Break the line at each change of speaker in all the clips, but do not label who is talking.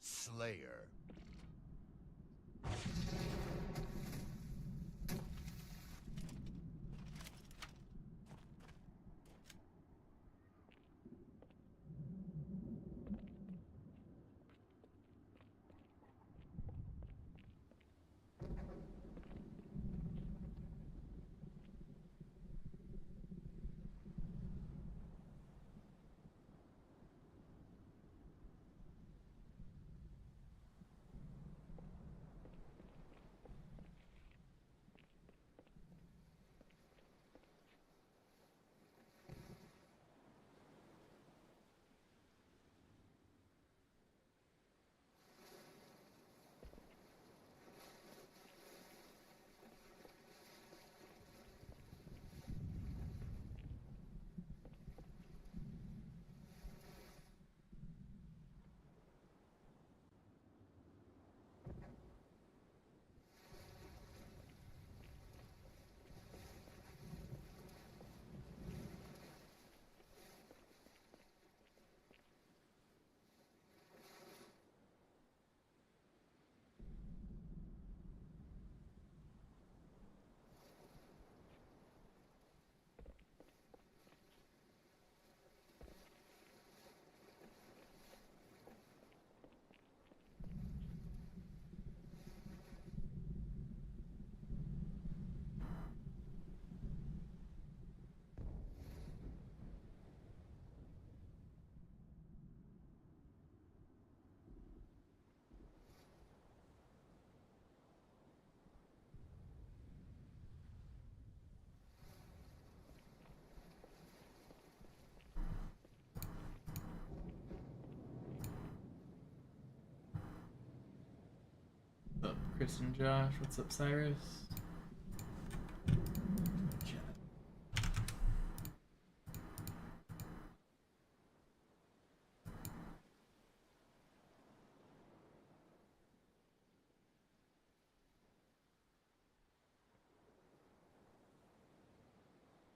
Slayer.
What's up, Chris and Josh? What's up, Cyrus?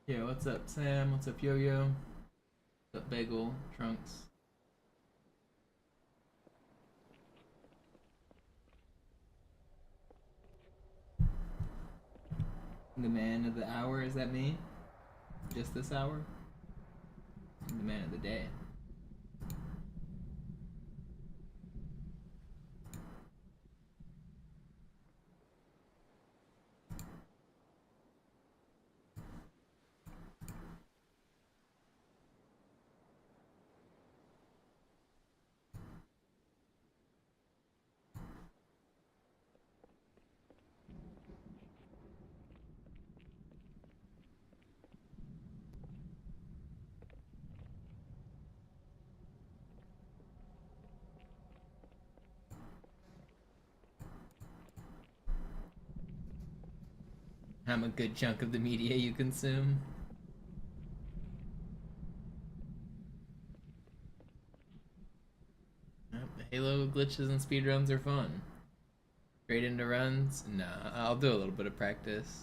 Yeah, what's up, Sam? What's up, Yo-Yo? What's up, Bagel? Trunks? The man of the hour, is that me? Just this hour? The man of the day. I'm a good chunk of the media you consume. Yep, the Halo glitches and speedruns are fun. Straight into runs? Nah, I'll do a little bit of practice.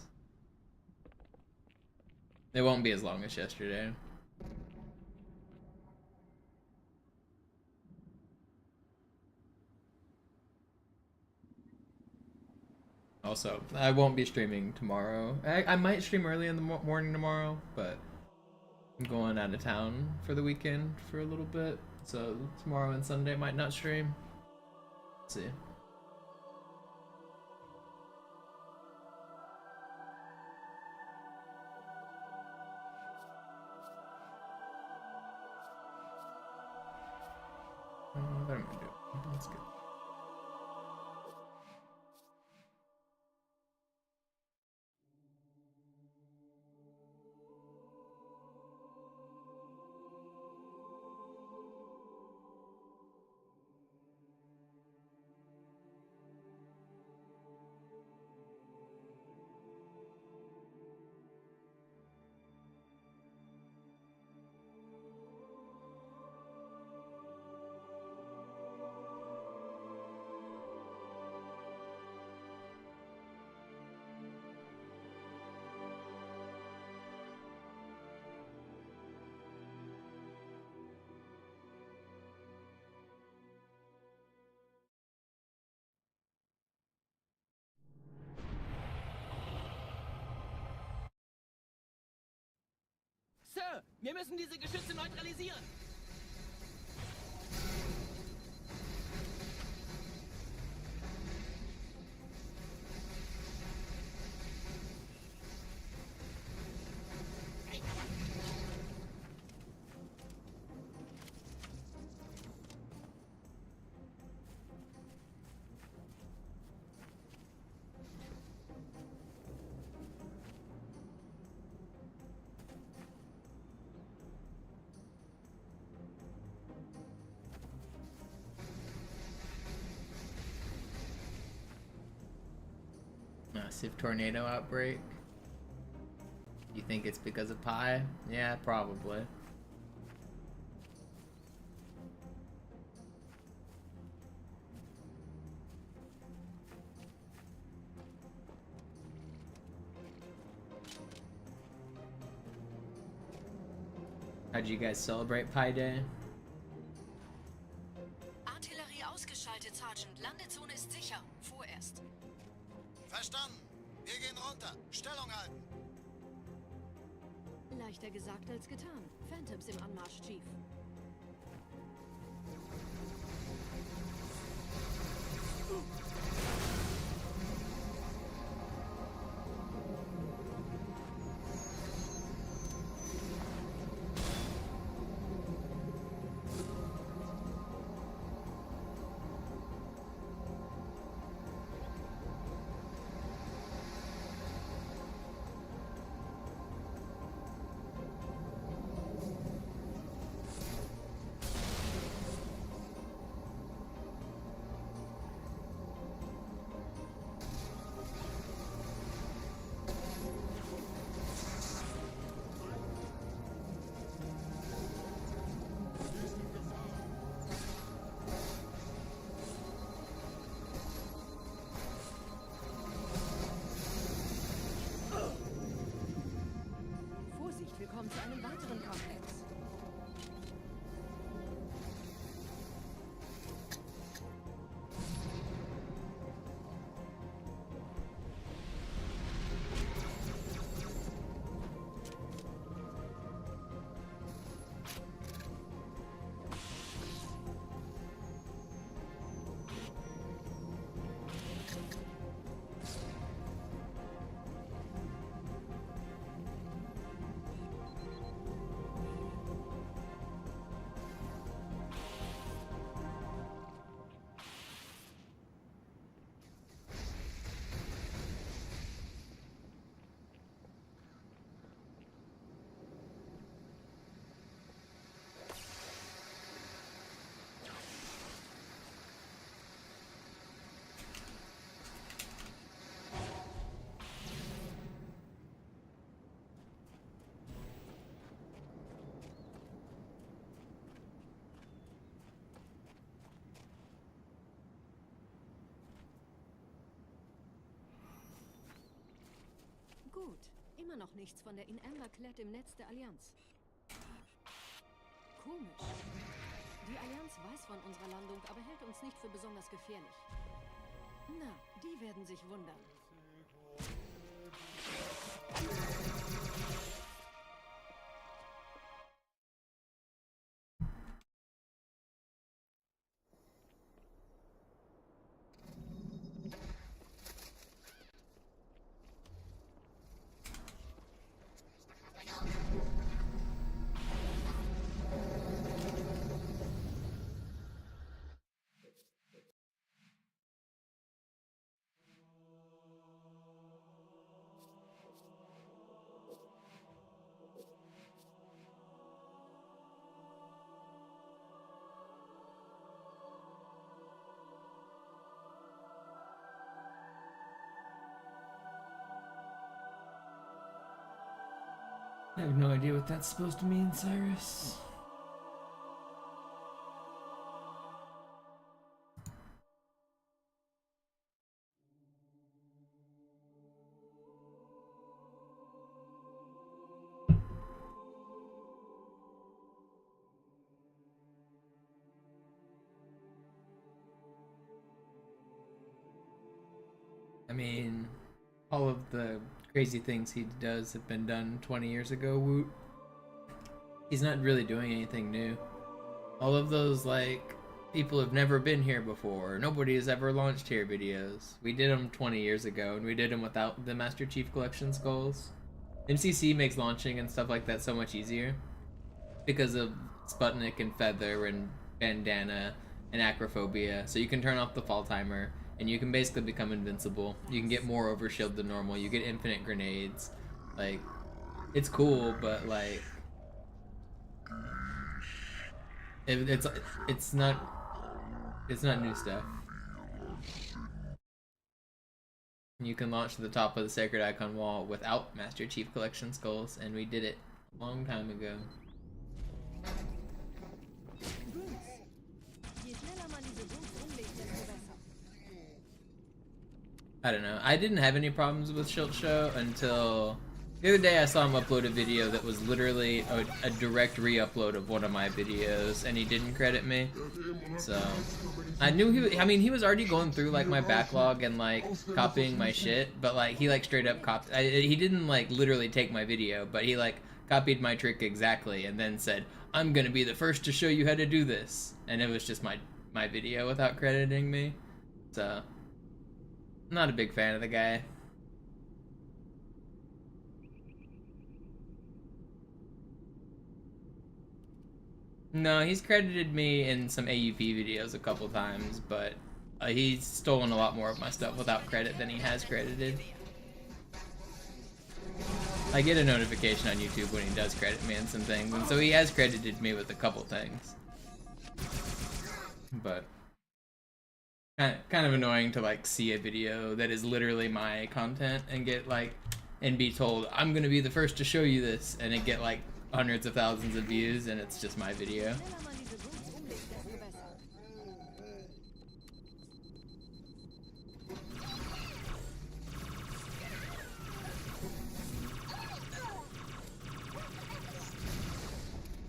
It won't be as long as yesterday. Also, I won't be streaming tomorrow. I might stream early in the morning tomorrow, but I'm going out of town for the weekend for a little bit. So tomorrow and Sunday might not stream. Let's see. What am I doing? That's good.
Sir, wir müssen diese Geschütze neutralisieren.
Massive tornado outbreak. You think it's because of pie? Yeah, probably. How'd you guys celebrate Pi Day?
Artillerie ausgeschaltet, Sergeant. Landezone ist sicher. Vorerst.
Verstanden. Wir gehen runter. Stellung halten.
Leichter gesagt als getan. Phantoms im Anmarsch, Chief. Vorsicht, wir kommen zu einem weiteren Komplex. Gut. Immer noch nichts von der In Amber Clad im Netz der Allianz. Komisch. Die Allianz weiß von unserer Landung, aber hält uns nicht für besonders gefährlich. Na, die werden sich wundern.
I have no idea what that's supposed to mean, Cyrus. I mean, all of the crazy things he does have been done 20 years ago, Woot. he's not really doing anything new. All of those, like, people have never been here before, nobody has ever launched here videos. We did them 20 years ago, and we did them without the Master Chief Collection skulls. MCC makes launching and stuff like that so much easier because of Sputnik and Feather and Bandana and Acrophobia. So you can turn off the fall timer, and you can basically become invincible. You can get more overshield than normal. You get infinite grenades. Like, it's cool, but like, it's not new stuff. You can launch to the top of the Sacred Icon wall without Master Chief Collection skulls, and we did it a long time ago. I don't know. I didn't have any problems with Shilt Show until the other day. I saw him upload a video that was literally a direct re-upload of one of my videos, and he didn't credit me. So I knew he was already going through like my backlog and like copying my shit, but like he like straight up copied. He didn't like literally take my video, but he like copied my trick exactly, and then said, "I'm gonna be the first to show you how to do this," and it was just my video without crediting me. So I'm not a big fan of the guy. No, he's credited me in some AUP videos a couple times, but he's stolen a lot more of my stuff without credit than he has credited. I get a notification on YouTube when he does credit me in some things, and so he has credited me with a couple things. But kind of annoying to like see a video that is literally my content and get like, and be told, "I'm gonna be the first to show you this," and it get like hundreds of thousands of views, and it's just my video.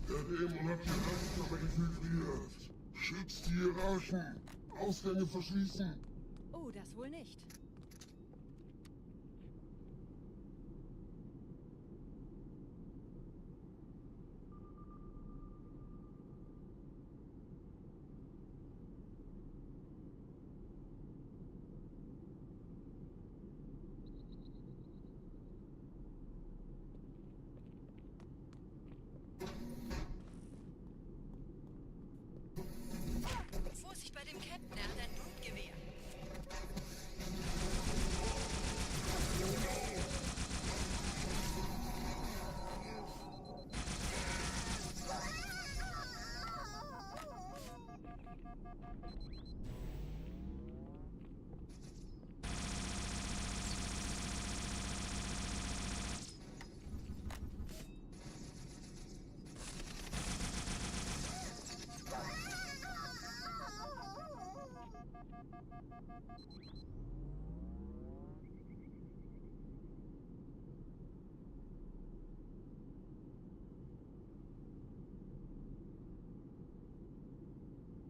Der Dämon hat die Macht über die Hydriert. Schützt die Hierarchen. Ausgänge verschließen.
Oh, das wohl nicht.
Vorsicht bei dem Captain, er hat ein Blutgewehr.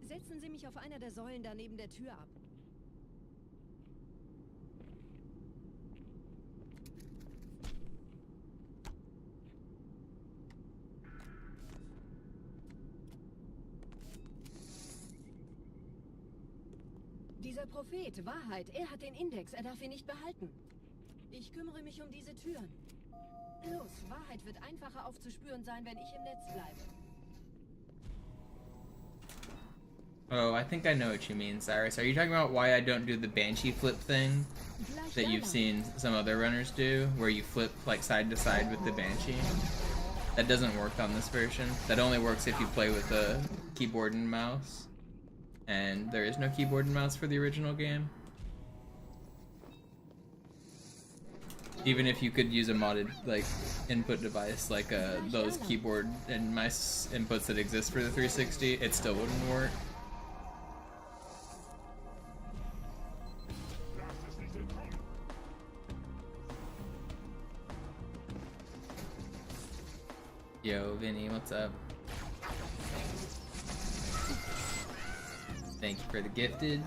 Setzen Sie mich auf einer der Säulen da neben der Tür ab. Dieser Prophet, Wahrheit, er hat den Index, er darf ihn nicht behalten. Ich kümmere mich um diese Türen. Los, Wahrheit wird einfacher aufzuspüren sein, wenn ich im Netz bleibe.
Oh, I think I know what you mean, Cyrus. Are you talking about why I don't do the Banshee flip thing that you've seen some other runners do, where you flip like side to side with the Banshee? That doesn't work on this version. That only works if you play with a keyboard and mouse. And there is no keyboard and mouse for the original game. Even if you could use a modded like input device like those keyboard and mouse inputs that exist for the 360, it still wouldn't work. Yo, Vinny, what's up? Thank you for the gifted.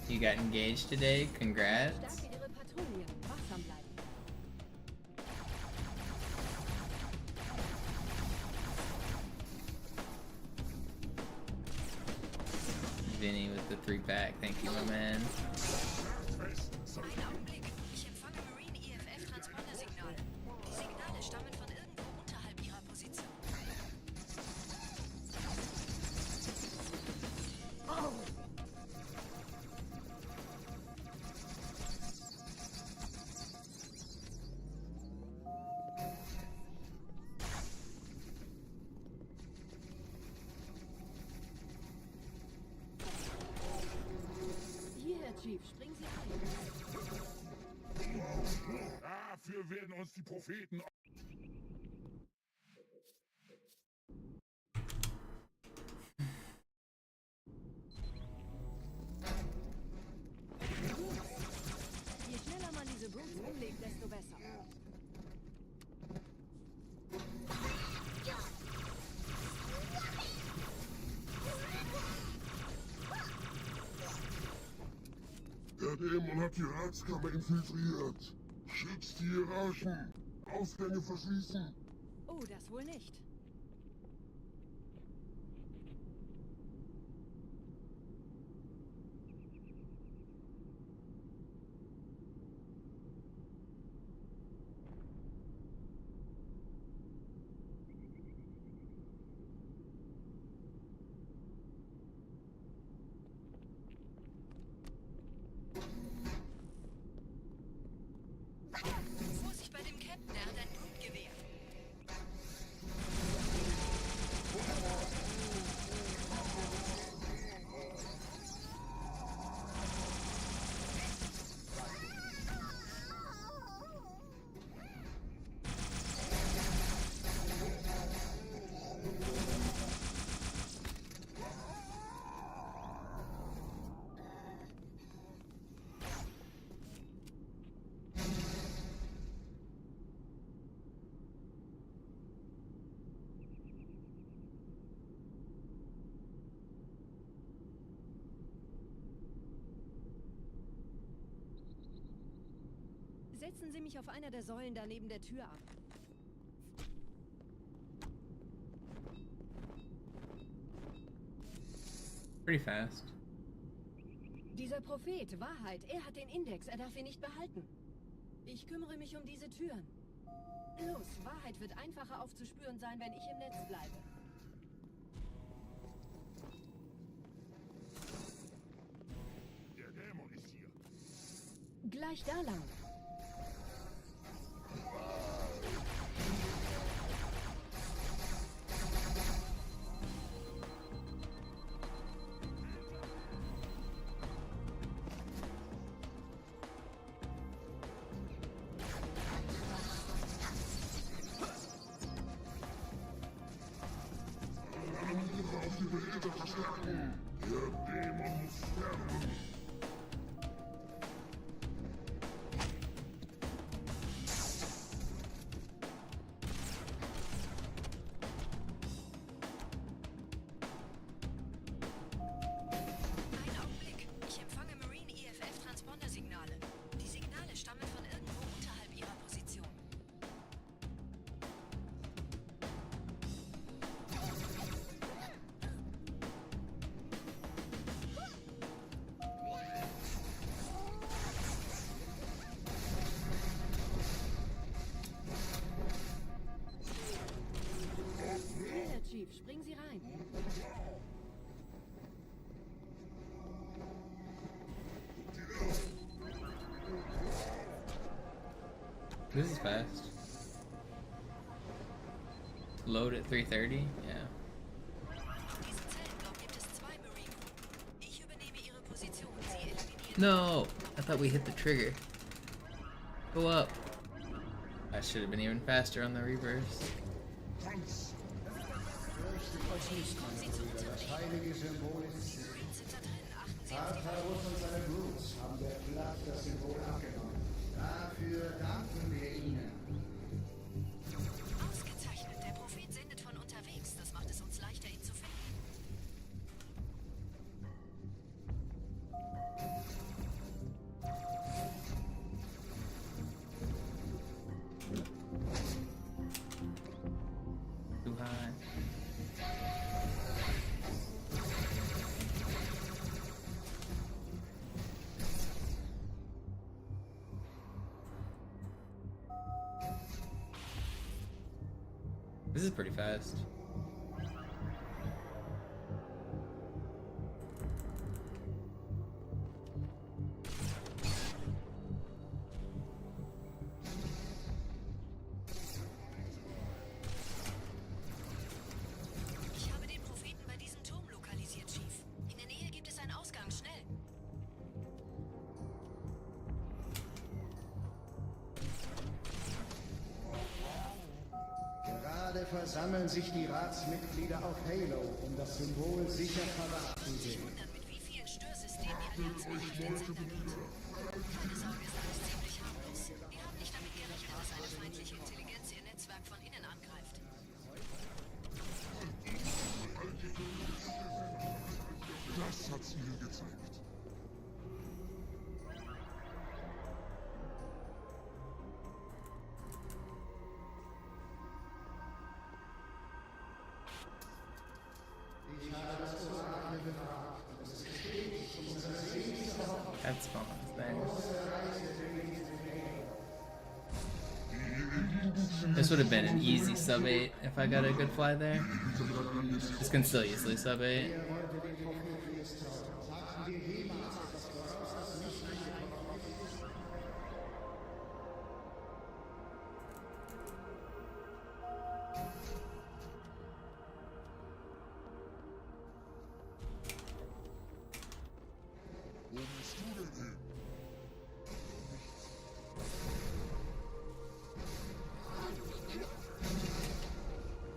You got engaged today, congrats. Vinny with the 3-pack. Thank you, my man.
Einen Augenblick. Ich empfange Marine EFF-Transponder-Signale. Die Signale stammen von irgendwo unterhalb ihrer Position.
Hierher, Chief, springen Sie ein.
Dafür werden uns die Propheten...
Je schneller man diese Brutes umlegt, desto besser.
Der Dämon hat die Ratskammer infiltriert. Schützt die Hierarchen. Ausgänge verschließen.
Oh, das wohl nicht.
Vorsicht bei dem Captain, er hat ein Blutgewehr.
Setzen Sie mich auf einer der Säulen da neben der Tür ab.
Pretty fast.
Dieser Prophet, Wahrheit, er hat den Index, er darf ihn nicht behalten. Ich kümmere mich um diese Türen. Los, Wahrheit wird einfacher aufzuspüren sein, wenn ich im Netz bleibe.
Der Dämon ist hier.
Gleich da lang.
Auf die Behälter verstärken. Der Dämon muss sterben.
Einen Augenblick. Ich empfange Marine EFF-Transponder-Signale. Die Signale stammen von irgendwo unterhalb ihrer Position.
Hierher, Chief, springen Sie rein.
This is fast. Load at 3:30? Yeah.
In diesem Zellenblock gibt es 2 Marine-Gruppen. Ich übernehme ihre Position. Sie eliminieren...
No! I thought we hit the trigger. Go up. I should have been even faster on the reverse.
Tanz.
Kommen Sie zu unserem
Heilige Symbol ist
Die Marines sind da drin. Achten Sie auf die
Tartarus und seine Brutes haben der Platz das Symbol abgenommen. Dafür danken wir ihnen.
Ausgezeichnet. Der Prophet sendet von unterwegs. Das macht es uns leichter, ihn zu finden.
Too high. This is pretty fast.
Ich habe den Propheten bei diesem Turm lokalisiert, Chief. In der Nähe gibt es einen Ausgang. Schnell!
Gerade versammeln sich die Ratsmitglieder auf Halo, um das Symbol sicher verwahrt zu sehen.
Wundert, mit wie vielen Störsystemen die Allianz auf den Sender geht. Keine Sorge, ist alles ziemlich harmlos. Wir haben nicht damit gerechnet, dass eine feindliche Intelligenz ihr Netzwerk von innen angreift.
Das hat's mir gezeigt.
That's fun. This would have been an easy sub 8 if I got a good fly there. This can still easily sub 8.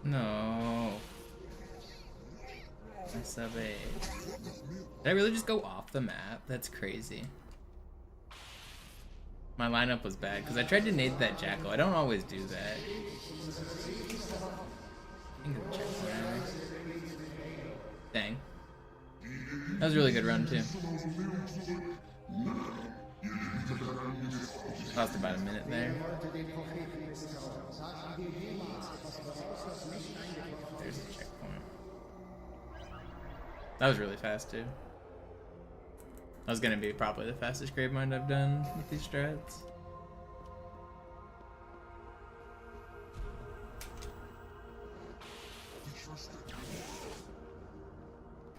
No. I sub 8. Did I really just go off the map? That's crazy. My lineup was bad because I tried to nade that jackal. I don't always do that. I'm gonna check there. Dang. That was a really good run too. Lost about a minute there. There's a checkpoint. That was really fast too. That was gonna be probably the fastest grave mine I've done with these strats.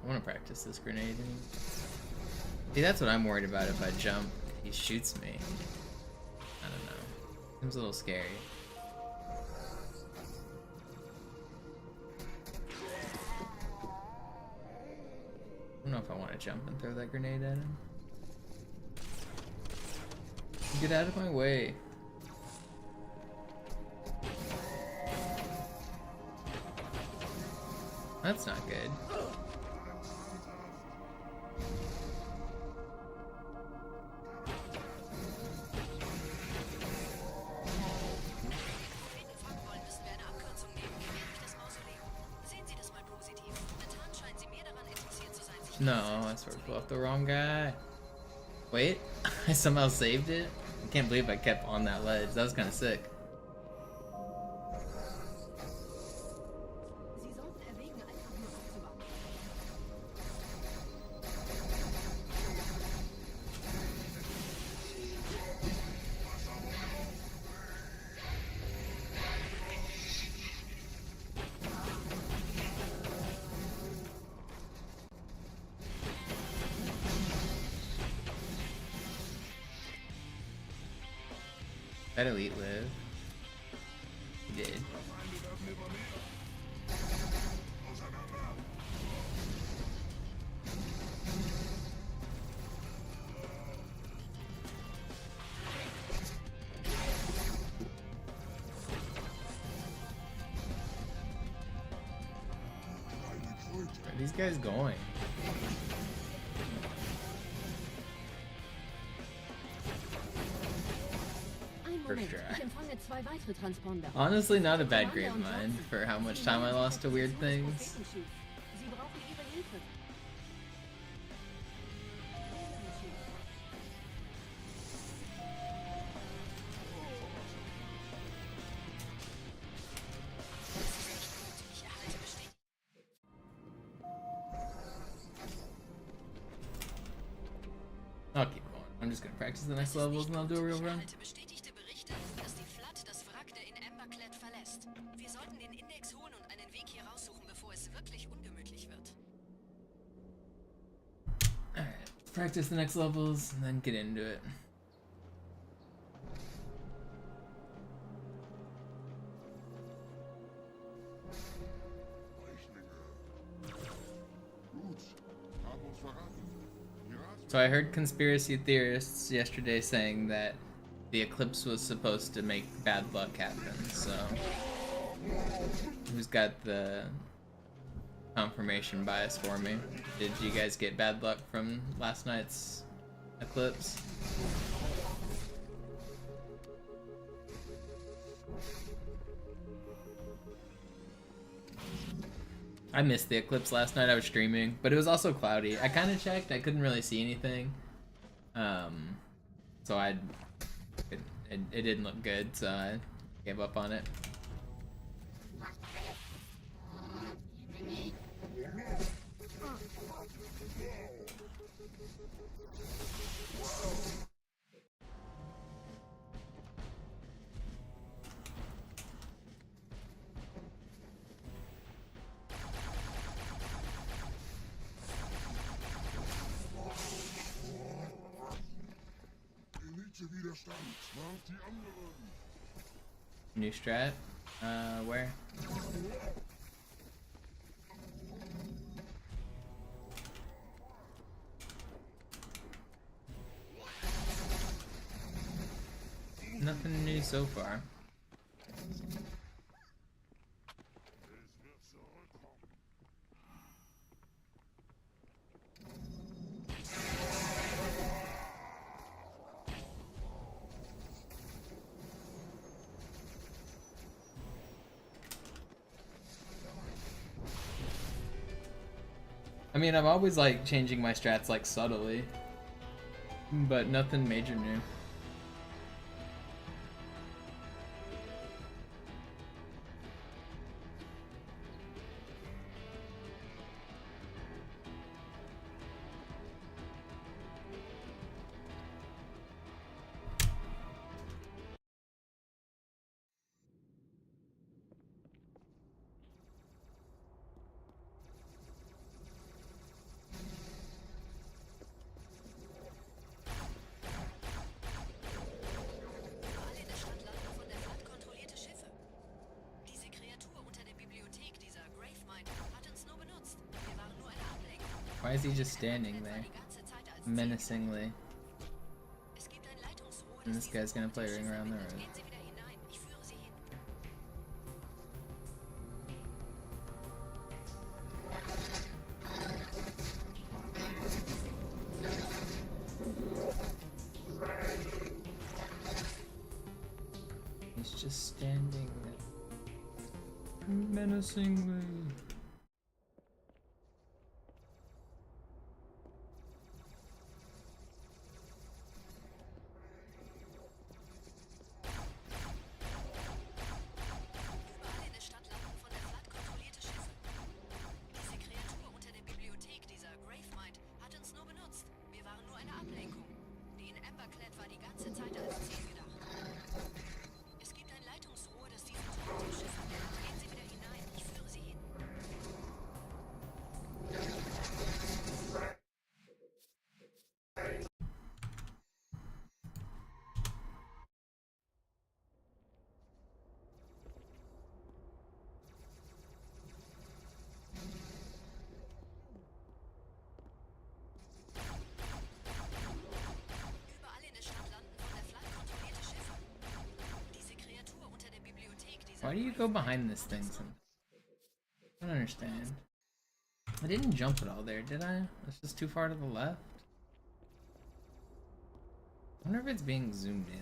I want to practice this grenade. See, that's what I'm worried about. If I jump, he shoots me. I don't know. Seems a little scary. I don't know if I want to jump and throw that grenade at him. Get out of my way. That's not good. No, I sort of left the wrong guy. Wait, I somehow saved it? I can't believe I kept on that ledge. That was kind of sick. That elite live. He did. Where are these guys going? Honestly, not a bad grade of mine for how much time I lost to weird things. I'll keep going. I'm just gonna practice the next levels and I'll do a real run.
Dass die Flood das Wrack der in Amberclad verlässt. Wir sollten den Index holen.
practice the next levels and then get into it. So I heard conspiracy theorists yesterday saying that the eclipse was supposed to make bad luck happen, so who's got the confirmation bias for me? Did you guys get bad luck from last night's eclipse? I missed the eclipse last night. I was streaming, but it was also cloudy. I kind of checked. I couldn't really see anything. So it didn't look good, so I gave up on it. New strat? Where? Nothing new so far. I mean, I'm always like changing my strats like subtly, but nothing major new. Why is he just standing there, menacingly? And this guy's gonna play Ring Around the Road. He's just standing there, menacingly. Why do you go behind this thing? I don't understand. I didn't jump at all there, did I? It's just too far to the left. I wonder if it's being zoomed in.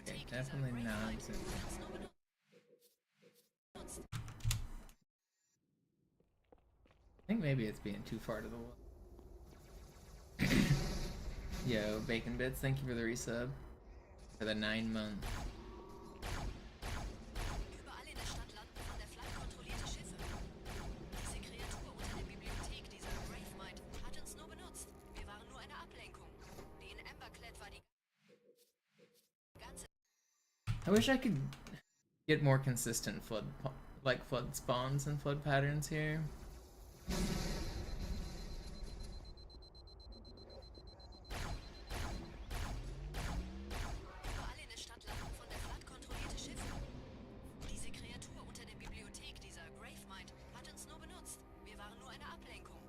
Okay, definitely not zoomed in. I think maybe it's being too far to the left. Yo, Bacon Bits, thank you for the resub. For the 9 months. I wish I could get more consistent flood spawns and flood patterns here.
Überall in der Stadt landen von der Flood kontrollierte Schiffe. Diese Kreatur unter der Bibliothek, dieser Gravemind, hat uns nur benutzt. Wir waren nur eine Ablenkung.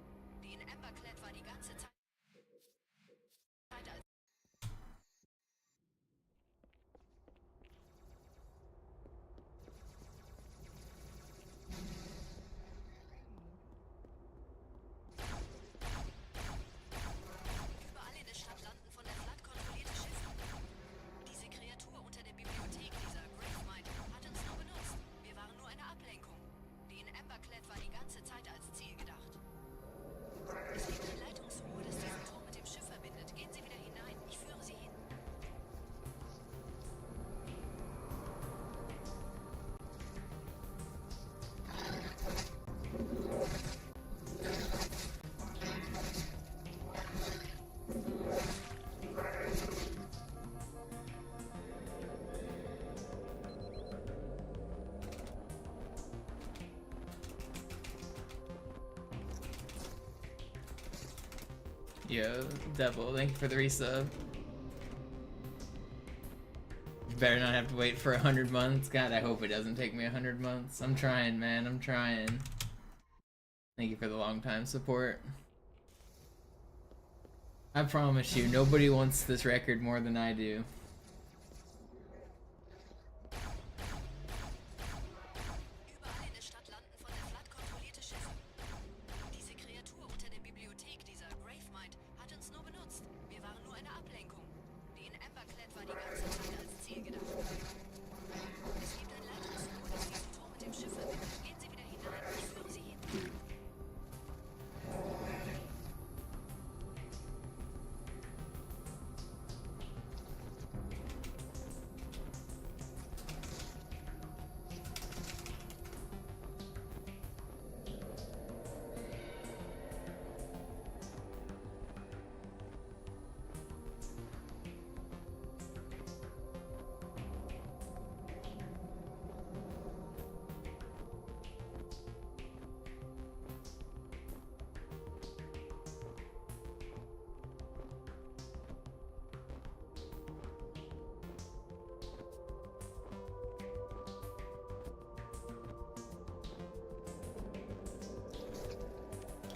Die in Emberclad war die ganze Zeit als Überall in der Stadt landen von der Flood kontrollierte Schiffe. Diese Kreatur unter der Bibliothek, dieser Gravemind, hat uns nur benutzt. Wir waren nur eine Ablenkung. Die in Emberclad war die ganze Zeit als Ziel gedacht. Es gibt ein Leitungsrohr, das diesen Turm mit dem Schiff verbindet. Gehen Sie wieder hinein. Ich führe Sie hin.
Yo, Devil, thank you for the resub. Better not have to wait for 100 months. God, I hope it doesn't take me 100 months. I'm trying, man. I'm trying. Thank you for the long time support. I promise you, nobody wants this record more than I do.
Überall in der Stadt landen von der Flood kontrollierte Schiffe. Diese Kreatur unter der Bibliothek, dieser Gravemind, hat uns nur benutzt. Wir waren nur eine Ablenkung. Die in Emberclad war die ganze Zeit als Ziel gedacht. Es gibt ein Leitungsrohr, das diesen Turm mit dem Schiff verbindet. Gehen Sie wieder hinein. Ich führe Sie hin.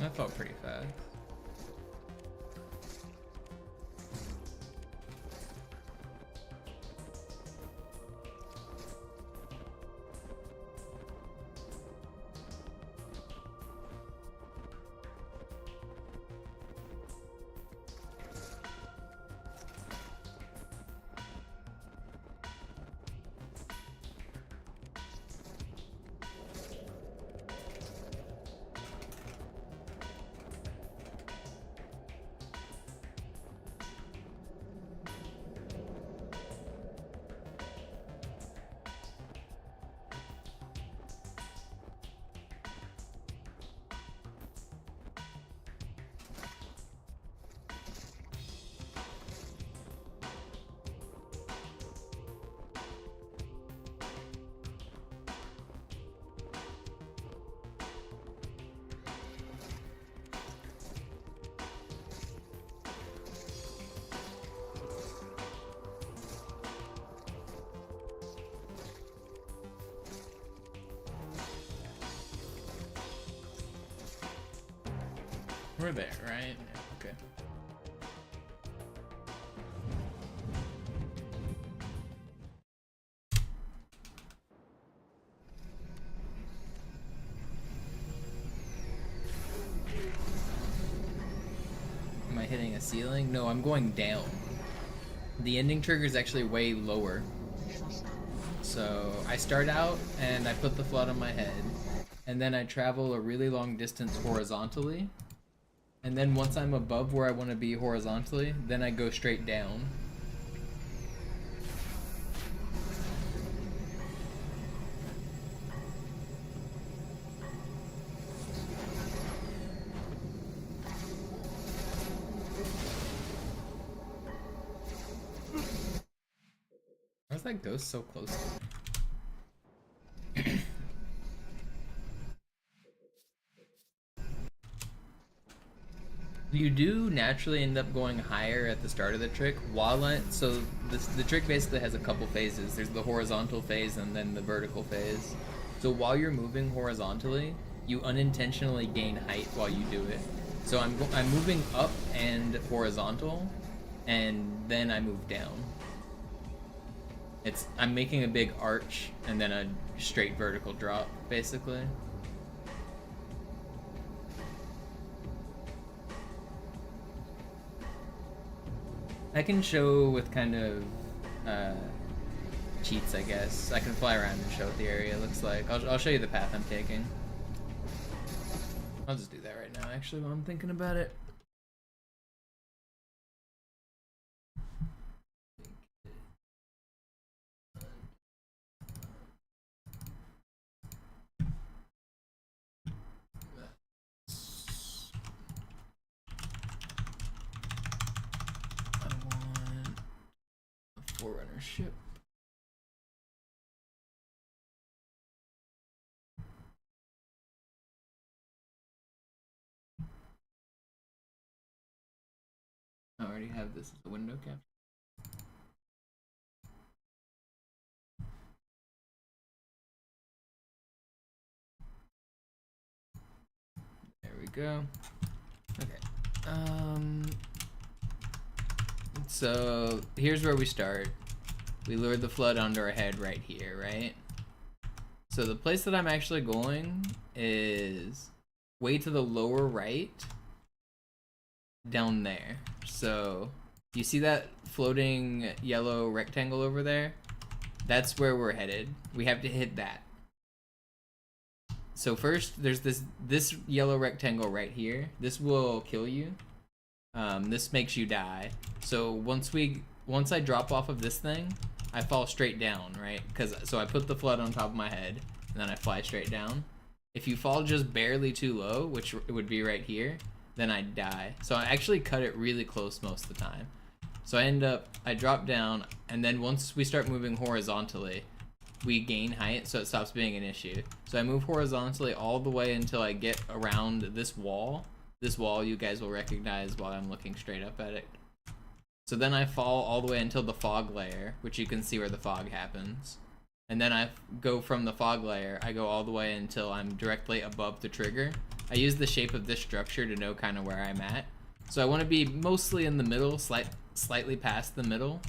That felt pretty fast. We're there, right? Okay. Am I hitting a ceiling? No, I'm going down. The ending trigger is actually way lower. So I start out and I put the flood on my head, and then I travel a really long distance horizontally. And then once I'm above where I want to be horizontally, then I go straight down. Why's that ghost so close to me? You do naturally end up going higher at the start of the trick. The trick basically has a couple phases. There's the horizontal phase and then the vertical phase. So while you're moving horizontally, you unintentionally gain height while you do it. So I'm moving up and horizontal, and then I move down. I'm making a big arch and then a straight vertical drop, basically. I can show with kind of cheats, I guess. I can fly around and show what the area looks like. I'll show you the path I'm taking. I'll just do that right now, actually, while I'm thinking about it. Forerunner ship. I already have this as a window capture. There we go. Okay. So here's where we start. We lured the flood onto our head right here, right? So the place that I'm actually going is way to the lower right, down there. So you see that floating yellow rectangle over there? That's where we're headed. We have to hit that. So first, there's this yellow rectangle right here. This will kill you. This makes you die. So once I drop off of this thing, I fall straight down, right? So I put the flood on top of my head, and then I fly straight down. If you fall just barely too low, which it would be right here, then I die. So I actually cut it really close most of the time. So I drop down, and then once we start moving horizontally, we gain height, so it stops being an issue. So I move horizontally all the way until I get around this wall. This wall you guys will recognize while I'm looking straight up at it. So then I fall all the way until the fog layer, which you can see where the fog happens. And then I go from the fog layer, I go all the way until I'm directly above the trigger. I use the shape of this structure to know kind of where I'm at. So I want to be mostly in the middle, slightly past the middle.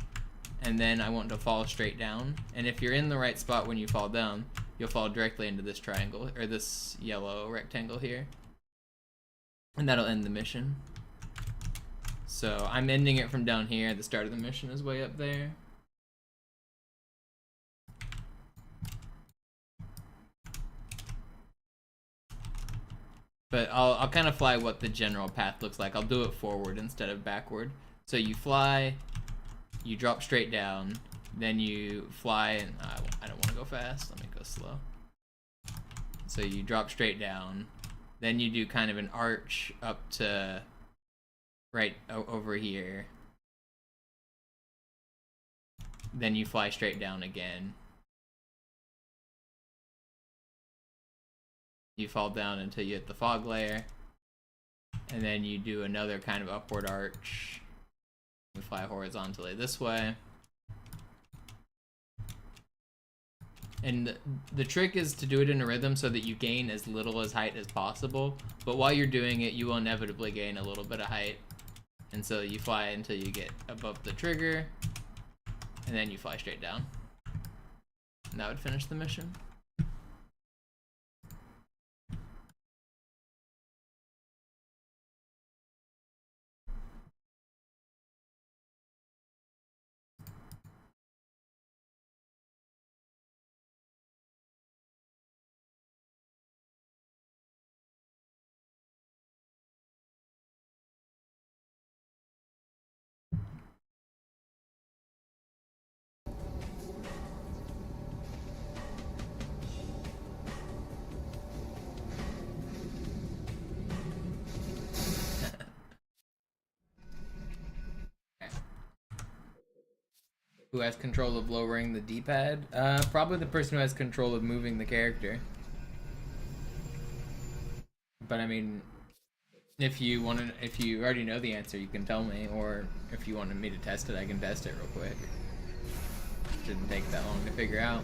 And then I want to fall straight down. And if you're in the right spot when you fall down, you'll fall directly into this triangle, or this yellow rectangle here. And that'll end the mission. So I'm ending it from down here. The start of the mission is way up there. But I'll kind of fly what the general path looks like. I'll do it forward instead of backward. So you fly, you drop straight down, then you fly, and I don't want to go fast. Let me go slow. So you drop straight down, then you do kind of an arch up to right over here. Then you fly straight down again. You fall down until you hit the fog layer, and then you do another kind of upward arch. We fly horizontally this way. And the trick is to do it in a rhythm so that you gain as little as height as possible, but while you're doing it, you will inevitably gain a little bit of height. And so you fly until you get above the trigger, and then you fly straight down. And that would finish the mission. Who has control of lowering the D-pad? Probably the person who has control of moving the character. But I mean, if you already know the answer, you can tell me, or if you wanted me to test it, I can test it real quick. Shouldn't take that long to figure out.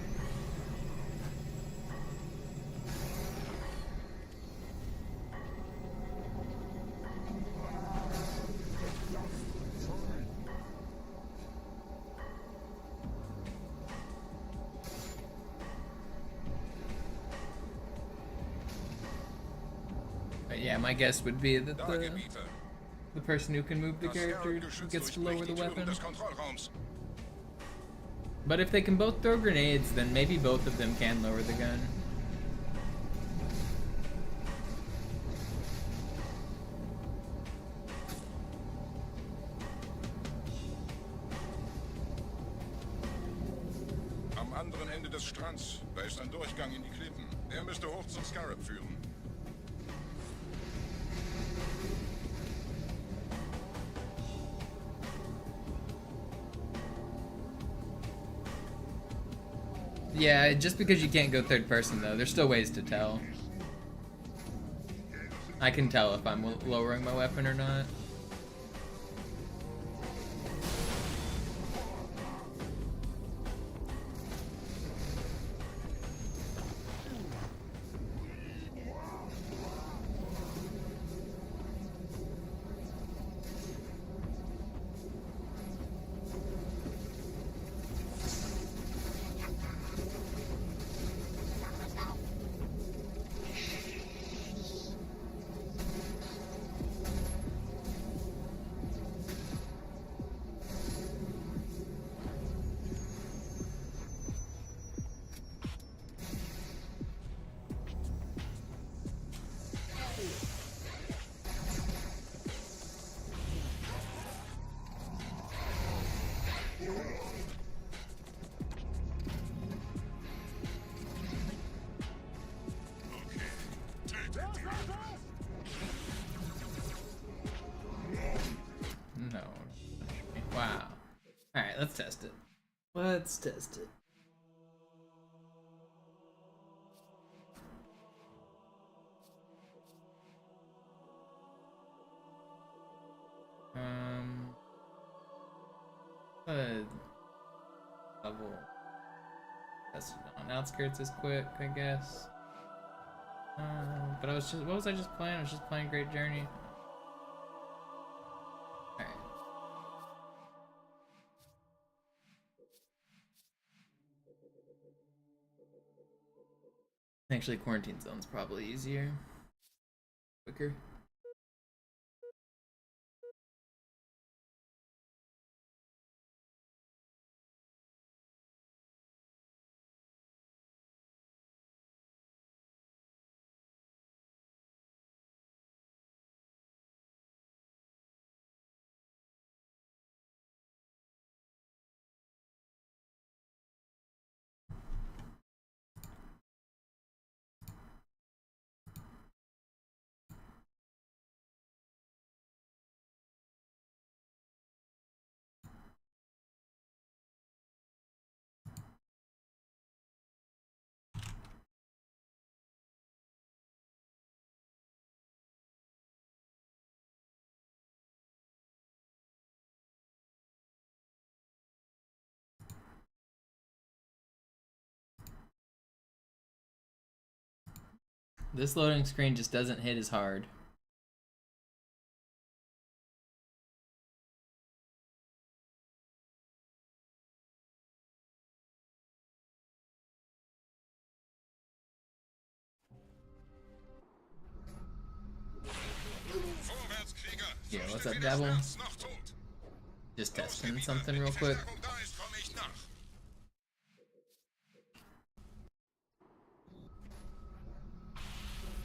But yeah, my guess would be that the person who can move the character gets to lower the weapon. But if they can both throw grenades, then maybe both of them can lower the gun.
Am anderen Ende des Strands, da ist ein Durchgang in die Klippen. Der müsste hoch zum Scarab führen.
Yeah, just because you can't go third person though, there's still ways to tell. I can tell if I'm lowering my weapon or not. No. Wow. Alright, let's test it. Let's test it. Level. Test it on outskirts is quick, I guess. But what was I just playing? I was just playing Great Journey. Alright. Actually, Quarantine Zone's probably easier. Quicker. This loading screen just doesn't hit as hard. Yeah, what's up, Devil? Just testing something real quick.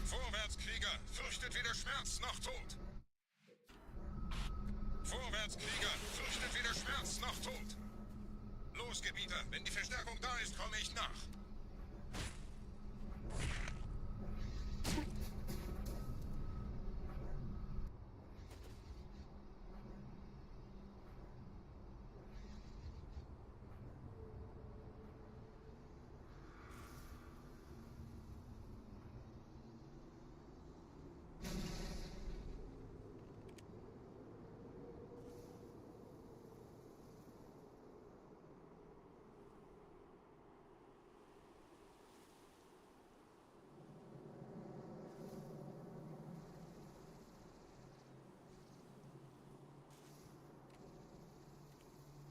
Vorwärtskrieger, fürchtet weder Schmerz noch Tod. Vorwärtskrieger, fürchtet weder Schmerz noch Tod. Los, Gebieter, wenn die Verstärkung da ist, komme ich nach.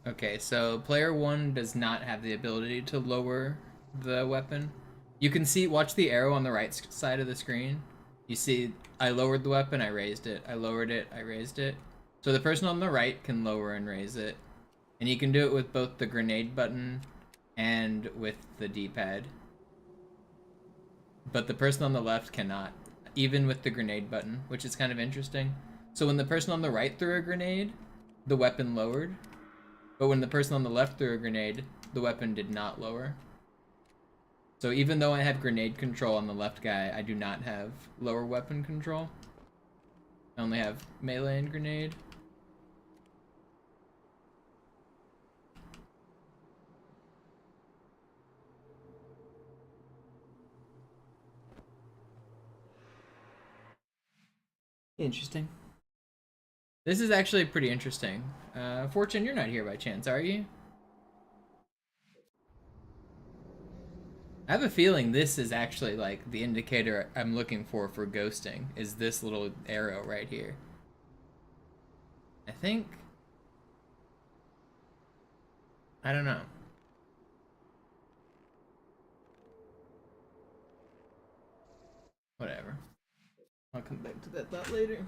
Okay, so player 1 does not have the ability to lower the weapon. You can see, watch the arrow on the right side of the screen. You see, I lowered the weapon, I raised it. I lowered it, I raised it. So the person on the right can lower and raise it. And you can do it with both the grenade button and with the D-pad. But the person on the left cannot, even with the grenade button, which is kind of interesting. So when the person on the right threw a grenade, the weapon lowered. But when the person on the left threw a grenade, the weapon did not lower. So even though I have grenade control on the left guy, I do not have lower weapon control. I only have melee and grenade. Interesting. This is actually pretty interesting. Fortune, you're not here by chance, are you? I have a feeling this is actually like the indicator I'm looking for ghosting, is this little arrow right here. I think. I don't know. Whatever. I'll come back to that thought later.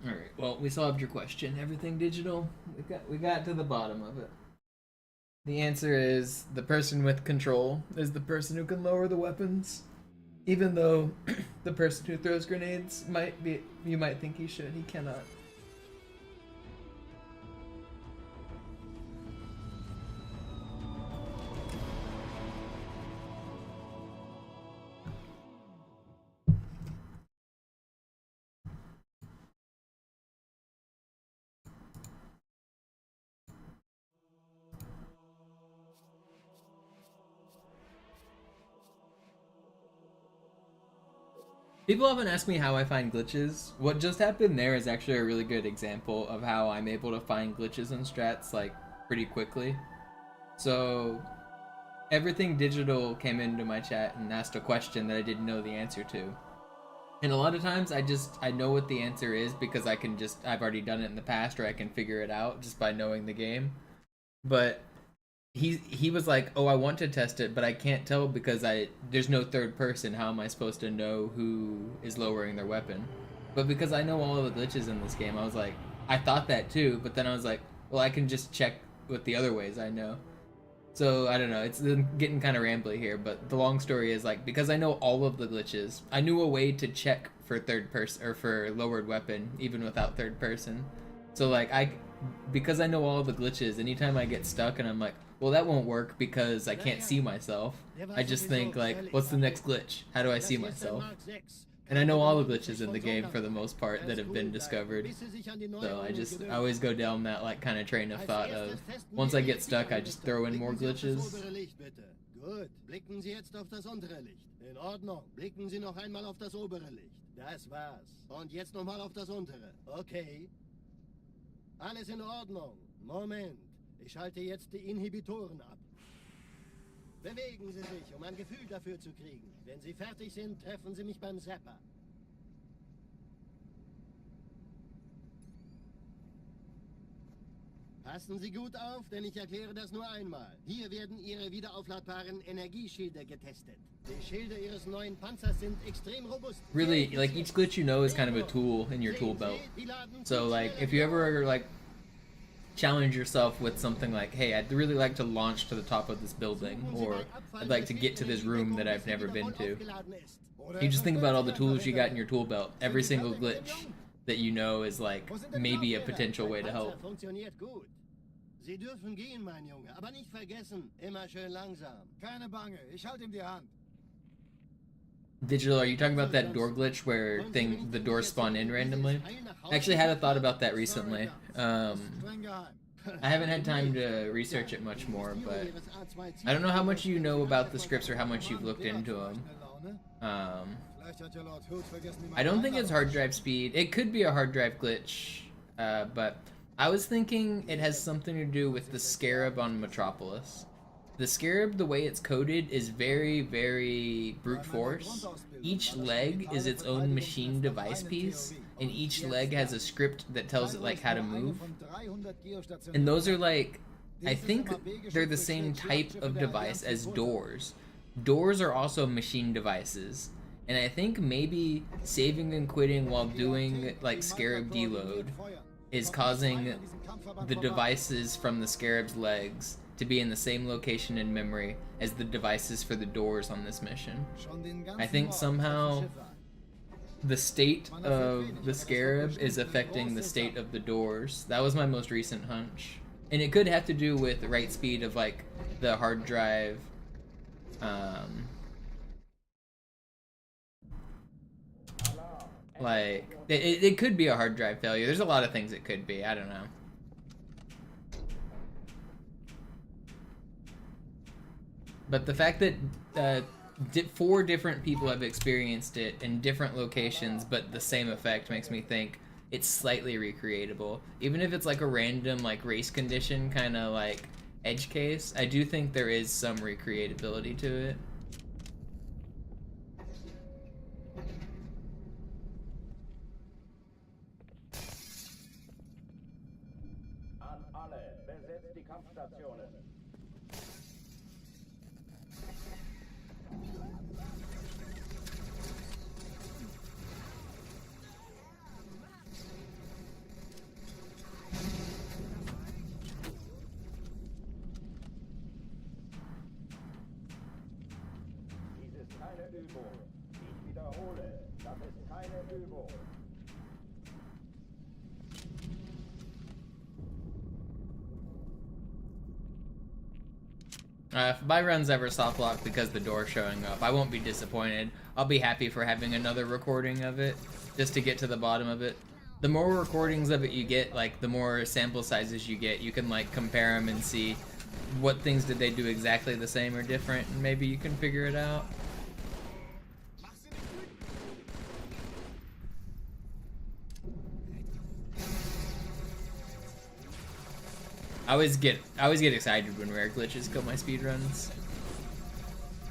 Alright, well, we solved your question. Everything digital? We got to the bottom of it. The answer is the person with control is the person who can lower the weapons. Even though the person who throws grenades might be, you might think he should, he cannot. People often ask me how I find glitches. What just happened there is actually a really good example of how I'm able to find glitches in strats like pretty quickly. So everything digital came into my chat and asked a question that I didn't know the answer to. And a lot of times I know what the answer is because I've already done it in the past, or I can figure it out just by knowing the game. But he was like, oh, I want to test it, but I can't tell because there's no third person. How am I supposed to know who is lowering their weapon? But because I know all of the glitches in this game, I was like, I thought that too, but then I was like, well, I can just check with the other ways I know. So I don't know, it's getting kind of rambly here, but the long story is like, because I know all of the glitches, I knew a way to check for third person or for lowered weapon even without third person. So like because I know all of the glitches, anytime I get stuck and I'm like, well, that won't work because I can't see myself, I just think like, what's the next glitch? How do I see myself? And I know all the glitches in the game for the most part that have been discovered. So I always go down that like kind of train of thought of, once I get stuck, I just throw in more glitches.
Gut, blicken Sie jetzt auf das untere Licht. In Ordnung, blicken Sie noch einmal auf das obere Licht. Das war's. Und jetzt nochmal auf das untere. Okay. Alles in Ordnung. Moment. Ich schalte jetzt die Inhibitoren ab. Bewegen Sie sich, um ein Gefühl dafür zu kriegen. Wenn Sie fertig sind, treffen Sie mich beim Zapper. Passen Sie gut auf, denn ich erkläre das nur einmal. Hier werden Ihre wiederaufladbaren Energieschilde getestet. Die Schilde Ihres neuen Panzers sind extrem robust.
Really, like each glitch you know is kind of a tool in your tool belt. So like, if you ever like challenge yourself with something like, hey, I'd really like to launch to the top of this building, or I'd like to get to this room that I've never been to. You just think about all the tools you got in your tool belt. Every single glitch that you know is like maybe a potential way to help.
Sie dürfen gehen, mein Junge, aber nicht vergessen, immer schön langsam. Keine Bange, ich halte ihm die Hand.
Digital, are you talking about that door glitch where the doors spawn in randomly? I actually had a thought about that recently. I haven't had time to research it much more, but I don't know how much you know about the scripts or how much you've looked into them. I don't think it's hard drive speed. It could be a hard drive glitch, but I was thinking it has something to do with the scarab on Metropolis. The scarab, the way it's coded, is very, very brute force. Each leg is its own machine device piece, and each leg has a script that tells it like how to move. And those are like, I think they're the same type of device as doors. Doors are also machine devices. And I think maybe saving and quitting while doing like scarab deload is causing the devices from the scarab's legs to be in the same location in memory as the devices for the doors on this mission. I think somehow the state of the scarab is affecting the state of the doors. That was my most recent hunch. And it could have to do with the write speed of like the hard drive, like it could be a hard drive failure. There's a lot of things it could be. I don't know. But the fact that 4 different people have experienced it in different locations, but the same effect, makes me think it's slightly recreatable. Even if it's like a random like race condition kind of like edge case, I do think there is some recreatability to it.
An alle, besetzt die Kampfstationen. Dies ist keine Übung. Ich wiederhole, das ist keine Übung.
If my run's ever soft locked because the door's showing up, I won't be disappointed. I'll be happy for having another recording of it, just to get to the bottom of it. The more recordings of it you get, like, the more sample sizes you get, you can, like, compare them and see what things did they do exactly the same or different, and maybe you can figure it out. I always get excited when rare glitches kill my speedruns.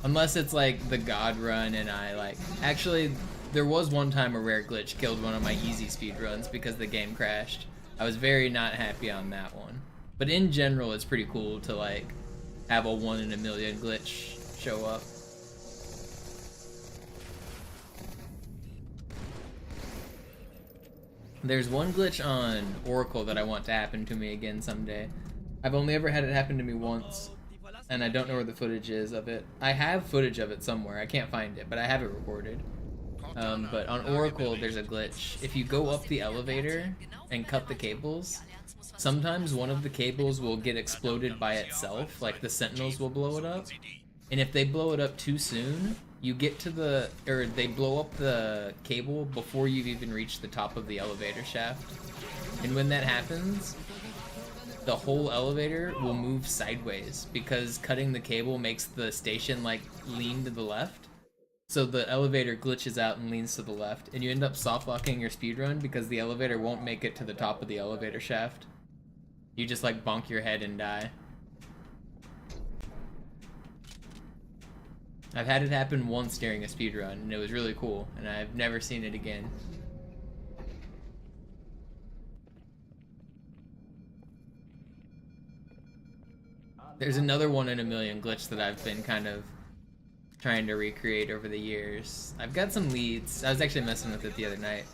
Unless it's like the God run and I like... Actually, there was one time a rare glitch killed one of my easy speedruns because the game crashed. I was very not happy on that one. But in general, it's pretty cool to like have a 1 in a million glitch show up. There's one glitch on Oracle that I want to happen to me again someday. I've only ever had it happen to me once, and I don't know where the footage is of it. I have footage of it somewhere. I can't find it, but I have it recorded. But on Oracle, there's a glitch. If you go up the elevator and cut the cables, sometimes one of the cables will get exploded by itself, like the sentinels will blow it up. And if they blow it up too soon, you get to the, or they blow up the cable before you've even reached the top of the elevator shaft. And when that happens, the whole elevator will move sideways because cutting the cable makes the station like lean to the left. So the elevator glitches out and leans to the left, and you end up soft locking your speedrun because the elevator won't make it to the top of the elevator shaft. You just like bonk your head and die. I've had it happen once during a speedrun, and it was really cool, and I've never seen it again. There's another 1 in a million glitch that I've been kind of trying to recreate over the years. I've got some leads. I was actually messing with it the other night.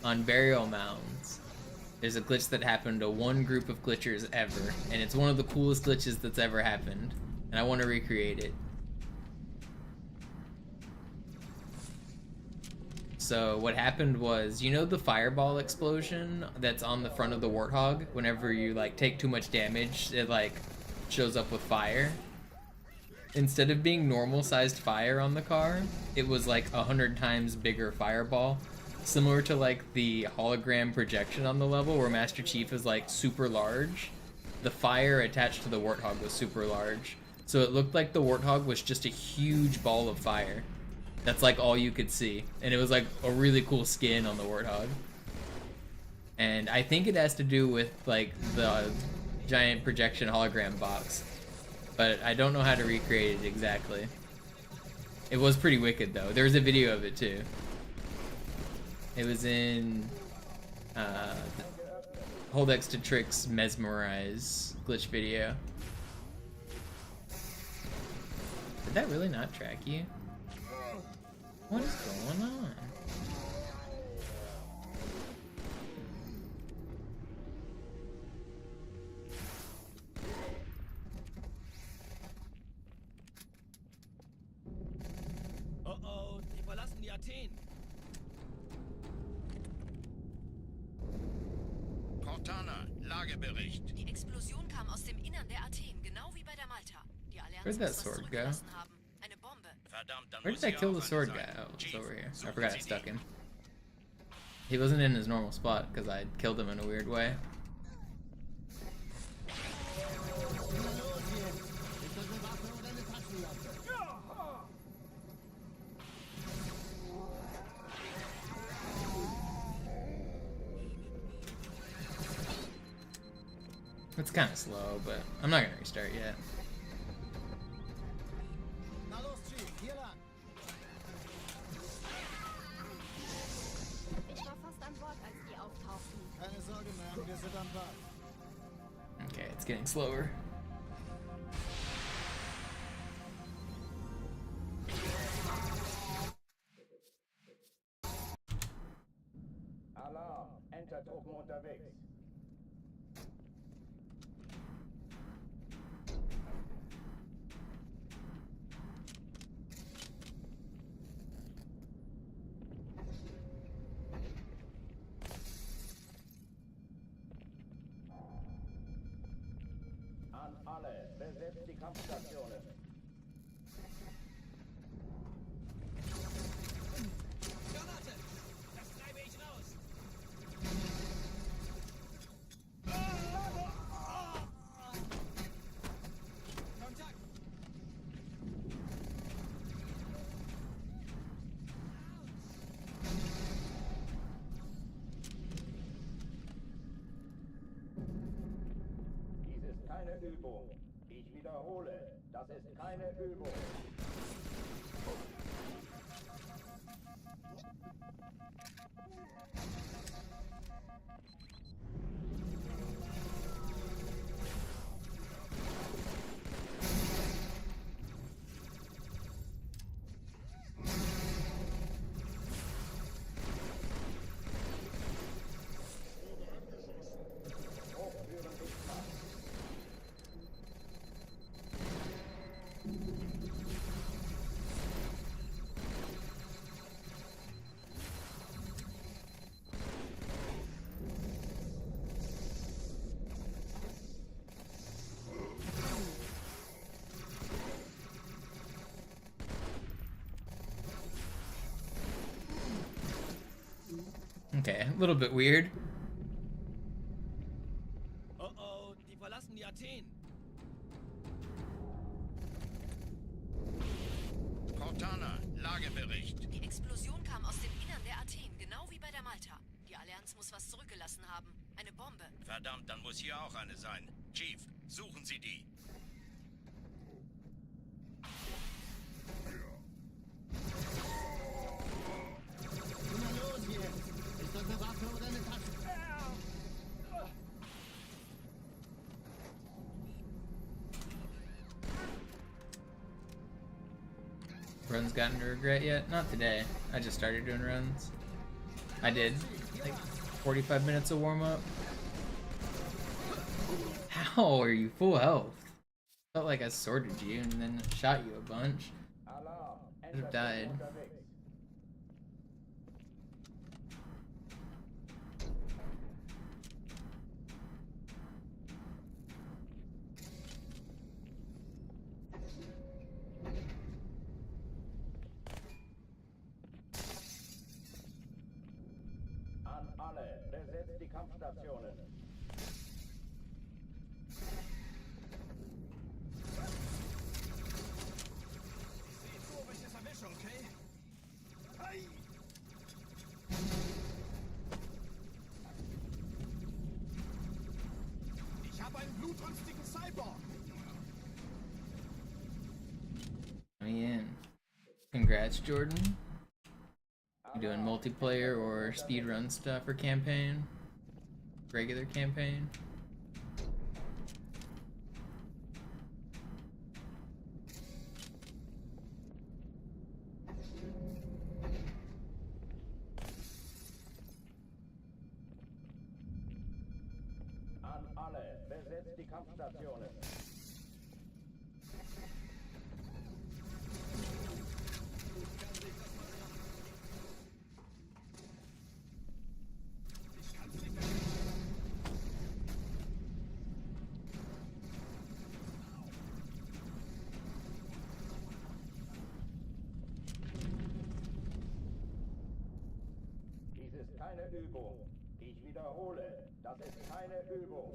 On burial mounds, there's a glitch that happened to one group of glitchers ever, and it's one of the coolest glitches that's ever happened, and I want to recreate it. So what happened was, you know the fireball explosion that's on the front of the Warthog? Whenever you like take too much damage, it like shows up with fire. Instead of being normal sized fire on the car, it was like 100 times bigger fireball. Similar to like the hologram projection on the level where Master Chief is like super large. The fire attached to the Warthog was super large. So it looked like the Warthog was just a huge ball of fire. That's like all you could see. And it was like a really cool skin on the Warthog. And I think it has to do with like the giant projection hologram box, but I don't know how to recreate it exactly. It was pretty wicked though. There was a video of it too. It was in Hold X to Tricks Mesmerize glitch video. Did that really not track you? What is going on?
Oh oh, die verlassen die Athen.
Cortana, Lagebericht.
Die Explosion kam aus dem Innern der Athen, genau wie bei der Malta. Die Allianz
Where'd that
muss was
sword go?
zurückgelassen haben. Eine Bombe.
Verdammt, dann
Where
muss
did I
hier
kill
auch
the
eine
sword
sein.
guy? Oh, it's
Chief,
over here. I
suchen
forgot I
Sie
stuck
die.
him. He wasn't in his normal spot because I killed him in a weird way. It's kind of slow, but I'm not gonna restart yet.
Na los, Chief, hier lang.
Ich war fast an Bord, als die auftauchten.
Keine Sorge, Ma'am, wir sind am Bad.
Okay, it's getting slower.
Alarm! Entertruppen unterwegs. An alle, besetzt die Kampfstationen.
Granate! Das treibe ich raus! Kontakt!
Dies ist keine Übung. Ich wiederhole, das ist keine Übung. Hochführen ist Macht.
Okay, a little bit weird.
Oh oh, die verlassen die Athen.
Cortana, Lagebericht.
Die Explosion kam aus dem Innern der Athen, genau wie bei der Malta. Die Allianz muss was zurückgelassen haben. Eine Bombe.
Verdammt, dann muss hier auch eine sein. Chief, suchen Sie die.
Na los jetzt. Ist das eine Waffe oder eine Tasche?
Runs gotten to regret yet? Not today. I just started doing runs. I did like 45 minutes of warm up. How are you full health? Felt like I sorted you and then shot you a bunch.
Alarm!
Could have died.
Entertruppen unterwegs. An alle, besetzt die Kampfstationen.
Seht zu, ob ich das erwische, okay? Ei!
Me in. Congrats, Jordan. You doing multiplayer or speedrun stuff or campaign? Regular campaign?
An alle, besetzt die Kampfstationen. Dies ist keine Übung. Ich wiederhole, das ist keine Übung.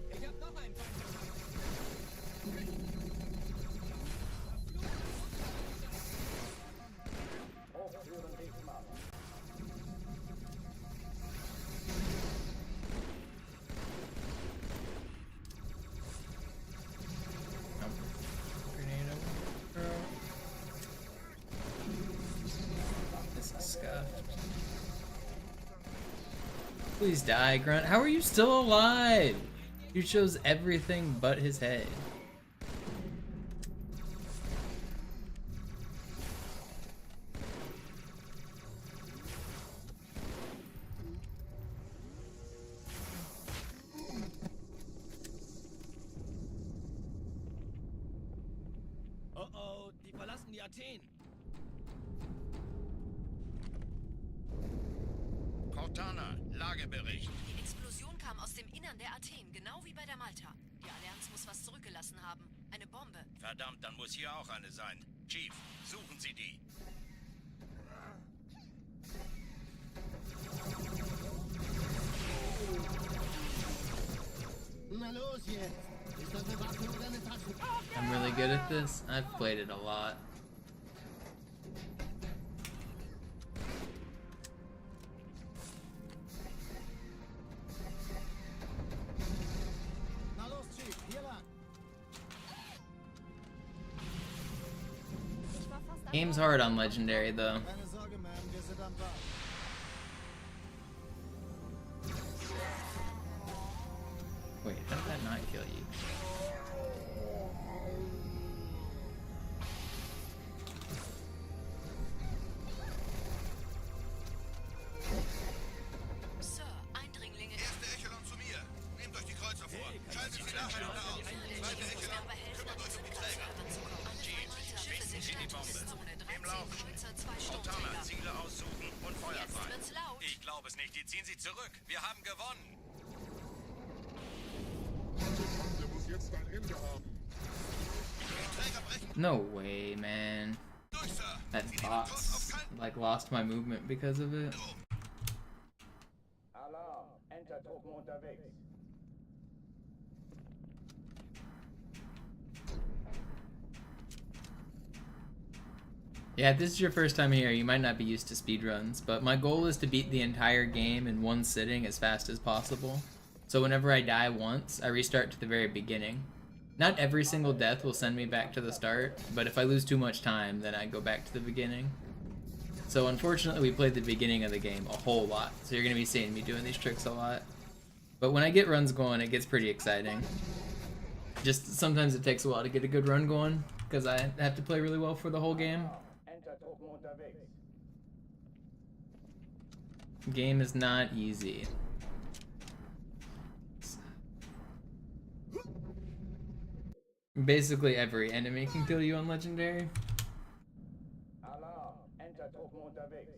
Ich hab noch einen Feind.
Hochführen dich mal.
Grenade over. This is scuffed. Please die, Grunt. How are you still alive? You chose everything but his head.
Oh oh, die verlassen die Athen.
Cortana, Lagebericht.
Die Explosion kam aus dem Innern der Athen, genau wie bei der Malta. Die Allianz muss was zurückgelassen haben. Eine Bombe.
Verdammt, dann muss hier auch eine sein. Chief, suchen Sie die.
Na los jetzt! Ist das eine Waffe oder eine Tasche?
I'm really good at this. I've played it a lot.
Na los, Chief, hier lang!
Game's hard on Legendary though.
Keine Sorge, Ma'am, wir sind am Ball.
Wait, how did that not kill you?
Sir, Eindringlinge.
Erste Echelon zu mir. Nehmt euch die Kreuzer vor. Schaltet sie nacheinander aus. Zweite Echelon, kümmert euch um die Träger. Chief, schießen Sie die Bombe. Im Lauf. Cortana, Ziele aussuchen und Feuer
Jetzt
frei.
wird's laut.
Ich glaube es nicht. Die ziehen sie zurück. Wir haben gewonnen.
Der muss jetzt ein Ende haben.
Die Träger brechen
No way, man.
durch, Sir.
That
Sie nehmen Kurs auf
box
keinen
like lost my movement because of it.
Alarm, Entertruppen unterwegs.
Yeah, if this is your first time here, you might not be used to speedruns, but my goal is to beat the entire game in one sitting as fast as possible. So whenever I die once, I restart to the very beginning. Not every single death will send me back to the start, but if I lose too much time, then I go back to the beginning. So unfortunately, we played the beginning of the game a whole lot, so you're going to be seeing me doing these tricks a lot. But when I get runs going, it gets pretty exciting. Just sometimes it takes a while to get a good run going, because I have to play really well for the whole game.
Entertruppen unterwegs.
Game is not easy. Basically every enemy can kill you on Legendary.
Alarm, Entertruppen unterwegs.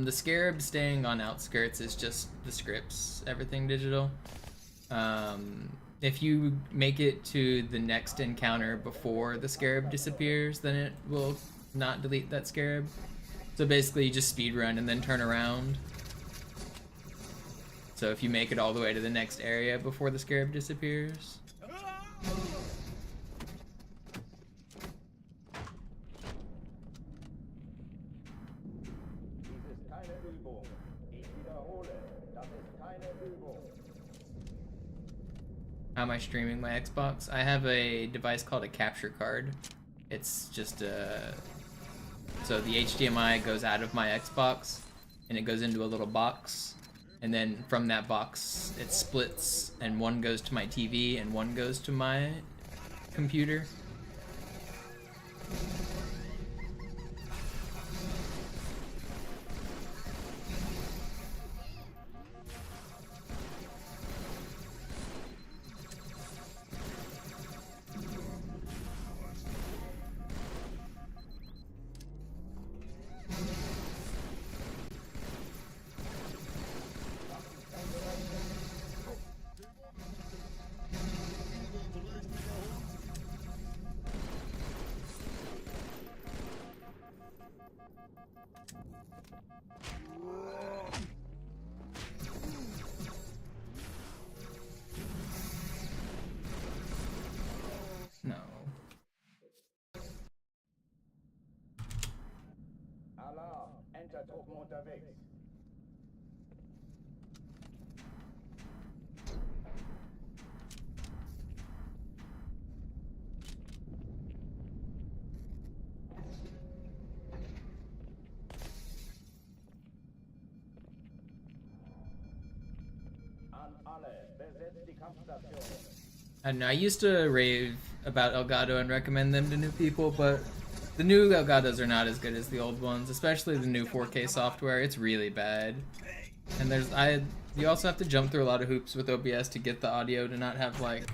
The Scarab staying on outskirts is just the scripts, everything digital. If you make it to the next encounter before the Scarab disappears, then it will not delete that Scarab. So basically you just speedrun and then turn around. So if you make it all the way to the next area before the scarab disappears.
Dies ist keine Übung. Ich wiederhole, das ist keine Übung.
How am I streaming my Xbox? I have a device called a capture card. It's just a... So the HDMI goes out of my Xbox and it goes into a little box. And then from that box, it splits and one goes to my TV and one goes to my computer. No.
Alarm, Entertruppen unterwegs. An alle, besetzt die Kampfstation.
I don't know, I used to rave about Elgato and recommend them to new people, but the new Elgatos are not as good as the old ones, especially the new 4K software. It's really bad. And you also have to jump through a lot of hoops with OBS to get the audio to not have like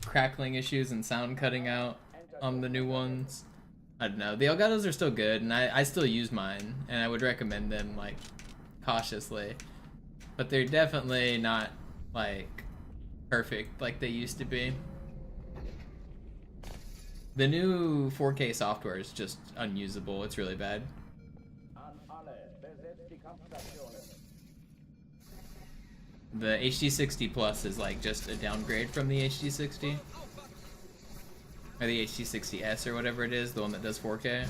crackling issues and sound cutting out on the new ones. I don't know, the Elgatos are still good and I still use mine and I would recommend them like cautiously, but they're definitely not like perfect like they used to be. The new 4K software is just unusable. It's really bad.
An alle, besetzt die Kampfstationen.
The HD60 Plus is like just a downgrade from the HD60. Or the HD60S or whatever it is, the one that does 4K.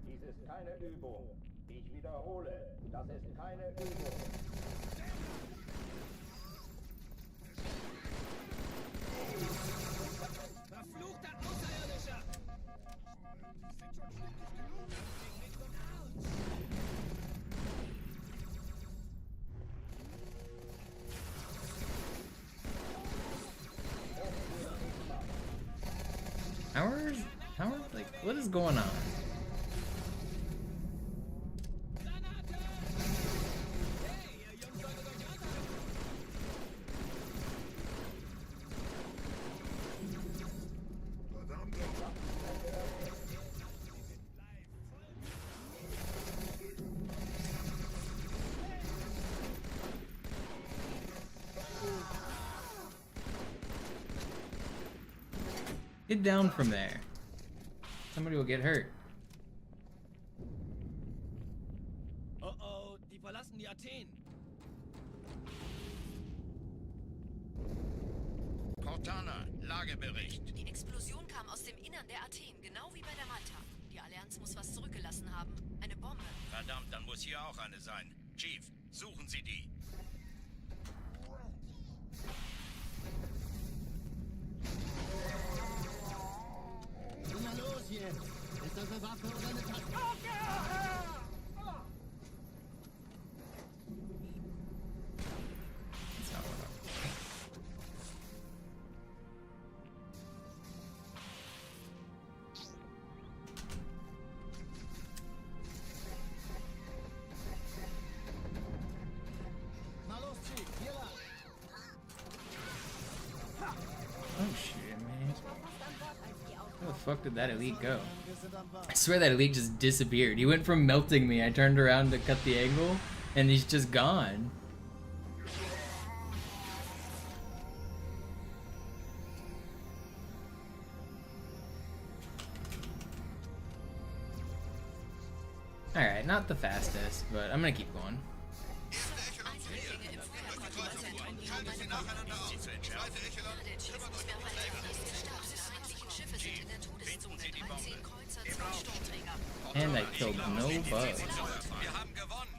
Dies ist keine Übung. Ich wiederhole, das ist keine Übung.
Verfluchter Außerirdischer!
How are, like, what is going on? Get down from there. Somebody will get hurt.
Oh oh, die verlassen die Athen.
Cortana, Lagebericht.
Die Explosion kam aus dem Innern der Athen, genau wie bei der Malta. Die Allianz muss was zurückgelassen haben. Eine Bombe.
Verdammt, dann muss hier auch eine sein. Chief, suchen Sie die.
Na los jetzt! Ist das eine Waffe oder eine Taste? Na los, Chief, hier lang!
Oh shit, man. Where the fuck did that elite go? I swear that elite just disappeared. He went from melting me, I turned around to cut the angle, and he's just gone. Alright, not the fastest, but I'm gonna keep going.
Erste Echelon zu mir. Nehmt euch die Kreuzer vor. Schaltet sie nacheinander aus. Zweite Echelon, kümmert euch um die Träger.
Schiffe sind in der Todeszone. 13 Kreuzer, 2 Sturmträger.
And I killed no bugs.
Wir haben gewonnen.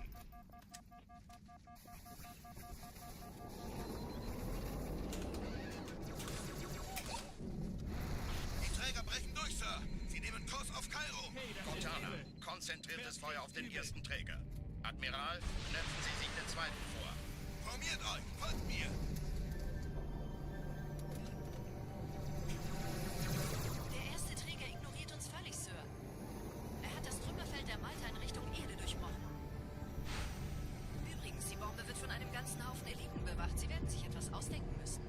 Die Träger brechen durch, Sir. Sie nehmen Kurs auf Kairo.
Cortana, konzentriertes Feuer auf den ersten Träger. Admiral, knöpfen Sie sich den zweiten vor.
Formiert euch, folgt mir.
Der erste Träger ignoriert uns völlig, Sir. Er hat das Trümmerfeld der Malta in Richtung Erde durchbrochen. Übrigens, die Bombe wird von einem ganzen Haufen Eliten bewacht. Sie werden sich etwas ausdenken müssen.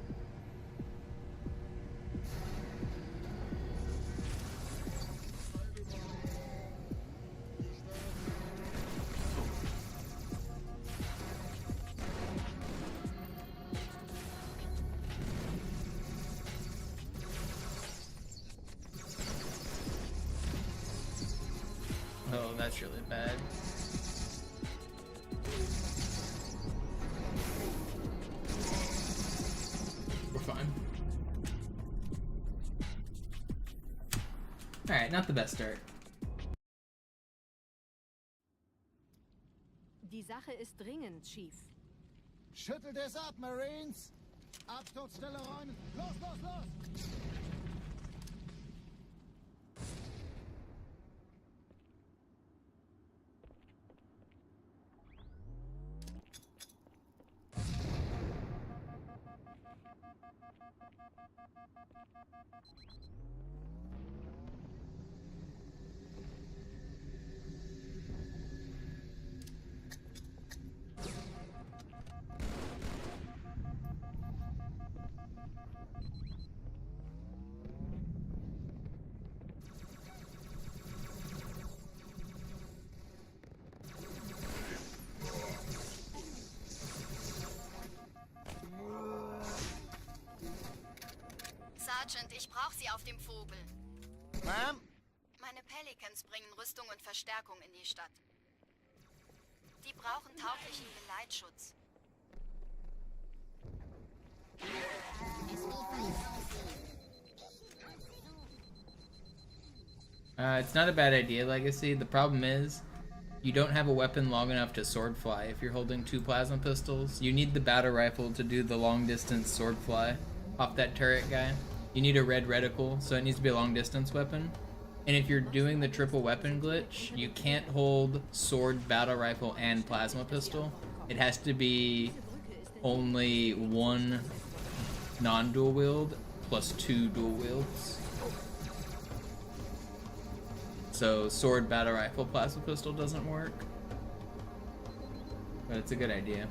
Oh, that's really bad. We're fine. Alright, not the best start.
Die Sache ist dringend, Chief.
Schüttelt es ab, Marines! Absturzstelle räumen! Los, los, los!
Sergeant, ich brauche Sie auf dem Vogel.
Ma'am?
Meine Pelicans bringen Rüstung und Verstärkung in die Stadt. Die brauchen tauglichen Geleitschutz.
It's not a bad idea, Legacy. The problem is, you don't have a weapon long enough to sword fly if you're holding 2 plasma pistols. You need the battle rifle to do the long distance sword fly off that turret guy. You need a red reticle, so it needs to be a long distance weapon. And if you're doing the triple weapon glitch, you can't hold sword, battle rifle, and plasma pistol. It has to be only 1 non-dual wield plus 2 dual wields. So sword, battle rifle, plasma pistol doesn't work. But it's a good idea.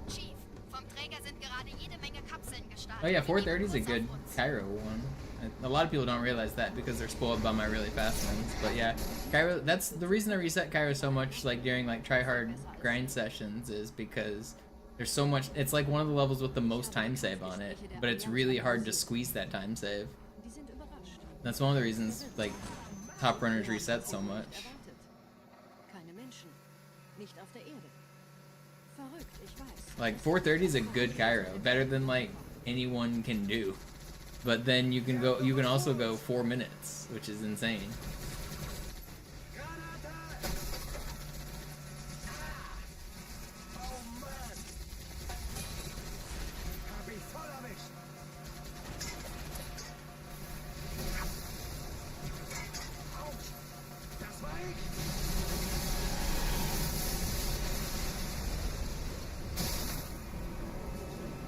Chief, vom Träger sind gerade jede Menge Kapseln gestartet.
Oh yeah, 430 is a good Cairo one. A lot of people don't realize that because they're spoiled by my really fast ones. But yeah, Cairo, that's the reason I reset Cairo so much, like during like try-hard grind sessions, is because there's so much. It's like one of the levels with the most time save on it, but it's really hard to squeeze that time save. That's one of the reasons like top runners reset so much.
Keine Menschen. Nicht auf der Erde. Verrückt, ich weiß.
Like 430 is a good Cairo, better than like anyone can do. But then you can also go 4 minutes, which is insane.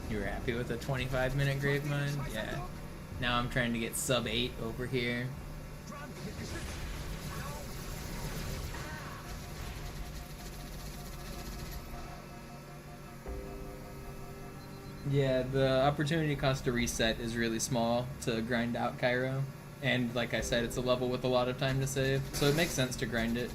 You were happy with a 25-minute grave mine? Yeah. Now I'm trying to get sub 8 over here. Yeah, the opportunity cost to reset is really small to grind out Cairo. And like I said, it's a level with a lot of time to save, so it makes sense to grind it.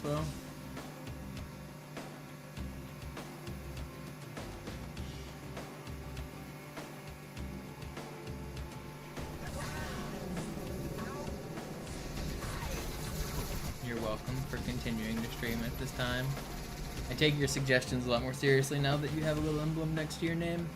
expo. You're welcome for continuing to stream at this time. I take your suggestions a lot more seriously now that you have a little emblem next to your name.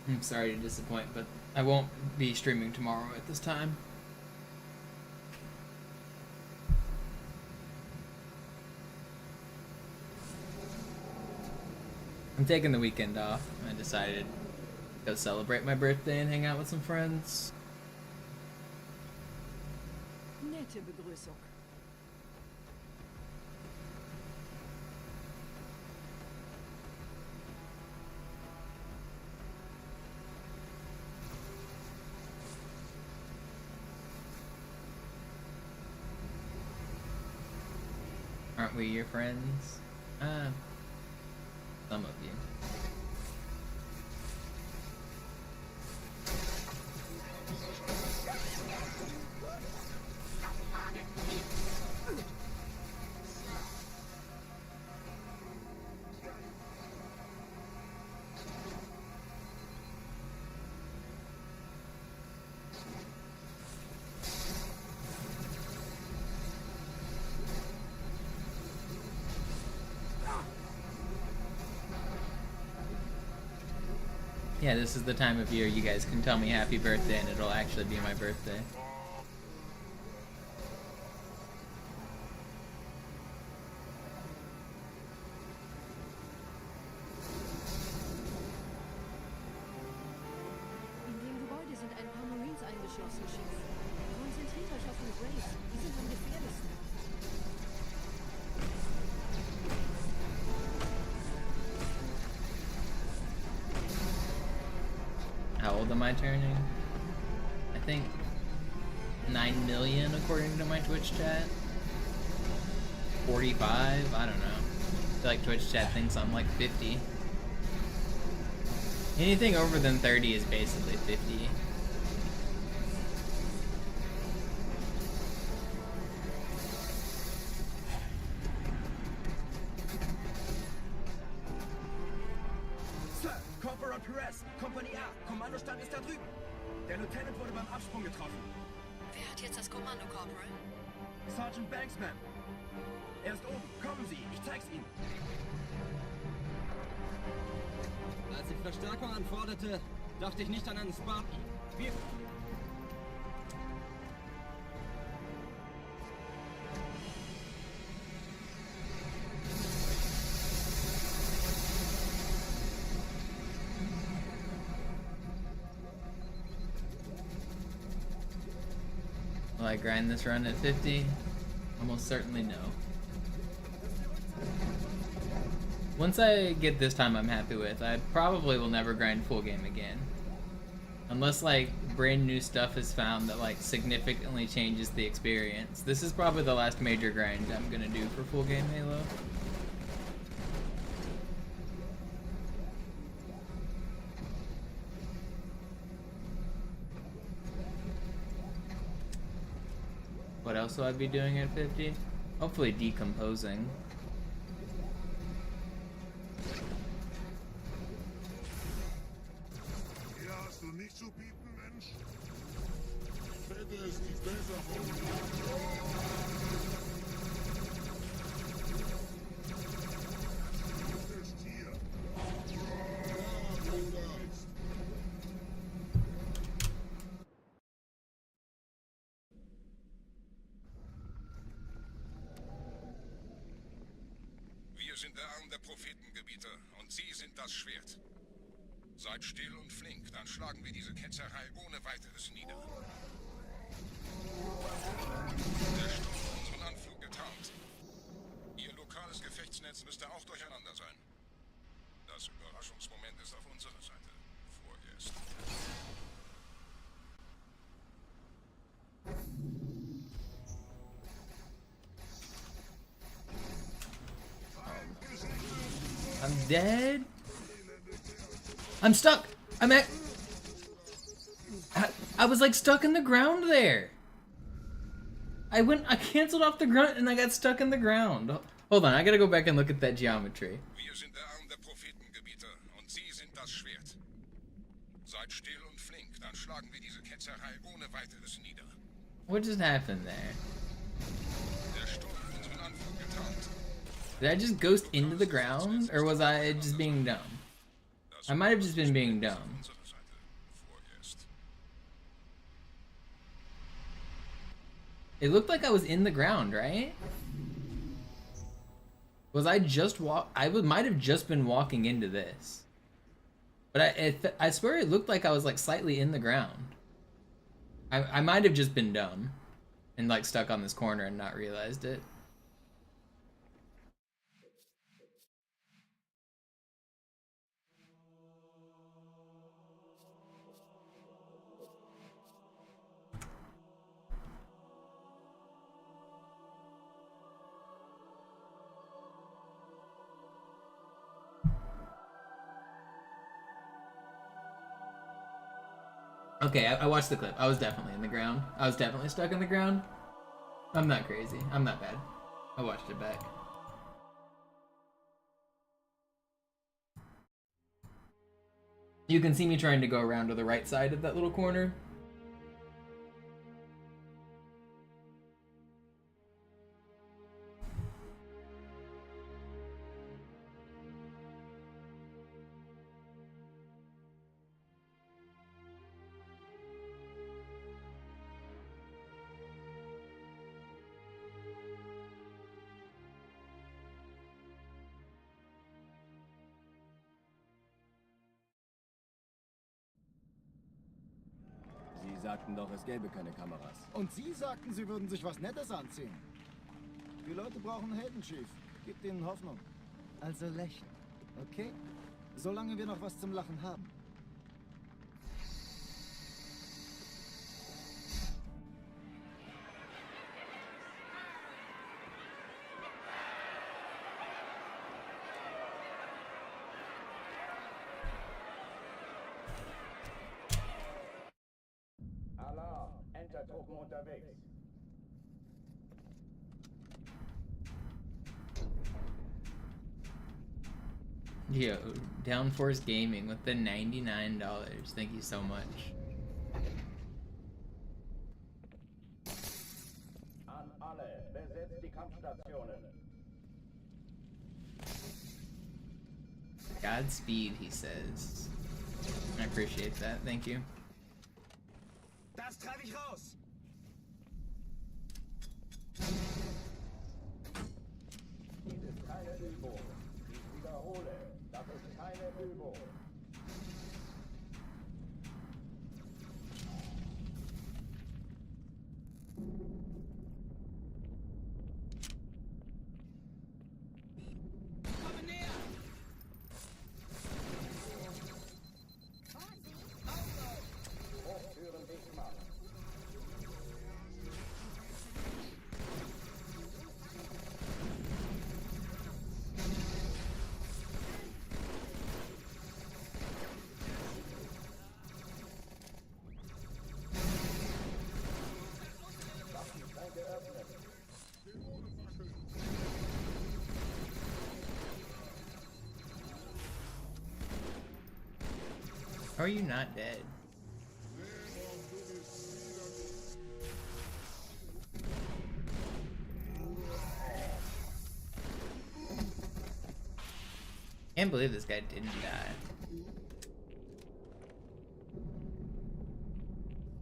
I'm sorry to disappoint, but I won't be streaming tomorrow at this time. I'm taking the weekend off. I decided to go celebrate my birthday and hang out with some friends.
Nette Begrüßung.
Aren't we your friends? Some of you. Yeah, this is the time of year you guys can tell me happy birthday and it'll actually be my birthday.
In dem Gebäude sind ein paar Marines eingeschlossen, Chief. Konzentriert euch auf den Graves. Die sind am gefährlichsten.
How old am I turning? I think 9 million according to my Twitch chat. 45? I don't know. I feel like Twitch chat thinks I'm like 50. Anything over than 30 is basically 50.
Sir, Corporal Perez, Kompanie A, Kommandostand ist da drüben. Der Lieutenant wurde beim Absprung getroffen.
Wer hat jetzt das Kommando, Corporal?
Sergeant Banksman. Er ist oben. Kommen Sie, ich zeig's Ihnen.
Als ich Verstärkung anforderte, dachte ich nicht an einen Spartan. Wir...
Will I grind this run at 50? Almost certainly no. Once I get this time I'm happy with, I probably will never grind full game again. Unless like brand new stuff is found that like significantly changes the experience. This is probably the last major grind I'm gonna do for full game Halo. What else will I be doing at 50? Hopefully decomposing.
Hier hast du nichts zu bieten, Mensch. Fette ist die besser von ist hier. Ja, Bruder.
Wir sind
der Prophetengebiete und Sie sind das Schwert. Seid still und flink, dann schlagen wir diese Ketzerei ohne weiteres nieder. Der Sturm hat unseren Anflug getarnt. Ihr lokales Gefechtsnetz müsste auch durcheinander sein. Das Überraschungsmoment ist auf unserer Seite. Vorerst.
I'm dead. I'm stuck. I was like stuck in the ground there. I canceled off the grunt and I got stuck in the ground. Hold on, I gotta go back and look at that geometry.
Wir sind der Arm der Prophetengebiete und Sie sind das Schwert. Seid still und flink, dann schlagen wir diese Ketzerei ohne weiteres nieder.
What just happened there?
Der Sturm hat unseren Anflug getarnt.
Did I just ghost into the ground, or was I just being dumb? I might have just been being dumb. It looked like I was in the ground, right? Was I just might have just been walking into this. But I swear it looked like I was like slightly in the ground. I might have just been dumb and like stuck on this corner and not realized it. Okay, I watched the clip. I was definitely in the ground. I was definitely stuck in the ground. I'm not crazy. I'm not bad. I watched it back. You can see me trying to go around to the right side of that little corner.
Sie sagten doch, es gäbe keine Kameras. Und Sie sagten, Sie würden sich was Nettes anziehen. Die Leute brauchen Helden, Chief. Gebt ihnen Hoffnung. Also lächeln, okay? Solange wir noch was zum Lachen haben.
Alarm! Entertruppen unterwegs.
Yo, Downforce Gaming with the $99. Thank you so much.
An alle, besetzt die Kampfstationen.
Godspeed, he says. I appreciate that. Thank you.
Das treibe ich raus!
Dies ist keine Übung. Ich wiederhole, das ist keine Übung.
Komme näher!
Hochtüren dicht machen. Waffenschränke öffnen.
How are you not dead? Can't believe this guy didn't die.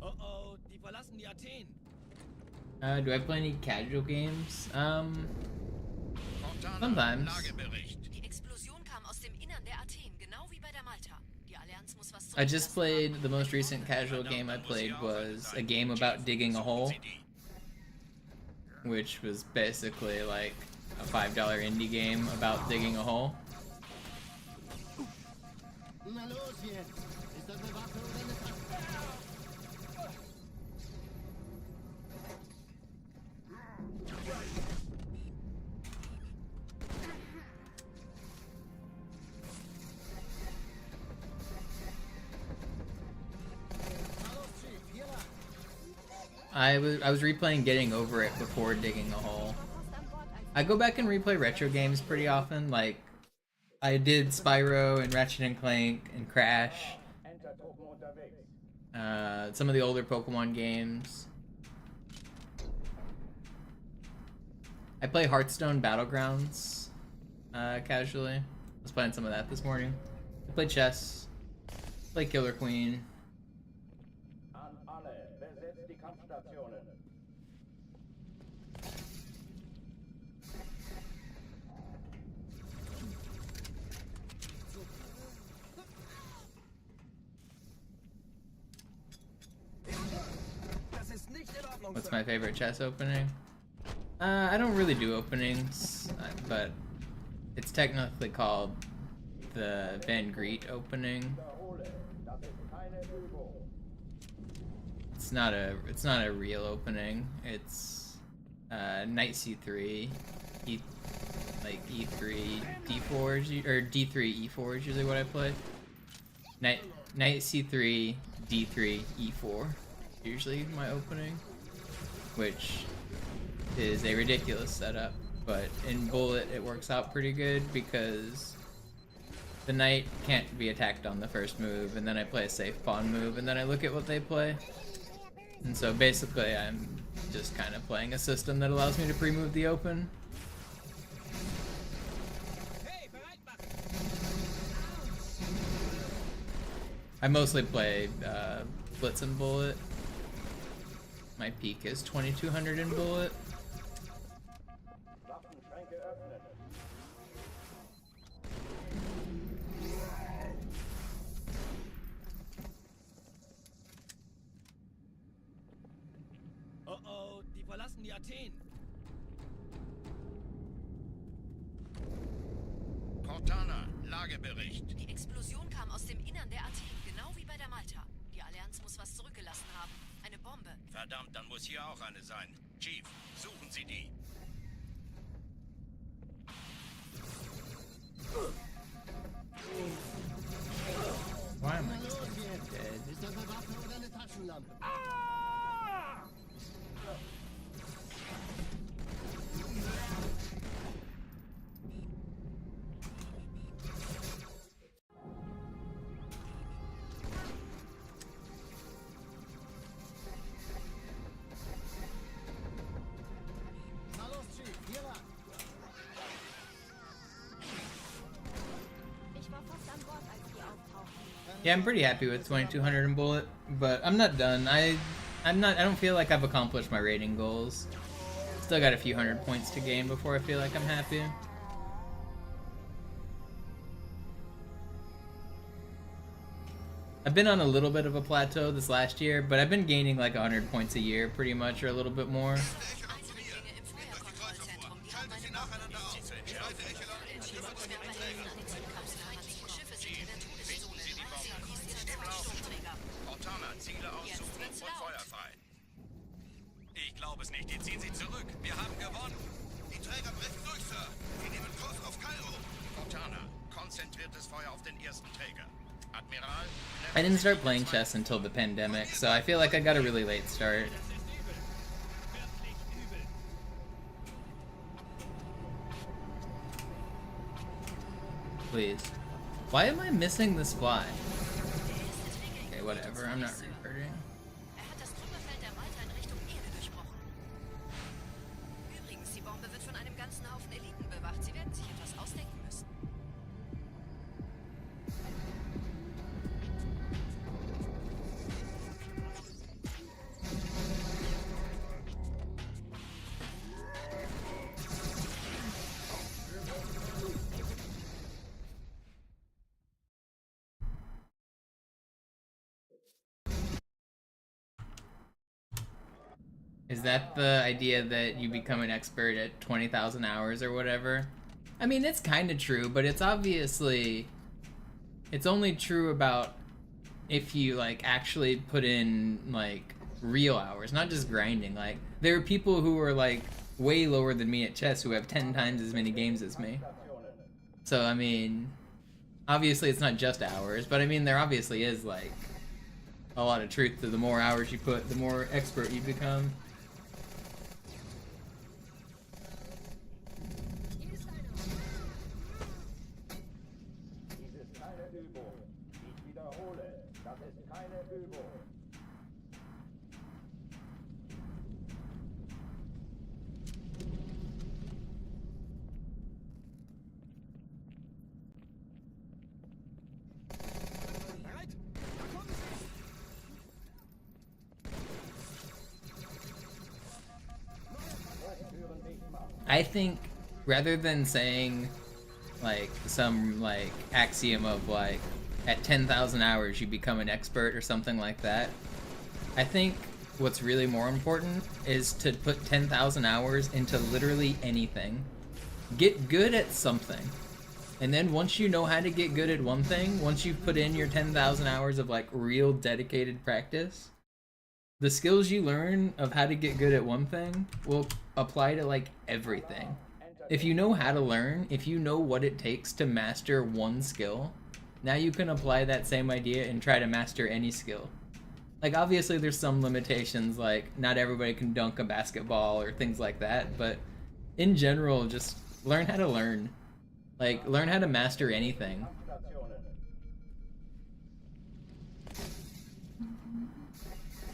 Oh, die verlassen die Athen.
Do I play any casual games? Sometimes.
Lagebericht.
I just played, the most recent casual game I played was a game about digging a hole, which was basically like a $5 indie game about digging a hole.
Na los jetzt! Ist das eine Waffe oder eine Tasche?
I was replaying Getting Over It before digging a hole. I go back and replay retro games pretty often, like I did Spyro and Ratchet and Clank and Crash. Some of the older Pokemon games. I play Hearthstone Battlegrounds casually. I was playing some of that this morning. I play chess. Play Killer Queen. What's my favorite chess opening? I don't really do openings, but it's technically called the Van Greet opening. It's not a real opening. It's knight c3, like e3 d4 is, or d3 e4 is usually what I play. Knight c3 d3 e4 usually my opening, which is a ridiculous setup, but in Bullet it works out pretty good because the knight can't be attacked on the first move, and then I play a safe pawn move, and then I look at what they play. And so basically I'm just kind of playing a system that allows me to pre-move the open. I mostly play Blitz and Bullet. My peak is 2200 in Bullet.
Oh, die verlassen die Athen.
Cortana, Lagebericht.
Die Explosion kam aus dem Innern der Athen, genau wie bei der Malta. Die Allianz muss was zurückgelassen haben. Eine Bombe.
Verdammt, dann muss hier auch eine sein. Chief, suchen Sie die.
Why am I
Na los jetzt! Ist das eine Waffe oder eine Taschenlampe?
Yeah, I'm pretty happy with 2200 in Bullet, but I'm not done. I don't feel like I've accomplished my rating goals. Still got a few hundred points to gain before I feel like I'm happy. I've been on a little bit of a plateau this last year, but I've been gaining like 100 points a year pretty much, or a little bit more.
Ich glaube es nicht. Die ziehen sie zurück. Wir haben gewonnen.
Die Träger brechen durch, Sir. Sie nehmen Kurs auf Kairo.
Cortana, konzentriertes Feuer auf den ersten Träger. Admiral,
I didn't start playing chess until the pandemic, so I feel like I got a really late start. Please. Why am I missing this fly? Okay, whatever. I'm not reverting.
Übrigens, die Bombe wird von einem ganzen Haufen Eliten bewacht. Sie werden sich etwas ausdenken müssen.
Is that the idea that you become an expert at 20,000 hours or whatever? I mean, it's kind of true, but it's obviously... It's only true about if you, like, actually put in, like, real hours, not just grinding. Like, there are people who are, like, way lower than me at chess who have 10 times as many games as me. So, I mean, obviously it's not just hours, but I mean, there obviously is, like, a lot of truth to the more hours you put, the more expert you become. I think rather than saying like some like axiom of like at 10,000 hours you become an expert or something like that, I think what's really more important is to put 10,000 hours into literally anything. Get good at something. And then once you know how to get good at one thing, once you've put in your 10,000 hours of like real dedicated practice, the skills you learn of how to get good at one thing will apply to like everything. If you know how to learn, if you know what it takes to master one skill, now you can apply that same idea and try to master any skill. Like obviously there's some limitations, like not everybody can dunk a basketball or things like that, but in general just learn how to learn. Like learn how to master anything.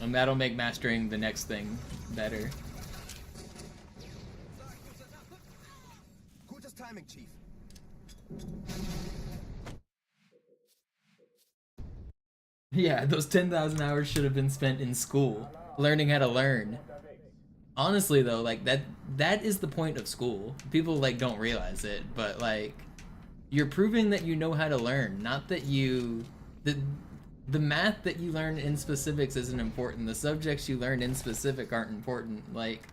And that'll make mastering the next thing better.
Gutes timing, Chief.
Yeah, those 10,000 hours should have been spent in school, learning how to learn. Honestly though, like that is the point of school. People like don't realize it, but like you're proving that you know how to learn, not that you the math that you learn in specifics isn't important. The subjects you learn in specific aren't important. Like,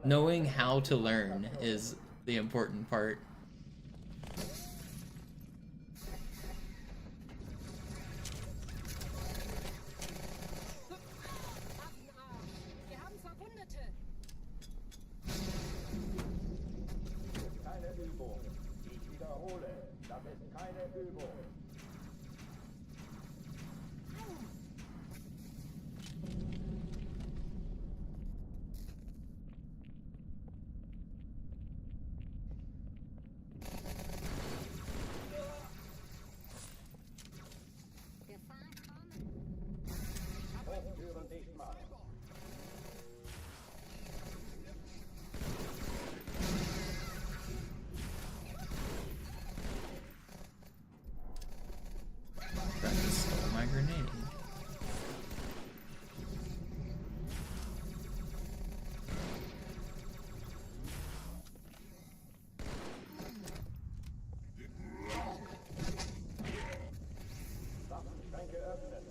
knowing how to learn is the important part.
Keine Übung. Ich wiederhole, das ist keine Übung. Türen dicht machen.
That just stole my grenade.
Waffenschränke öffnen.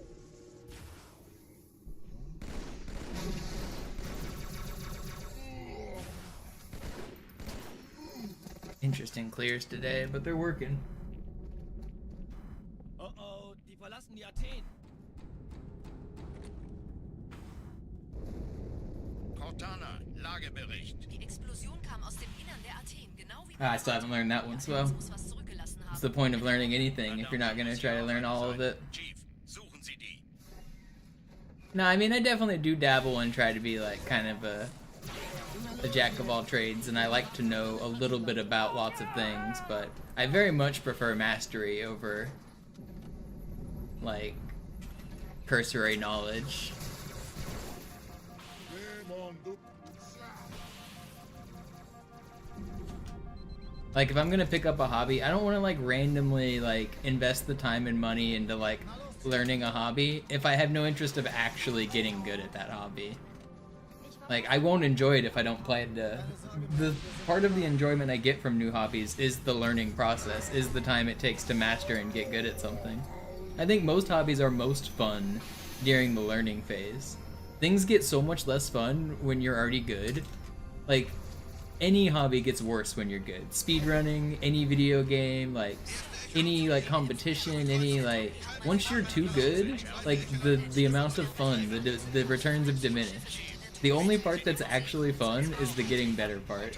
Interesting clears today, but they're working.
Oh, die verlassen die Athen.
Cortana, Lagebericht.
Die Explosion kam aus dem Innern der Athen, genau wie
I still haven't learned that one, so
was zurückgelassen haben.
what's the point of learning anything if you're not gonna try to learn all of it?
Chief, suchen Sie die.
No, I mean I definitely do dabble and try to be like kind of a jack of all trades, and I like to know a little bit about lots of things, but I very much prefer mastery over like cursory knowledge. Like if I'm gonna pick up a hobby, I don't want to like randomly like invest the time and money into like learning a hobby if I have no interest of actually getting good at that hobby. Like I won't enjoy it if I don't plan to. The part of the enjoyment I get from new hobbies is the learning process, is the time it takes to master and get good at something. I think most hobbies are most fun during the learning phase. things get so much less fun when you're already good. Like, any hobby gets worse when you're good. Speedrunning, any video game, like, any, like, competition, any, like, once you're too good, like, the amount of fun, the returns have diminished. The only part that's actually fun is the getting better part.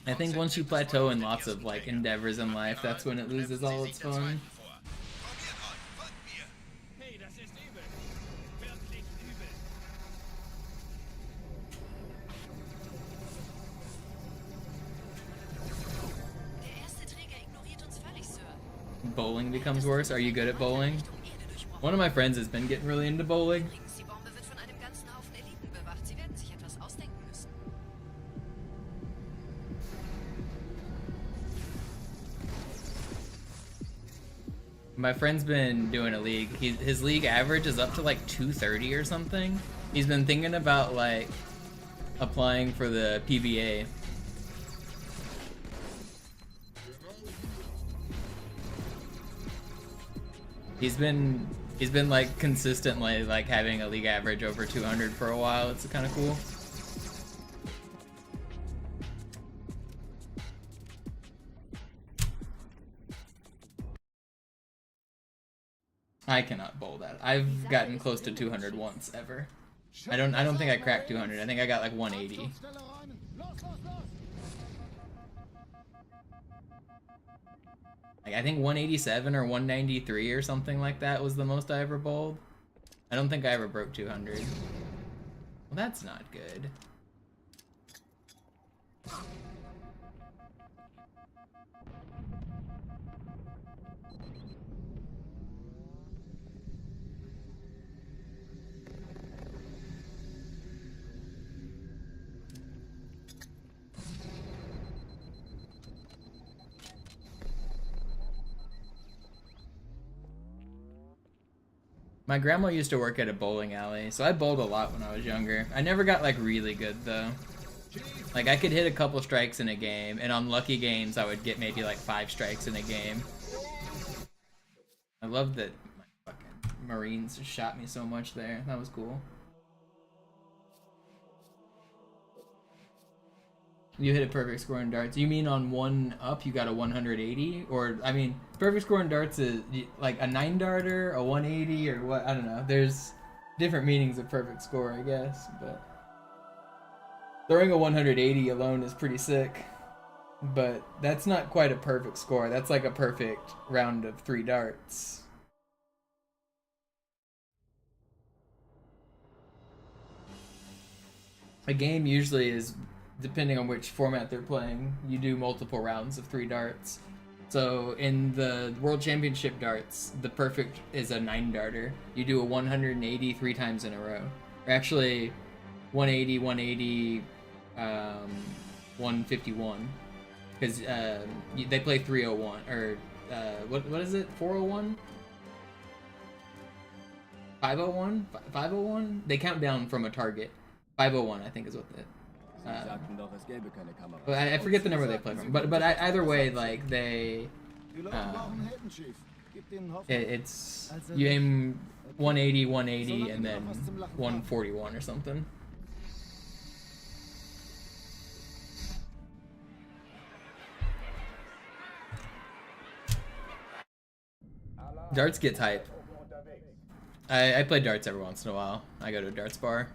I think once you plateau in lots of like endeavors in life, that's when it loses all its fun. Bowling becomes worse. Are you good at bowling? One of my friends has been getting really into bowling. My friend's been doing a league. His league average is up to like 230 or something. He's been thinking about like applying for the PBA. He's been like consistently like having a league average over 200 for a while. It's kind of cool. I cannot bowl that. I've gotten close to 200 once ever. I don't think I cracked 200. I think I got like 180. Like I think 187 or 193 or something like that was the most I ever bowled. I don't think I ever broke 200. Well, that's not good. My grandma used to work at a bowling alley, so I bowled a lot when I was younger. I never got like really good though. Like I could hit a couple strikes in a game, and on lucky games I would get maybe like 5 strikes in a game. I love that my fucking Marines just shot me so much there. That was cool. You hit a perfect score in darts. You mean on 1-up you got a 180? Or, I mean, perfect score in darts is like a 9-darter, a 180, or what? I don't know. There's different meanings of perfect score, I guess. But throwing a 180 alone is pretty sick. But that's not quite a perfect score. That's like a perfect round of 3 darts. A game usually is, depending on which format they're playing, you do multiple rounds of 3 darts. So in the World Championship darts, the perfect is a 9-darter. You do a 180 3 times in a row. Or actually, 180, 180, 151. Because they play 301, or what is it, 401? 501? 501? They count down from a target. 501, I think, is what the... I forget the number they play from, but either way, like they, it's you aim 180, 180, and then 141 or something. Darts gets hype. I play darts every once in a while. I go to a darts bar.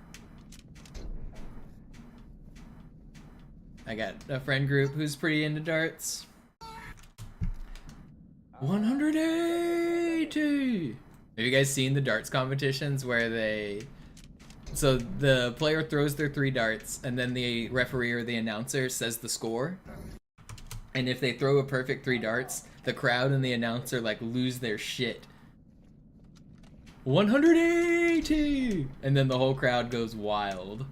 I got a friend group who's pretty into darts. 180! Have you guys seen the darts competitions where so the player throws their 3 darts and then the referee or the announcer says the score? And if they throw a perfect 3 darts, the crowd and the announcer like lose their shit. 180! And then the whole crowd goes wild.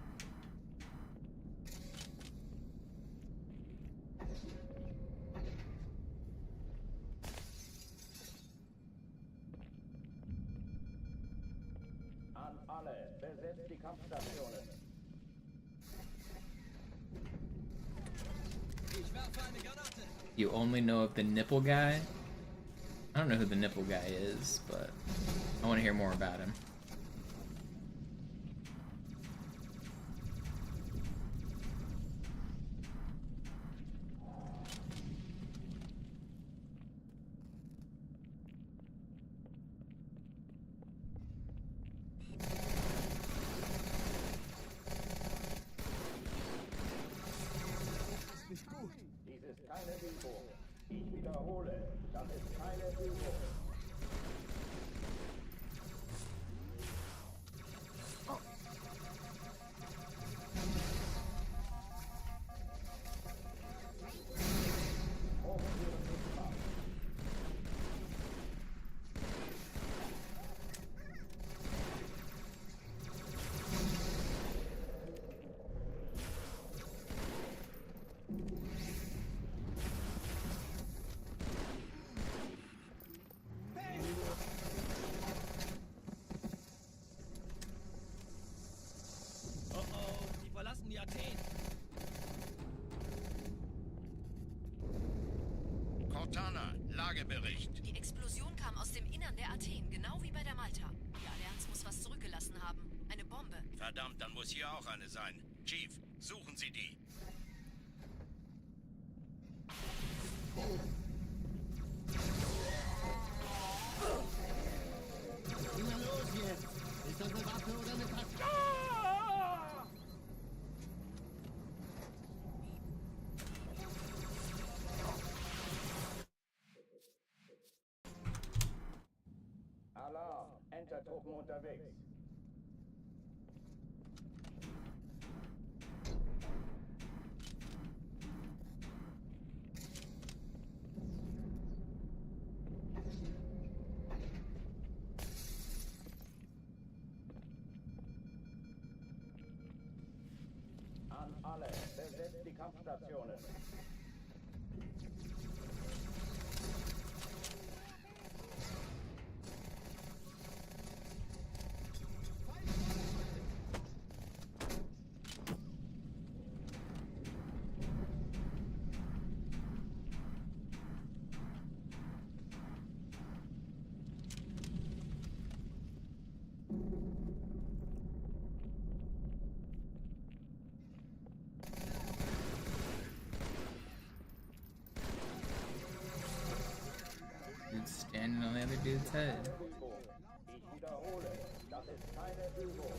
You only know of the nipple guy? I don't know who the nipple guy is, but I want to hear more about him.
Dies ist keine Übung. Ich wiederhole, das ist keine Übung.
Cortana, Lagebericht.
Die Explosion kam aus dem Innern der Athen, genau wie bei der Malta. Die Allianz muss was zurückgelassen haben. Eine Bombe.
Verdammt, dann muss hier auch eine sein. Chief, suchen Sie die.
Na los jetzt! Ist das eine Waffe oder eine Taste?
Alarm, Entertruppen unterwegs. An alle, besetzt die Kampfstationen.
Dude's standing on the other dude's head.
Ich wiederhole, das ist keine Übung.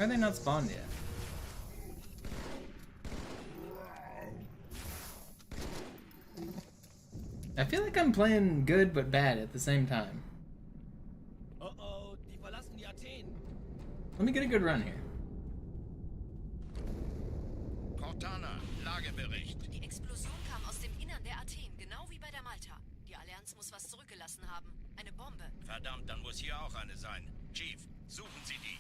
Are they not spawned yet? I feel like I'm playing good but bad at the same time.
Oh, die verlassen die Athen.
Let me get a good run here.
Cortana, Lagebericht.
Die Explosion kam aus dem Innern der Athen, genau wie bei der Malta. Die Allianz muss was zurückgelassen haben. Eine Bombe.
Verdammt, dann muss hier auch eine sein. Chief, suchen Sie die.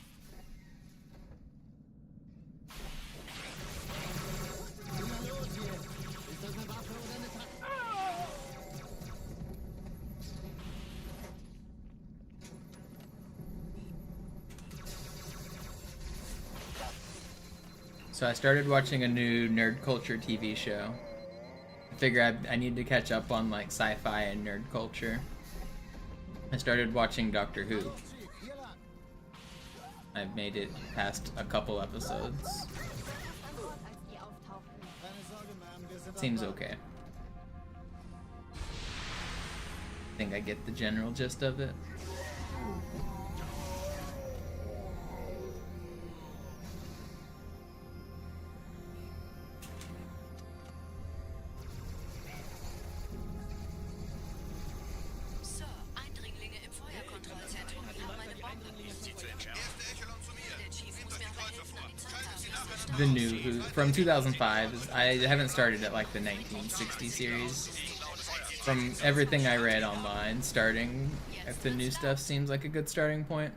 Na los jetzt! Ist das eine Waffe oder eine Taste?
So I started watching a new nerd culture TV show. I figure I need to catch up on like sci-fi and nerd culture. I started watching Doctor Who. I've made it past a couple episodes. Seems okay. I think I get the general gist of it.
Sir, Eindringlinge im Feuerkontrollzentrum. Wir haben eine Bombe.
Ist sie zu entschärfen?
Der Chief muss mir aber helfen, an die Zeit haben.
the new from 2005. I haven't started at like the 1960 series. From everything I read online, starting at the new stuff seems like a good starting point.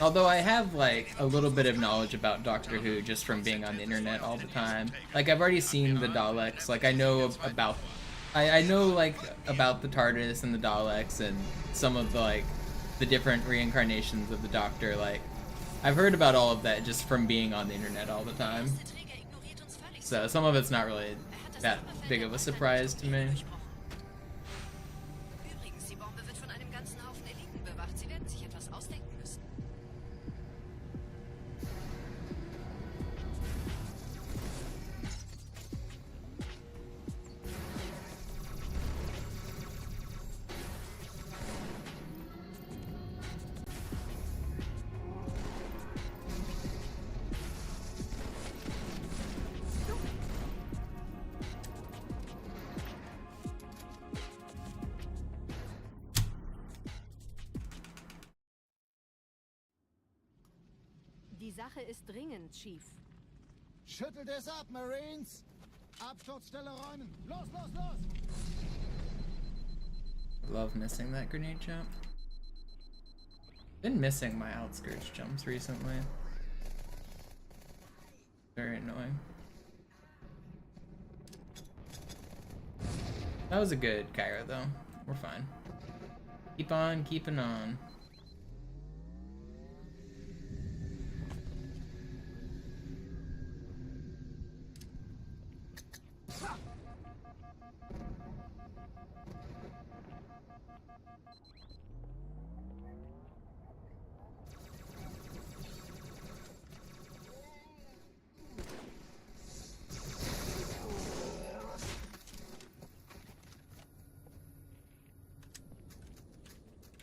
Although I have like a little bit of knowledge about Doctor Who just from being on the internet all the time. Like I've already seen the Daleks. Like I know about, I know like about the TARDIS and the Daleks and some of the like the different reincarnations of the Doctor. Like I've heard about all of that just from being on the internet all the time. So some of it's not really that big of a surprise to me.
Die Sache ist dringend, Chief.
Schüttelt es ab, Marines! Absturzstelle räumen! Los, los, los!
Love missing that grenade jump. Been missing my outskirts jumps recently. Very annoying. That was a good gyro though. We're fine. Keep on keeping on.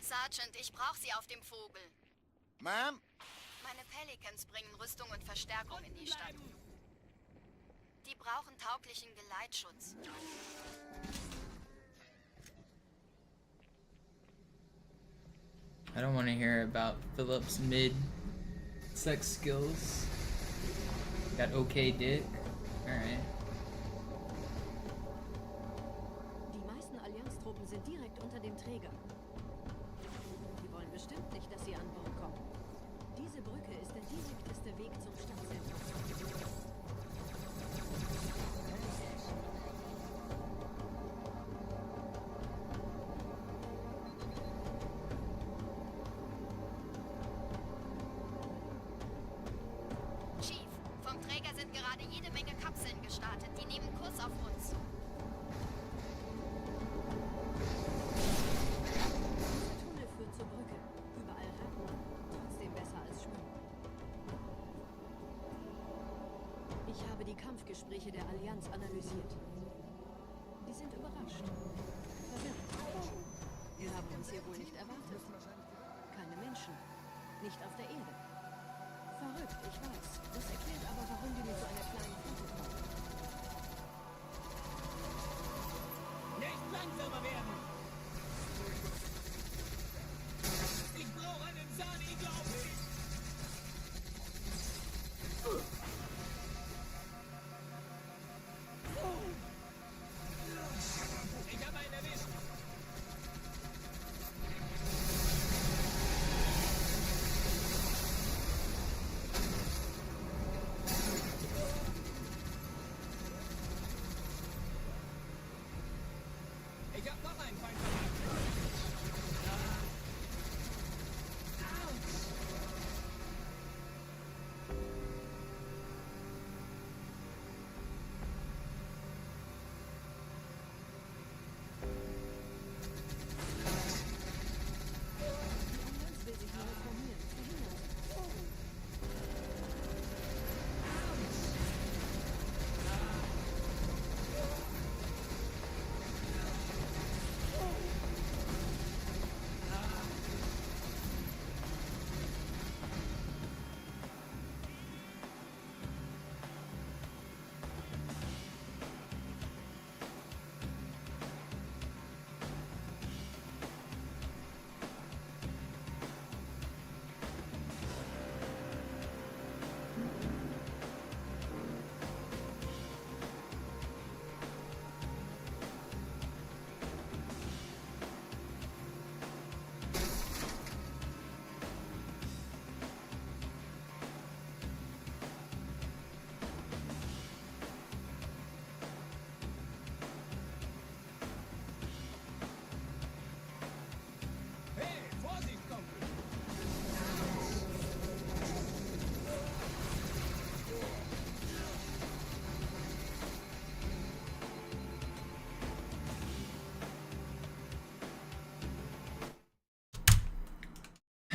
Sergeant, ich brauche Sie auf dem Vogel.
Ma'am?
Meine Pelicans bringen Rüstung und Verstärkung in die Stadt. Die brauchen tauglichen Geleitschutz.
I don't want to hear about Philip's mid-sex skills. Got okay dick. Alright.
Die meisten Allianztruppen sind direkt unter dem Träger. Die wollen bestimmt nicht, dass sie an Bord kommen. Diese Brücke ist der direkteste Weg zum Stadtzentrum.
Chief, vom Träger sind gerade jede Menge Kapseln gestartet. Die nehmen Kurs auf uns.
Der Tunnel führt zur Brücke. Überall Ratten. Trotzdem besser als Schwimmen. Ich habe die Kampfgespräche der Allianz analysiert. Die sind überrascht. Verwirrt. Wir haben uns hier wohl nicht erwartet. Keine Menschen. Nicht auf der Erde. Verrückt, ich weiß. Das erklärt aber, warum die mit so einer kleinen Flotte kommen.
Nicht langsamer werden! Ich brauche einen Sahne-Igel auf mich! Ich habe einen erwischt! Ich hab noch einen Feind verraten.
Die Allianz will sich nur reformieren. Verhindern Sie.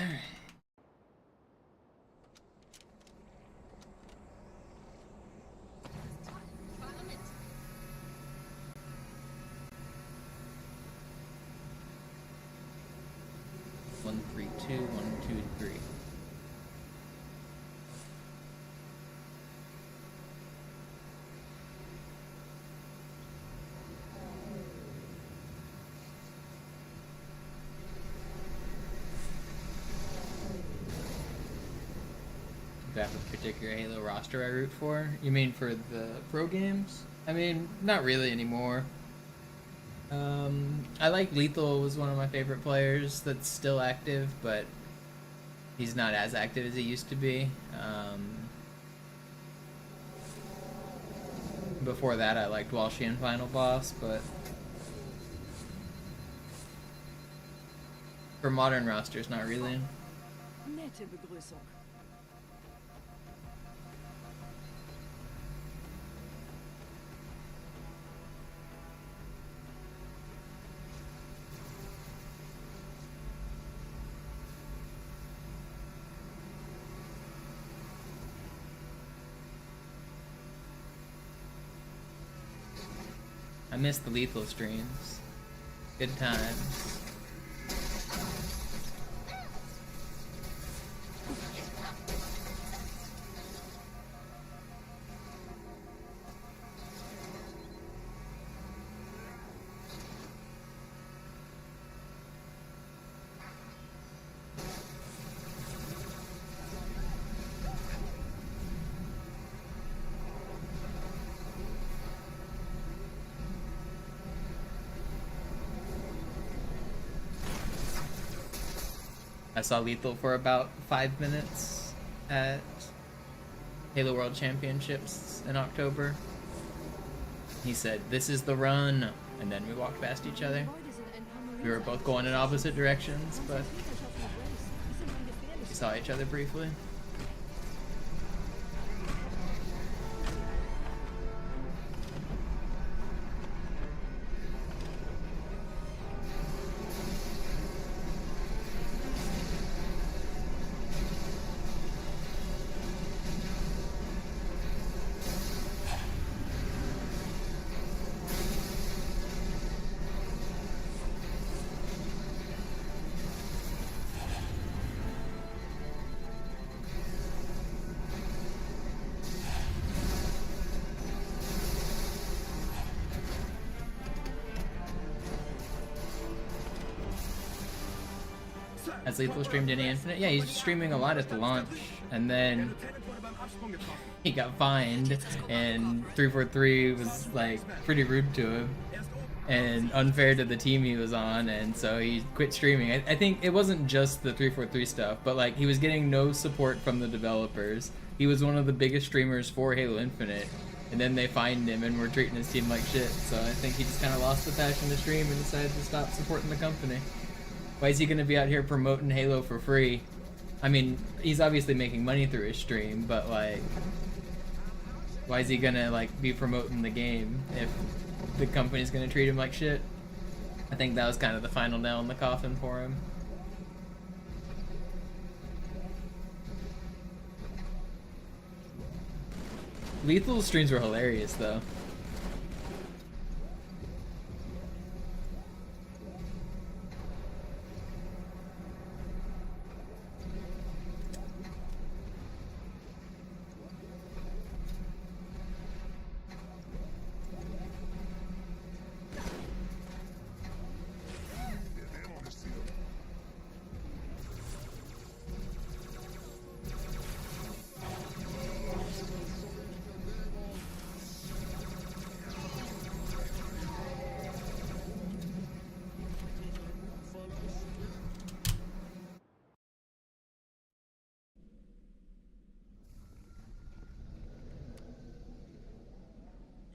Alright. One, three, two, 1, 2, 3. Do I have a particular Halo roster I root for? You mean for the pro games? I mean, not really anymore. I like Lethal was one of my favorite players that's still active, but he's not as active as he used to be. Before that, I liked Walshy and Final Boss, but for modern rosters, not really.
Nette Begrüßung.
I miss the Lethal streams. Good times. I saw Lethal for about 5 minutes at Halo World Championships in October. He said, "This is the run," and then we walked past each other. We were both going in opposite directions, but we saw each other briefly. Has Lethal streamed any Infinite? Yeah, he's streaming a lot at the launch, and then he got fined, and 343 was like pretty rude to him and unfair to the team he was on, and so he quit streaming. I think it wasn't just the 343 stuff, but like he was getting no support from the developers. He was one of the biggest streamers for Halo Infinite, and then they fined him and were treating his team like shit. So I think he just kind of lost the passion to stream and decided to stop supporting the company. Why is he going to be out here promoting Halo for free? I mean, he's obviously making money through his stream, but like, why is he going to like be promoting the game if the company's going to treat him like shit? I think that was kind of the final nail in the coffin for him. Lethal streams were hilarious though.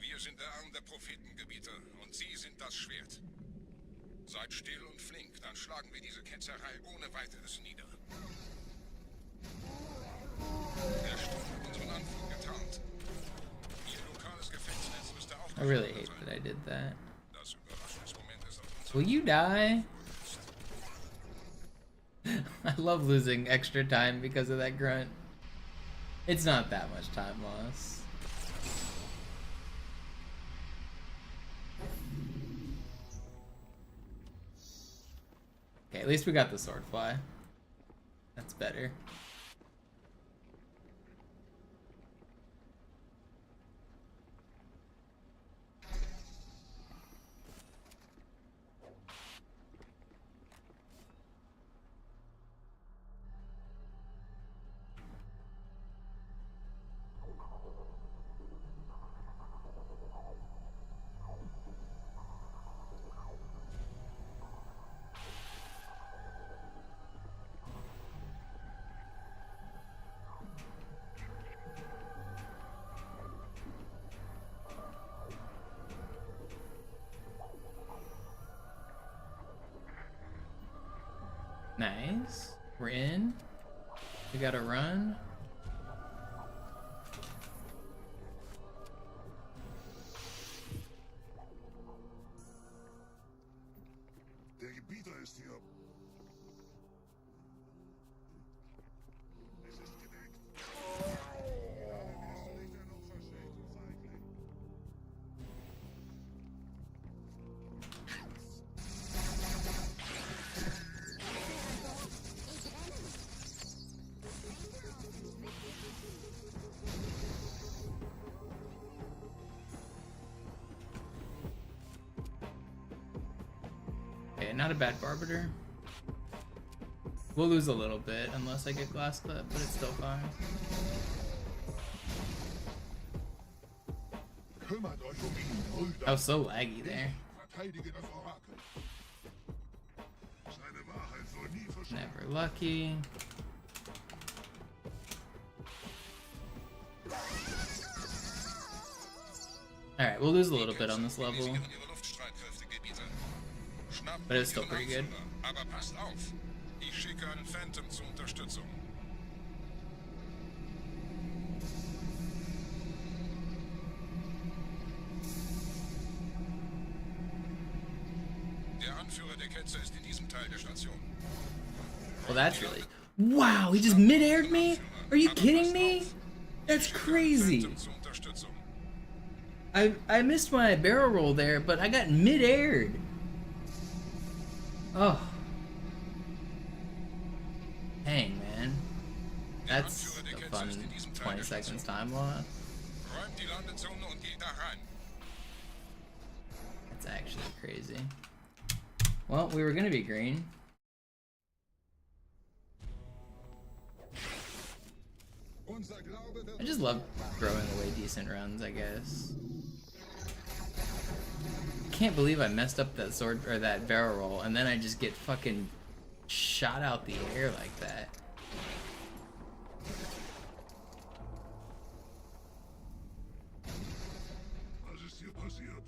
Wir sind der Arm der Prophetengebieter und Sie sind das Schwert. Seid still und flink, dann schlagen wir diese Ketzerei ohne weiteres nieder. Der Sturm hat unseren Anflug getarnt. Ihr lokales Gefechtsnetz müsste auch...
I really hate that I did that.
Das Überraschungsmoment ist auf uns.
Will you die? I love losing extra time because of that grunt. It's not that much time loss. Okay, at least we got the sword fly. That's better. Nice. We're in. We gotta run.
Der Gebieter ist hier. Es ist gedeckt. Wirst du nicht ein Opfer schätzen, Feigling.
Okay, not a bad Barbiter. We'll lose a little bit unless I get glass clip, but it's still fine.
Kümmert euch ihn, Brüder.
I was so laggy there.
Verteidige das Orakel. Seine Wahrheit soll nie verschwinden.
Never lucky. Alright, we'll lose a little bit on this level. But it's still pretty good.
Aber passt auf. Ich schicke einen Phantom zur Unterstützung. Der Anführer der Ketzer ist in diesem Teil der Station.
Well, that's really... Wow, he just mid-aired me? Are you kidding me? That's crazy. I missed my barrel roll there, but I got mid-aired. Oh. Dang, man. That's a fun 20 seconds time loss. That's actually crazy. Well, we were gonna be green. I just love throwing away decent runs, I guess. I can't believe I messed up that sword or that barrel roll and then I just get fucking shot out the air like that.
Was ist hier passiert?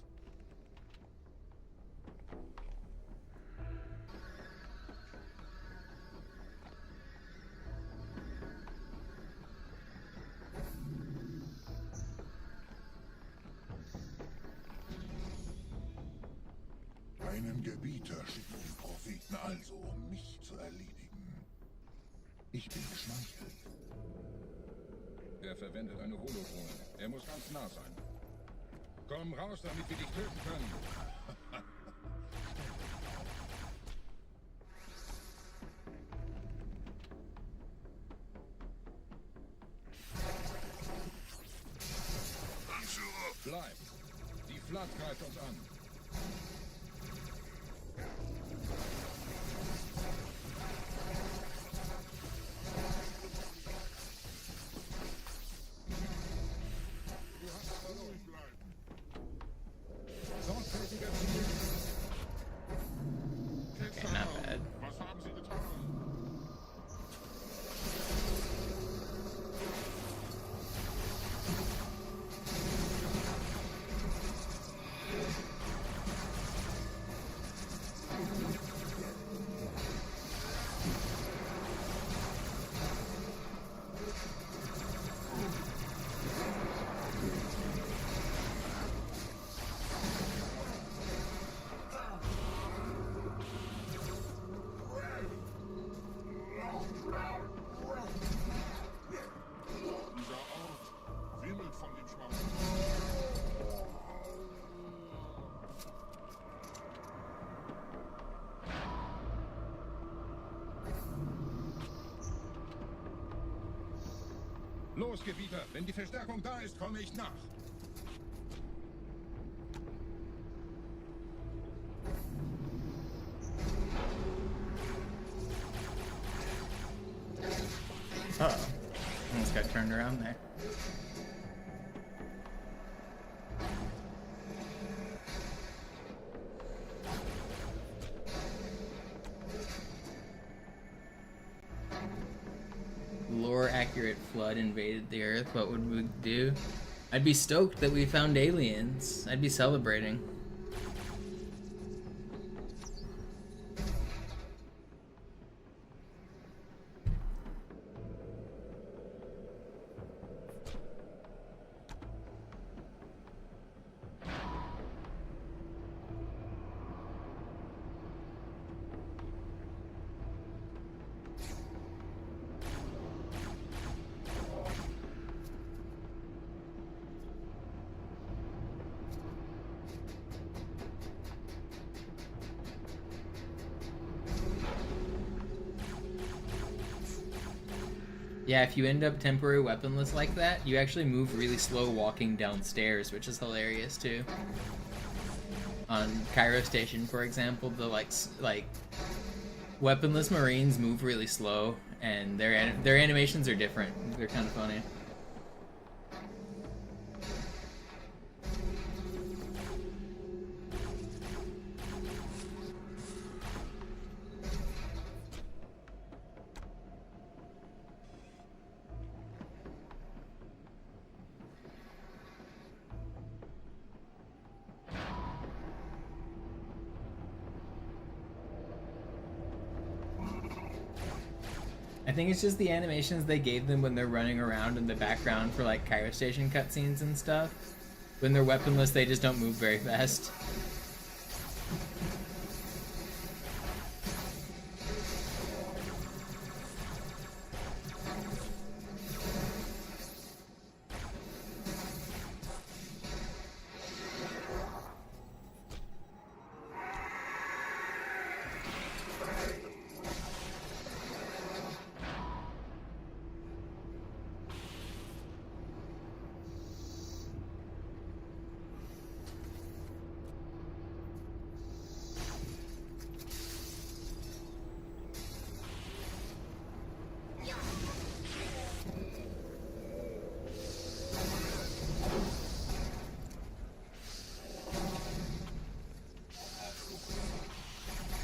Einen Gebieter schicken die Propheten also, um mich zu erledigen. Ich bin geschmeichelt.
Er verwendet eine Holodrohne. Er muss ganz nah sein. Komm raus, damit wir dich töten können.
Anführer!
Bleib! Die Flat greift uns an.
Okay, not bad.
Was haben Sie getan?
Los, Gebieter, wenn die Verstärkung da ist, komme ich nach.
Uh-oh. Almost got turned around there. Lore-accurate flood invaded the Earth. What would we do? I'd be stoked that we found aliens. I'd be celebrating. Yeah, if you end up temporary weaponless like that, you actually move really slow walking downstairs, which is hilarious too. On Cairo Station, for example, the like weaponless Marines move really slow, and their animations are different. They're kind of funny. I think it's just the animations they gave them when they're running around in the background for like Cairo Station cutscenes and stuff. When they're weaponless, they just don't move very fast.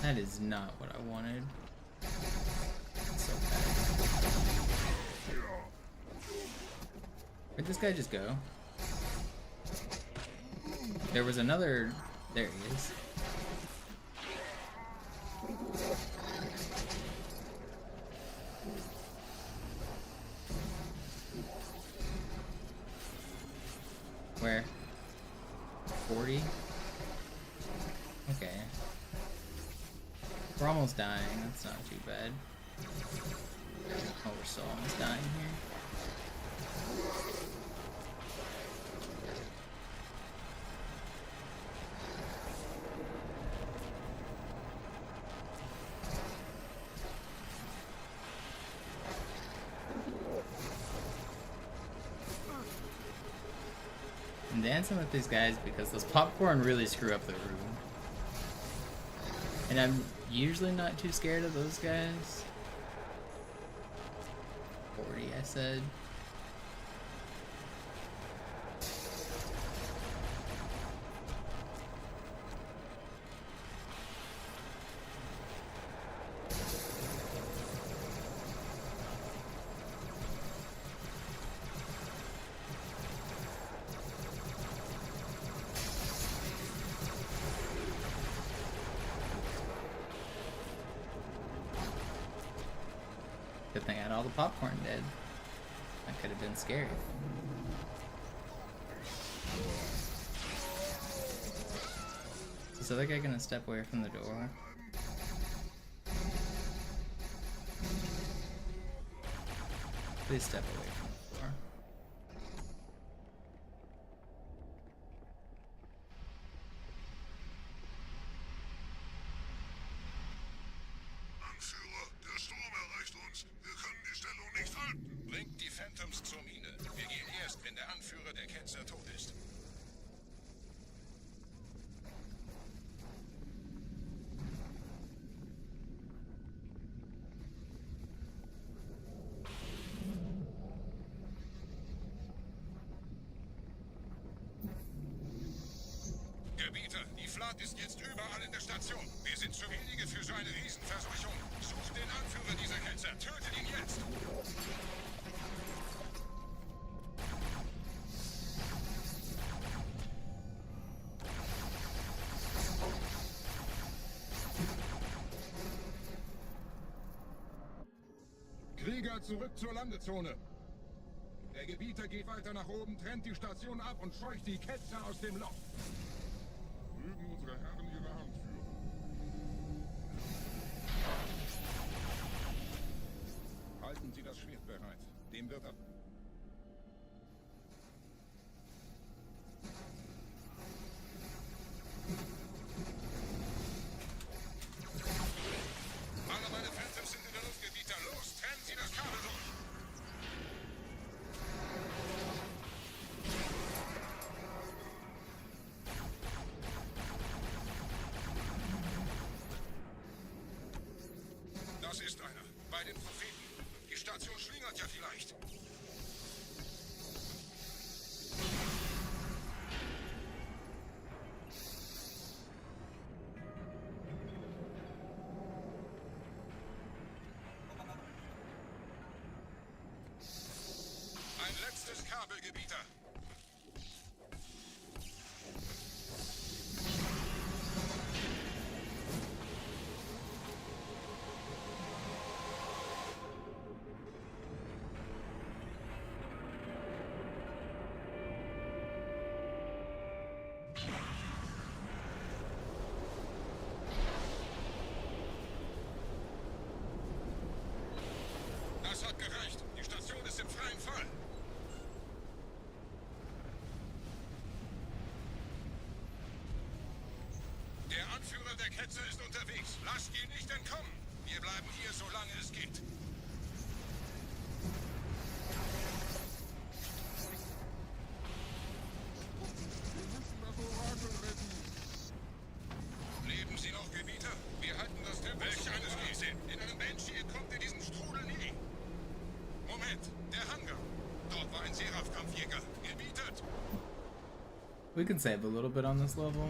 That is not what I wanted. So bad. Where'd this guy just go? There was another... There he is. Where? 40? Okay. We're almost dying, that's not too bad. Oh, we're still almost dying here. I'm dancing with these guys because those popcorn really screw up the room. And I'm usually not too scared of those guys. 40, I said. Good thing I had all the popcorn dead. That could have been scary. Is this other guy gonna step away from the door? Please step away from the door.
Anführer, der Sturm erreicht uns. Wir können die Stellung nicht halten. Bringt die Fenster Phantoms zur Mine. Wir gehen erst, wenn der Anführer der Ketzer tot ist. Gebieter, die Flat ist jetzt überall in der Station. Wir sind zu wenige für so eine Riesenverseuchung. Sucht den Anführer dieser Ketzer. Tötet ihn jetzt!
Krieger, zurück zur Landezone. Der Gebieter geht weiter nach oben, trennt die Station ab und scheucht die Ketzer aus dem Loch. Mögen unsere Herren ihre Hand führen. Halten Sie das Schwert bereit. Dem wird er...
Alle meine Phantoms sind in der Luft, Gebieter. Los, trennen Sie das Kabel durch! Das ist einer. Bei den Propheten. Die Station schlingert ja vielleicht. Ein letztes Kabelgebieter. Das hat gereicht. Die Station ist im freien Fall. Der Anführer der Ketzer ist unterwegs. Lasst ihn nicht entkommen. Wir bleiben hier, solange es geht. Leben Sie noch, Gebieter? Wir halten das Tempo. Welch eines Riesen. In einem Banshee entkommt ihr diesen Strudel nie. Moment, der Hangar. Dort war ein Seraph-Kampfjäger. Gebietet.
We can save a little bit on this level.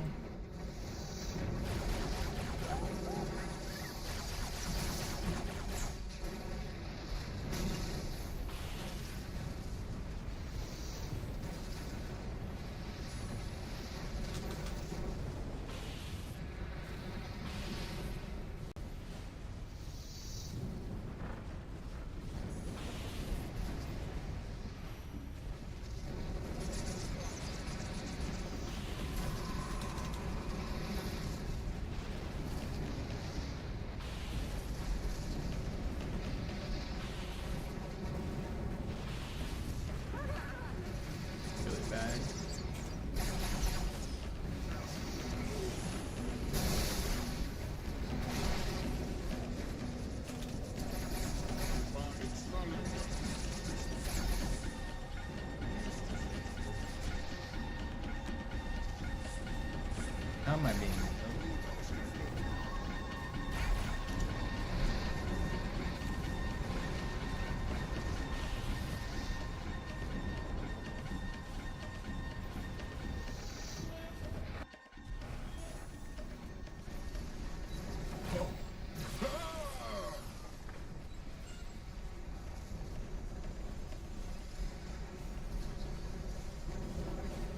Really bad. How am I being?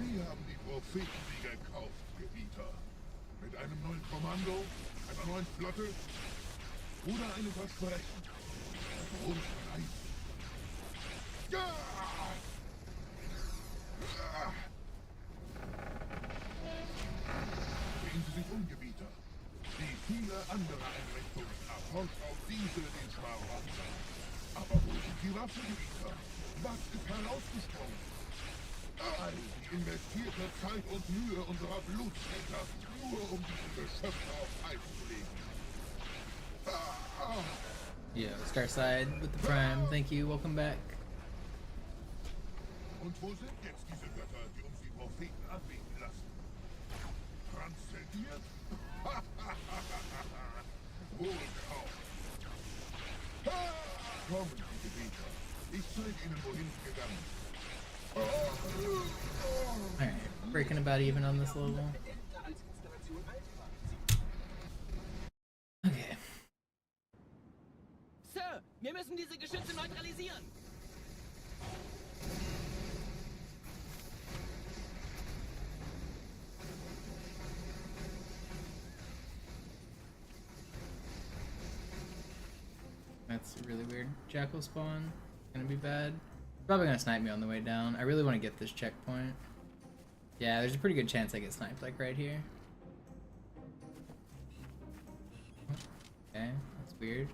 Wir haben die Propheten gekauft, Gebieter. Mit einem neuen Kommando, einer neuen Flotte oder einem Versprechen. Großreich. Ja! Sehen Sie sich um, Gebieter. Wie viele andere Einrichtungen erforscht auch diese den Schmarotzer. Aber wo sind die Waffengebieter? Was ist herausgesprungen? All die investierte Zeit und Mühe unserer Bluttäter, nur um diese Geschöpfe auf Eis zu legen.
Yeah, Starside with the Prime. Thank you. Welcome back.
Und wo sind jetzt diese Götter, die uns die Propheten anbeten lassen? Transzendiert? Wohlgehauen. Kommen, die Gebieter. Ich zeige Ihnen, wohin Sie gegangen sind.
Alright, breaking about even on this level. Okay.
Sir, wir müssen diese Geschütze neutralisieren.
That's really weird. Jackal spawn. Gonna be bad. Probably gonna snipe me on the way down. I really want to get this checkpoint. Yeah, there's a pretty good chance I get sniped, like right here. Okay, that's weird.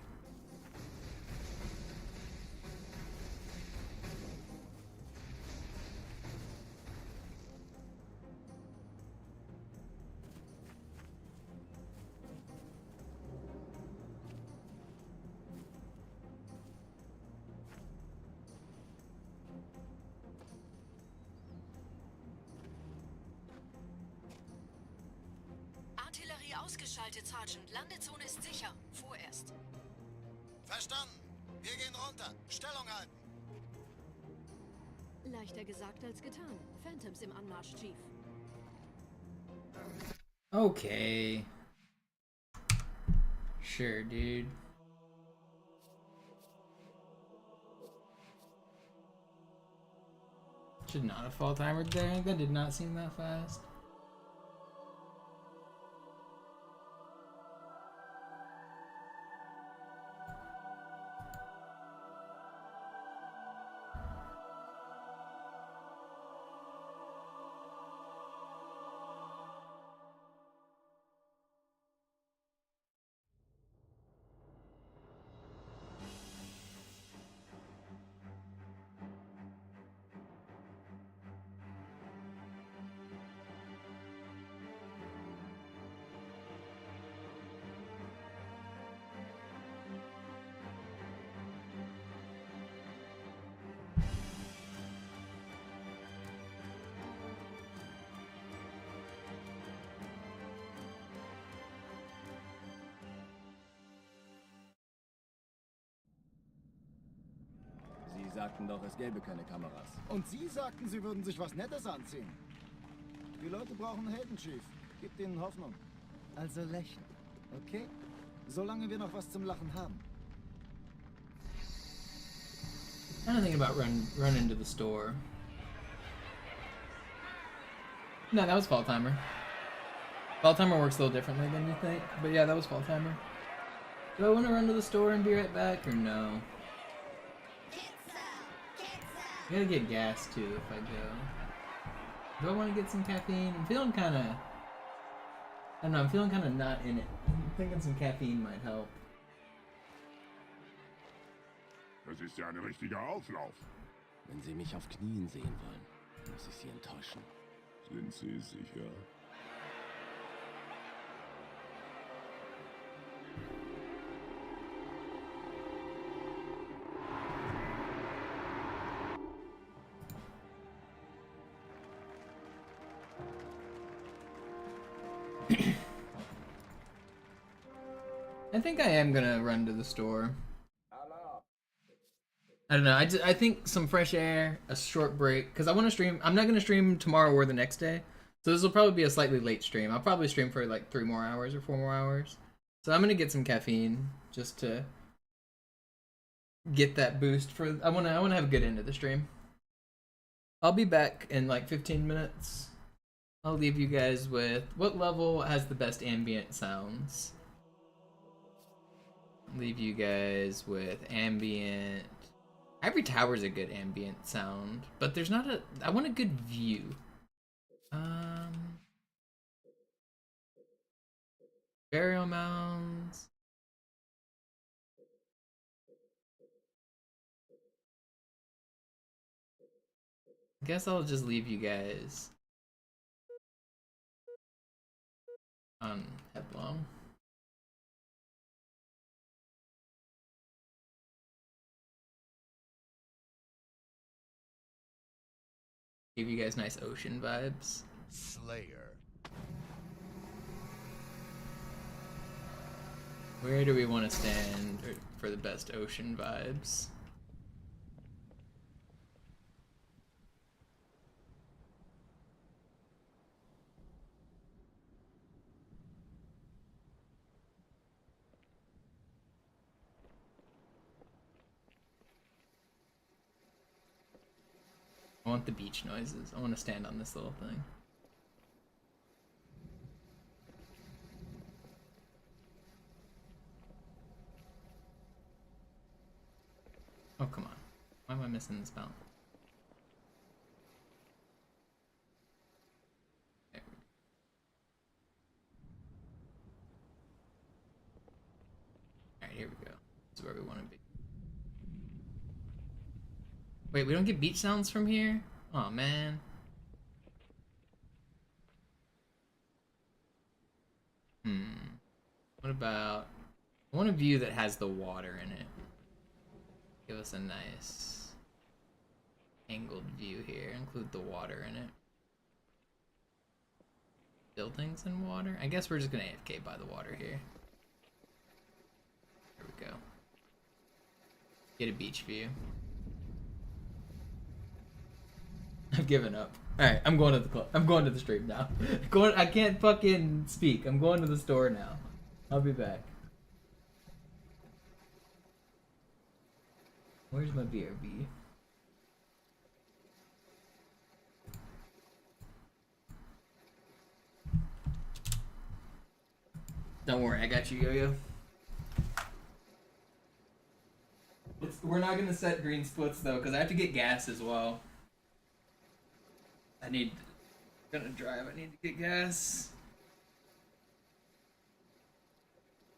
Artillerie ausgeschaltet, Sergeant. Landezone ist sicher. Vorerst.
Verstanden. Wir gehen runter. Stellung halten.
Leichter gesagt als getan. Phantoms im Anmarsch, Chief.
Okay. Sure, dude. Should not have fall timered there. That did not seem that fast.
Sie sagten doch, es gäbe keine Kameras. Und Sie sagten, Sie würden sich was Nettes anziehen. Die Leute brauchen Helden, Chief. Gibt ihnen Hoffnung. Also lächeln, okay? Solange wir noch was zum Lachen haben.
I don't think about run into the store. No, that was fall timer. Fall timer works a little differently than you think, but yeah, that was fall timer. Do I want to run to the store and be right back, or no? I gotta get gas too if I go. Do I want to get some caffeine? I'm feeling kind of... I don't know, I'm feeling kind of not in it. I'm thinking some caffeine might help.
Das ist ja ein richtiger Auflauf.
Wenn Sie mich auf Knien sehen wollen, muss ich Sie enttäuschen.
Sind Sie sicher?
I think I am gonna run to the store. I don't know, I think some fresh air, a short break, because I want to stream. I'm not gonna stream tomorrow or the next day, so this will probably be a slightly late stream. I'll probably stream for like 3 more hours or 4 more hours. So I'm gonna get some caffeine just to get that boost for. I wanna have a good end of the stream. I'll be back in like 15 minutes. I'll leave you guys with what level has the best ambient sounds. Leave you guys with ambient. Every tower's a good ambient sound, but there's not a. I want a good view. Burial mounds. I guess I'll just leave you guys on Headlong. Give you guys nice ocean vibes.
Slayer.
Where do we want to stand for the best ocean vibes? I want the beach noises. I want to stand on this little thing. Oh, come on. Why am I missing this belt? There we go. Alright, here we go. This is where we want to be. Wait, we don't get beach sounds from here? Oh man. What about... I want a view that has the water in it. Give us a nice angled view here. Include the water in it. Buildings and water? I guess we're just gonna AFK by the water here. Here we go. Get a beach view. I've given up. Alright, I'm going to the club. I'm going to the stream now. I can't fucking speak. I'm going to the store now. I'll be back. Where's my BRB? Don't worry, I got you, Yo-Yo. We're not gonna set green splits though, because I have to get gas as well. Gonna drive, I need to get gas.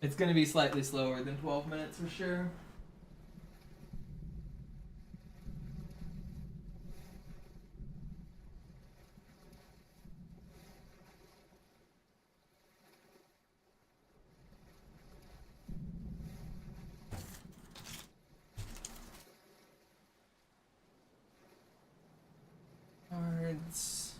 It's gonna be slightly slower than 12 minutes for sure. Cards.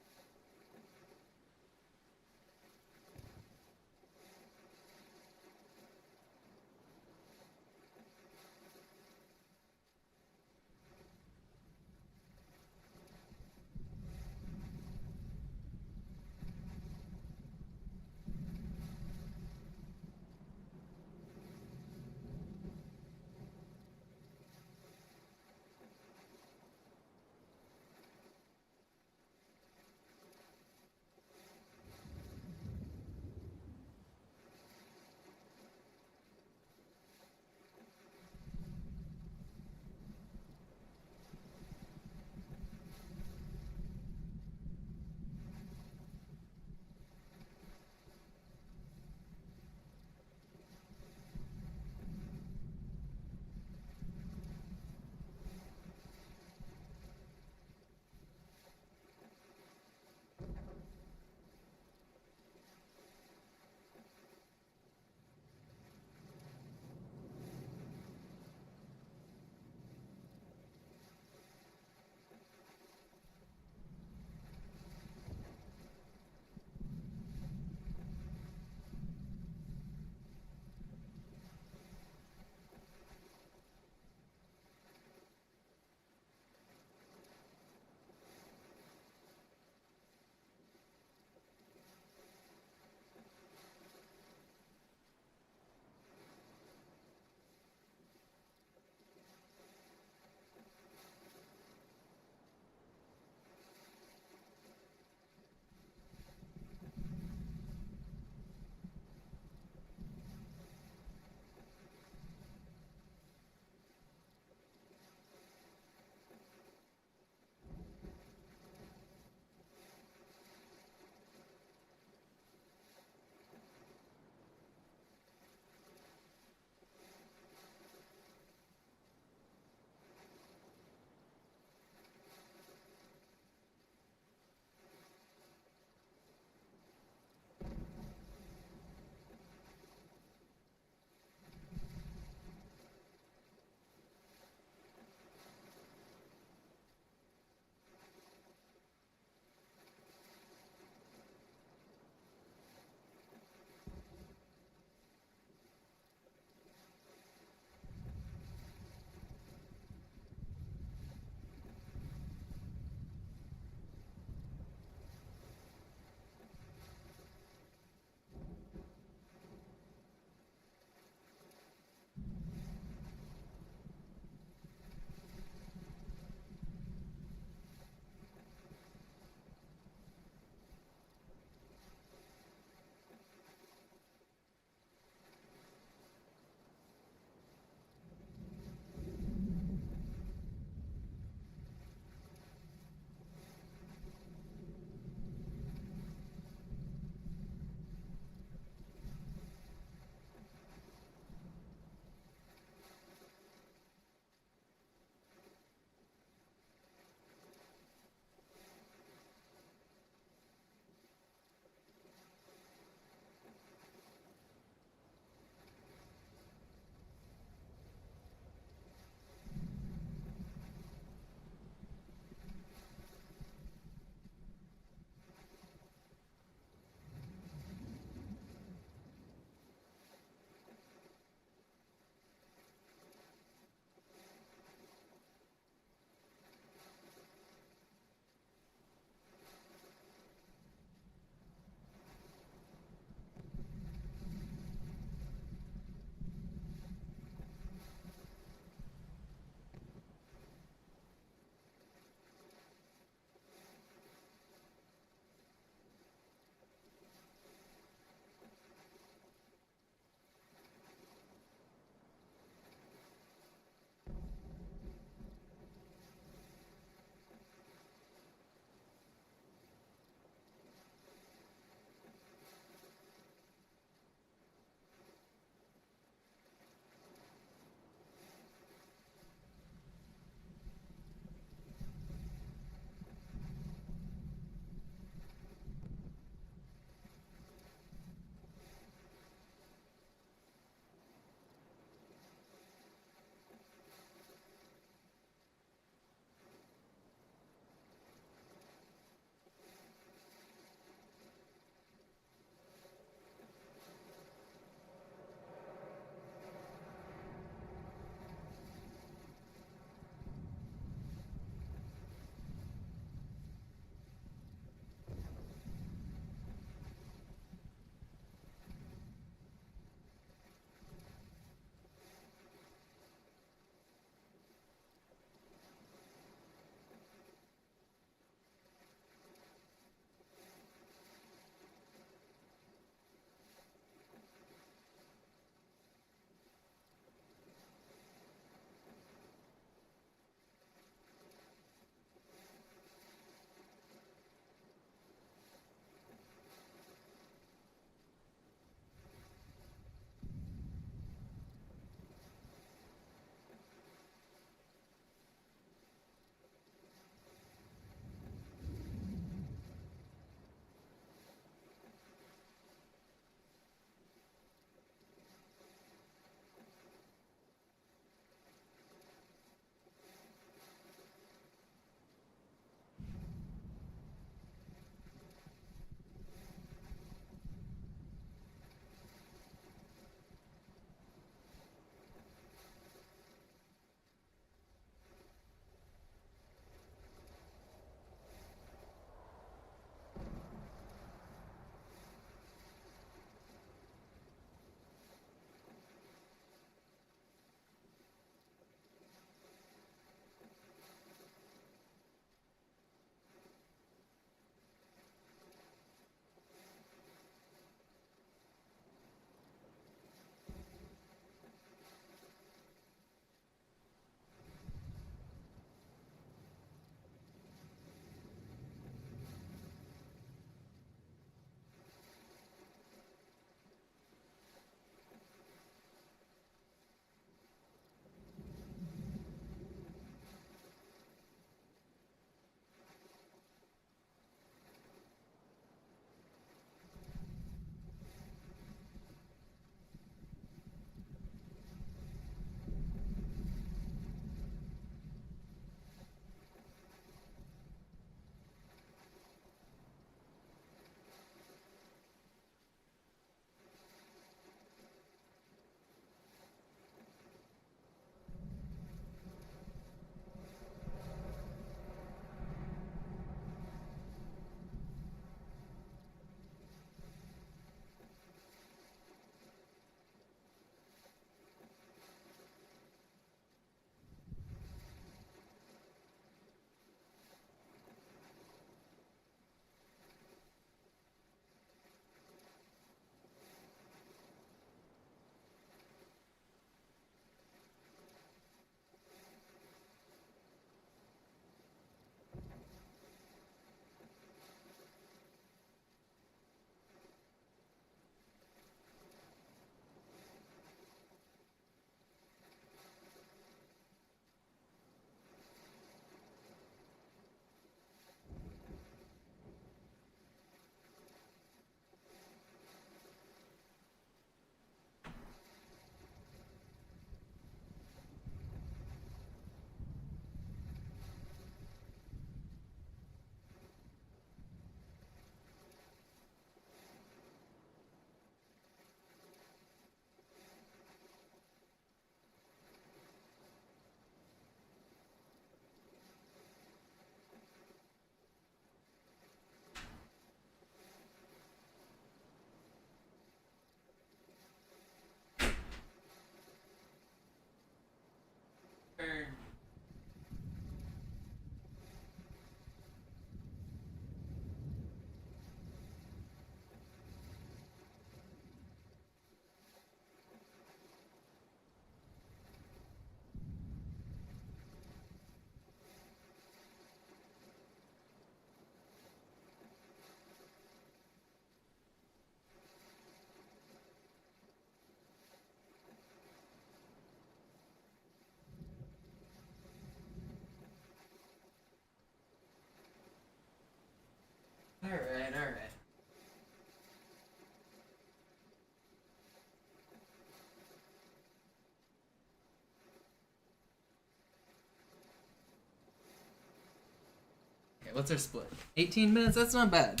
Okay, what's our split? 18 minutes? That's not bad.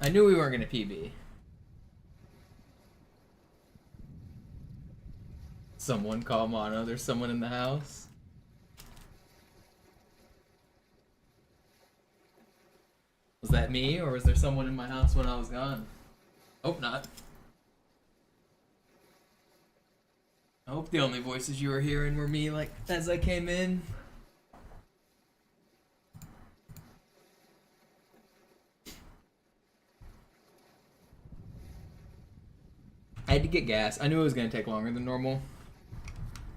I knew we weren't gonna PB. Someone call Mono. There's someone in the house. Was that me, or was there someone in my house when I was gone? Hope not. I hope the only voices you were hearing were me, like, as I came in. I had to get gas. I knew it was going to take longer than normal.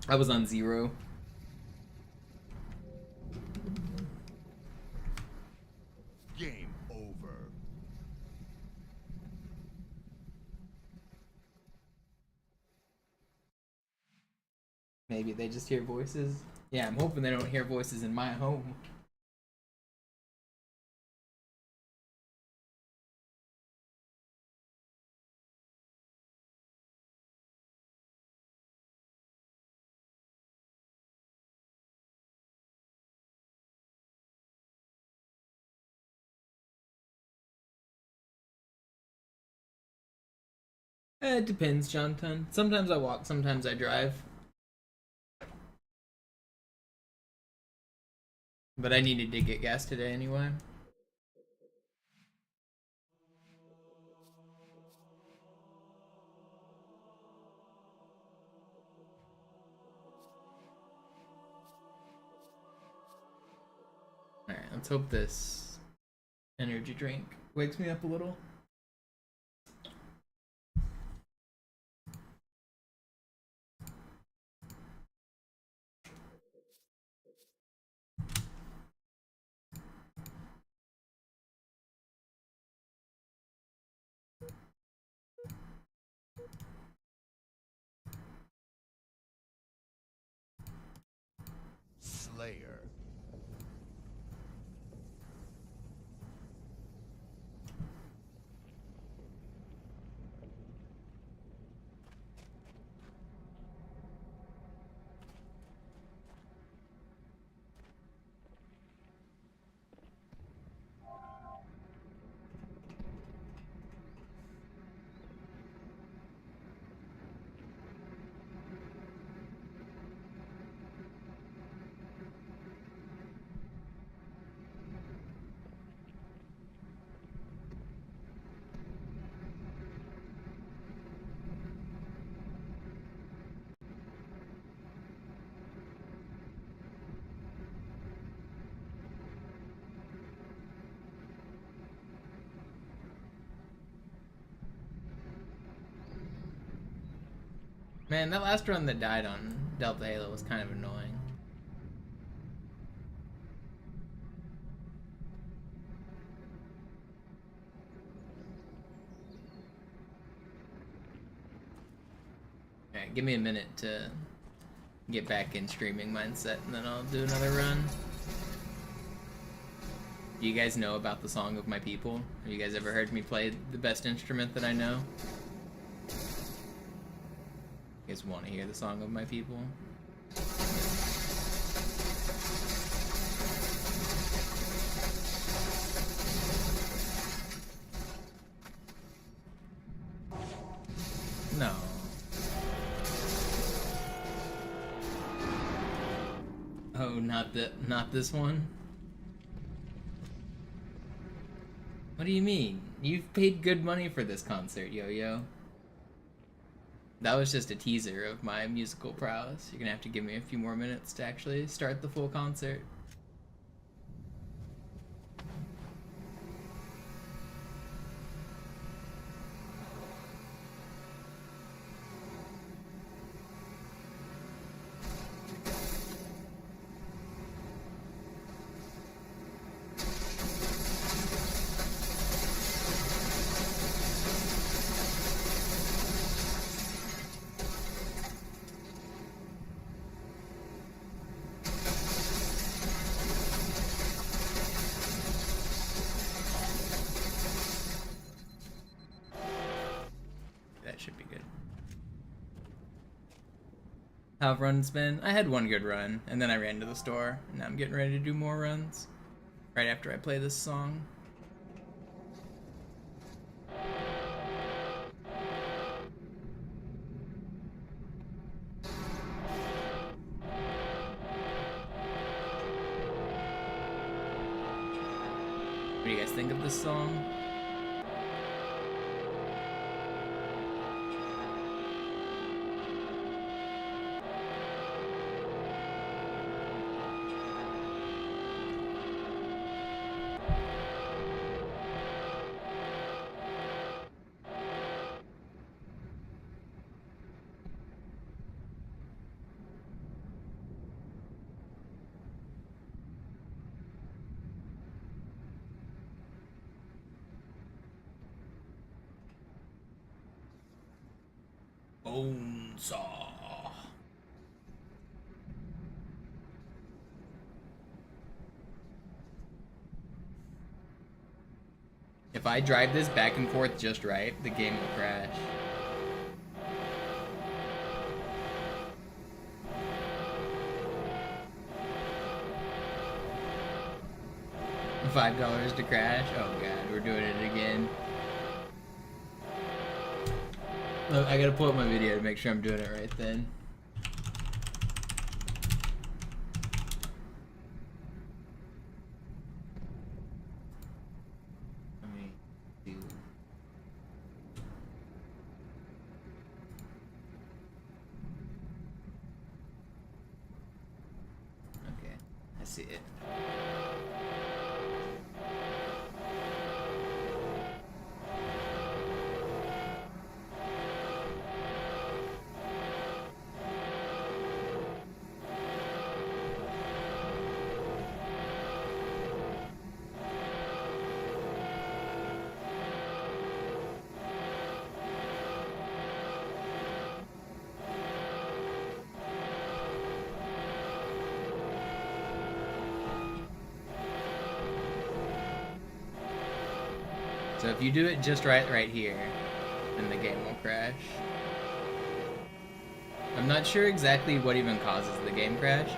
I was on 0.
Game over.
Maybe they just hear voices. Yeah, I'm hoping they don't hear voices in my home. It depends, Jonathan. Sometimes I walk, sometimes I drive. But I needed to get gas today anyway. Alright, let's hope this energy drink wakes me up a little.
Slayer.
Man, that last run that died on Delta Halo was kind of annoying. Alright, give me a minute to get back in streaming mindset and then I'll do another run. Do you guys know about the Song of My People? Have you guys ever heard me play the best instrument that I know? You guys want to hear the Song of My People? No. Oh, not this one? What do you mean? You've paid good money for this concert, Yo-Yo. That was just a teaser of my musical prowess. You're gonna have to give me a few more minutes to actually start the full concert. How have runs been? I had one good run, and then I ran to the store, and now I'm getting ready to do more runs. right after I play this song. What do you guys think of this song? Bonesaw. If I drive this back and forth just right, the game will crash. $5 to crash? Oh god, we're doing it again. Look, I gotta pull up my video to make sure I'm doing it right then. Let me do. Okay, I see it. So if you do it just right here, then the game will crash. I'm not sure exactly what even causes the game crash,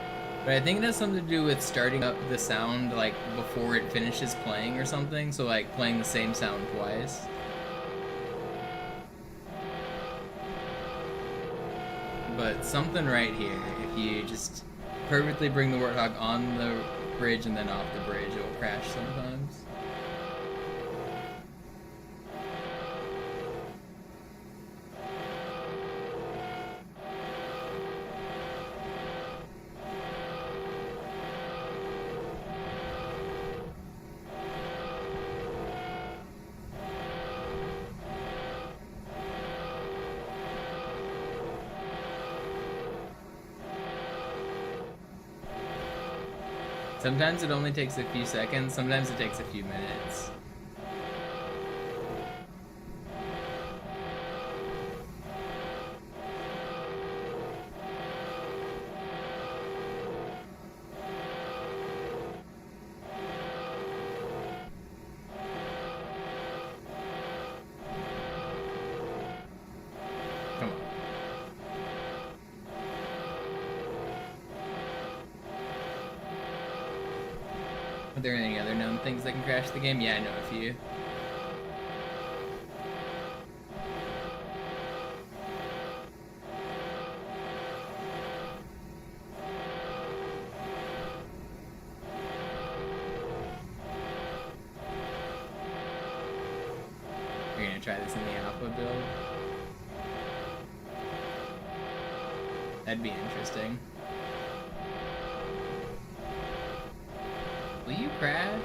but I think it has something to do with starting up the sound like before it finishes playing or something, so like playing the same sound twice. But something right here, if you just perfectly bring the Warthog on the bridge and then off the bridge, it will crash sometimes. Sometimes it only takes a few seconds, sometimes it takes a few minutes. Come on. Are there any other known things that can crash the game? Yeah, I know a few. You're gonna try this in the alpha build? That'd be interesting. Will you crash?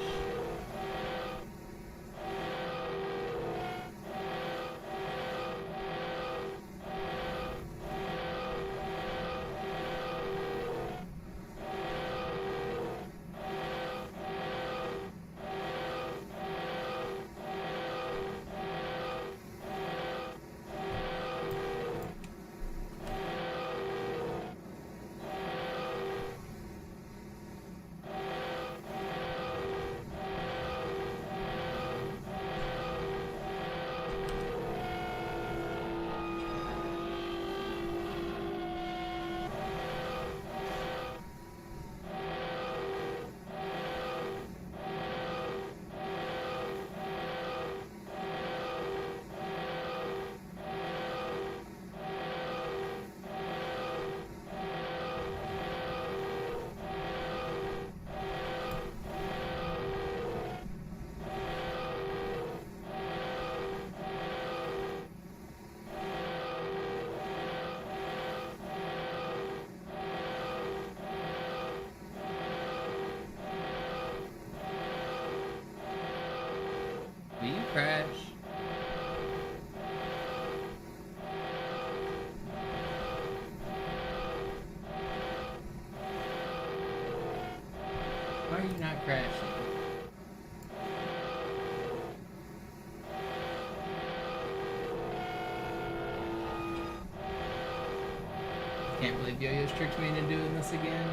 crashing. Can't believe Yo-Yo's tricked me into doing this again.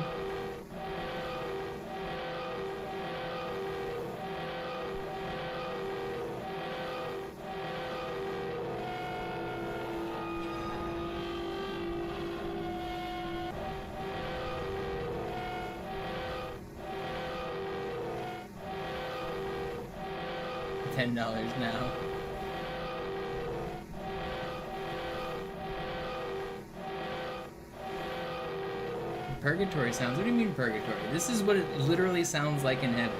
$10 now. Purgatory sounds. What do you mean purgatory? This is what it literally sounds like in heaven.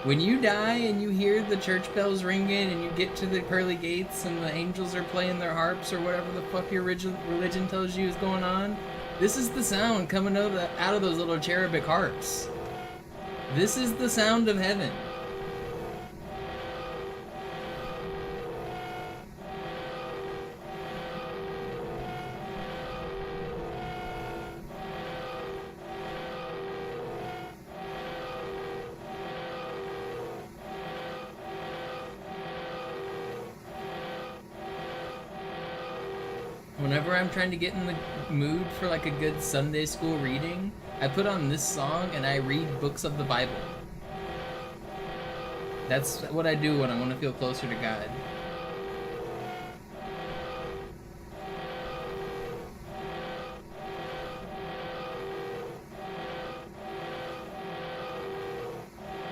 When you die and you hear the church bells ringing and you get to the pearly gates and the angels are playing their harps or whatever the fuck your religion tells you is going on, this is the sound coming out of those little cherubic harps. This is the sound of heaven. Whenever I'm trying to get in the mood for like a good Sunday school reading, I put on this song and I read books of the Bible. That's what I do when I want to feel closer to God.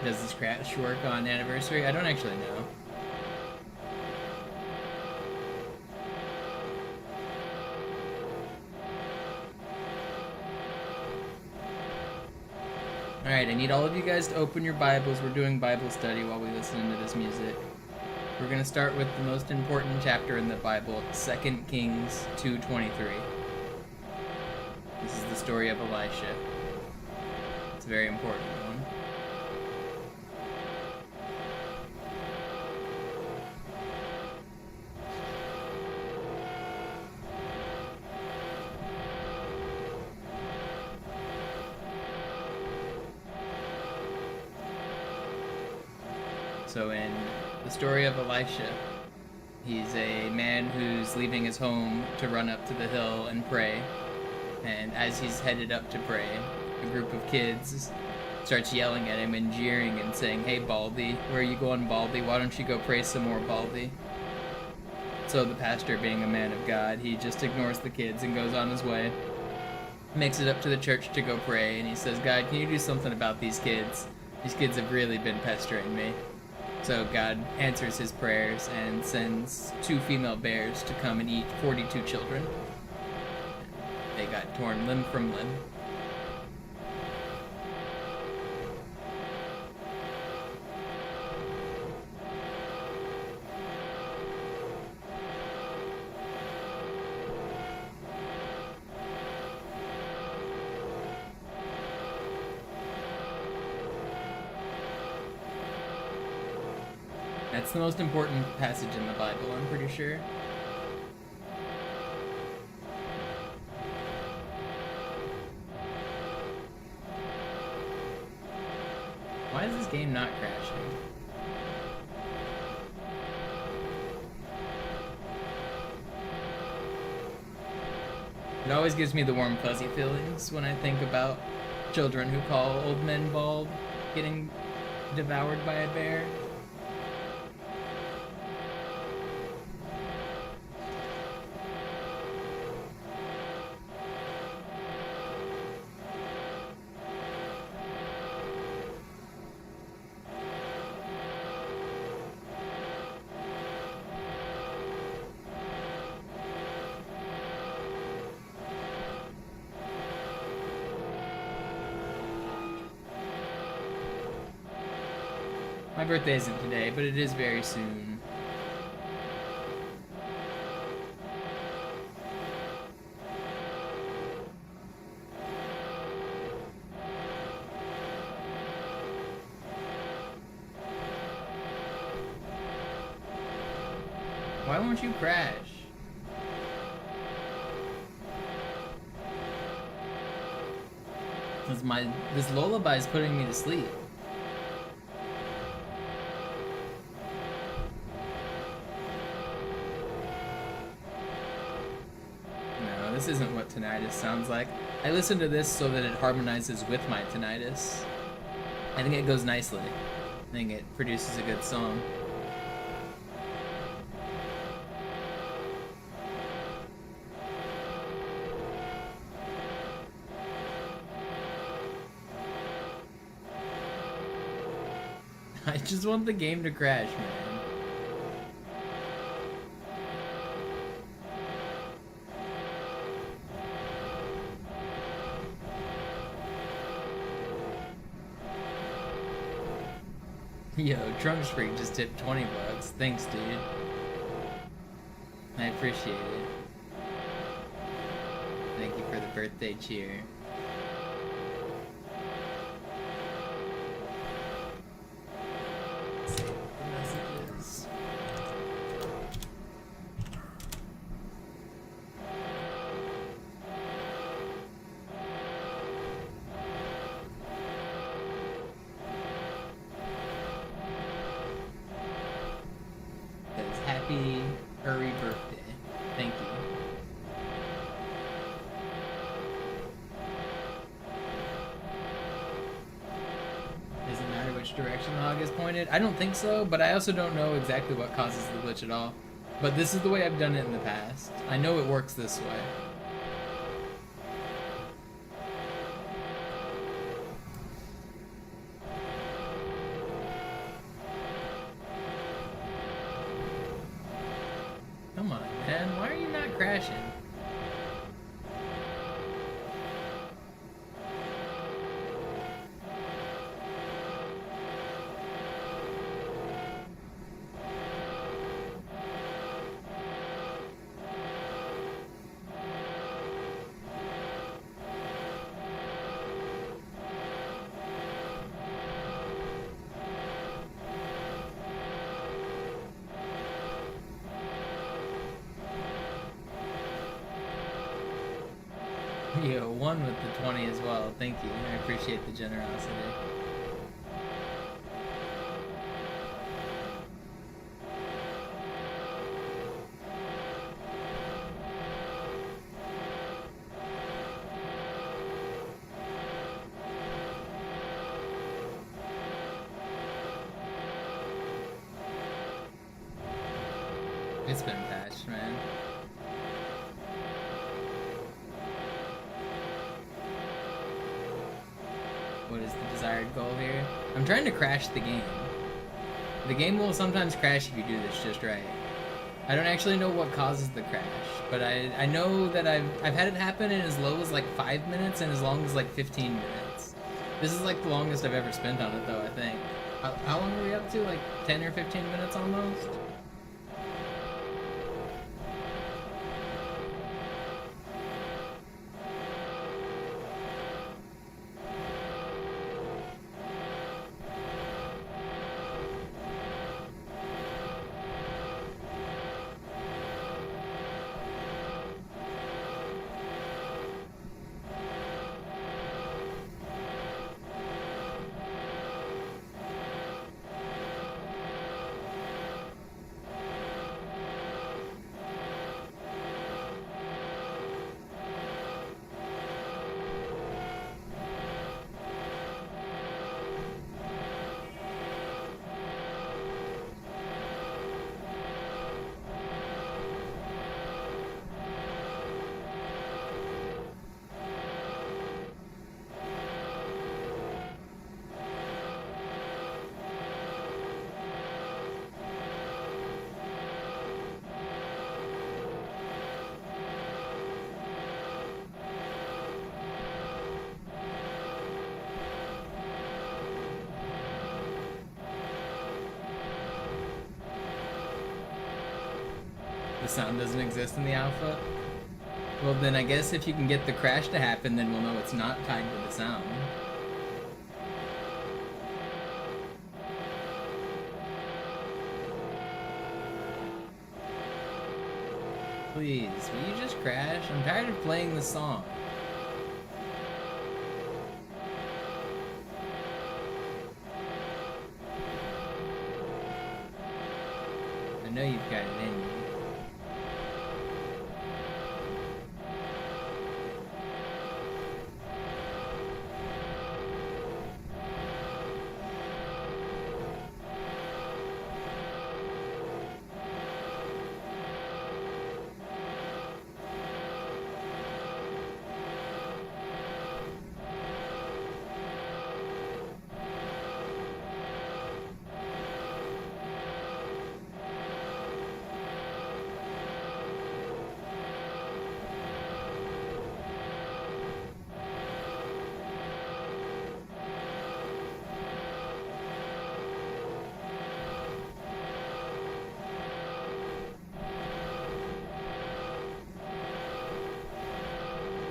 Does this crash work on anniversary? I don't actually know. Alright, I need all of you guys to open your Bibles. We're doing Bible study while we listen to this music. We're going to start with the most important chapter in the Bible, 2 Kings 2:23. This is the story of Elisha. It's a very important one. So in the story of Elisha, he's a man who's leaving his home to run up to the hill and pray. And as he's headed up to pray, a group of kids starts yelling at him and jeering and saying, "Hey, Baldy, where are you going, Baldy? Why don't you go pray some more, Baldy?" So the pastor, being a man of God, he just ignores the kids and goes on his way. Makes it up to the church to go pray, and he says, "God, can you do something about these kids? These kids have really been pestering me." So God answers his prayers and sends 2 female bears to come and eat 42 children. They got torn limb from limb. That's the most important passage in the Bible, I'm pretty sure. Why is this game not crashing? It always gives me the warm fuzzy feelings when I think about children who call old men bald getting devoured by a bear. My birthday isn't today, but it is very soon. Why won't you crash? This lullaby is putting me to sleep. this isn't what tinnitus sounds like. I listen to this so that it harmonizes with my tinnitus. I think it goes nicely. I think it produces a good song. I just want the game to crash, man. Yo, Trunks Freak just tipped 20 bucks. Thanks, dude. I appreciate it. Thank you for the birthday cheer. Messages. Says happy early birthday. Thank you. Does it matter which direction the hog is pointed? I don't think so, but I also don't know exactly what causes the glitch at all. But this is the way I've done it in the past. I know it works this way. Come on, man. Why are you not crashing? Yo, one with the 20 as well. Thank you. I appreciate the generosity. It's been patched, man. What is the desired goal here? I'm trying to crash the game. The game will sometimes crash if you do this just right. I don't actually know what causes the crash, but I know that I've had it happen in as low as like 5 minutes and as long as like 15 minutes. This is like the longest I've ever spent on it though, I think. How long are we up to? Like 10 or 15 minutes almost? The sound doesn't exist in the alpha? Well then I guess if you can get the crash to happen, then we'll know it's not tied to the sound. Please, will you just crash? I'm tired of playing the song. I know you've got it in you.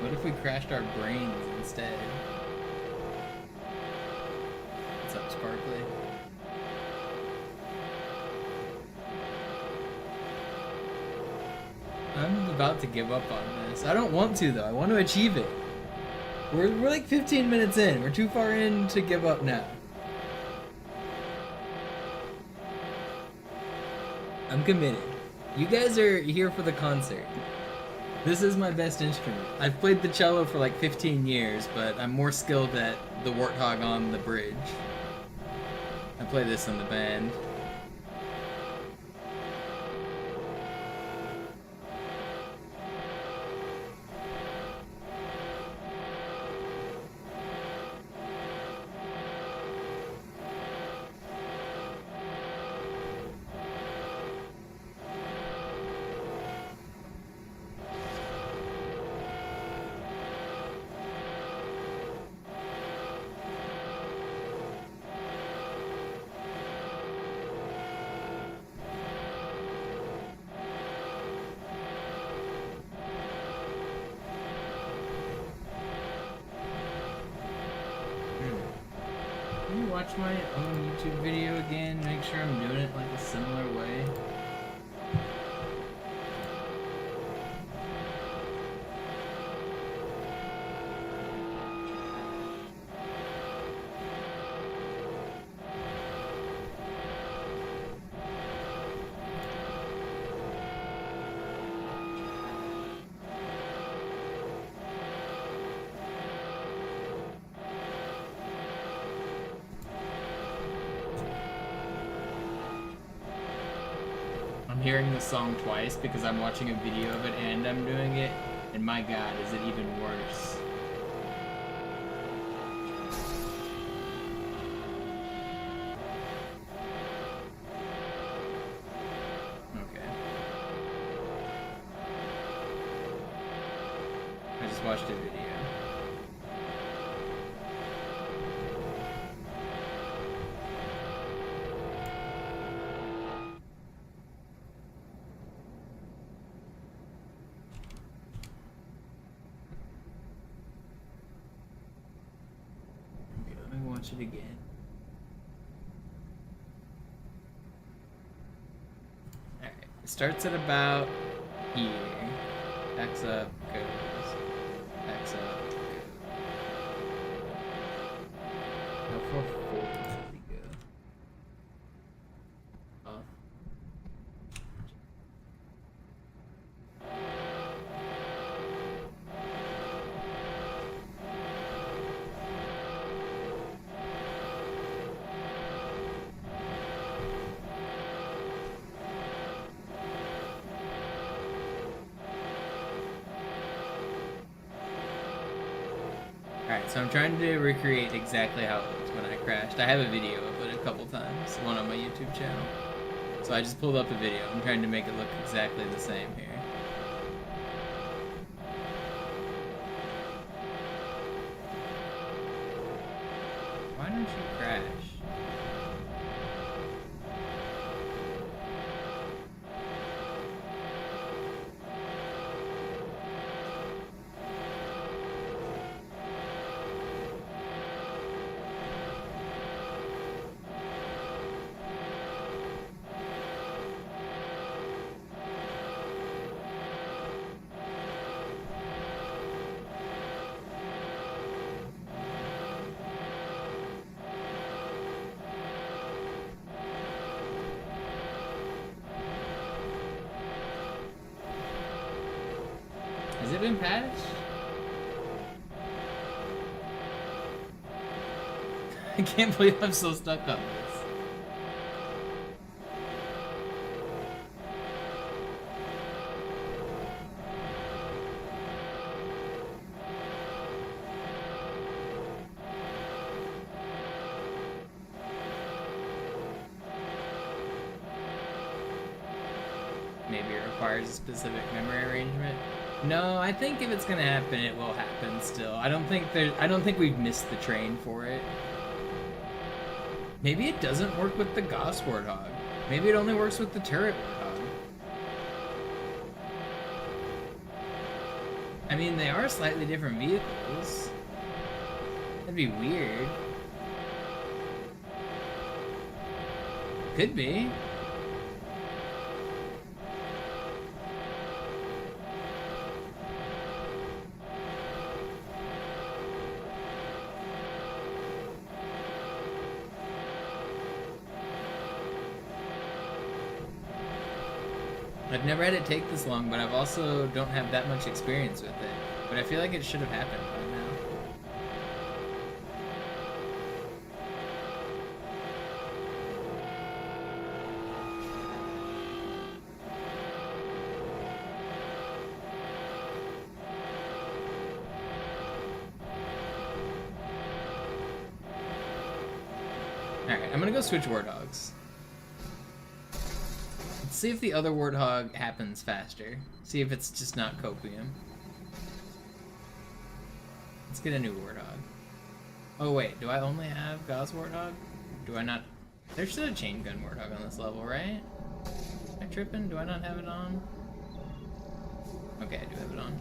What if we crashed our brains instead? What's up, Sparkly? I'm about to give up on this. I don't want to, though. I want to achieve it. We're like 15 minutes in. We're too far in to give up now. I'm committed. You guys are here for the concert. This is my best instrument. I've played the cello for like 15 years, but I'm more skilled at the warthog on the bridge. I play this in the band. Watch my own YouTube video again, make sure I'm doing it like a similar way. I'm hearing the song twice because I'm watching a video of it and I'm doing it, and my god, is it even worse. Okay. I just watched a video. Watch it again. Alright, it starts at about here. X up, goes. X up, goes. How far forward should we go? Up. Alright, so I'm trying to recreate exactly how it looked when I crashed. I have a video of it a couple times, one on my YouTube channel. So I just pulled up a video. I'm trying to make it look exactly the same here. Why don't you crash? Has it been patched? I can't believe I'm so stuck on this. Maybe it requires a specific memory arrangement. No, I think if it's gonna happen, it will happen still. I don't think we've missed the train for it. Maybe it doesn't work with the Gauss Warthog. Maybe it only works with the turret Warthog. I mean, they are slightly different vehicles. That'd be weird. Could be. I've never had it take this long, but I've also don't have that much experience with it. But I feel like it should have happened by now. Alright, I'm gonna go switch Warthogs. Let's see if the other Warthog happens faster. See if it's just not copium. Let's get a new Warthog. Oh wait, do I only have Gauss Warthog? Do I not? There's still a chain gun Warthog on this level, right? Am I tripping? Do I not have it on? Okay, I do have it on.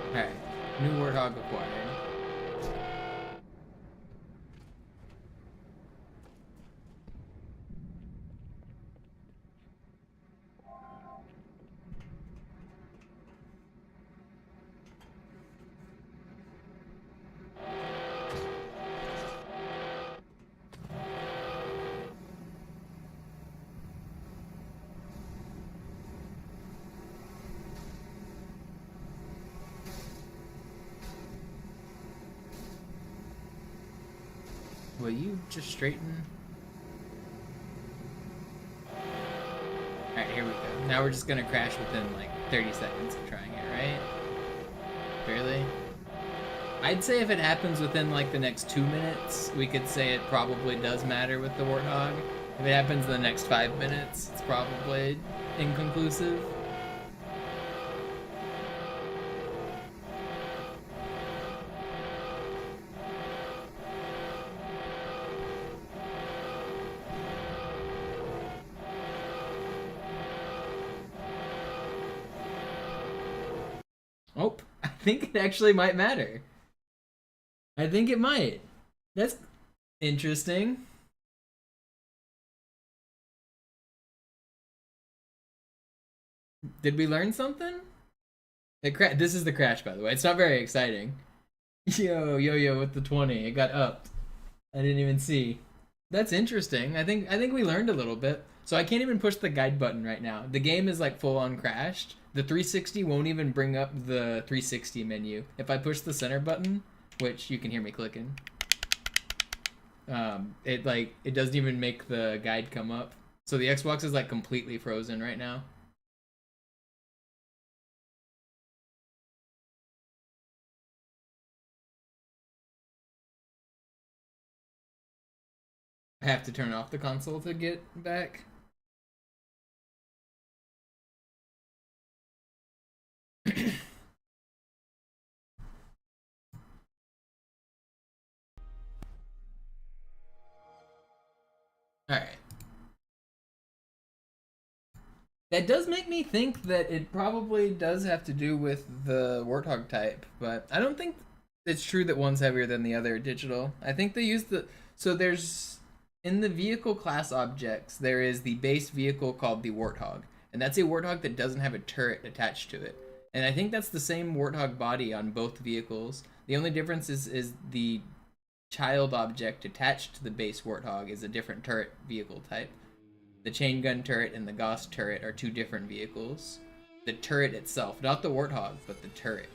Alright, new Warthog acquired. Will you just straighten? Alright, here we go. Now we're just gonna crash within like 30 seconds of trying it, right? Barely? I'd say if it happens within like the next 2 minutes, we could say it probably does matter with the Warthog. If it happens in the next 5 minutes, it's probably inconclusive. Oh, I think it actually might matter. I think it might. That's interesting. Did we learn something? This is the crash, by the way. It's not very exciting. Yo, with the 20. It got upped. I didn't even see. That's interesting. I think we learned a little bit. So I can't even push the guide button right now. The game is like full on crashed. The 360 won't even bring up the 360 menu. If I push the center button, which you can hear me clicking, it doesn't even make the guide come up. So the Xbox is like completely frozen right now. I have to turn off the console to get back. Alright. That does make me think that it probably does have to do with the Warthog type, but I don't think it's true that one's heavier than the other digital. I think they use the... So there's... In the vehicle class objects, there is the base vehicle called the Warthog, and that's a Warthog that doesn't have a turret attached to it. And I think that's the same Warthog body on both vehicles. The only difference is the child object attached to the base Warthog is a different turret vehicle type. The chain gun turret and the Gauss turret are two different vehicles. The turret itself, not the Warthog, but the turret.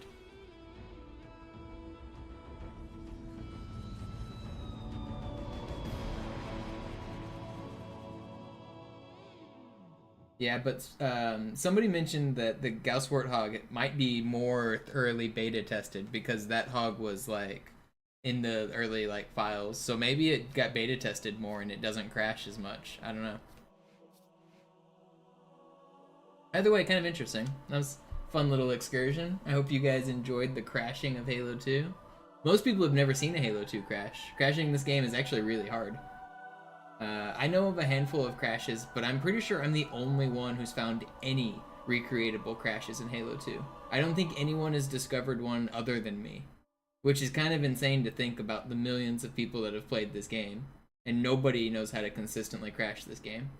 Yeah, but somebody mentioned that the Gauss Warthog might be more thoroughly beta tested because that hog was like in the early like files. So maybe it got beta tested more and it doesn't crash as much. I don't know. Either way, kind of interesting. That was a fun little excursion. I hope you guys enjoyed the crashing of Halo 2. Most people have never seen a Halo 2 crash. Crashing this game is actually really hard. I know of a handful of crashes, but I'm pretty sure I'm the only one who's found any recreatable crashes in Halo 2. I don't think anyone has discovered one other than me, which is kind of insane to think about the millions of people that have played this game, and nobody knows how to consistently crash this game.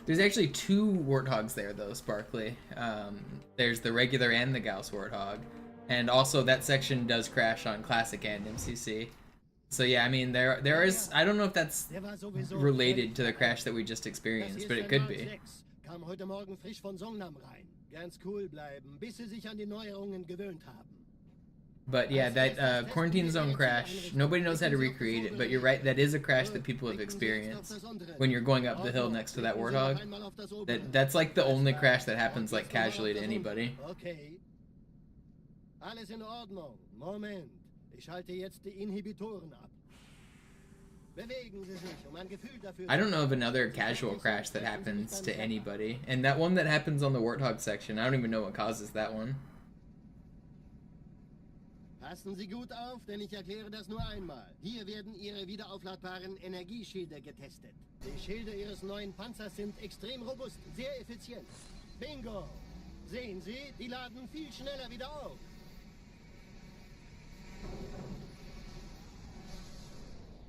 There's actually two warthogs there, though, Sparkly. There's the regular and the Gauss warthog. And also, that section does crash on Classic and MCC. So yeah, I mean, there is... I don't know if that's related to the crash that we just experienced, but it could be.
Kam heute Morgen frisch von Songnam rein. Ganz cool bleiben, bis sie sich an die Neuerungen gewöhnt haben.
But yeah, that quarantine zone crash, nobody knows how to recreate it, but you're right, that is a crash that people have experienced when you're going up the hill next to that warthog. That's like the only crash that happens like casually to anybody.
Okay. Alles in Ordnung. Moment. Ich schalte jetzt die Inhibitoren ab. Bewegen Sie sich, um ein Gefühl dafür.
I don't know of another casual crash that happens to anybody. And that one that happens on the warthog section, I don't even know what causes that one.
Passen Sie gut auf, denn ich erkläre das nur einmal. Hier werden Ihre wiederaufladbaren Energieschilde getestet. Die Schilde Ihres neuen Panzers sind extrem robust, sehr effizient. Bingo! Sehen Sie, die laden viel schneller wieder auf.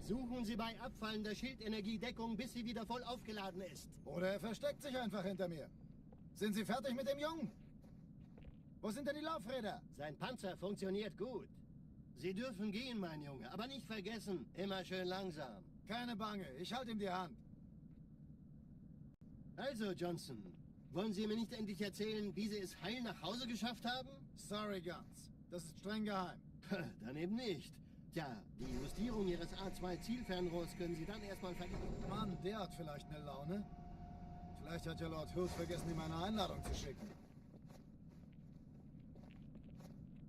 Suchen Sie bei abfallender Schildenergiedeckung, bis sie wieder voll aufgeladen ist.
Oder er versteckt sich einfach hinter mir. Sind Sie fertig mit dem Jungen? Wo sind denn die Laufräder?
Sein Panzer funktioniert gut. Sie dürfen gehen, mein Junge, aber nicht vergessen, immer schön langsam.
Keine Bange, ich halte ihm die Hand.
Also, Johnson, wollen Sie mir nicht endlich erzählen, wie Sie es heil nach Hause geschafft haben?
Sorry, Guns. Das ist streng geheim.
Dann eben nicht. Tja, die Justierung Ihres A2-Zielfernrohrs können Sie dann erstmal vergessen.
Mann, der hat vielleicht eine Laune. Vielleicht hat ja Lord Hood vergessen, ihm eine Einladung zu schicken.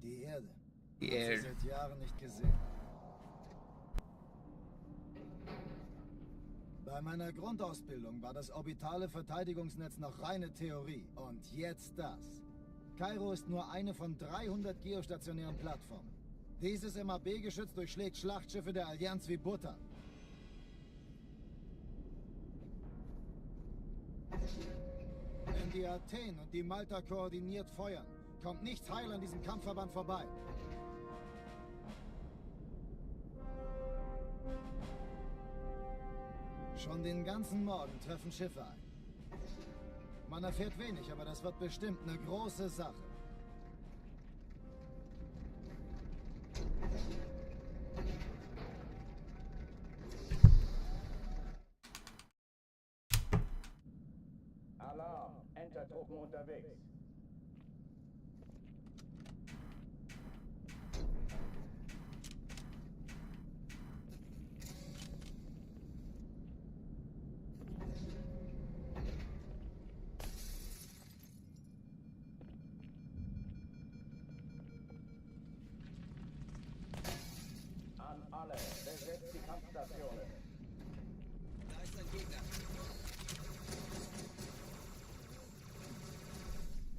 Die Erde.
Die Erde.
Seit Jahren nicht gesehen. Bei meiner Grundausbildung war das orbitale Verteidigungsnetz noch reine Theorie. Und jetzt das. Kairo ist nur eine von 300 geostationären Plattformen. Dieses MAB-Geschütz durchschlägt Schlachtschiffe der Allianz wie Butter. Wenn die Athen und die Malta koordiniert feuern, kommt nichts heil an diesem Kampfverband vorbei. Schon den ganzen Morgen treffen Schiffe ein. Man erfährt wenig, aber das wird bestimmt eine große Sache.
Alarm! Entertruppen unterwegs. An alle, besetzt die Kampfstationen.
Da ist ein Gegner.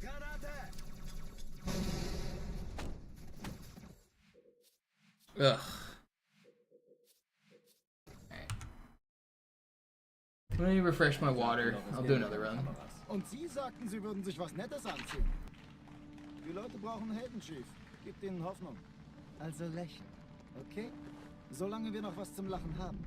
Granate!
Ugh. Alright. Let me refresh my water. I'll do another run.
Und Sie sagten, Sie würden sich was Nettes anziehen. Die Leute brauchen Helden, Chief. Gibt ihnen Hoffnung. Also lächeln, okay? Solange wir noch was zum Lachen haben.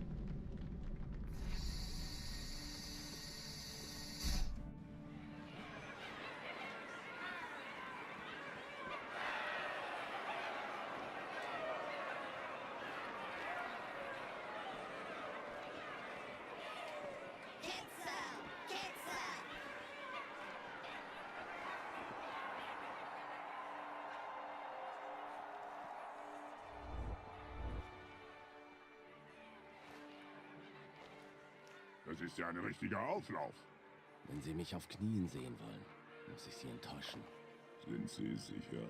Das ist ja ein richtiger Auflauf.
Wenn Sie mich auf Knien sehen wollen, muss ich Sie enttäuschen.
Sind Sie sicher?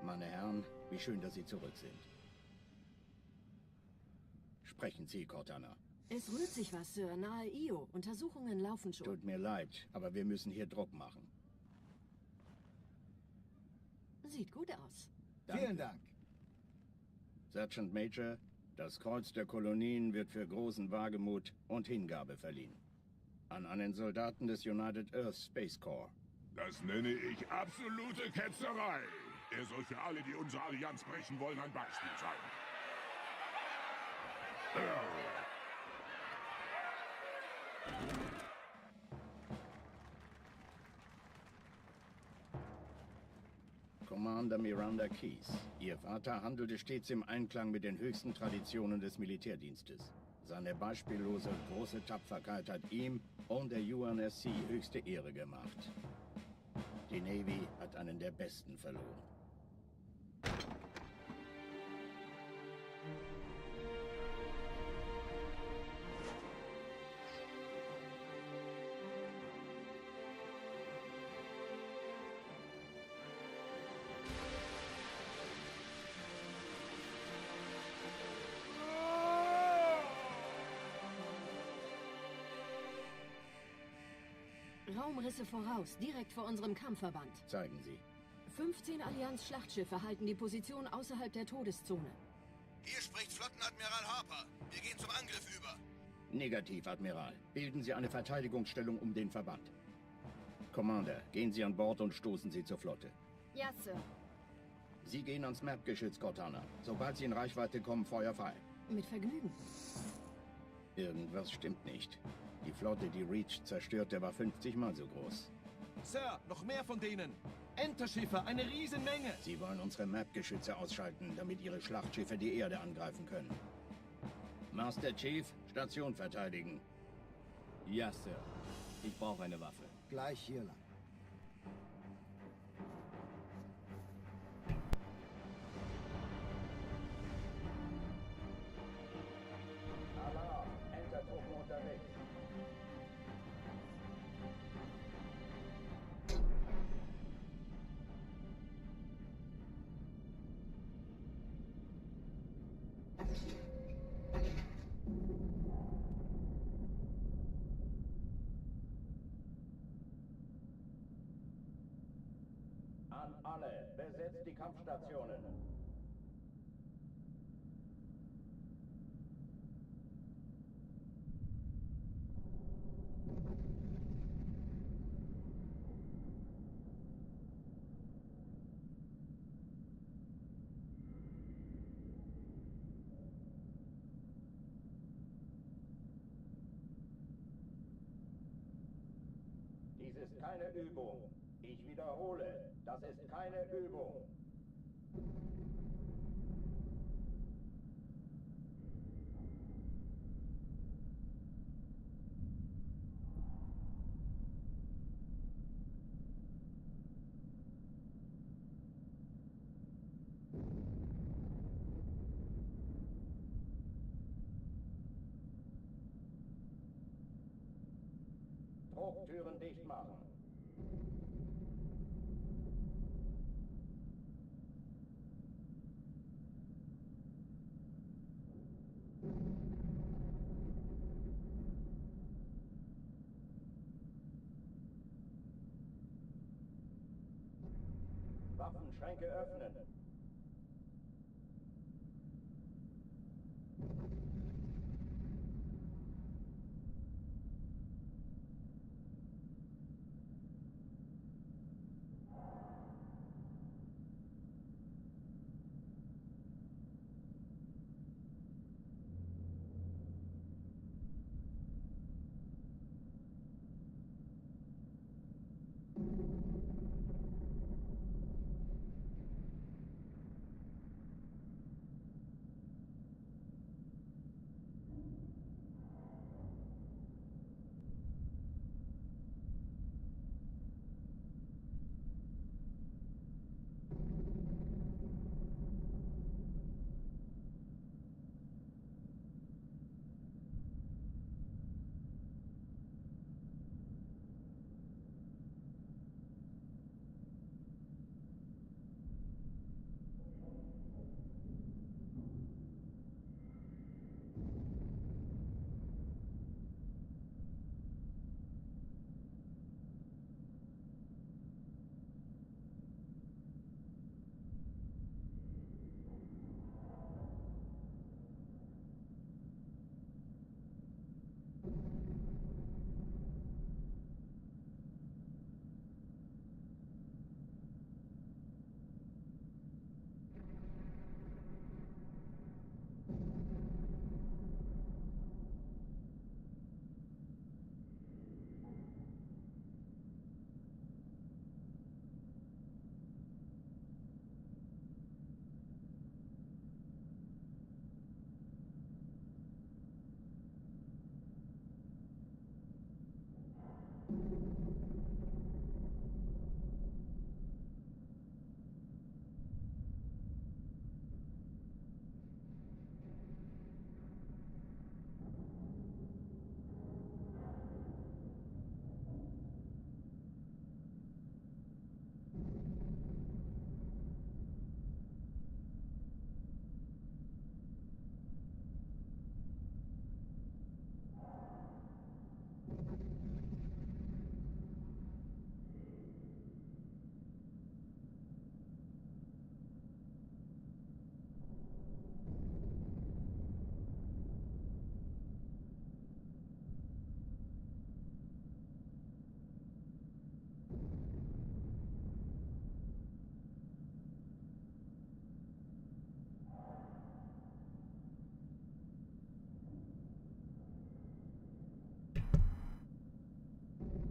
Meine Herren, wie schön, dass Sie zurück sind. Sprechen Sie, Cortana.
Es rührt sich was, Sir. Nahe Io. Untersuchungen laufen schon.
Tut mir leid, aber wir müssen hier Druck machen.
Sieht gut aus.
Danke. Vielen Dank. Sergeant Major, das Kreuz der Kolonien wird für großen Wagemut und Hingabe verliehen. An einen Soldaten des United Earth Space Corps.
Das nenne ich absolute Ketzerei. Er soll für alle, die unsere Allianz brechen wollen, ein Beispiel sein.
Commander Miranda Keys. Ihr Vater handelte stets im Einklang mit den höchsten Traditionen des Militärdienstes. Seine beispiellose große Tapferkeit hat ihm und der UNSC höchste Ehre gemacht. Die Navy hat einen der Besten verloren.
Raumrisse voraus, direkt vor unserem Kampfverband.
Zeigen Sie.
15 Allianz-Schlachtschiffe halten die Position außerhalb der Todeszone.
Hier spricht Flottenadmiral Harper. Wir gehen zum Angriff über.
Negativ, Admiral. Bilden Sie eine Verteidigungsstellung um den Verband. Commander, gehen Sie an Bord und stoßen Sie zur Flotte.
Ja, Sir.
Sie gehen ans Map-Geschütz, Cortana. Sobald Sie in Reichweite kommen, Feuer frei.
Mit Vergnügen.
Irgendwas stimmt nicht. Die Flotte, die Reach zerstörte, war 50 Mal so groß.
Sir, noch mehr von denen. Enterschiffe, eine Riesenmenge.
Sie wollen unsere Map-Geschütze ausschalten, damit Ihre Schlachtschiffe die Erde angreifen können. Master Chief, Station verteidigen.
Ja, Sir. Ich brauche eine Waffe.
Gleich hier lang.
Alarm! Entertruppen unterwegs. An alle, besetzt die Kampfstationen. Dies ist keine Übung. Ich wiederhole, das ist keine Übung. Drucktüren dicht machen. Waffenschränke öffnen.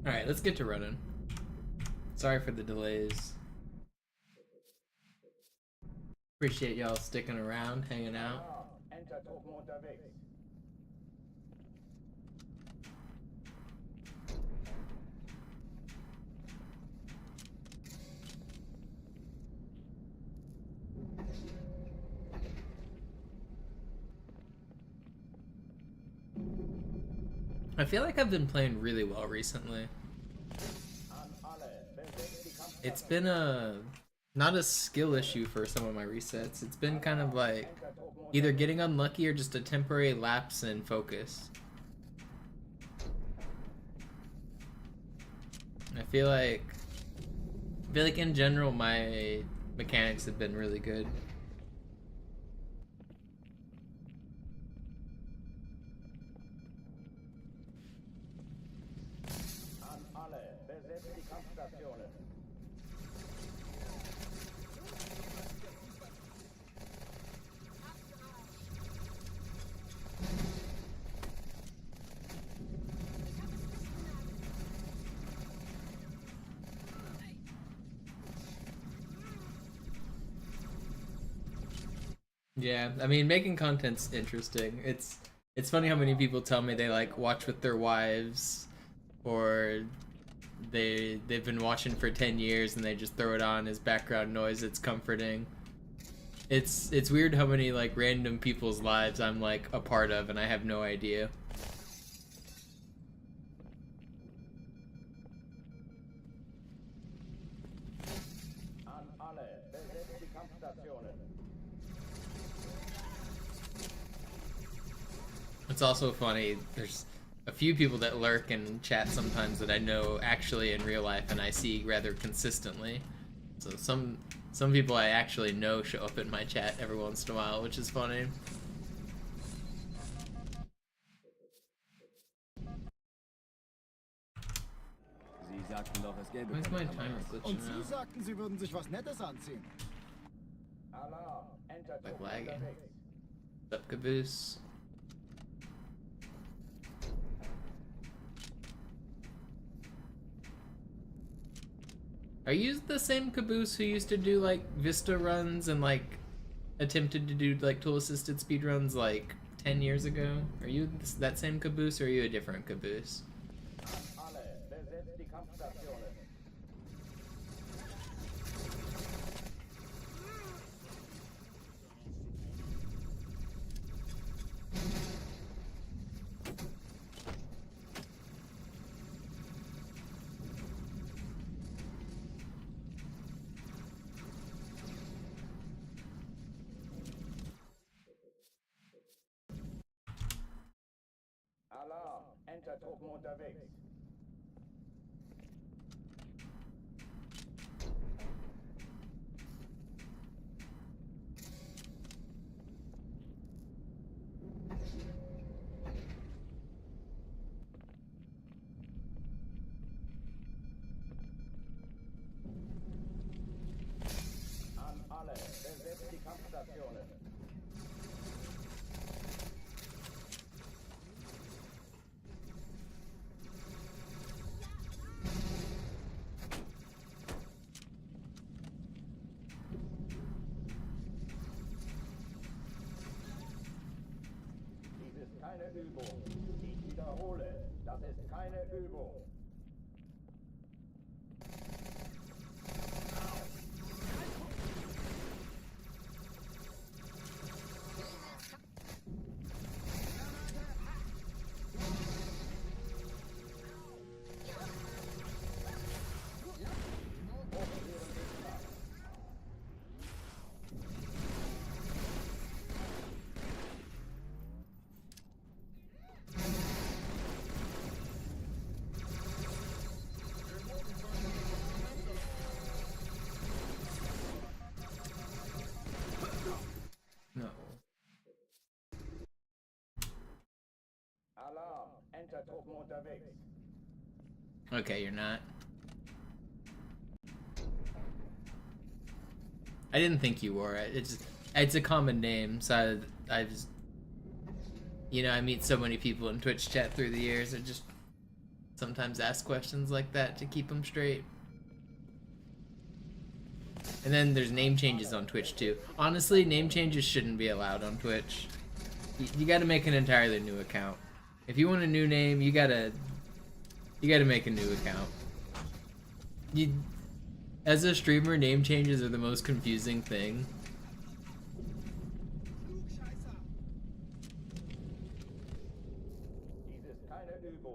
Alright, let's get to running. Sorry for the delays. Appreciate y'all sticking around, hanging out.
Entertruppen unterwegs.
I feel like I've been playing really well recently. It's been not a skill issue for some of my resets. It's been kind of like either getting unlucky or just a temporary lapse in focus. I feel like in general my mechanics have been really good. Yeah, I mean, making content's interesting. It's funny how many people tell me they like watch with their wives, or they've been watching for 10 years and they just throw it on as background noise. It's comforting. It's weird how many like random people's lives I'm like a part of and I have no idea. It's also funny, there's a few people that lurk in chat sometimes that I know actually in real life and I see rather consistently. So some people I actually know show up in my chat every once in a while, which is funny.
Sie sagten doch, es gäbe
Where's my
keine
timer
Kameras.
glitching
Und Sie
now?
sagten, Sie würden sich was Nettes anziehen.
Alarm.
Like
Entertruppen
lagging.
unterwegs.
What's up, Caboose? Are you the same Caboose who used to do like Vista runs and like attempted to do like tool assisted speedruns like 10 years ago? Are you that same Caboose or are you a different Caboose?
Alle, besetzt die Kampfstationen. Alarm. Entertruppen unterwegs. An alle, besetzt die Kampfstationen. Dies ist keine Übung. Ich wiederhole, das ist keine Übung.
No.
Alarm. Entertruppen unterwegs.
Okay, you're not. I didn't think you were. It's a common name, so I just, you know, I meet so many people in Twitch chat through the years. sometimes ask questions like that to keep them straight. And then there's name changes on Twitch too. Honestly, name changes shouldn't be allowed on Twitch. You gotta make an entirely new account. If you want a new name, you gotta make a new account. As a streamer, name changes are the most confusing thing.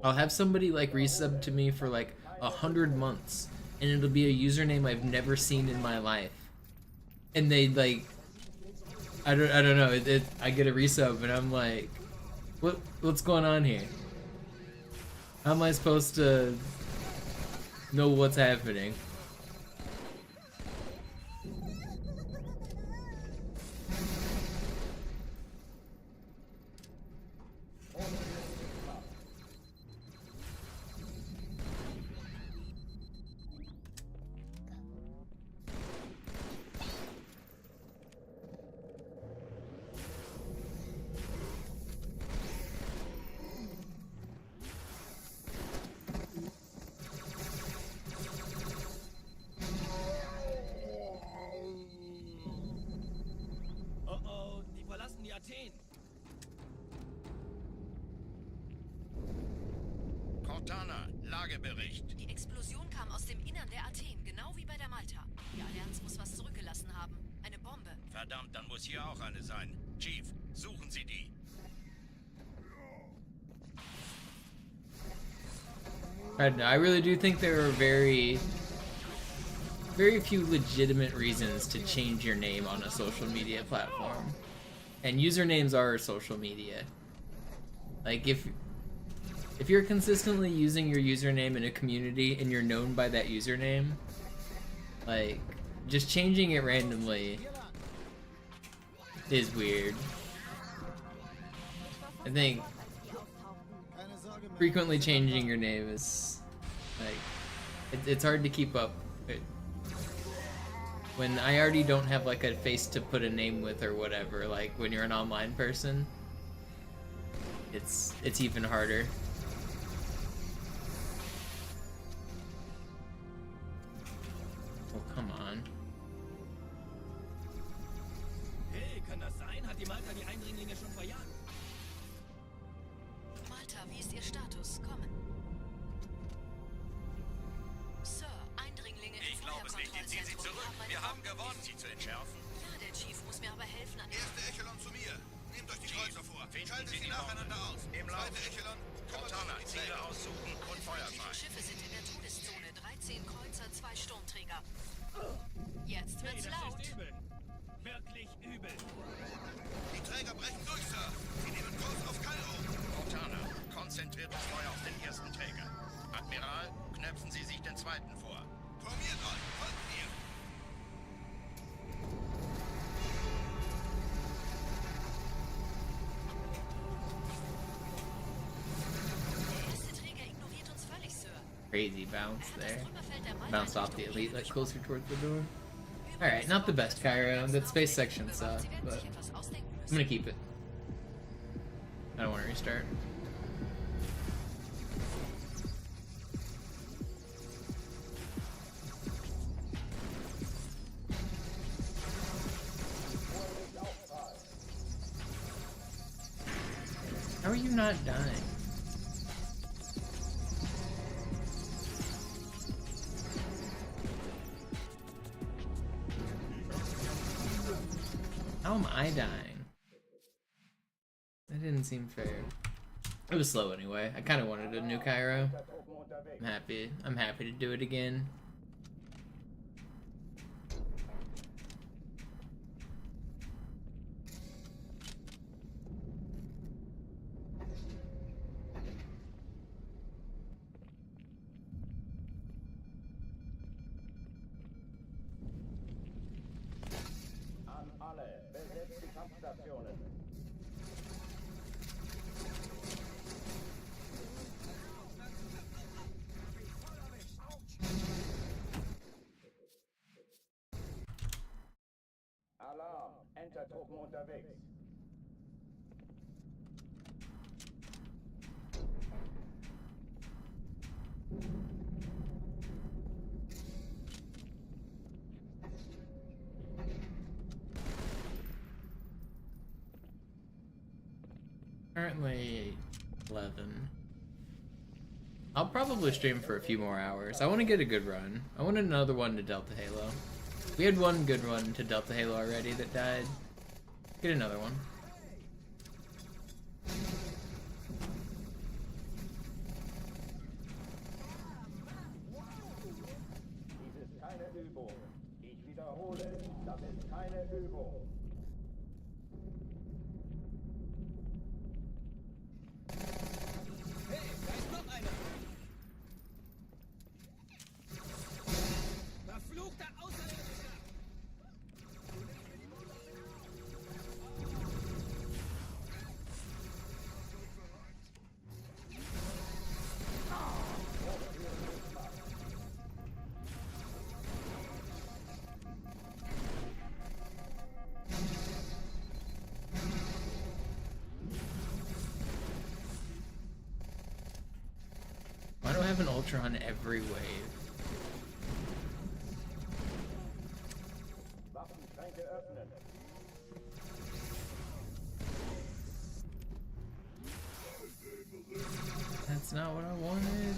I'll have somebody like resub to me for like 100 months, and it'll be a username I've never seen in my life. And they like, I don't know. I get a resub, and I'm like, what's going on here? How am I supposed to know what's happening?
Cortana, Lagebericht.
Die Explosion kam aus dem Innern der Athen, genau wie bei der Malta. Die Allianz muss was zurückgelassen haben. Eine Bombe.
Verdammt, dann muss hier auch eine sein. Chief, suchen Sie die.
I don't know. I really do think there are very few legitimate reasons to change your name on a social media platform. And usernames are social media. Like, if you're consistently using your username in a community and you're known by that username, like, just changing it randomly is weird. I think frequently changing your name is, like, it's hard to keep up. When I already don't have, like, a face to put a name with or whatever, like, when you're an online person, it's even harder. Oh, come on.
Hey, kann das sein? Hat die Malta die Eindringlinge schon verjagt?
Malta, wie ist Ihr Status? Kommen. Sir, Eindringlinge im
Ich glaube es nicht. Ziehen Sie zurück. Wir haben gewonnen. Sie zu entschärfen.
Ja, der Chief muss mir aber helfen.
Erste Echelon zu mir. Nehmt euch die Kreuzer vor. Schaltet
Sie
sie
die
nacheinander
Bombe.
aus.
Im Lauf.
Zweite Echelon.
Cortana, Ziele aussuchen und Feuer
Feindliche
frei.
Schiffe sind in der Todeszone. 13 Kreuzer, 2 Sturmträger. Jetzt wird's laut.
Wirklich übel.
Die Träger brechen durch, Sir. Sie nehmen Kurs auf Kairo.
Cortana, konzentriertes Feuer auf den ersten Träger. Admiral, knöpfen Sie sich den zweiten vor.
Formiert euch. Folgt mir.
Der erste Träger ignoriert uns völlig, Sir.
Crazy bounce there. Bounced off the elite, like closer towards the door. Alright, not the best Cairo. That space section sucked, but I'm gonna keep it. I don't want to restart. How are you not dying? How am I dying? That didn't seem fair. It was slow anyway. I kind of wanted a new Cairo. I'm happy to do it again.
An alle, besetzt die Kampfstationen. Alarm, Entertruppen unterwegs.
Currently 11. I'll probably stream for a few more hours. I want to get a good run. I want another one to Delta Halo. We had one good run to Delta Halo already that died. Get another one.
Dies ist keine Übung. Ich wiederhole, das ist keine Übung.
Hey, da ist noch einer! Verfluchter Außerirdischer!
Why do I have an ultra on every wave?
Waffenschränke öffnen.
That's not what I wanted.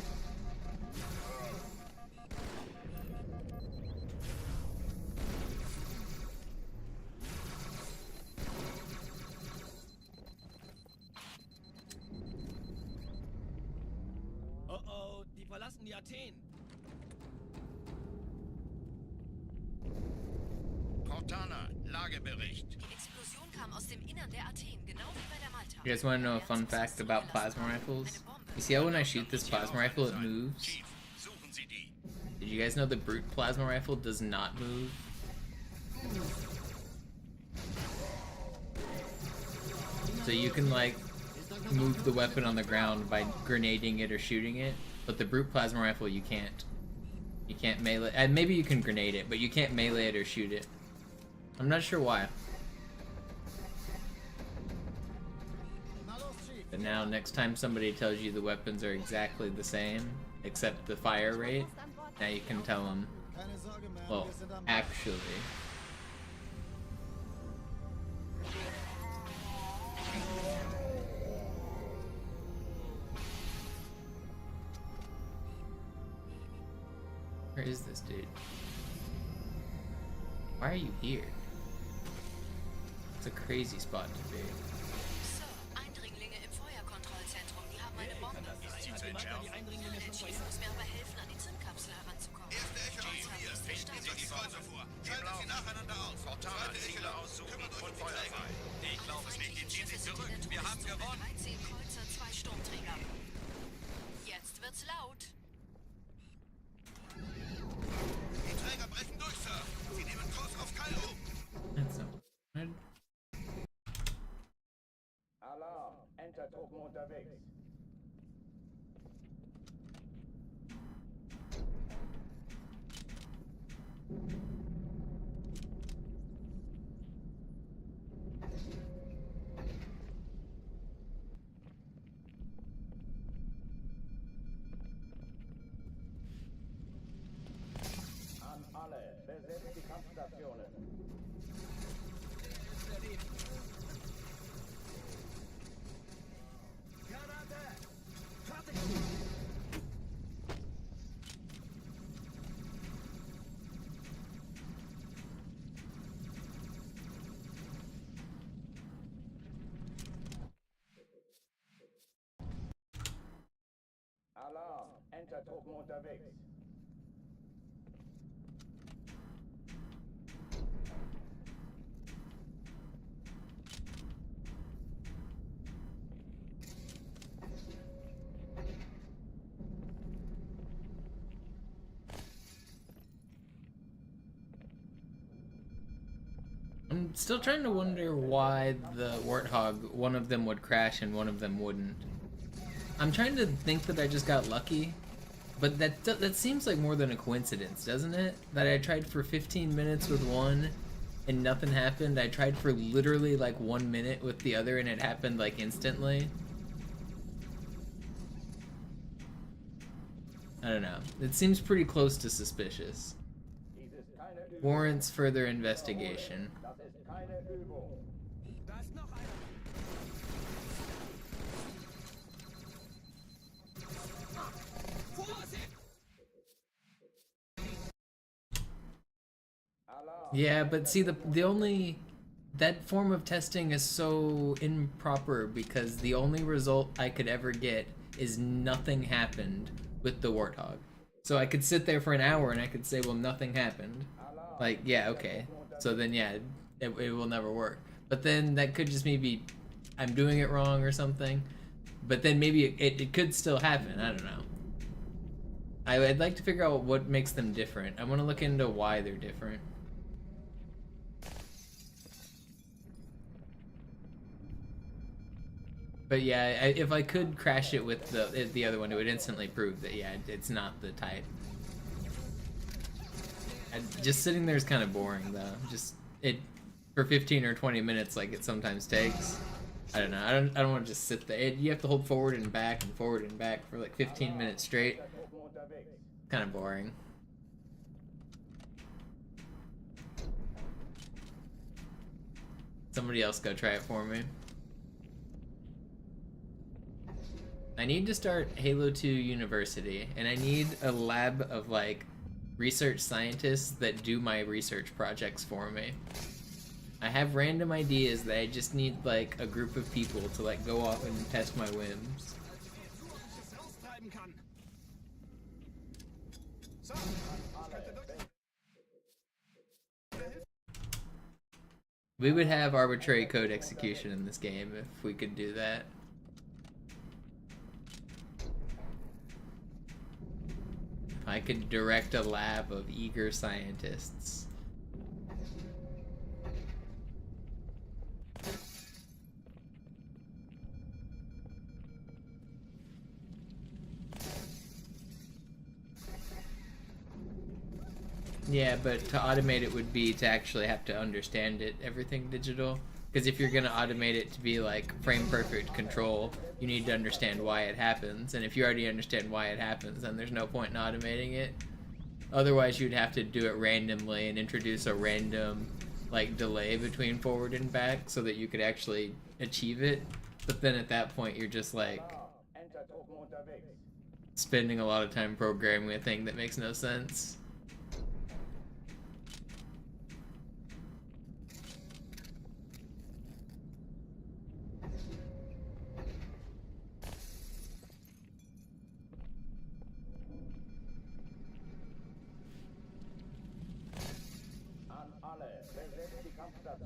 Oh oh, die verlassen die Athen.
Cortana, Lagebericht.
Die Explosion kam aus dem Innern der Athen, genau wie bei der Malta.
You guys want to know a fun fact about plasma rifles? You see how when I shoot this plasma rifle it moves? Did you guys know the brute plasma rifle does not move? So you can like move the weapon on the ground by grenading it or shooting it, but the brute plasma rifle you can't. You can't melee. And maybe you can grenade it, but you can't melee it or shoot it. I'm not sure why. But now, next time somebody tells you the weapons are exactly the same, except the fire rate, now you can tell them, well, actually. Where is this dude? Why are you here? It's a crazy spot to be.
Sir, Eindringlinge im Feuerkontrollzentrum, die haben eine Bombe. Der Chief muss mir aber helfen, an die Zündkapsel heranzukommen.
Erste Echo auf 4. Finden Sie die Kreuze vor. Schaltet sie nacheinander aus. Cortana, Ziele aussuchen und Feuer frei.
Ich glaube es nicht. Ziehen Sie zurück. Wir haben gewonnen.
13 Kreuzer, 2 Sturmträger. Jetzt wird's laut.
Die Träger brechen durch, Sir. Sie nehmen Kurs auf Kairo.
That's not good.
Alarm, Entertruppen unterwegs. An alle, besetzt die Kampfstationen. Alarm, Entertruppen unterwegs.
I'm still trying to wonder why the Warthog, one of them would crash and one of them wouldn't. I'm trying to think that I just got lucky, but that seems like more than a coincidence, doesn't it? That I tried for 15 minutes with one and nothing happened. I tried for literally like 1 minute with the other and it happened like instantly. I don't know. It seems pretty close to suspicious. Warrants further investigation.
Das ist keine Übung.
Da ist noch einer.
Yeah, but see, the only... That form of testing is so improper because the only result I could ever get is nothing happened with the Warthog. So I could sit there for an hour and I could say, well, nothing happened. Like, yeah, okay. So then, yeah, it will never work. But then that could just maybe I'm doing it wrong or something. But then maybe it could still happen. I don't know. I'd like to figure out what makes them different. I want to look into why they're different. But yeah, if I could crash it with the other one, it would instantly prove that, yeah, it's not the type. Just sitting there is kind of boring, though. For 15 or 20 minutes, like it sometimes takes. I don't know. I don't want to just sit there. You have to hold forward and back for like 15 minutes straight. Kind of boring. Somebody else go try it for me. I need to start Halo 2 University, and I need a lab of, like, research scientists that do my research projects for me. I have random ideas that I just need, like, a group of people to, like, go off and test my whims. We would have arbitrary code execution in this game if we could do that. I could direct a lab of eager scientists. Yeah, but to automate it would be to actually have to understand it, everything digital. Because if you're gonna automate it to be like frame perfect control, you need to understand why it happens. And if you already understand why it happens, then there's no point in automating it. Otherwise, you'd have to do it randomly and introduce a random like delay between forward and back so that you could actually achieve it. But then at that point, you're just like spending a lot of time programming a thing that makes no sense.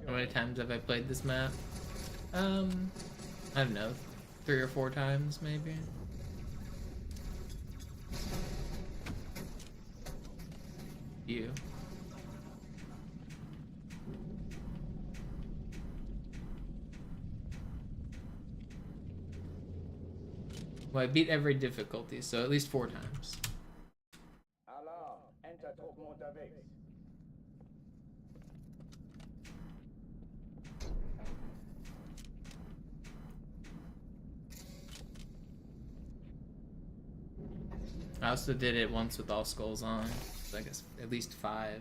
How many times have I played this map? I don't know, 3 or 4 times maybe. You. Well, I beat every difficulty, so at least 4 times.
Alarm! Enter-Truppen unterwegs.
I also did it once with all skulls on, so I guess at least 5.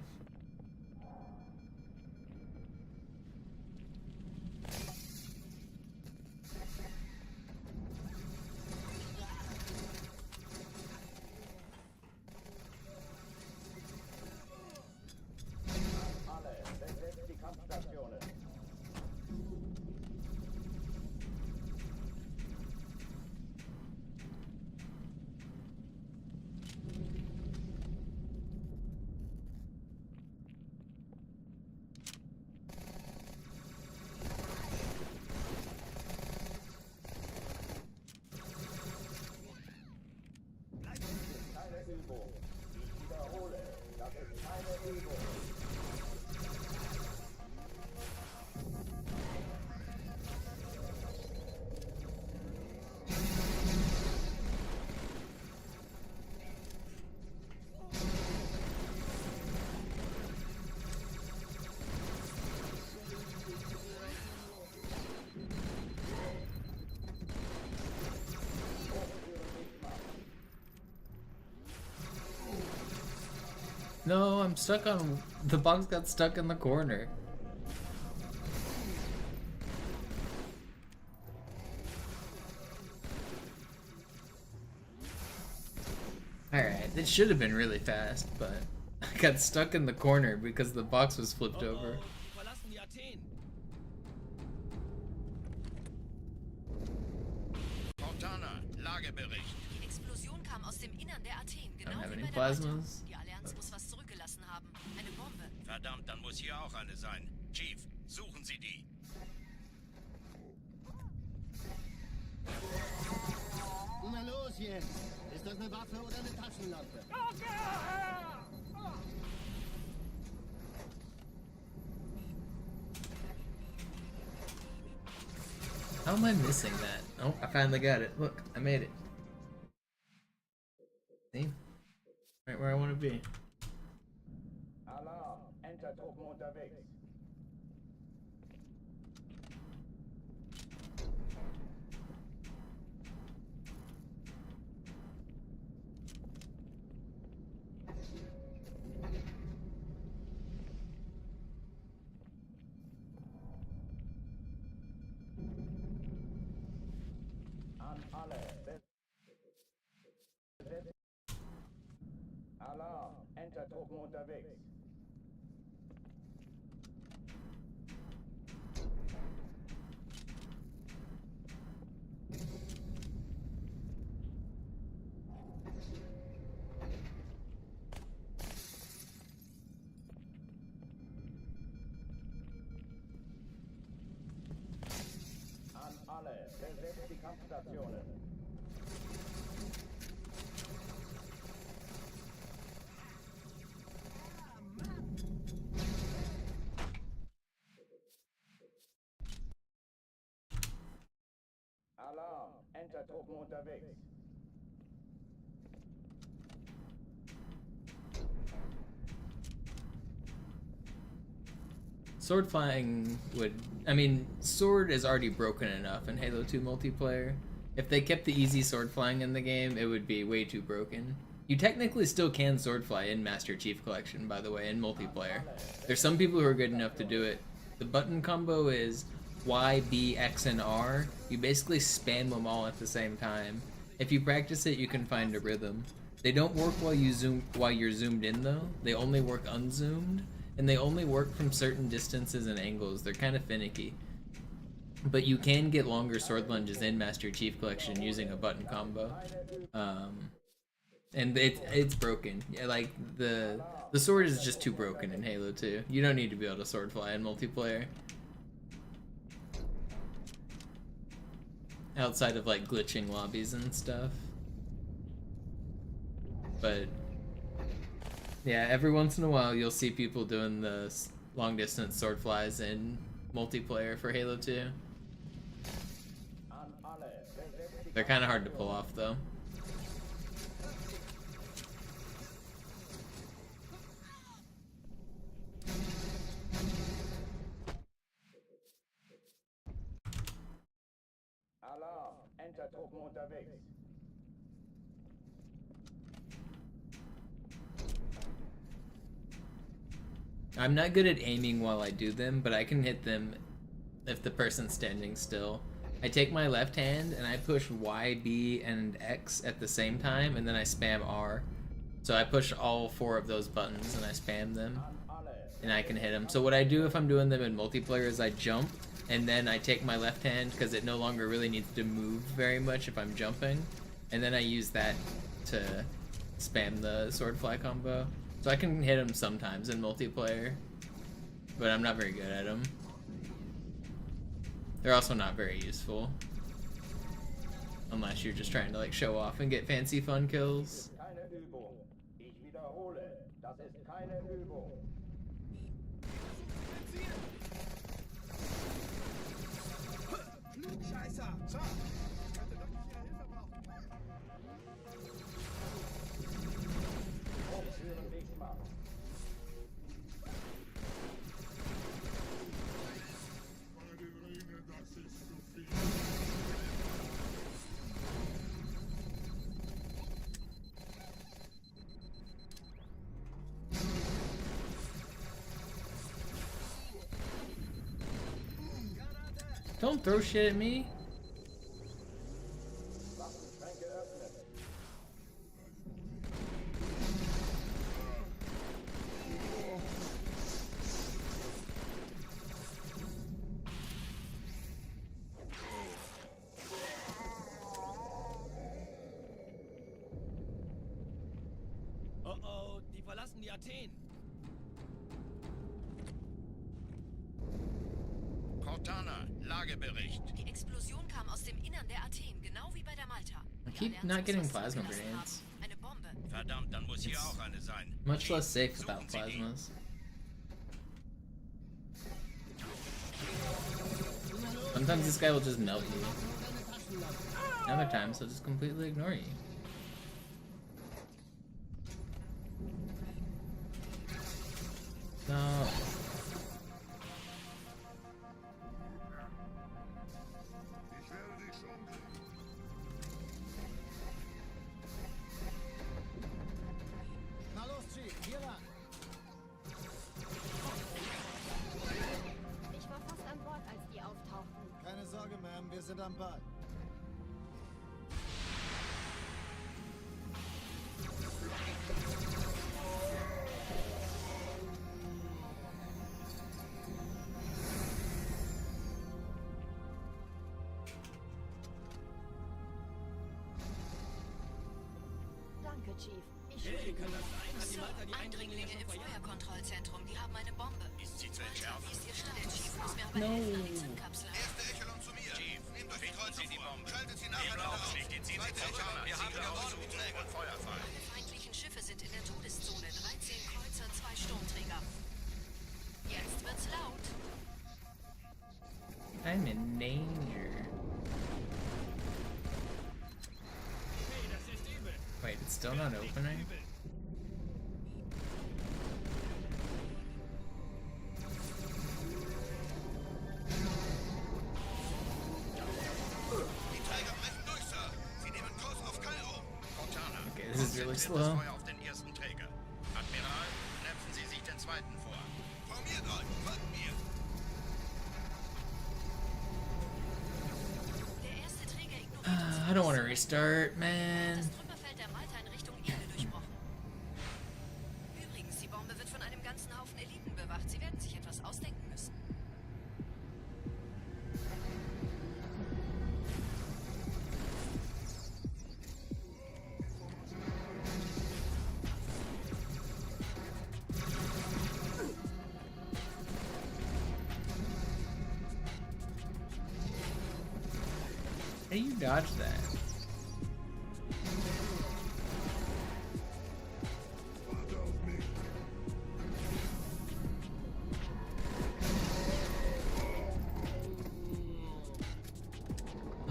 No, I'm stuck on... The box got stuck in the corner. Alright, it should have been really fast, but I got stuck in the corner because the box was flipped over.
Fontana, Lagebericht.
Die Explosion kam aus dem Innern der Athen,
I
genau
don't have
wie
any
bei der Wette.
plasmas.
Die Allianz muss was zurückgelassen haben. Eine Bombe.
Verdammt, dann muss hier auch eine sein. Chief, suchen Sie die.
Na los jetzt! Ist das eine Waffe oder eine Taschenlampe?
How am I missing that? Oh, I finally got it. Look, I made it. See? Right where I want to be.
Alarm! Enter-Truppen unterwegs. An alle. Alarm! Enter-Truppen unterwegs. An alle. Besetzt die Kampfstationen. Alarm! Enter-Truppen unterwegs.
Sword flying would... I mean, sword is already broken enough in Halo 2 multiplayer. If they kept the easy sword flying in the game, it would be way too broken. You technically still can sword fly in Master Chief Collection, by the way, in multiplayer. There's some people who are good enough to do it. The button combo is Y, B, X, and R. You basically spam them all at the same time. If you practice it, you can find a rhythm. They don't work while you're zoomed in though. They only work unzoomed, and they only work from certain distances and angles. They're kind of finicky. But you can get longer sword lunges in Master Chief Collection using a button combo. And it's broken. Yeah, like the sword is just too broken in Halo 2. You don't need to be able to sword fly in multiplayer. Outside of like glitching lobbies and stuff. But yeah, every once in a while you'll see people doing the long distance sword flies in multiplayer for Halo 2. They're kind of hard to pull off though.
Alarm! Enter-Truppen unterwegs.
I'm not good at aiming while I do them, but I can hit them if the person's standing still. I take my left hand and I push Y, B, and X at the same time, and then I spam R. So I push all 4 of those buttons and I spam them, and I can hit them. So what I do if I'm doing them in multiplayer is I jump, and then I take my left hand, because it no longer really needs to move very much if I'm jumping, and then I use that to spam the sword fly combo. So I can hit them sometimes in multiplayer, but I'm not very good at them. They're also not very useful. Unless you're just trying to like show off and get fancy fun kills.
Keine Übung. Ich wiederhole, das ist keine Übung.
Klugscheißer!
Hochführen dich mal.
Don't throw shit at me.
Waffenschränke öffnen.
Athen.
Cortana, Lagebericht.
Die Explosion kam aus dem Innern der Athen, genau wie bei der Malta.
I keep not getting plasma grenades.
Eine Bombe.
Verdammt, dann muss hier auch eine sein.
Much less safe without plasmas. Sometimes this guy will just melt you. Other times he'll just completely ignore you. No.
Na los, Chief, hier lang.
Ich war fast an Bord, als die auftauchten.
Keine Sorge, Ma'am, wir sind am Ball.
Danke, Chief. Ich
Hey, kann das sein, dass die
So,
Malta die
Eindringlinge im Feuerkontrollzentrum, die haben eine Bombe.
Ist sie zu entschärfen?
Wie ist ihr Stand? Der Chief muss mir aber helfen an die Zündkapsel.
Erste Echelon zu mir.
Chief,
Nehmt euch die
finden
Kreuzer
Sie die
vor.
Bombe.
Schaltet sie
Im
nacheinander
Lauf
auf.
schlägt die Ziele
Zweite
Cortana.
Echelon.
Wir haben
Ziele
Aussuchen
aussuchen. Träger.
und Feuerfall.
Alle feindlichen Schiffe sind in der Todeszone. 13 Kreuzer, 2 Sturmträger. Jetzt wird's laut.
I'm in danger.
Hey, das ist übel.
Wait, it's still not opening?
Die Träger brechen durch, Sir. Sie nehmen Kurs auf Kairo.
Cortana,
Okay, this is really
konzentriert
slow.
das Feuer auf den ersten Träger. Admiral, knöpfen Sie sich den zweiten vor.
Formiert euch. Folgt mir.
Der erste Träger ignoriert uns.
I don't want to restart, man.
Das Trümmerfeld der Malta in Richtung Erde durchbrochen. Übrigens, die Bombe wird von einem ganzen Haufen Eliten bewacht. Sie werden sich etwas ausdenken müssen.
How do you dodge that?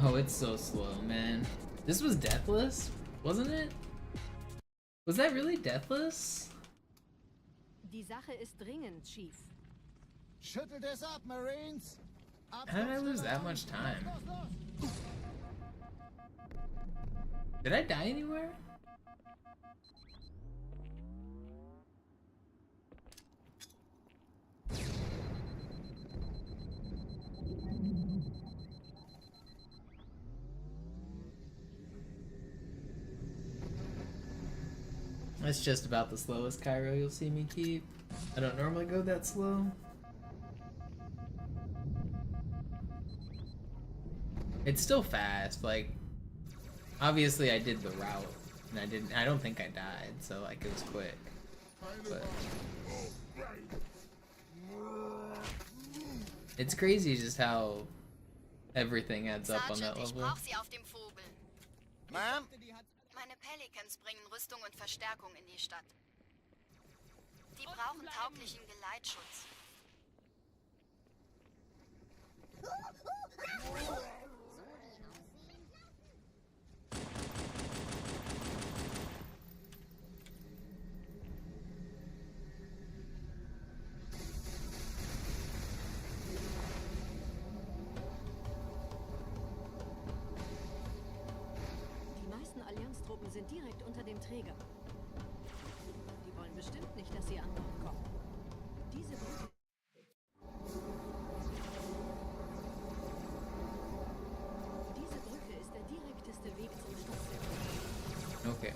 Oh, it's so slow, man. This was deathless, wasn't it? Was that really deathless?
Die Sache ist dringend, Chief.
Schüttelt es ab, Marines.
How did I lose that much time? Did I die anywhere? That's just about the slowest Cairo you'll see me keep. I don't normally go that slow. It's still fast, like, obviously I did the route, and I don't think I died, so like it was quick, but it's crazy just how everything adds up on that
Sergeant, ich
level.
brauch Sie auf dem Vogel.
Ma'am?
Meine Pelicans bringen Rüstung und Verstärkung in die Stadt. Die brauchen tauglichen Geleitschutz.
Die meisten Allianztruppen sind direkt unter dem Träger. Die wollen bestimmt nicht, dass sie an Bord kommen. Diese Brücke... Diese Brücke ist der direkteste Weg zum Stadtzentrum.
Okay.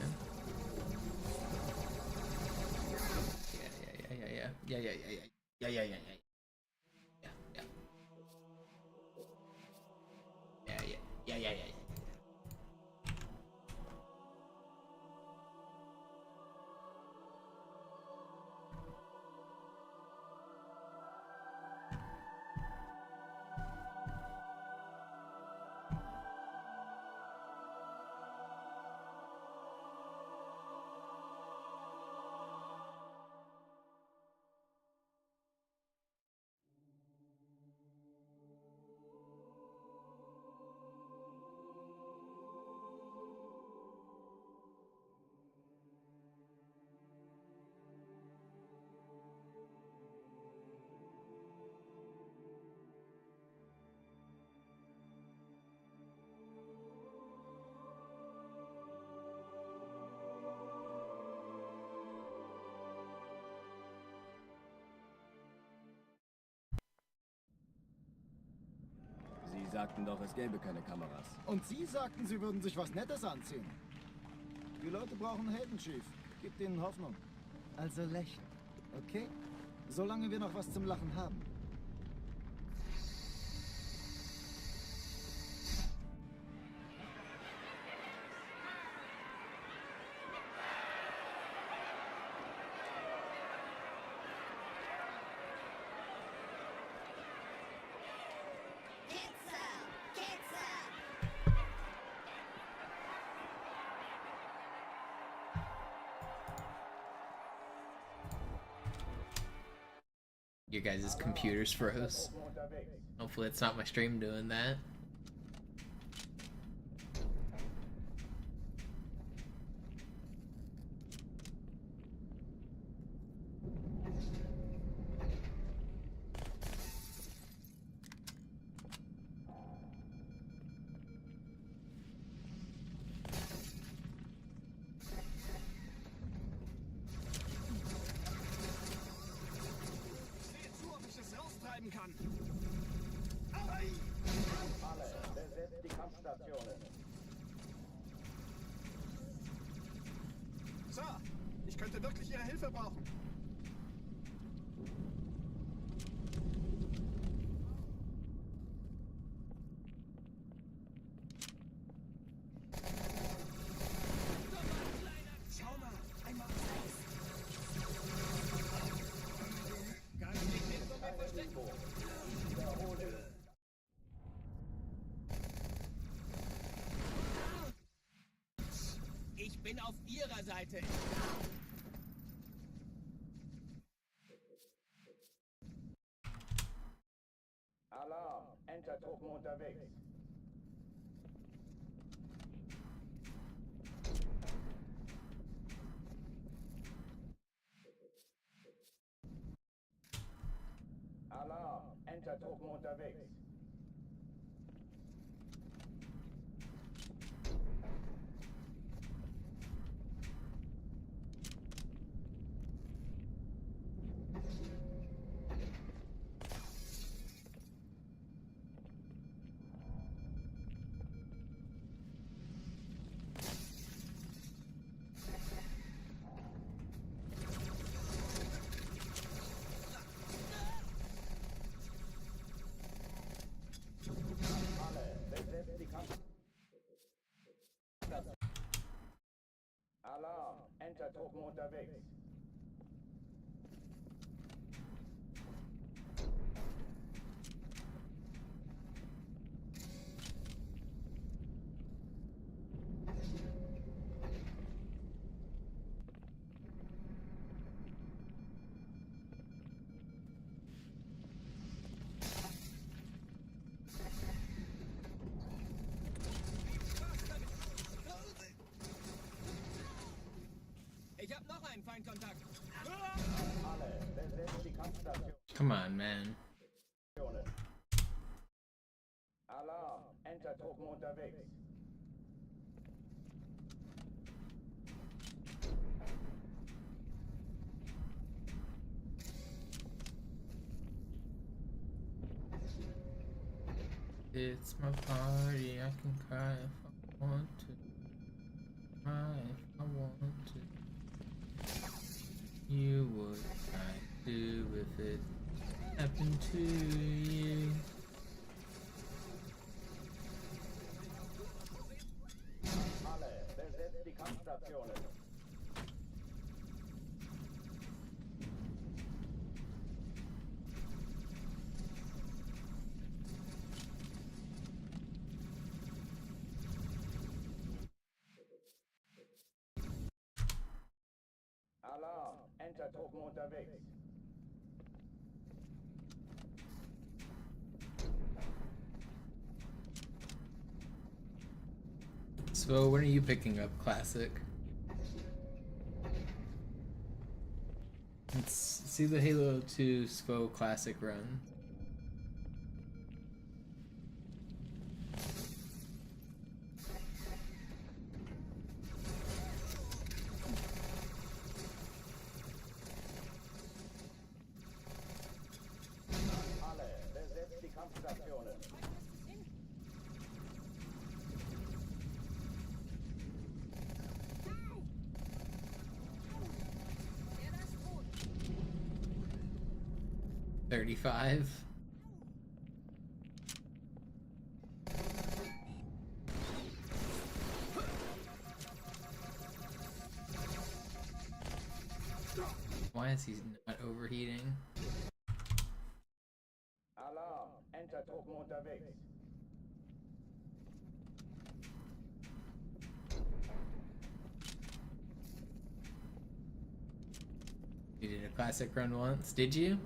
Yeah.
sagten doch, es gäbe keine Kameras. Und Sie sagten, Sie würden sich was Nettes anziehen. Die Leute brauchen Helden, Chief. Gebt ihnen Hoffnung. Also lächeln, okay? Solange wir noch was zum Lachen haben.
Your guys' computers froze. Hopefully it's not my stream doing that.
Kann.
Alle, besetzt die Kampfstationen.
Sir, ich könnte wirklich Ihre Hilfe brauchen. Schau mal, einmal
Ich bin auf Ihrer Seite.
Alarm, Enter-Truppen unterwegs. Alarm, Enter-Truppen unterwegs. Alarm, Enter-Truppen unterwegs.
Ich hab noch einen Feindkontakt.
Alle, besetzt die Kampfstation.
Come on, man.
Alarm, Enter-Truppen unterwegs.
It's my party, I can cry if I want to. Cry if I want to. You would I do if it happened to you?
Alle, besetzt die Kampfstationen. Alarm, Enter-Truppen unterwegs.
So when are you picking up Classic? Let's see the Halo 2 SPO Classic run.
Alle, besetzt die Kampfstationen.
35. Why is he not overheating?
Alarm! Enter-Truppen unterwegs.
You did a classic run once, did you?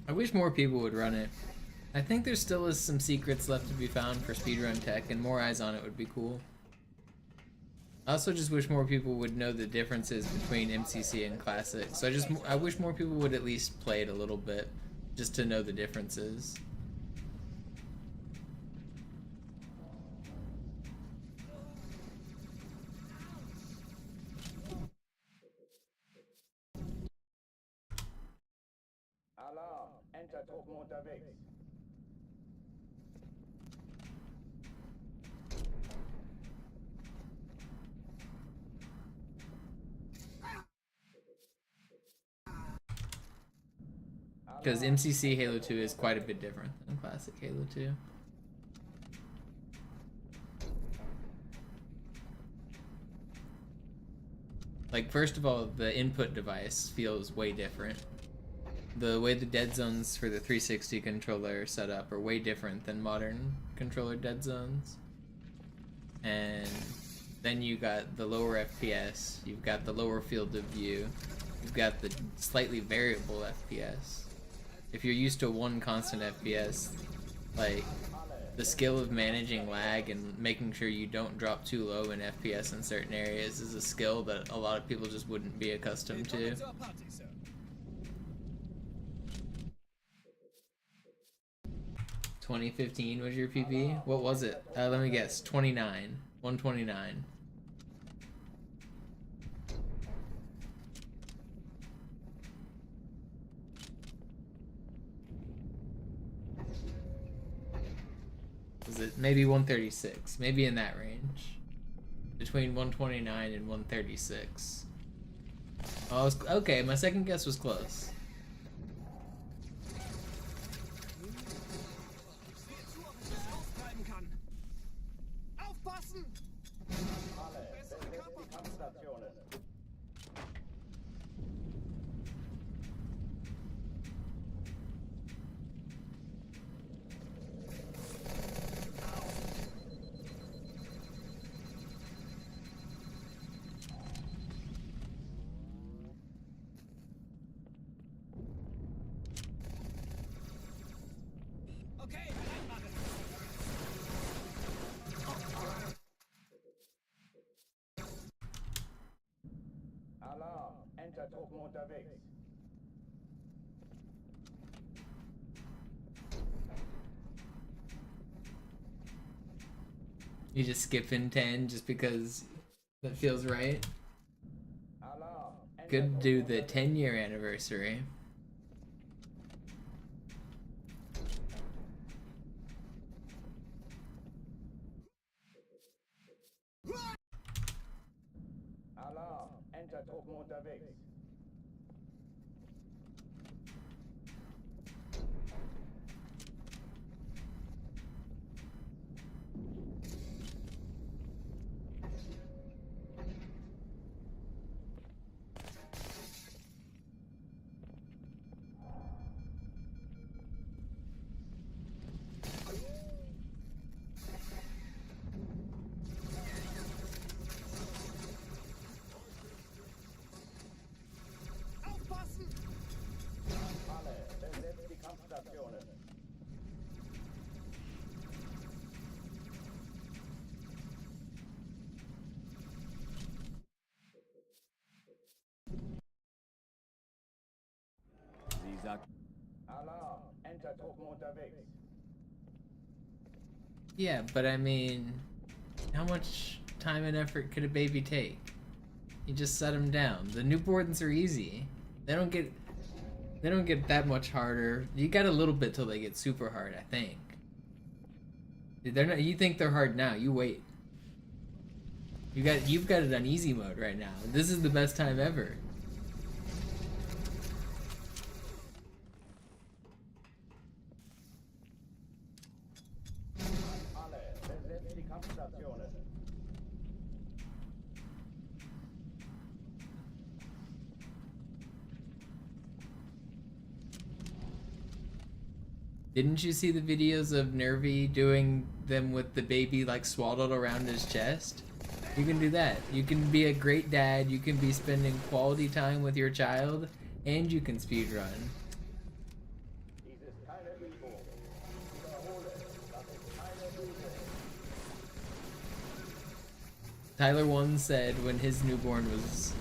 I wish more people would run it. I think there still is some secrets left to be found for speedrun tech, and more eyes on it would be cool. I also just wish more people would know the differences between MCC and Classic. So I wish more people would at least play it a little bit, just to know the differences.
Alarm! Enter-Truppen unterwegs.
Because MCC Halo 2 is quite a bit different than Classic Halo 2. Like, first of all, the input device feels way different. The way the dead zones for the 360 controller are set up are way different than modern controller dead zones. And then you got the lower FPS, you've got the lower field of view, you've got the slightly variable FPS. If you're used to one constant FPS, like, the skill of managing lag and making sure you don't drop too low in FPS in certain areas is a skill that a lot of people just wouldn't be accustomed to. 2015 was your PB? What was it? Let me guess. 29. 129. Was it maybe 136? Maybe in that range. Between 129 and 136. Oh, okay, my second guess was close.
Alarm! Enter-Truppen unterwegs.
You just skip in 10 just because that feels right. Good to do the 10-year anniversary.
Alarm! Enter-Truppen unterwegs. Alarm! Enter-Truppen unterwegs.
Yeah, but I mean, how much time and effort could a baby take? You just set them down. The newborns are easy. They don't get that much harder. You got a little bit till they get super hard, I think. They're not. You think they're hard now? You wait. You've got it on easy mode right now. This is the best time ever. Didn't you see the videos of Nervy doing them with the baby like swaddled around his chest? You can do that. You can be a great dad, you can be spending quality time with your child, and you can speedrun. Tyler once said when his newborn was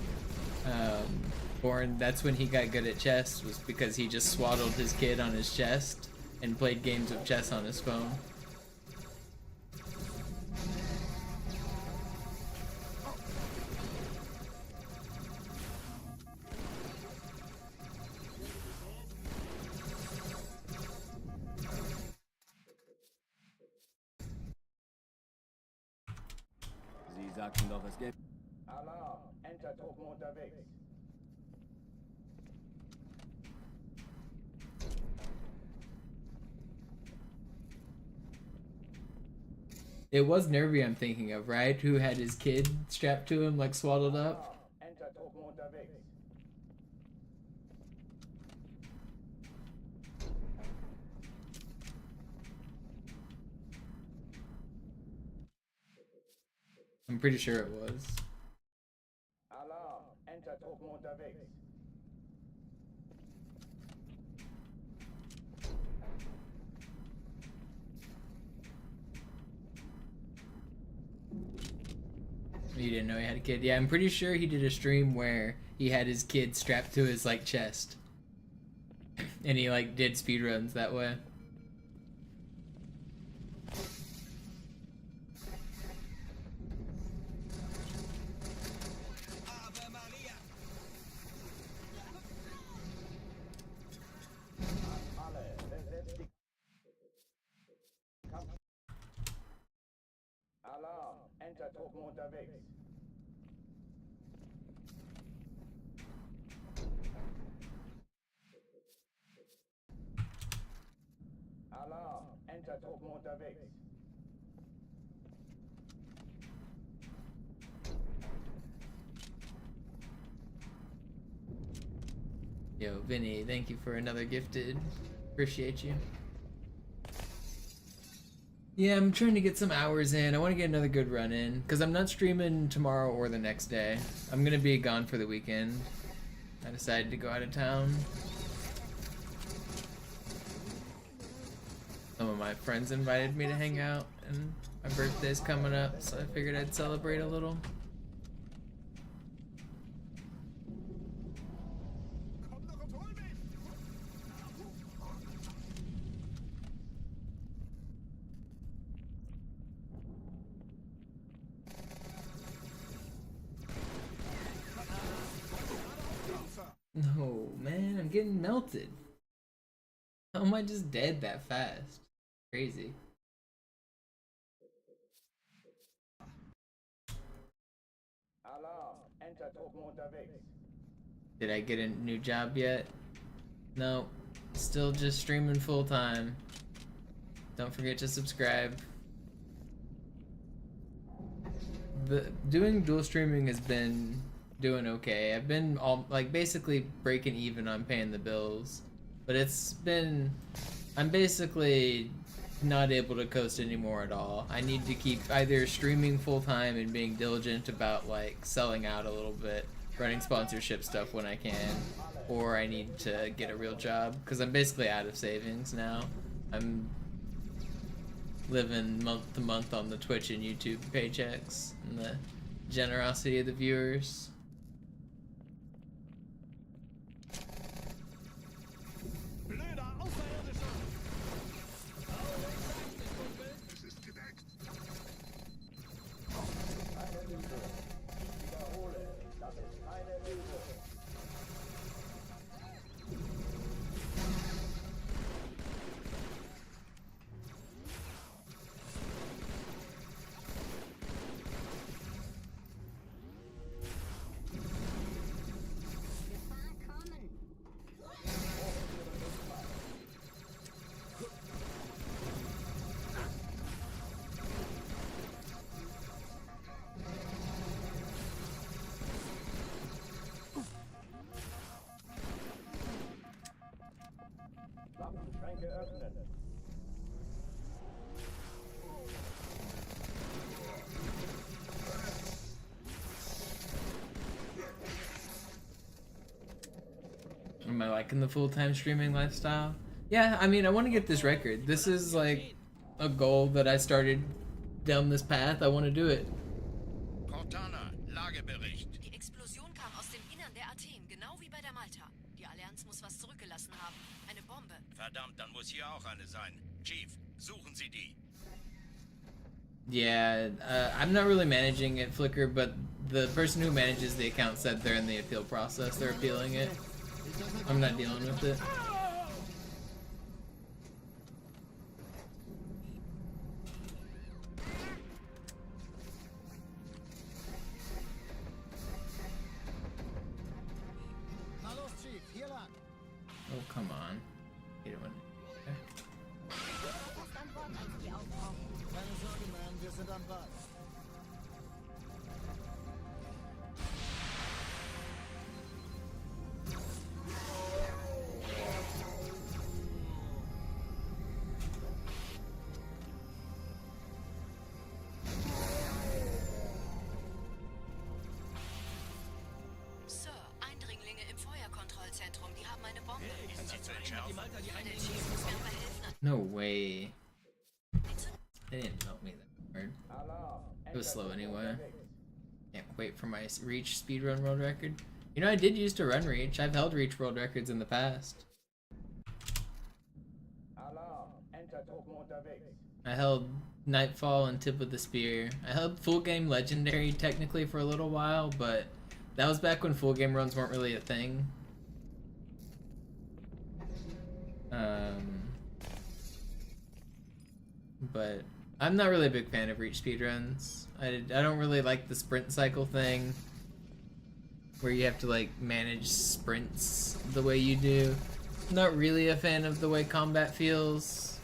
born, that's when he got good at chess, was because he just swaddled his kid on his chest and played games of chess on his phone.
Sie sagten doch, es gäbe...
Alarm! Enter-Truppen unterwegs.
It was Nervy I'm thinking of, right? Who had his kid strapped to him, like swaddled up?
Enter-Truppen unterwegs.
I'm pretty sure it was.
Alarm! Enter-Truppen unterwegs.
You didn't know he had a kid? Yeah, I'm pretty sure he did a stream where he had his kid strapped to his like chest. And he like did speedruns that way.
Alarm! Enter-Truppen unterwegs. Alarm! Enter-Truppen unterwegs.
Yo, Vinny, thank you for another gifted. Appreciate you. Yeah, I'm trying to get some hours in. I want to get another good run in, because I'm not streaming tomorrow or the next day. I'm going to be gone for the weekend. I decided to go out of town. Some of my friends invited me to hang out, and my birthday's coming up, so I figured I'd celebrate a little. No, man, I'm getting melted. How am I just dead that fast? Crazy.
Alarm! Enter-Truppen unterwegs.
Did I get a new job yet? No. Still just streaming full time. Don't forget to subscribe. Doing dual streaming has been doing okay. I've been basically breaking even on paying the bills, but I'm basically not able to coast anymore at all. I need to keep either streaming full time and being diligent about like selling out a little bit, running sponsorship stuff when I can, or I need to get a real job because I'm basically out of savings now. I'm living month to month on the Twitch and YouTube paychecks and the generosity of the viewers.
öffnen.
Am I liking the full-time streaming lifestyle? Yeah, I mean, I want to get this record. This is like a goal that I started down this path. I want to do it.
Cortana, Lagebericht.
Die Explosion kam aus dem Innern der Athen, genau wie bei der Malta. Die Allianz muss was zurückgelassen haben. Eine Bombe.
Verdammt, dann muss hier auch eine sein. Chief, suchen Sie die.
Yeah, I'm not really managing it, Flickr, but the person who manages the account said they're in the appeal process. They're appealing it. I'm not dealing with it. Oh, come on. You don't want
Keine Sorge, Mann, wir sind am Ball.
Sir, Eindringlinge im Feuerkontrollzentrum, die haben eine Bombe.
Ist sie zu entschärfen?
Der Chief muss mir aber helfen.
No way. They didn't help me that hard. It was slow anyway. Can't wait for my Reach speedrun world record. You know, I did used to run Reach. I've held Reach world records in the past.
Alarm, Enter-Truppen unterwegs.
I held Nightfall and Tip of the Spear. I held full game legendary technically for a little while, but that was back when full game runs weren't really a thing. But I'm not really a big fan of Reach speedruns. I don't really like the sprint cycle thing, where you have to like manage sprints the way you do. Not really a fan of the way combat feels.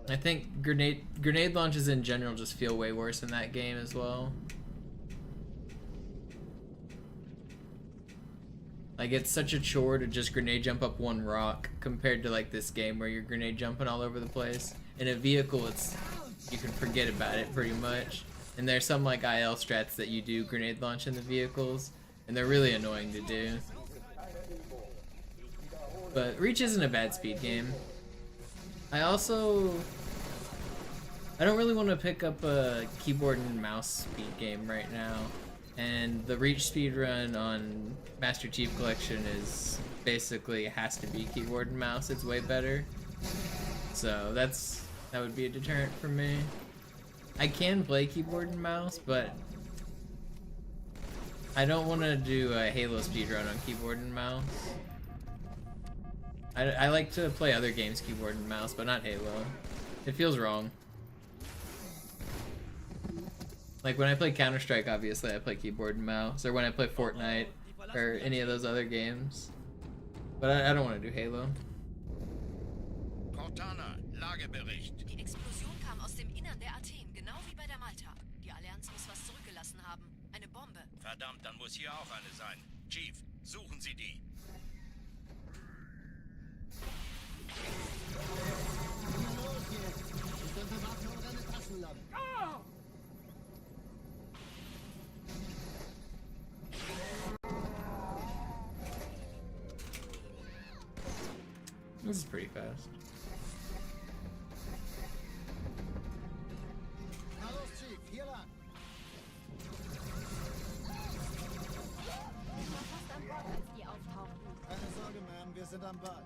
I think grenade launches in general just feel way worse in that game as well. Like, it's such a chore to just grenade jump up one rock compared to like this game where you're grenade jumping all over the place. In a vehicle, you can forget about it pretty much. And there's some like IL strats that you do grenade launch in the vehicles, and they're really annoying to do. But Reach isn't a bad speed game. I don't really want to pick up a keyboard and mouse speed game right now. And the Reach speedrun on Master Chief Collection is basically has to be keyboard and mouse. It's way better. So that would be a deterrent for me. I can play keyboard and mouse, but I don't want to do a Halo speedrun on keyboard and mouse. I like to play other games keyboard and mouse, but not Halo. It feels wrong. Like when I play Counter-Strike, obviously I play keyboard and mouse, or when I play Fortnite, or any of those other games. But I don't want to do Halo.
Cortana, Lagebericht.
Die Explosion kam aus dem Innern der Athen, genau wie bei der Malta. Die Allianz muss was zurückgelassen haben. Eine Bombe.
Verdammt, dann muss hier auch eine sein. Chief, suchen Sie die.
This is pretty fast.
Hallo Chief, hier lang.
Ich war fast an Bord, als die auftauchten.
Keine Sorge, Ma'am, wir sind am Ball.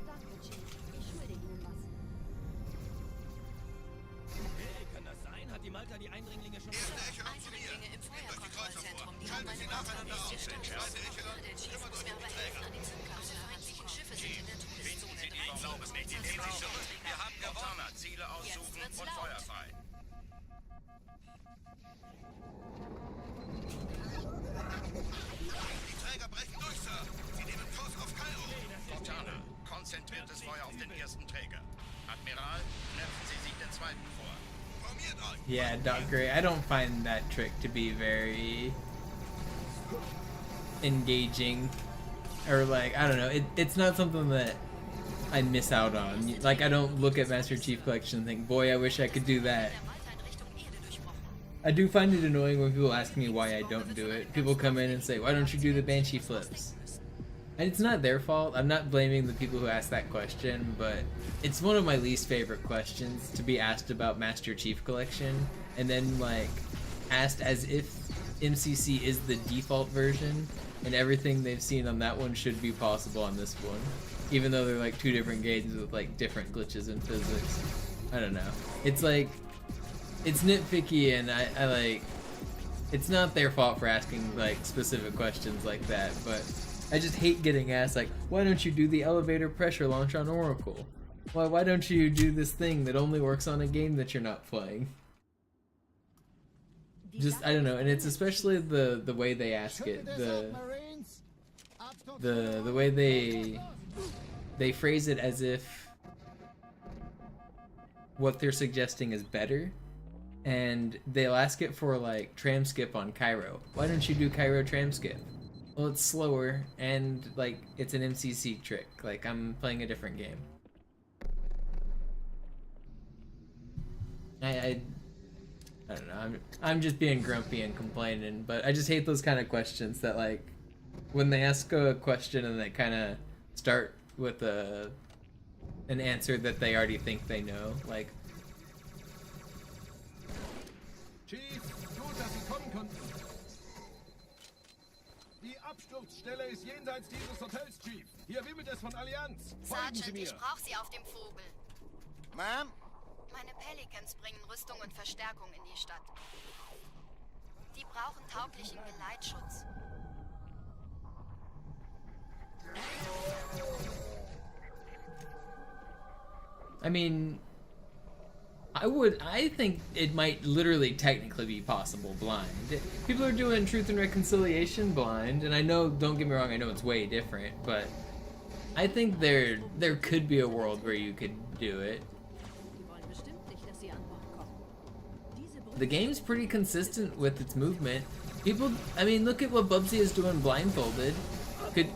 Danke, Chief. Ich schulde Ihnen was.
Hey, kann das sein? Hat die Malta die Eindringlinge schon...
Eindringlinge im Feuerkontrollzentrum, die haben eine Bombe. Der Chief muss mir aber helfen, an die Zündkapsel. Alle feindlichen Schiffe sind in der Todeszone.
Ich glaube es nicht. Ziehen Sie zurück. Wir haben Cortana, Ziele aussuchen und Feuer frei.
Yeah, Doc Gray. I don't find that trick to be very engaging, or like, I don't know. It's not something that I miss out on. Like, I don't look at Master Chief Collection and think, boy, I wish I could do that. I do find it annoying when people ask me why I don't do it. People come in and say, why don't you do the Banshee flips? And it's not their fault. I'm not blaming the people who ask that question, but it's one of my least favorite questions to be asked about Master Chief Collection, and then like asked as if MCC is the default version and everything they've seen on that one should be possible on this one, even though they're like two different games with like different glitches in physics. I don't know. It's like, it's nitpicky, and I like, it's not their fault for asking like specific questions like that, but I just hate getting asked like, why don't you do the elevator pressure launch on Oracle? Why don't you do this thing that only works on a game that you're not playing? Just, I don't know, and it's especially the way they ask it, the way they phrase it as if what they're suggesting is better, and they'll ask it for like tram skip on Cairo. Why don't you do Cairo tram skip? Well, it's slower, and like it's an MCC trick. Like, I'm playing a different game. I don't know. I'm just being grumpy and complaining, but I just hate those kind of questions that like when they ask a question and they kind of start with an answer that they already think they know. Like,
Chief, gut, dass Sie kommen konnten. Die Absturzstelle ist jenseits dieses Hotels, Chief. Hier wimmelt es von Allianz. Folgen Sie
Sergeant,
mir.
ich brauche Sie auf dem Vogel.
Ma'am?
Meine Pelicans bringen Rüstung und Verstärkung in die Stadt. Die brauchen tauglichen Geleitschutz.
I mean, I think it might literally technically be possible blind. People are doing Truth and Reconciliation blind, and I know, don't get me wrong, I know it's way different, but I think there could be a world where you could do it. The game's pretty consistent with its movement. People, I mean, look at what Bubsy is doing blindfolded.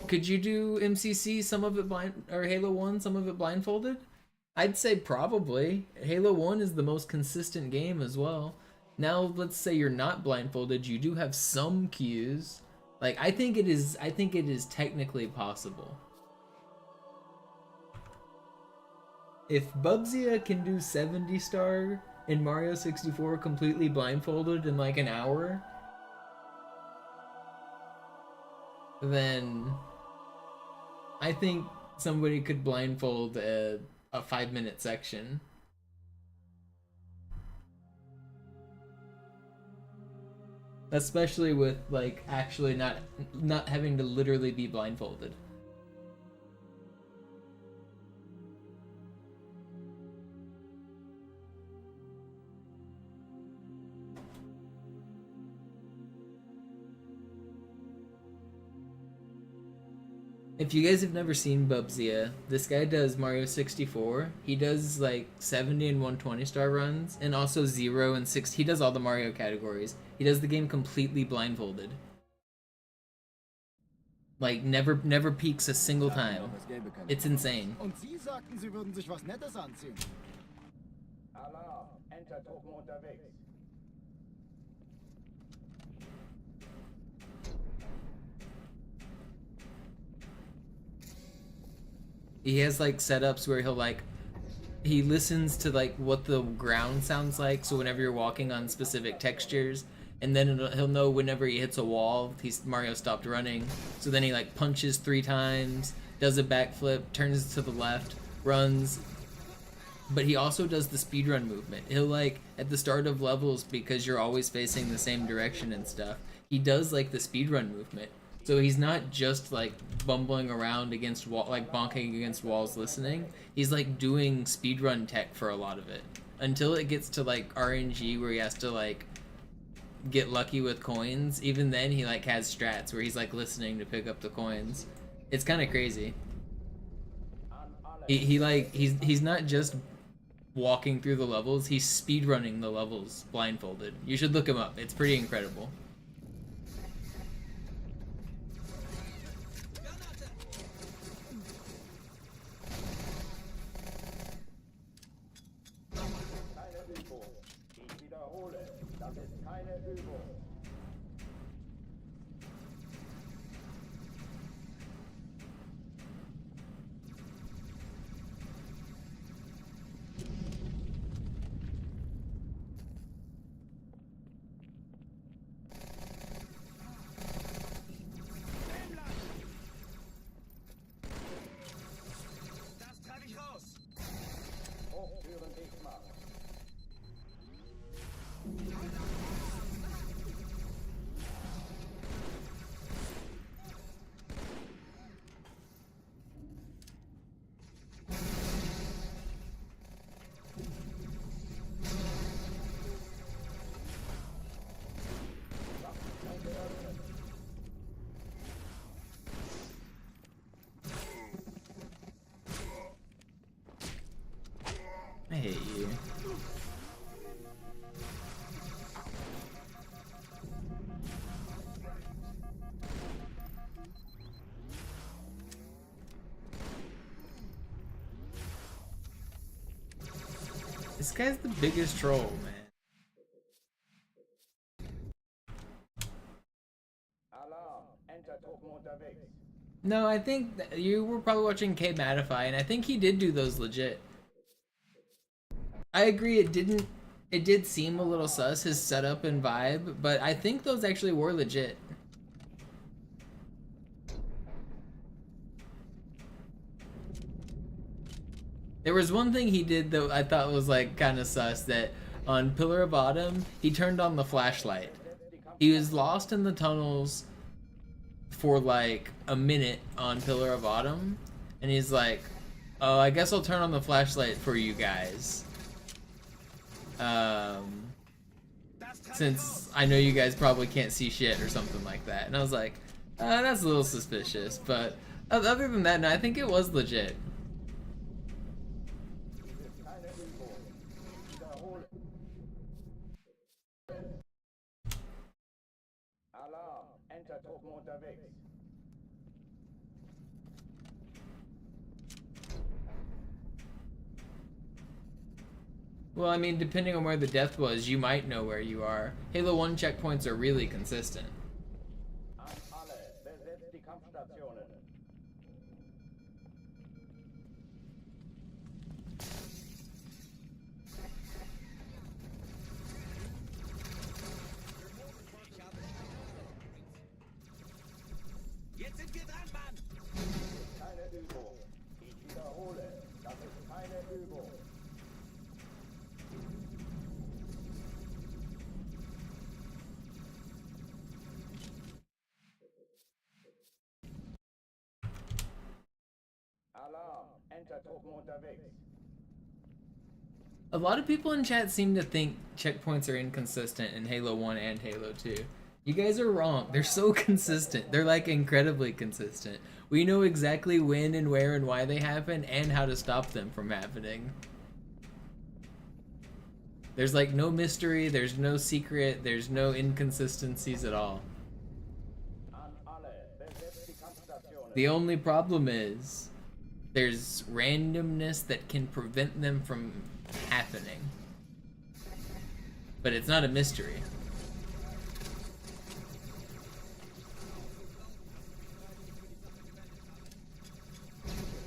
Could you do MCC, some of it blind, or Halo 1, some of it blindfolded? I'd say probably. Halo 1 is the most consistent game as well. Now, let's say you're not blindfolded, you do have some cues. Like, I think it is technically possible. If Bubsy can do 70 star in Mario 64 completely blindfolded in like an hour, then I think somebody could blindfold a 5-minute section. Especially with like actually not having to literally be blindfolded. If you guys have never seen Bubsy, this guy does Mario 64. He does like 70 and 120 star runs, and also 0 and 6. He does all the Mario categories. He does the game completely blindfolded. Like, never peeks a single time. It's insane.
Und Sie sagten, Sie würden sich was Nettes anziehen.
Alarm, Entertruppen unterwegs.
He has like setups where he listens to like what the ground sounds like, so whenever you're walking on specific textures, and then he'll know whenever he hits a wall, Mario stopped running. So then he like punches 3 times, does a backflip, turns to the left, runs. But he also does the speedrun movement. He'll like, at the start of levels, because you're always facing the same direction and stuff, he does like the speedrun movement. So he's not just like bumbling around against like bonking against walls listening. He's like doing speedrun tech for a lot of it. Until it gets to like RNG where he has to like get lucky with coins. Even then he like has strats where he's like listening to pick up the coins. It's kind of crazy. He's not just walking through the levels. He's speedrunning the levels blindfolded. You should look him up. It's pretty incredible.
Keine Übung. Ich wiederhole, das ist keine Übung.
Das treibe ich raus.
Hochtüren dicht machen.
I hate you. This guy's the biggest troll, man.
Alarm. Enter-Truppen unterwegs.
No, I think you were probably watching K Matify, and I think he did do those legit. I agree, it did seem a little sus, his setup and vibe, but I think those actually were legit. There was one thing he did that I thought was like kind of sus, that on Pillar of Autumn, he turned on the flashlight. He was lost in the tunnels for like a minute on Pillar of Autumn, and he's like, oh, I guess I'll turn on the flashlight for you guys. Since I know you guys probably can't see shit or something like that. And I was like, that's a little suspicious, but other than that, no, I think it was legit.
Keine Übung. Ich wiederhole. Alarm. Enter-Truppen unterwegs.
Well, I mean, depending on where the death was, you might know where you are. Halo 1 checkpoints are really consistent.
An alle. Besetzt die Kampfstationen.
Jetzt sind wir dran, Mann.
Keine Übung. Ich wiederhole, das ist keine Übung. Alarm. Enter-Truppen unterwegs.
A lot of people in chat seem to think checkpoints are inconsistent in Halo 1 and Halo 2. You guys are wrong. They're so consistent. They're like incredibly consistent. We know exactly when and where and why they happen and how to stop them from happening. There's like no mystery, there's no secret, there's no inconsistencies at all.
An alle. Besetzt die Kampfstationen.
The only problem is there's randomness that can prevent them from happening. But it's not a mystery.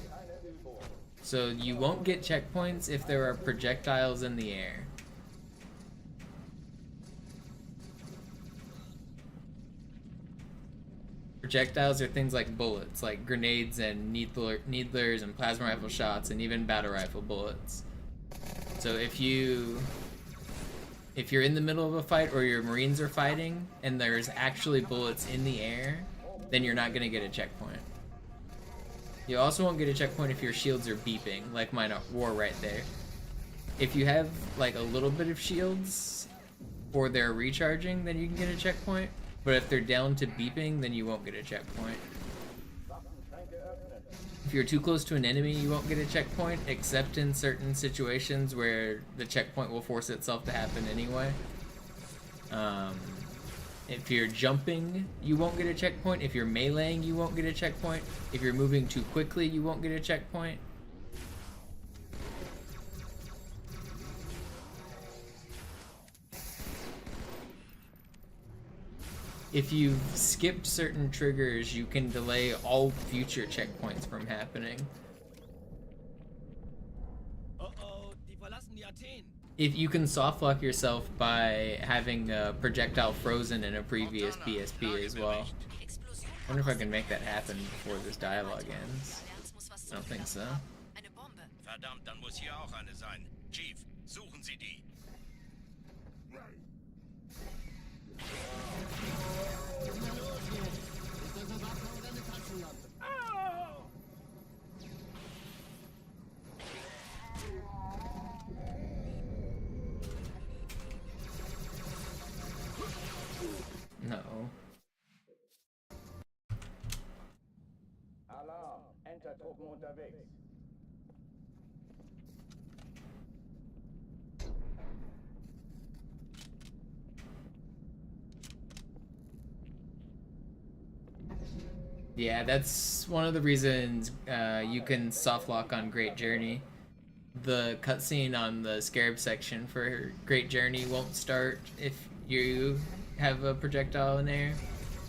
Keine Übung.
So you won't get checkpoints if there are projectiles in the air. Projectiles are things like bullets, like grenades and needlers and plasma rifle shots and even battle rifle bullets. So if you're in the middle of a fight or your Marines are fighting and there's actually bullets in the air, then you're not gonna get a checkpoint. You also won't get a checkpoint if your shields are beeping, like mine were right there. If you have like a little bit of shields or they're recharging, then you can get a checkpoint. But if they're down to beeping, then you won't get a checkpoint. If you're too close to an enemy, you won't get a checkpoint, except in certain situations where the checkpoint will force itself to happen anyway. If you're jumping, you won't get a checkpoint. If you're meleeing, you won't get a checkpoint. If you're moving too quickly, you won't get a checkpoint. If you've skipped certain triggers, you can delay all future checkpoints from happening. If you can softlock yourself by having a projectile frozen in a previous PSP as well. I wonder if I can make that happen before this dialogue ends. I don't think so.
Verdammt, dann muss hier auch eine sein. Chief, suchen Sie die.
No.
Alarm, Entertruppen unterwegs.
Yeah, that's one of the reasons you can softlock on Great Journey. The cutscene on the Scarab section for Great Journey won't start if you have a projectile in air.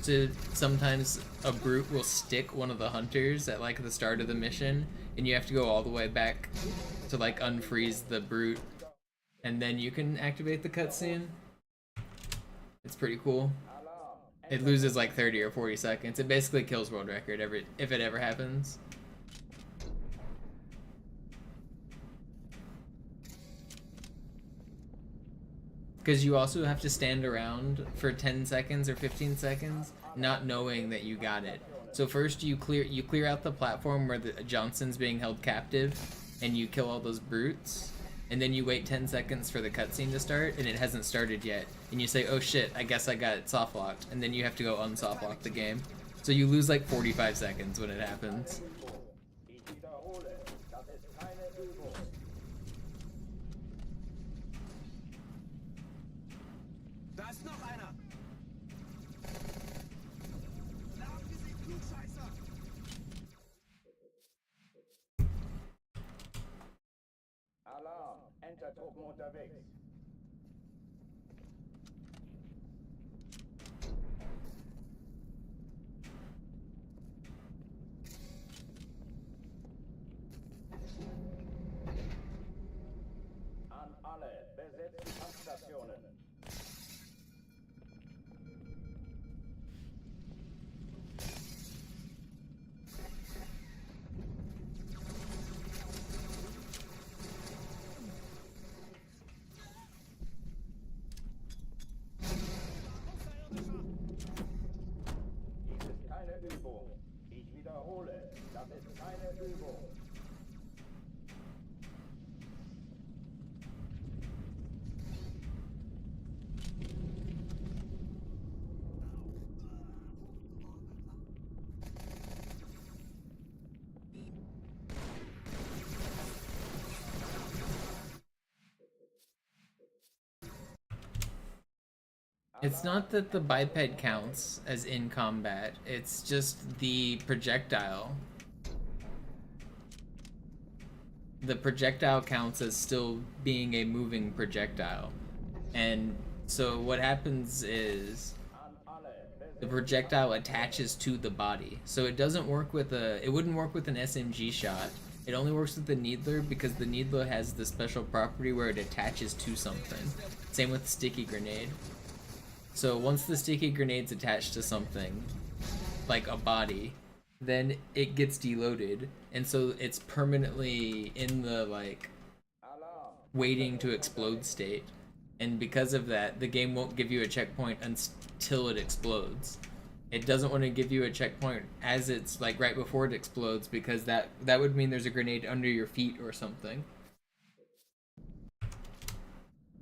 So sometimes a brute will stick one of the hunters at like the start of the mission, and you have to go all the way back to like unfreeze the brute, and then you can activate the cutscene. It's pretty cool. It loses like 30 or 40 seconds. It basically kills world record if it ever happens. Because you also have to stand around for 10 seconds or 15 seconds, not knowing that you got it. So first you clear out the platform where the Johnson's being held captive, and you kill all those brutes. And then you wait 10 seconds for the cutscene to start, and it hasn't started yet. And you say, oh shit, I guess I got it softlocked. And then you have to go unsoftlock the game. So you lose like 45 seconds when it happens.
Da ist noch einer! Lagen Sie, Klugscheißer!
Alarm, Entertruppen unterwegs. An alle, besetzt die Kampfstationen. Dies ist keine Übung. Ich wiederhole, das ist keine Übung.
It's not that the biped counts as in combat, it's just the projectile. The projectile counts as still being a moving projectile. And so what happens is the projectile attaches to the body. So it doesn't work with it wouldn't work with an SMG shot. It only works with the Needler because the Needler has the special property where it attaches to something. Same with sticky grenade. So once the sticky grenade's attached to something, like a body, then it gets deloaded, and so it's permanently in the like waiting to explode state. And because of that, the game won't give you a checkpoint until it explodes. It doesn't want to give you a checkpoint as it's like right before it explodes, because that would mean there's a grenade under your feet or something.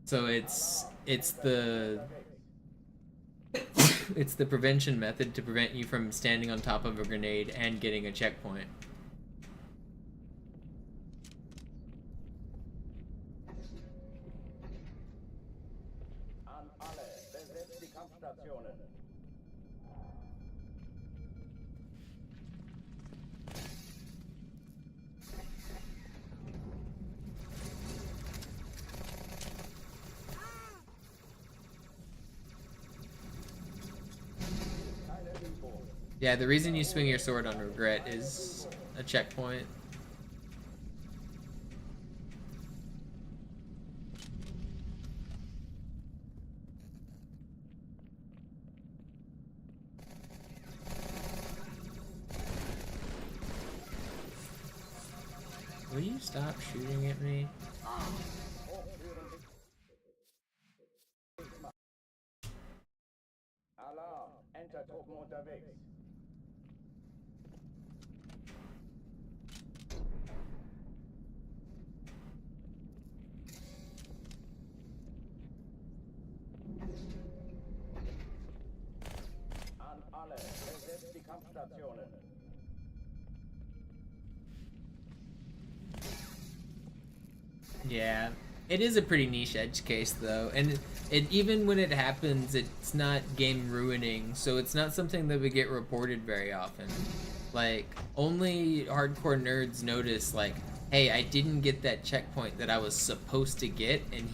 So it's the it's the prevention method to prevent you from standing on top of a grenade and getting a checkpoint. Yeah, the reason you swing your sword on regret is a checkpoint. Will you stop shooting at me?
Alarm, Entertruppen unterwegs. An alle, besetzt die Kampfstationen.
Yeah, it is a pretty niche edge case though, and it even when it happens, it's not game ruining, so it's not something that would get reported very often. Like, only hardcore nerds notice, like, hey, I didn't get that checkpoint that I was supposed to get, and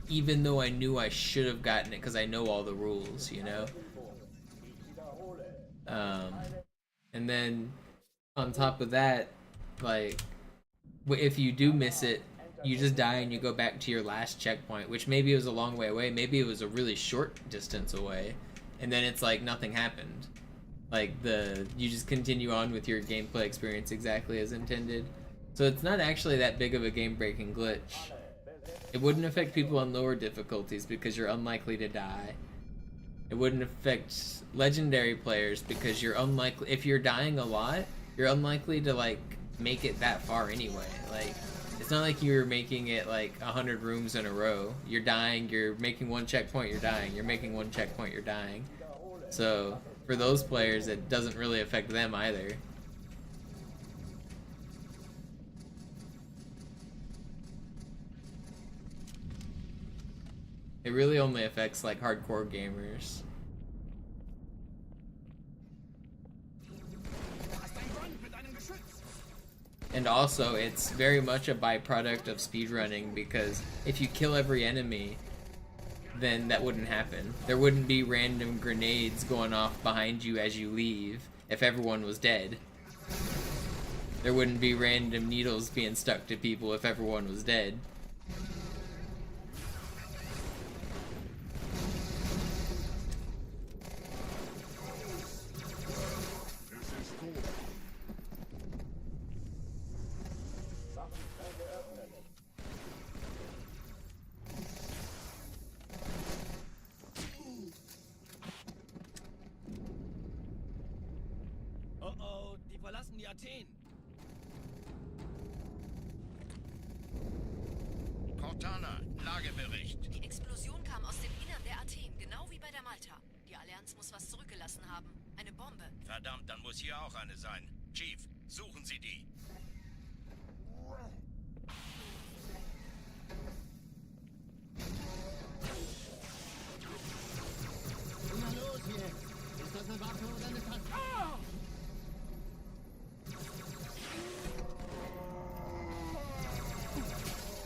even though I knew I should have gotten it because I know all the rules, you know? And then on top of that, like, if you do miss it, you just die and you go back to your last checkpoint, which maybe it was a long way away, maybe it was a really short distance away, and then it's like nothing happened. Like, you just continue on with your gameplay experience exactly as intended. So it's not actually that big of a game-breaking glitch. It wouldn't affect people on lower difficulties because you're unlikely to die. It wouldn't affect legendary players because you're unlikely, if you're dying a lot, you're unlikely to like make it that far anyway. Like, it's not like you're making it like 100 rooms in a row. You're dying, you're making one checkpoint, you're dying, you're making one checkpoint, you're dying. So for those players, it doesn't really affect them either. It really only affects like hardcore gamers. And also, it's very much a byproduct of speedrunning because if you kill every enemy, then that wouldn't happen. There wouldn't be random grenades going off behind you as you leave if everyone was dead. There wouldn't be random needles being stuck to people if everyone was dead.
Oh, die verlassen die Athen.
Cortana, Lagebericht.
Die Explosion kam aus dem Innern der Athen, genau wie bei der Malta. Die Allianz muss was zurückgelassen haben. Eine Bombe.
Verdammt, dann muss hier auch eine sein. Chief, suchen Sie die.
Na los jetzt! Ist das eine Waffe oder eine Taste?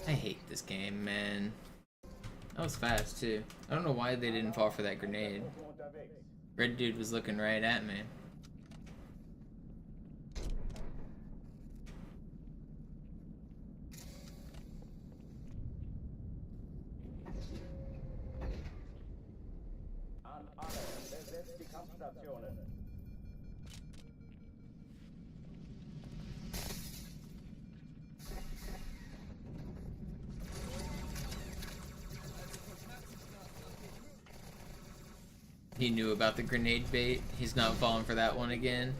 I hate this game, man. That was fast too. I don't know why they didn't fall for that grenade. Red dude was looking right at me.
An alle, besetzt die Kampfstationen.
He knew about the grenade bait. He's not falling for that one again.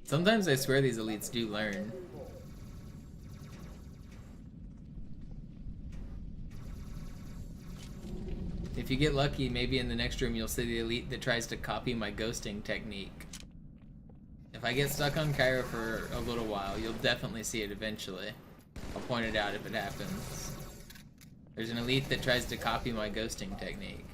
Sometimes I swear these elites do learn. If you get lucky, maybe in the next room you'll see the elite that tries to copy my ghosting technique. If I get stuck on Cairo for a little while, you'll definitely see it eventually. I'll point it out if it happens. There's an elite that tries to copy my ghosting technique.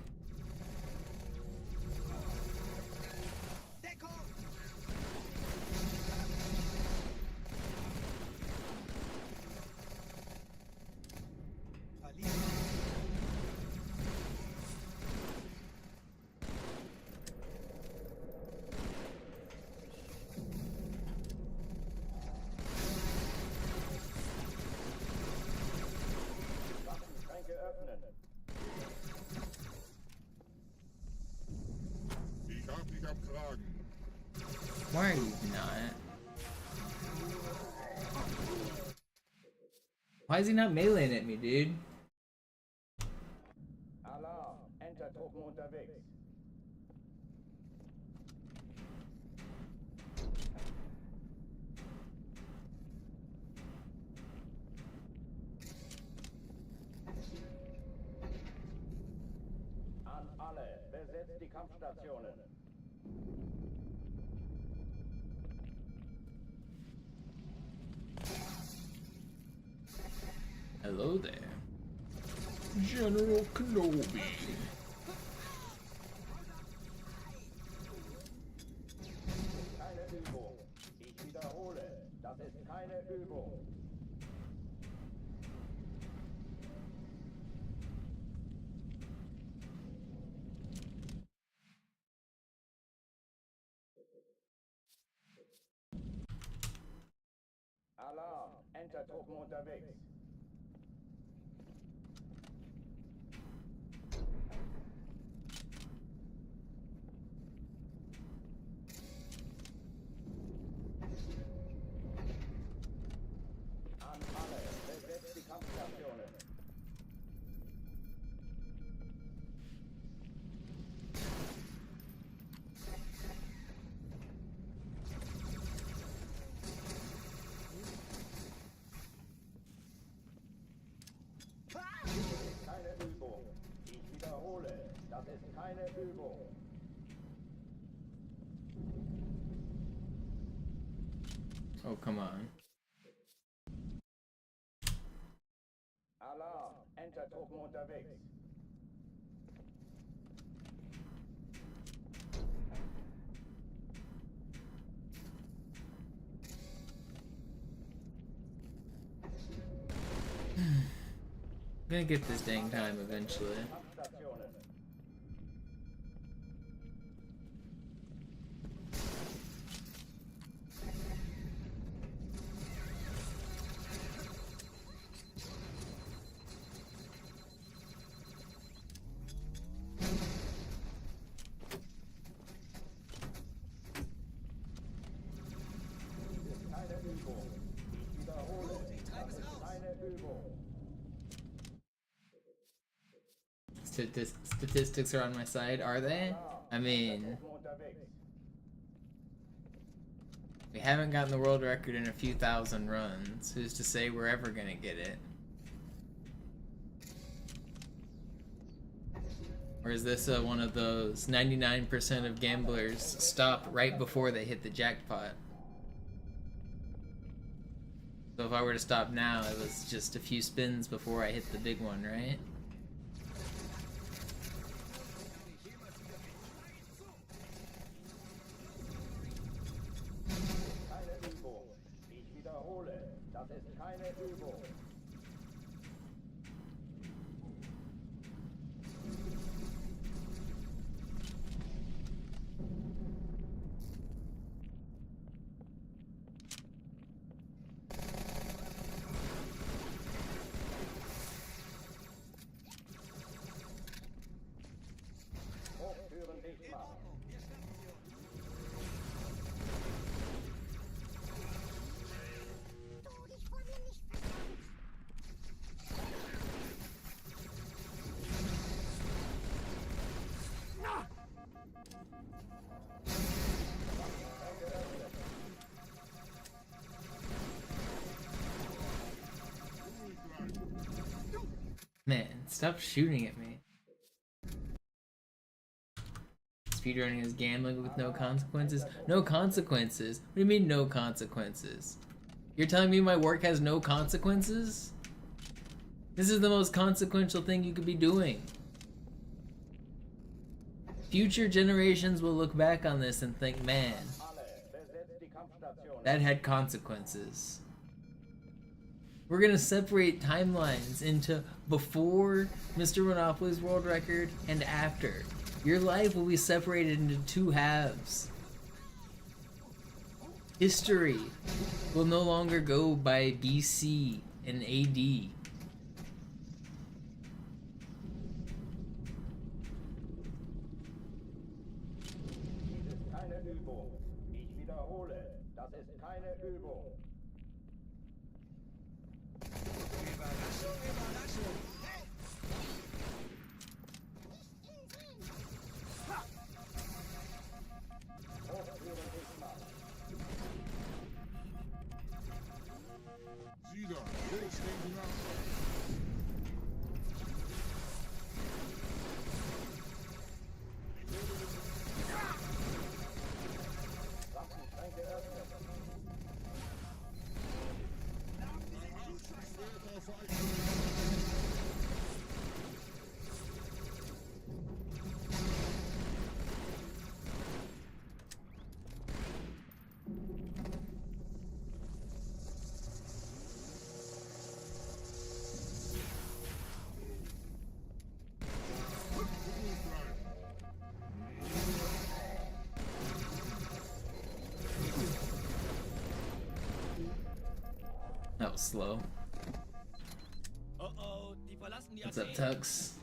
Why are you not? Why is he not meleeing at me, dude?
Alarm! Enter-Truppen unterwegs. An alle, besetzt die Kampfstationen.
Hello there. General Kenobi.
Keine Übung. Ich wiederhole, das ist keine Übung. Alarm! Enter-Truppen unterwegs. An alle, besetzt die Kampfstationen. Keine Übung. Ich wiederhole, das ist keine Übung.
Oh, come on.
Alarm! Enter-Truppen unterwegs.
I'm gonna get this dang time eventually.
Kampfstationen. Keine Übung. Ich wiederhole, das ist keine Übung.
Statistics are on my side, are they? I mean, we haven't gotten the world record in a few thousand runs. Who's to say we're ever gonna get it? Or is this one of those 99% of gamblers stop right before they hit the jackpot? So if I were to stop now, it was just a few spins before I hit the big one, right?
Keine Übung. Ich wiederhole, das ist keine Übung. Hochtüren dicht machen.
Man, stop shooting at me. Speedrunning is gambling with no consequences? No consequences? What do you mean no consequences? You're telling me my work has no consequences? This is the most consequential thing you could be doing. Future generations will look back on this and think, man, that had consequences. We're gonna separate timelines into before MisterMonopoli's world record and after. Your life will be separated into two halves. History will no longer go by BC and AD.
Dies ist keine Übung. Ich wiederhole, das ist keine Übung.
Überraschung, Überraschung.
Sieh da, los den hinab.
That was slow.
Oh, die verlassen die
What's up,
Athen.
Tux?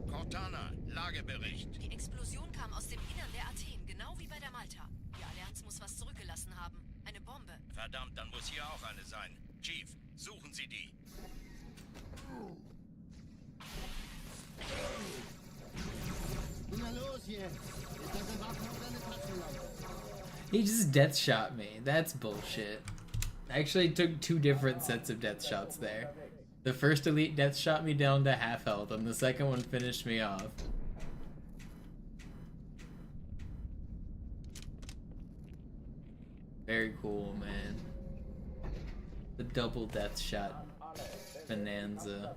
Cortana, Lagebericht.
Die Explosion kam aus dem Innern der Athen, genau wie bei der Malta. Die Allianz muss was zurückgelassen haben. Eine Bombe.
Verdammt, dann muss hier auch eine sein. Chief, suchen Sie die.
Na los jetzt! Ist das eine Waffe oder eine Taschenlampe?
He just death shot me. That's bullshit. I actually took two different sets of death shots there. The first elite death shot me down to half health, and the second one finished me off. Very cool, man. The double death shot bonanza.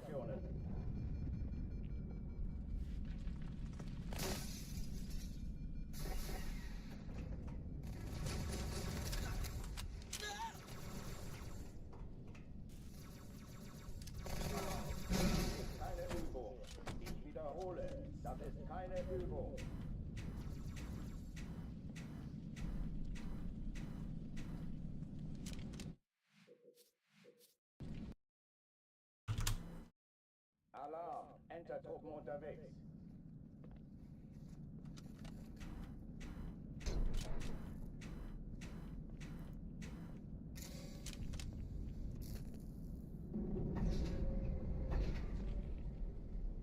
Keine Übung. Ich wiederhole, das ist keine Übung. Alarm, Entertruppen unterwegs.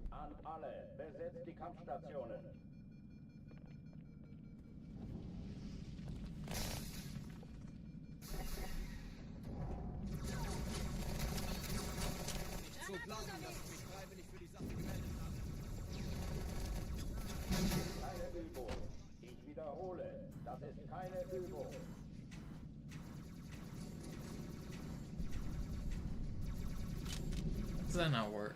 An alle, besetzt die Kampfstationen.
So glauben, dass ich mich freiwillig für die Sache gemeldet habe.
Keine Übung. Ich wiederhole, das ist keine Übung.
Does that not work?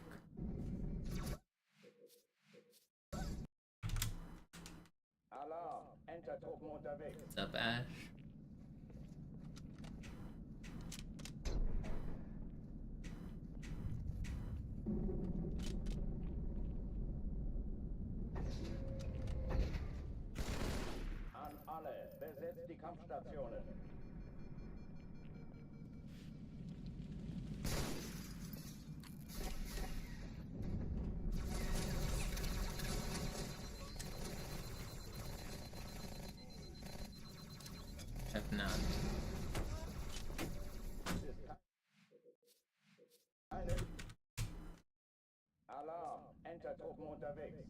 Alarm, Entertruppen unterwegs.
What's up, Ash?
An alle, besetzt die Kampfstationen.
Have not.
Keine Alarm, Entertruppen unterwegs.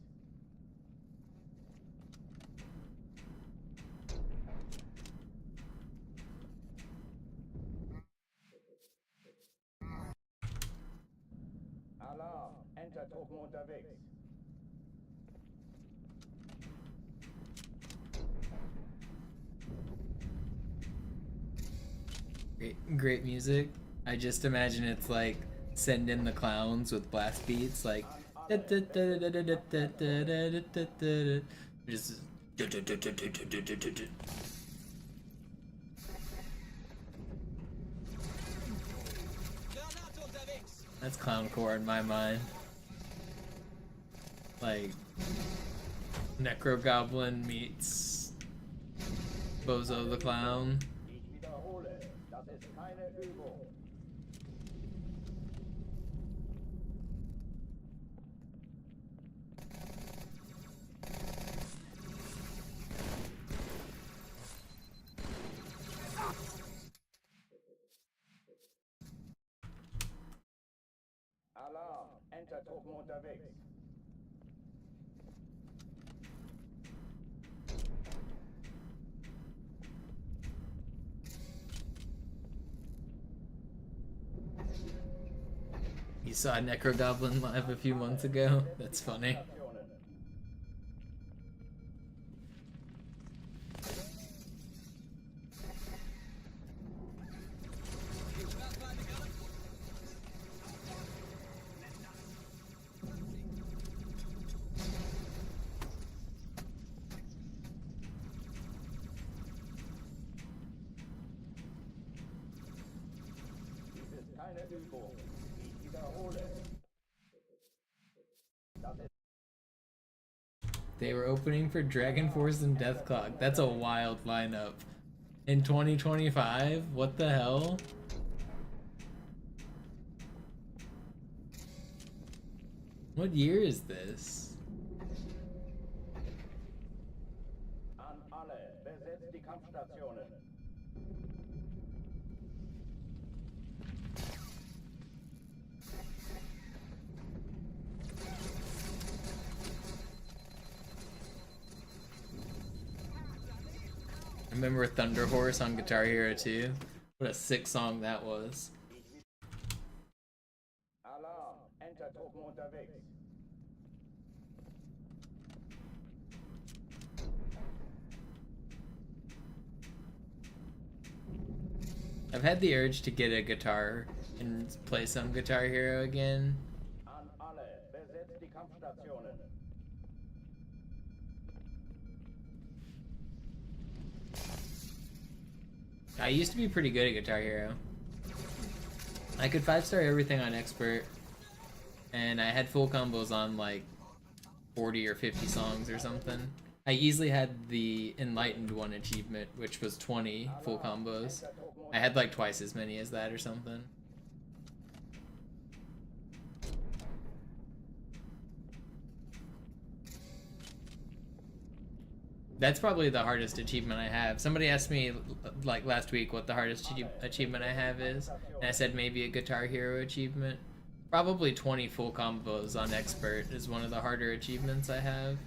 Alarm, Entertruppen unterwegs.
Great music. I just imagine it's like Send in the Clowns with blast beats, like just that's clowncore in my mind. Like Necro Goblin meets Bozo the Clown.
Ich wiederhole, das ist keine Übung. Enter-Truppen unterwegs.
You saw Necro Goblin live a few months ago? That's funny.
Dies ist keine Übung. Ich wiederhole. Das ist
They were opening for Dragon Force and Deathclock. That's a wild lineup. In 2025? What the hell? What year is this?
an alle. Besetzt die Kampfstationen.
I remember Thunder Horse on Guitar Hero 2. What a sick song that was.
Alarm. Enter-Truppen unterwegs.
I've had the urge to get a guitar and play some Guitar Hero again.
An alle. Besetzt die Kampfstationen.
I used to be pretty good at Guitar Hero. I could 5-star everything on Expert, and I had full combos on like 40 or 50 songs or something. I easily had the Enlightened one achievement, which was 20 full combos. I had like twice as many as that or something. That's probably the hardest achievement I have. Somebody asked me like last week what the hardest achievement I have is, and I said maybe a Guitar Hero achievement. Probably 20 full combos on Expert is one of the harder achievements I have.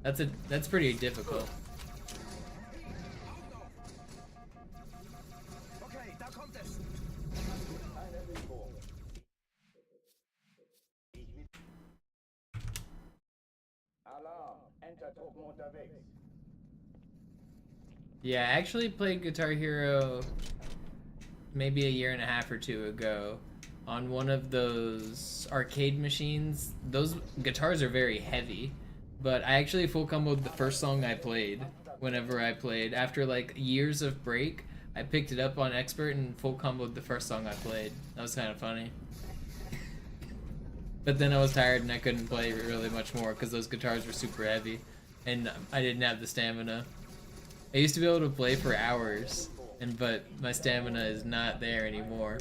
That's pretty difficult.
Okay, da kommt es. Eine Übung. Alarm. Enter-Truppen unterwegs.
Yeah, I actually played Guitar Hero maybe a year and a half or two ago on one of those arcade machines. Those guitars are very heavy, but I actually full comboed the first song I played whenever I played. After like years of break, I picked it up on Expert and full comboed the first song I played. That was kind of funny. But then I was tired and I couldn't play really much more because those guitars were super heavy and I didn't have the stamina. I used to be able to play for hours, but my stamina is not there anymore.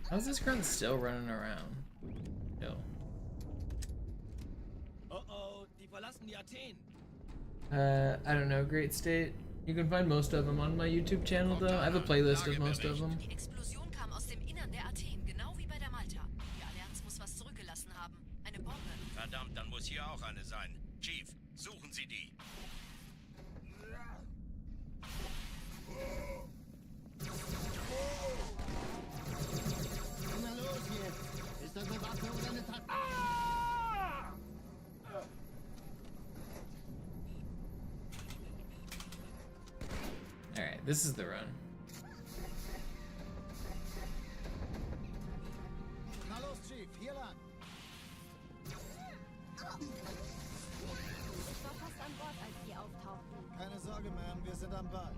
How's this grunt still running around? No.
Oh, die verlassen die Athen.
I don't know, Great State. You can find most of them on my YouTube channel though. I have a playlist of most of them.
Die Explosion kam aus dem Innern der Athen, genau wie bei der Malta. Die Allianz muss was zurückgelassen haben. Eine Bombe.
Verdammt, dann muss hier auch eine sein. Chief, suchen Sie die.
Na los jetzt. Ist das eine Waffe oder eine Taktik?
Alright, this is the run.
Na los, Chief, hier lang.
Ich war fast an Bord, als sie auftauchten.
Keine Sorge, Ma'am, wir sind am Ball.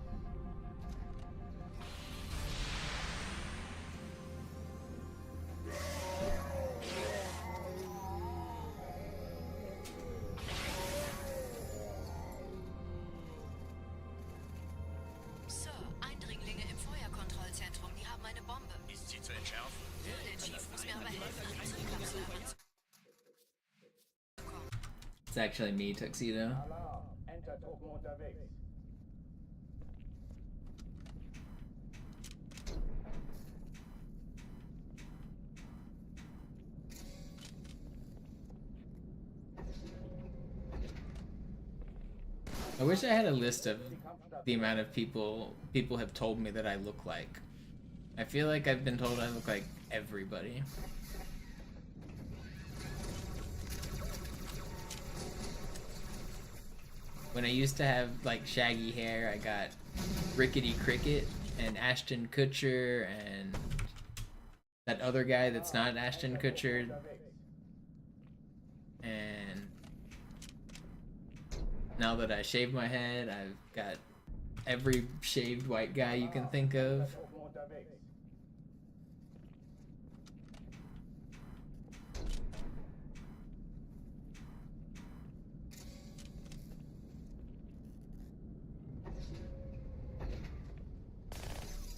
Sir, Eindringlinge im Feuerkontrollzentrum. Die haben eine Bombe.
Ist sie zu entschärfen?
Ja, der Chief muss mir aber helfen, an die Zugkapsel heranzukommen.
It's actually me, Tuxedo.
Alarm. Entertruppen unterwegs.
I wish I had a list of the amount of people have told me that I look like. I feel like I've been told I look like everybody. When I used to have like shaggy hair, I got Rickety Cricket and Ashton Kutcher and that other guy that's not Ashton Kutcher. And now that I shaved my head, I've got every shaved white guy you can think of.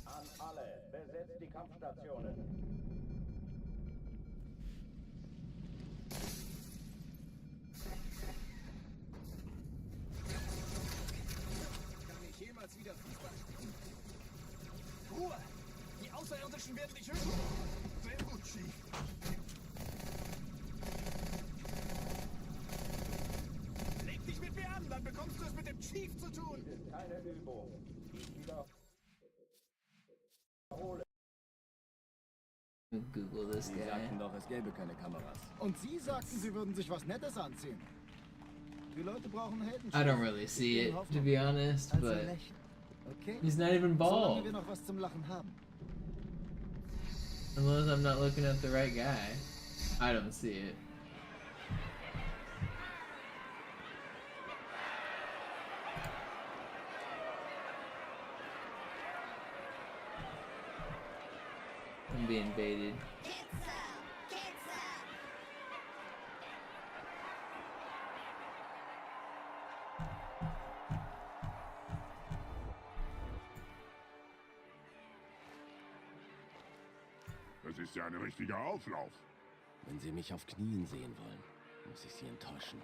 An alle, besetzt die Kampfstationen.
Kann ich jemals wieder Fußball spielen? Ruhe! Die Außerirdischen werden dich hören! Sehr gut, Chief. Leg dich mit mir an, dann bekommst du es mit dem Chief zu tun!
Dies ist keine Übung. Ich wiederhole.
Google this
Sie
guy.
sagten doch, es gäbe keine Kameras. Und Sie sagten, Sie würden sich was Nettes anziehen. Die Leute brauchen Helden.
I don't really see it, to be honest,
Also
but
lächeln, okay?
he's not even
Solange
bald.
wir noch was zum Lachen haben.
Unless I'm not looking at the right guy. I don't see it. I'm being baited.
Das ist ja ein richtiger Auflauf.
Wenn Sie mich auf Knien sehen wollen, muss ich Sie enttäuschen.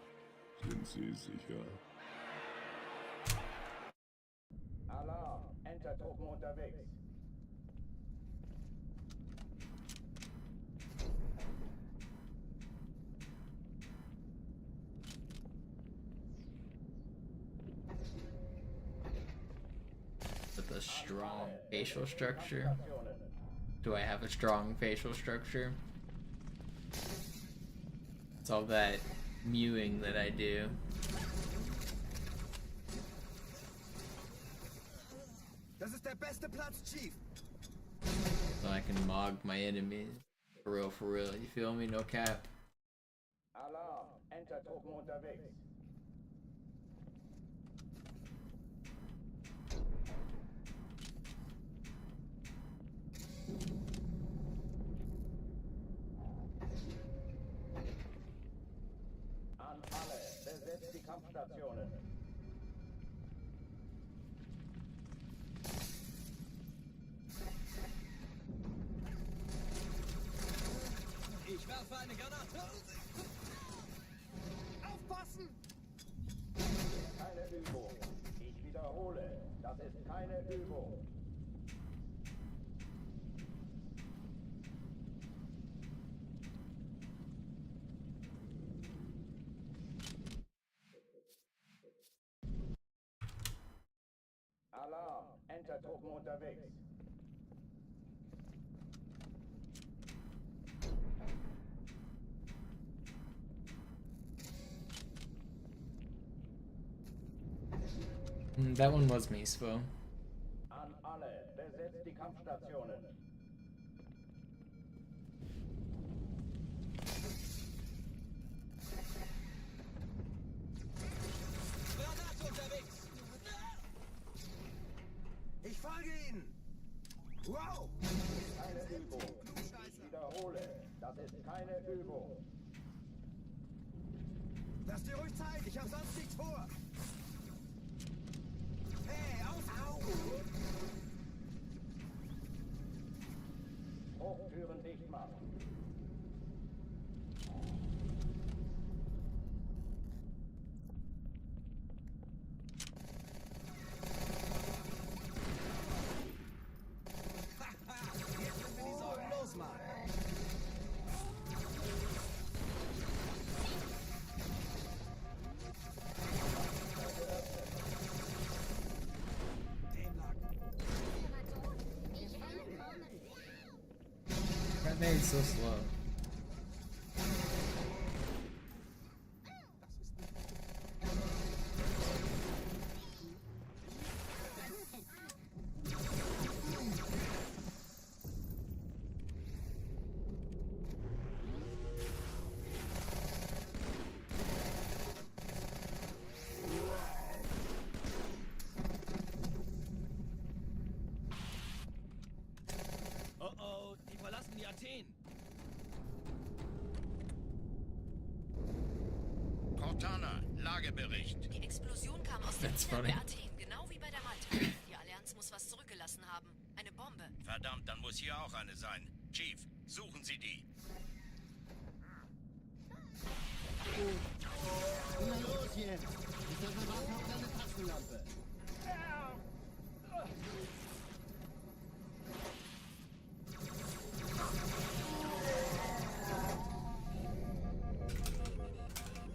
Sind Sie sicher?
Alarm. Entertruppen unterwegs.
With a strong facial structure. Do I have a strong facial structure? It's all that mewing that I do.
Das ist der beste Platz, Chief!
So I can mog my enemies. For real, you feel me? No cap.
Alarm. Entertruppen unterwegs. An alle, besetzt die Kampfstationen.
Ich werfe eine Granate! Aufpassen!
Keine Übung. Ich wiederhole, das ist keine Übung. Alarm. Entertruppen unterwegs.
That one was Mispo.
An alle, besetzt die Kampfstationen.
Granate unterwegs! Ich folge Ihnen! Wow!
Keine Übung. Ich wiederhole, das ist keine Übung.
Lass dir ruhig Zeit, ich hab sonst nichts vor! Hey, auf! Au!
Hochtüren dicht machen.
Jetzt können wir die Sorgen losmachen!
Grenade's so slow.
Oh oh, die verlassen die Athen!
Cortana, Lagebericht.
Die Explosion kam aus dem
That's
Innern
funny.
der Athen, genau wie bei der Malta. Die Allianz muss was zurückgelassen haben. Eine Bombe.
Verdammt, dann muss hier auch eine sein. Chief, suchen Sie die.
Na los jetzt! Ist das Waffe auf deine Taschenlampe?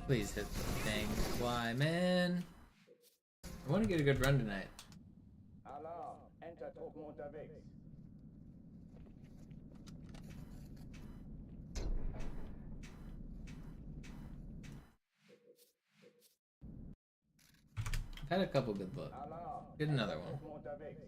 Please hit the thing. Why, man? I want to get a good run tonight.
Alarm, Entertruppen unterwegs.
I've had a couple good looks.
Alarm,
Get another one.
Entertruppen unterwegs.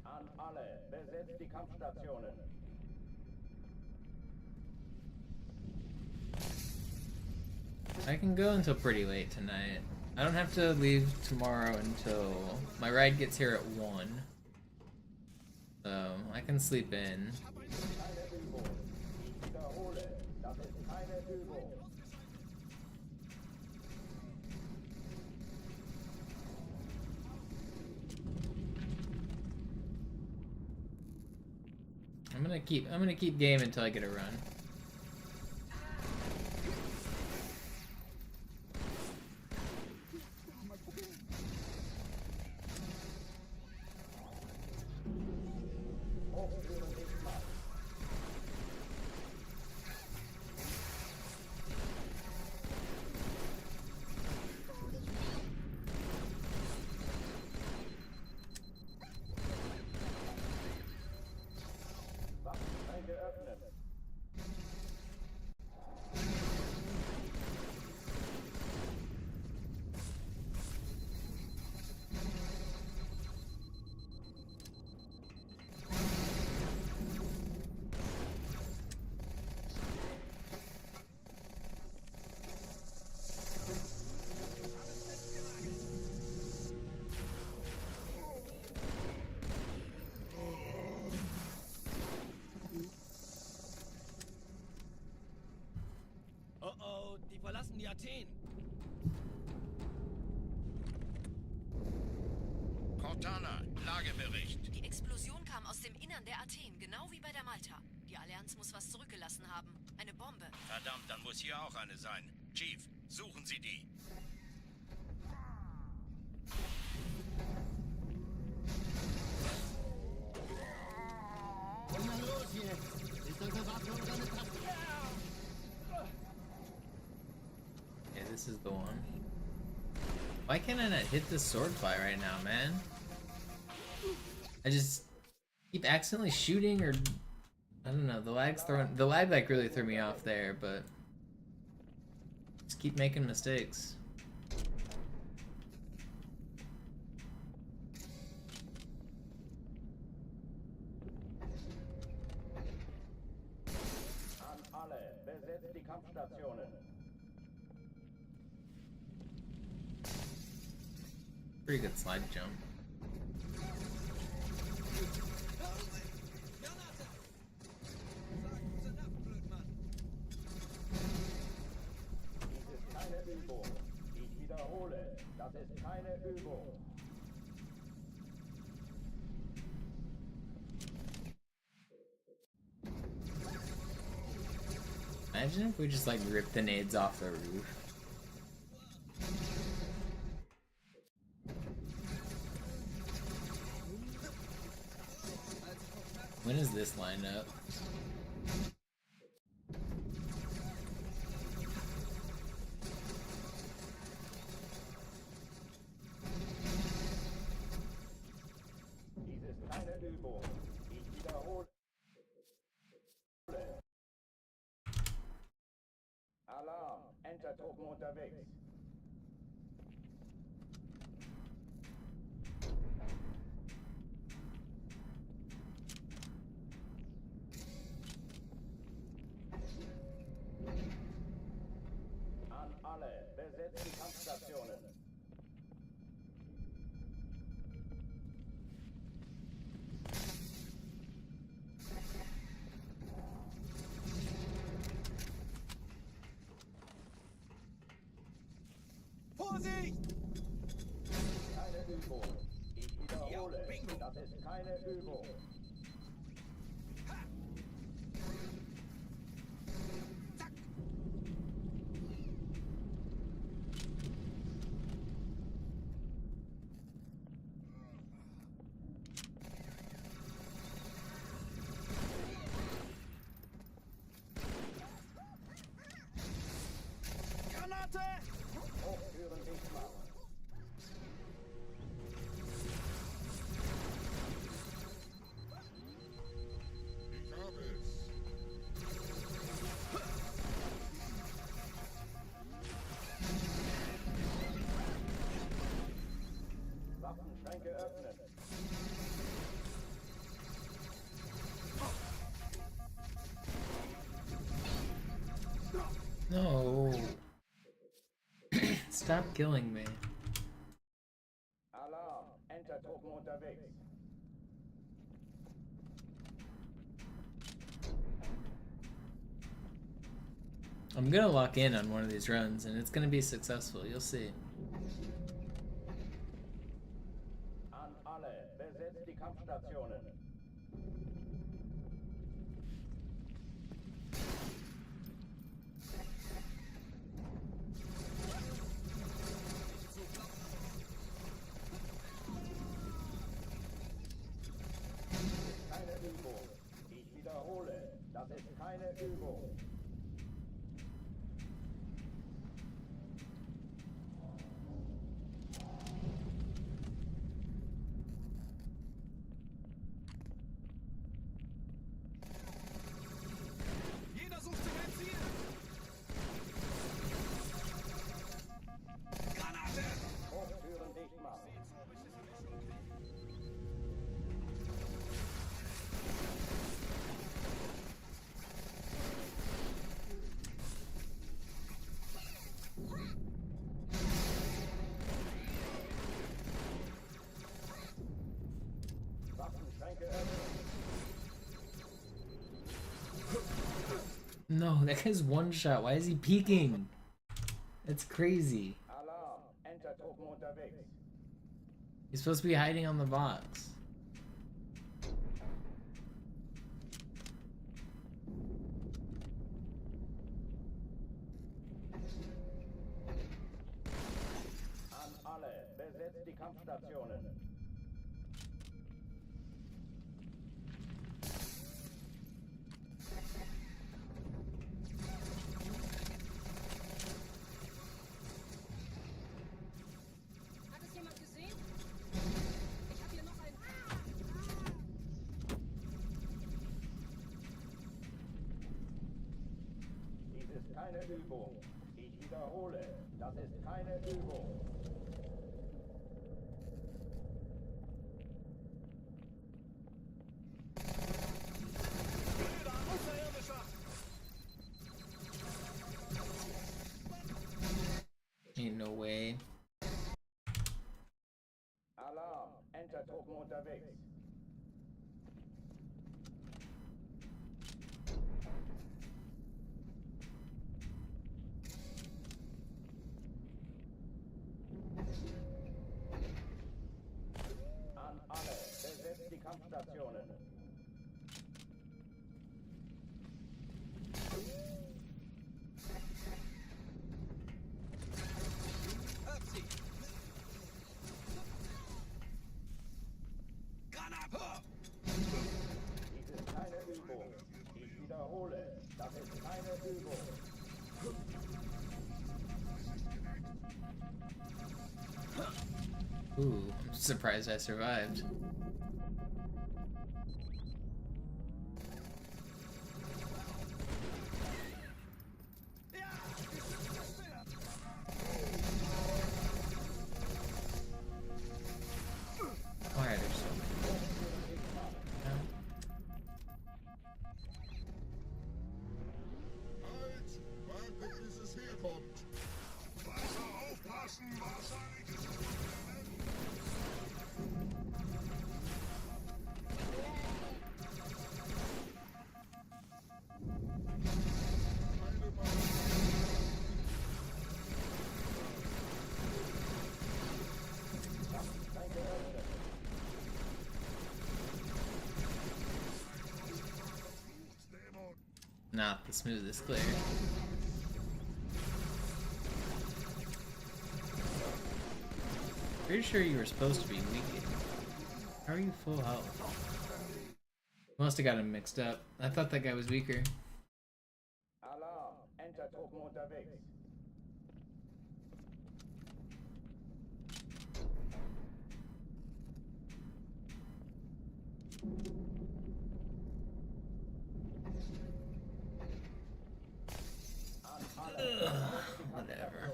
An alle, besetzt die Kampfstationen.
I can go until pretty late tonight. I don't have to leave tomorrow until my ride gets here at 1. So I can sleep in.
Keine Übung. Ich wiederhole, das ist keine Übung.
I'm gonna keep game until I get a run.
Hochtüren dicht machen. Waffenschränke öffnen.
Oh oh, die verlassen die Athen!
Cortana, Lagebericht.
Die Explosion kam aus dem Innern der Athen, genau wie bei der Malta. Die Allianz muss was zurückgelassen haben. Eine Bombe.
Verdammt, dann muss hier auch eine sein. Chief, suchen Sie die.
Na los jetzt! Ist das Waffe auf deine Taschenlampe?
Yeah, this is the one. Why can't I not hit this sword fight right now, man? I just keep accidentally shooting, or I don't know. The lag like really threw me off there, but just keep making mistakes.
An alle, besetzt die Kampfstationen.
Pretty good slide jump.
Dies ist keine Übung. Ich wiederhole, das ist keine Übung.
Imagine if we just like ripped the nades off the roof. When is this lined up?
Dies ist keine Übung. Ich wiederhole. Alarm, Entertruppen unterwegs. An alle, besetzt die Kampfstationen.
Vorsicht!
Keine Übung. Ich wiederhole, das ist keine Übung.
Granate!
Hochtüren dicht machen.
Ich habe es.
Waffenschränke öffnen.
No. Stop killing me.
Alarm, Entertruppen unterwegs.
I'm gonna lock in on one of these runs, and it's gonna be successful. You'll see.
An alle, besetzt die Kampfstationen. Keine Übung. Ich wiederhole, das ist keine Übung.
Jeder sucht sich ein Ziel! Granate!
Hochtüren dicht machen. Waffenschränke öffnen.
No, that guy's one shot. Why is he peeking? That's crazy.
Alarm, Entertruppen unterwegs.
He's supposed to be hiding on the box.
An alle, besetzt die Kampfstationen.
Hat es jemand gesehen? Ich habe hier noch einen.
keine Übung. Ich wiederhole, das ist keine Übung.
Ain't no way.
Alarm, Entertruppen unterwegs. An alle, besetzt die Kampfstationen. Dies ist keine Übung. Ich wiederhole, das ist keine Übung.
Ooh, I'm surprised I survived. Why are there so many?
Halt! Warte, bis es herkommt. Weiter aufpassen, wahrscheinlich ist es
Not the smoothest clear. Pretty sure you were supposed to be weakened. How are you full health? Must have got him mixed up. I thought that guy was weaker.
Alarm, Entertruppen unterwegs.
Whatever.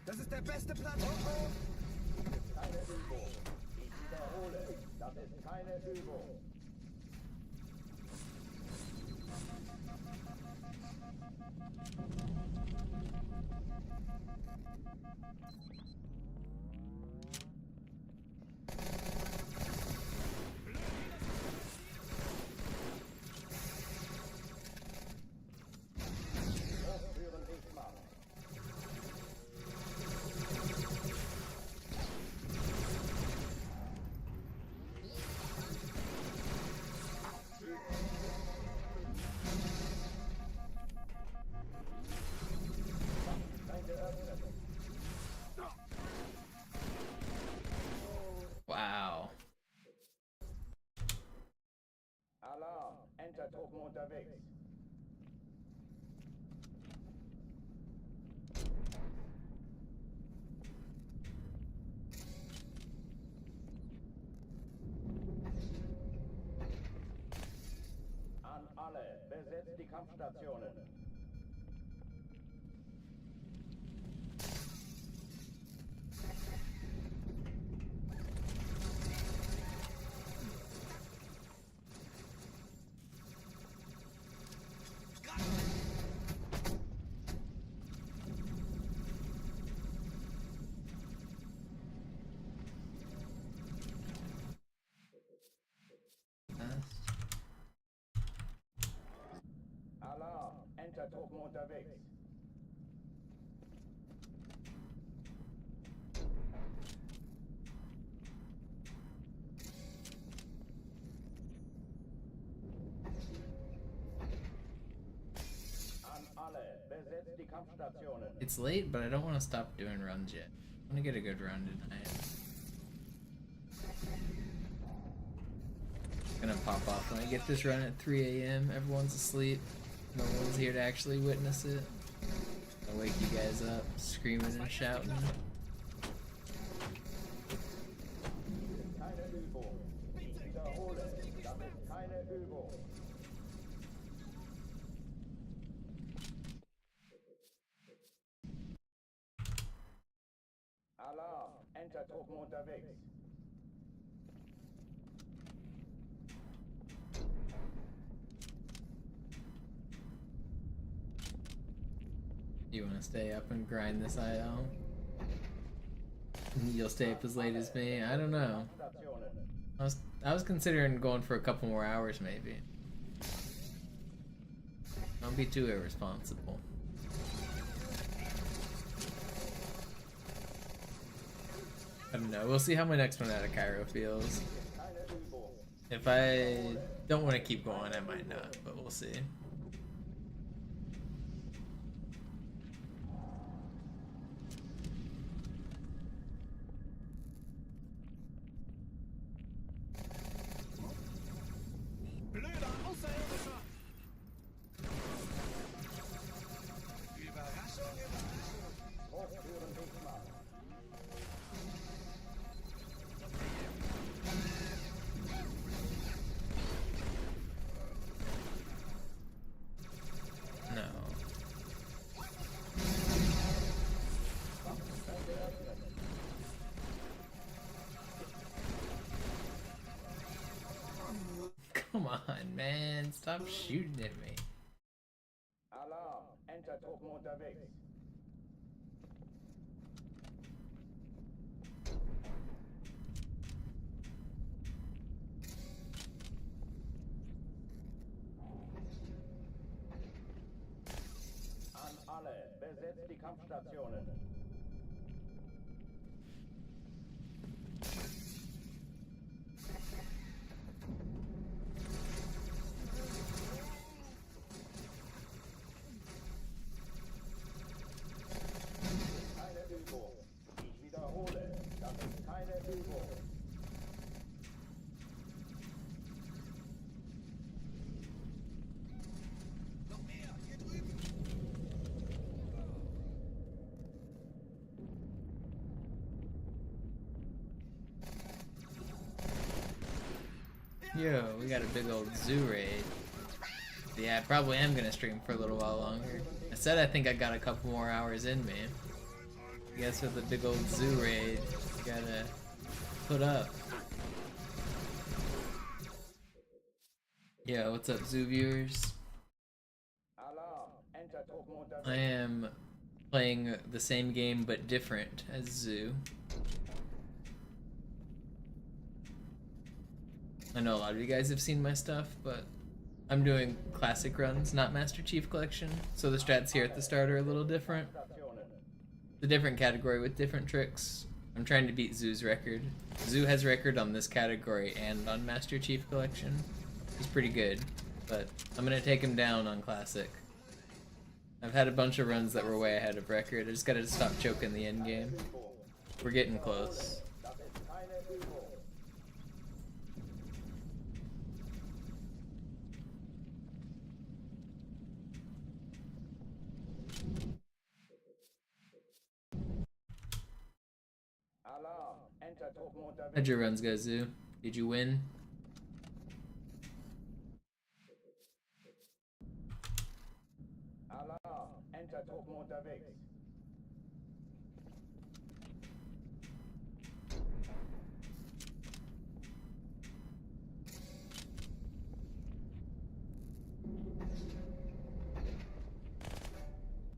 Das ist der beste Platz.
Keine Übung. Ich wiederhole, das ist keine Übung. Hochführen nicht machen.
Wow.
Alarm, Entertruppen unterwegs. An alle, besetzt die Kampfstationen. Alarm, Entertruppen unterwegs. An alle, besetzt die Kampfstationen.
It's late, but I don't want to stop doing runs yet. I want to get a good run tonight. Gonna pop off when I get this run at 3 a.m. Everyone's asleep. No one's here to actually witness it. I'll wake you guys up, screaming and shouting.
Keine Übung. Ich wiederhole, das ist keine Übung. Alarm! Entertruppen unterwegs.
You want to stay up and grind this IL? You'll stay up as late as me? I don't know. I was considering going for a couple more hours maybe. Don't be too irresponsible. I don't know. We'll see how my next one out of Cairo feels. If I don't want to keep going, I might not, but we'll see. Come on, man. Stop shooting at me.
Alarm! Entertruppen unterwegs. An alle, besetzt die Kampfstationen.
Yo, we got a big old zoo raid. Yeah, I probably am gonna stream for a little while longer. I said I think I got a couple more hours in me. I guess with the big old zoo raid, you gotta put up. Yo, what's up, zoo viewers? I am playing the same game but different as Zoo. I know a lot of you guys have seen my stuff, but I'm doing classic runs, not Master Chief Collection, so the strats here at the start are a little different. It's a different category with different tricks. I'm trying to beat Zoo's record. Zoo has record on this category and on Master Chief Collection. He's pretty good, but I'm gonna take him down on Classic. I've had a bunch of runs that were way ahead of record. I just gotta stop choking the end game. We're getting close. How'd your runs go, Zoo? Did you win?
Entertruppen unterwegs.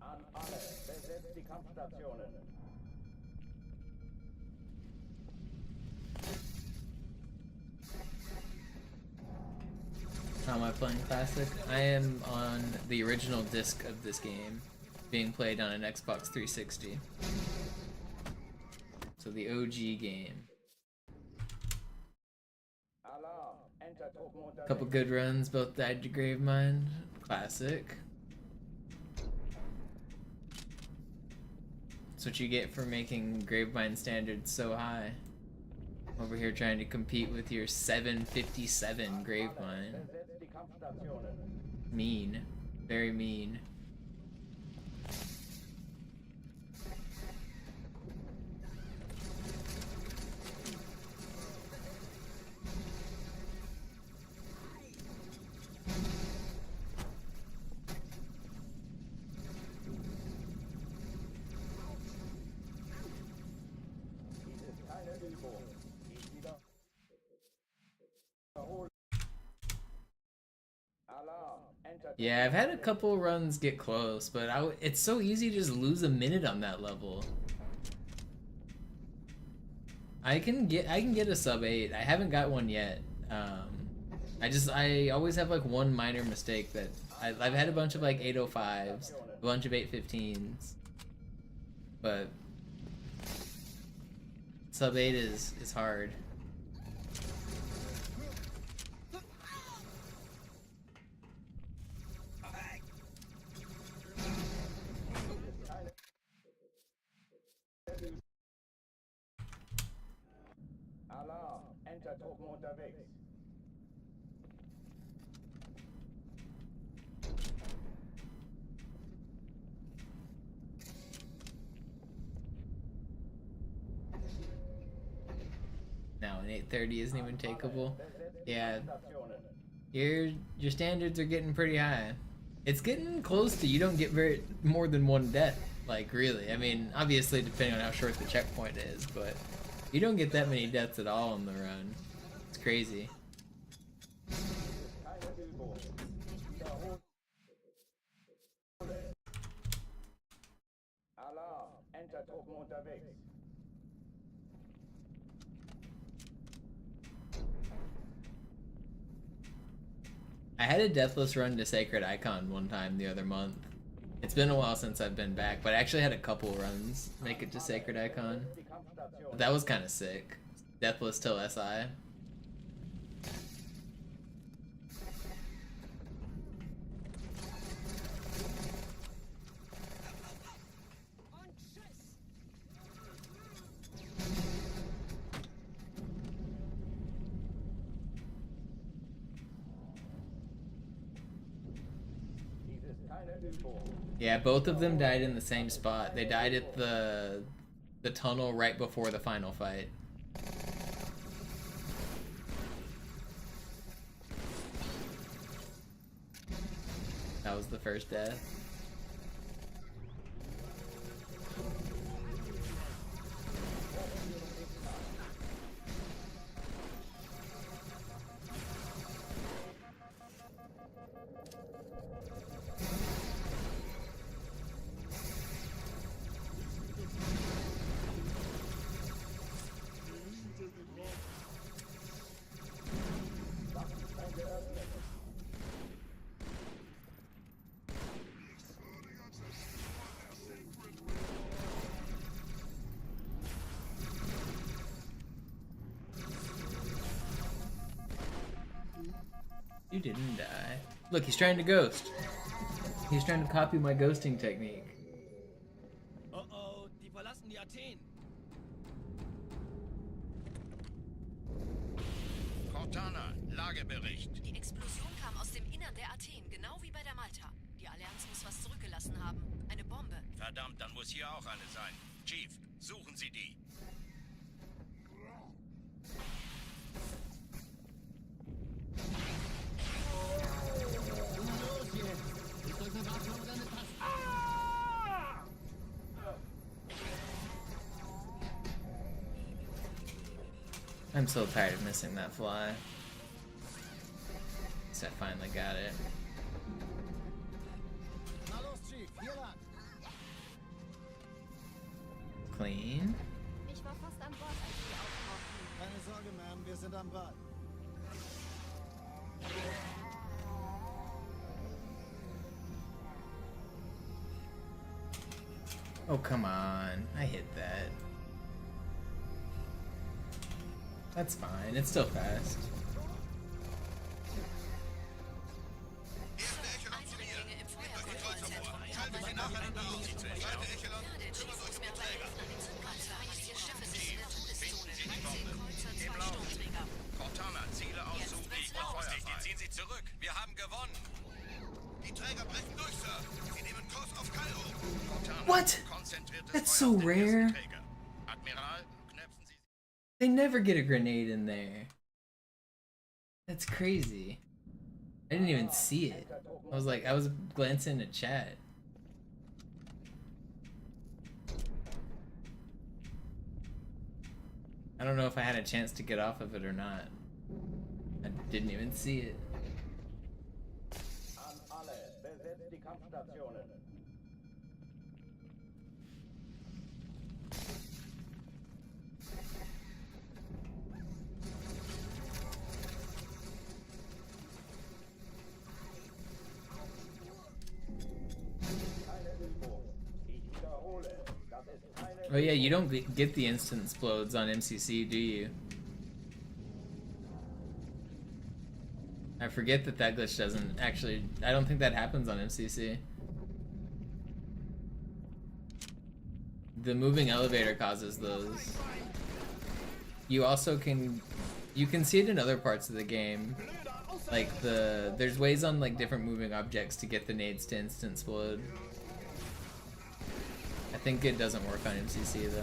An alle, besetzt die Kampfstationen.
How am I playing Classic? I am on the original disc of this game, being played on an Xbox 360. So the OG game. Couple good runs, both died to Gravemind. Classic. That's what you get for making Gravemind standards so high. Over here trying to compete with your 757 Gravemind. Mean. Very mean. Yeah, I've had a couple runs get close, but it's so easy to just lose a minute on that level. I can get a sub 8. I haven't got one yet. I always have like one minor mistake that I've had a bunch of like 805s, a bunch of 815s, but sub 8 is hard.
Alarm, Entertruppen unterwegs.
Now an 830 isn't even takeable. Yeah, your standards are getting pretty high. It's getting close to you don't get more than one death. Like really, I mean, obviously depending on how short the checkpoint is, but you don't get that many deaths at all on the run. It's crazy.
Alarm, Entertruppen unterwegs.
I had a deathless run to Sacred Icon one time the other month. It's been a while since I've been back, but I actually had a couple runs make it to Sacred Icon. But that was kind of sick. Deathless till SI. Yeah, both of them died in the same spot. They died at the tunnel right before the final fight. That was the first death. You didn't die. Look, he's trying to ghost. He's trying to copy my ghosting technique.
Oh oh, die verlassen die Athen.
Cortana, Lagebericht.
Die Explosion kam aus dem Innern der Athen, genau wie bei der Malta. Die Allianz muss was zurückgelassen haben. Eine Bombe.
Verdammt, dann muss hier auch eine sein. Chief, suchen Sie die.
I'm so tired of missing that fly. Guess I finally got it. Clean.
Ich war fast an Bord, als sie auftauchten.
Keine Sorge, Ma'am, wir sind am Ball.
Oh, come on. I hit that. That's fine. It's still fast.
Cortana, Ziele aussuchen und Feuer fahren. Ziehen Sie zurück. Wir haben gewonnen.
Die Träger brechen durch, Sir. Sie nehmen Kurs auf Kairo.
Cortana,
What? That's so rare.
Admiral, knöpfen Sie.
They never get a grenade in there. That's crazy. I didn't even see it. I was glancing at chat. I don't know if I had a chance to get off of it or not. I didn't even see it.
An alle. Kampfstationen.
Oh yeah, you don't get the instant explodes on MCC, do you? I forget that that glitch doesn't actually... I don't think that happens on MCC. The moving elevator causes those. You also can... You can see it in other parts of the game. Like there's ways on like different moving objects to get the nades to instant explode. I think it doesn't work on MCC though.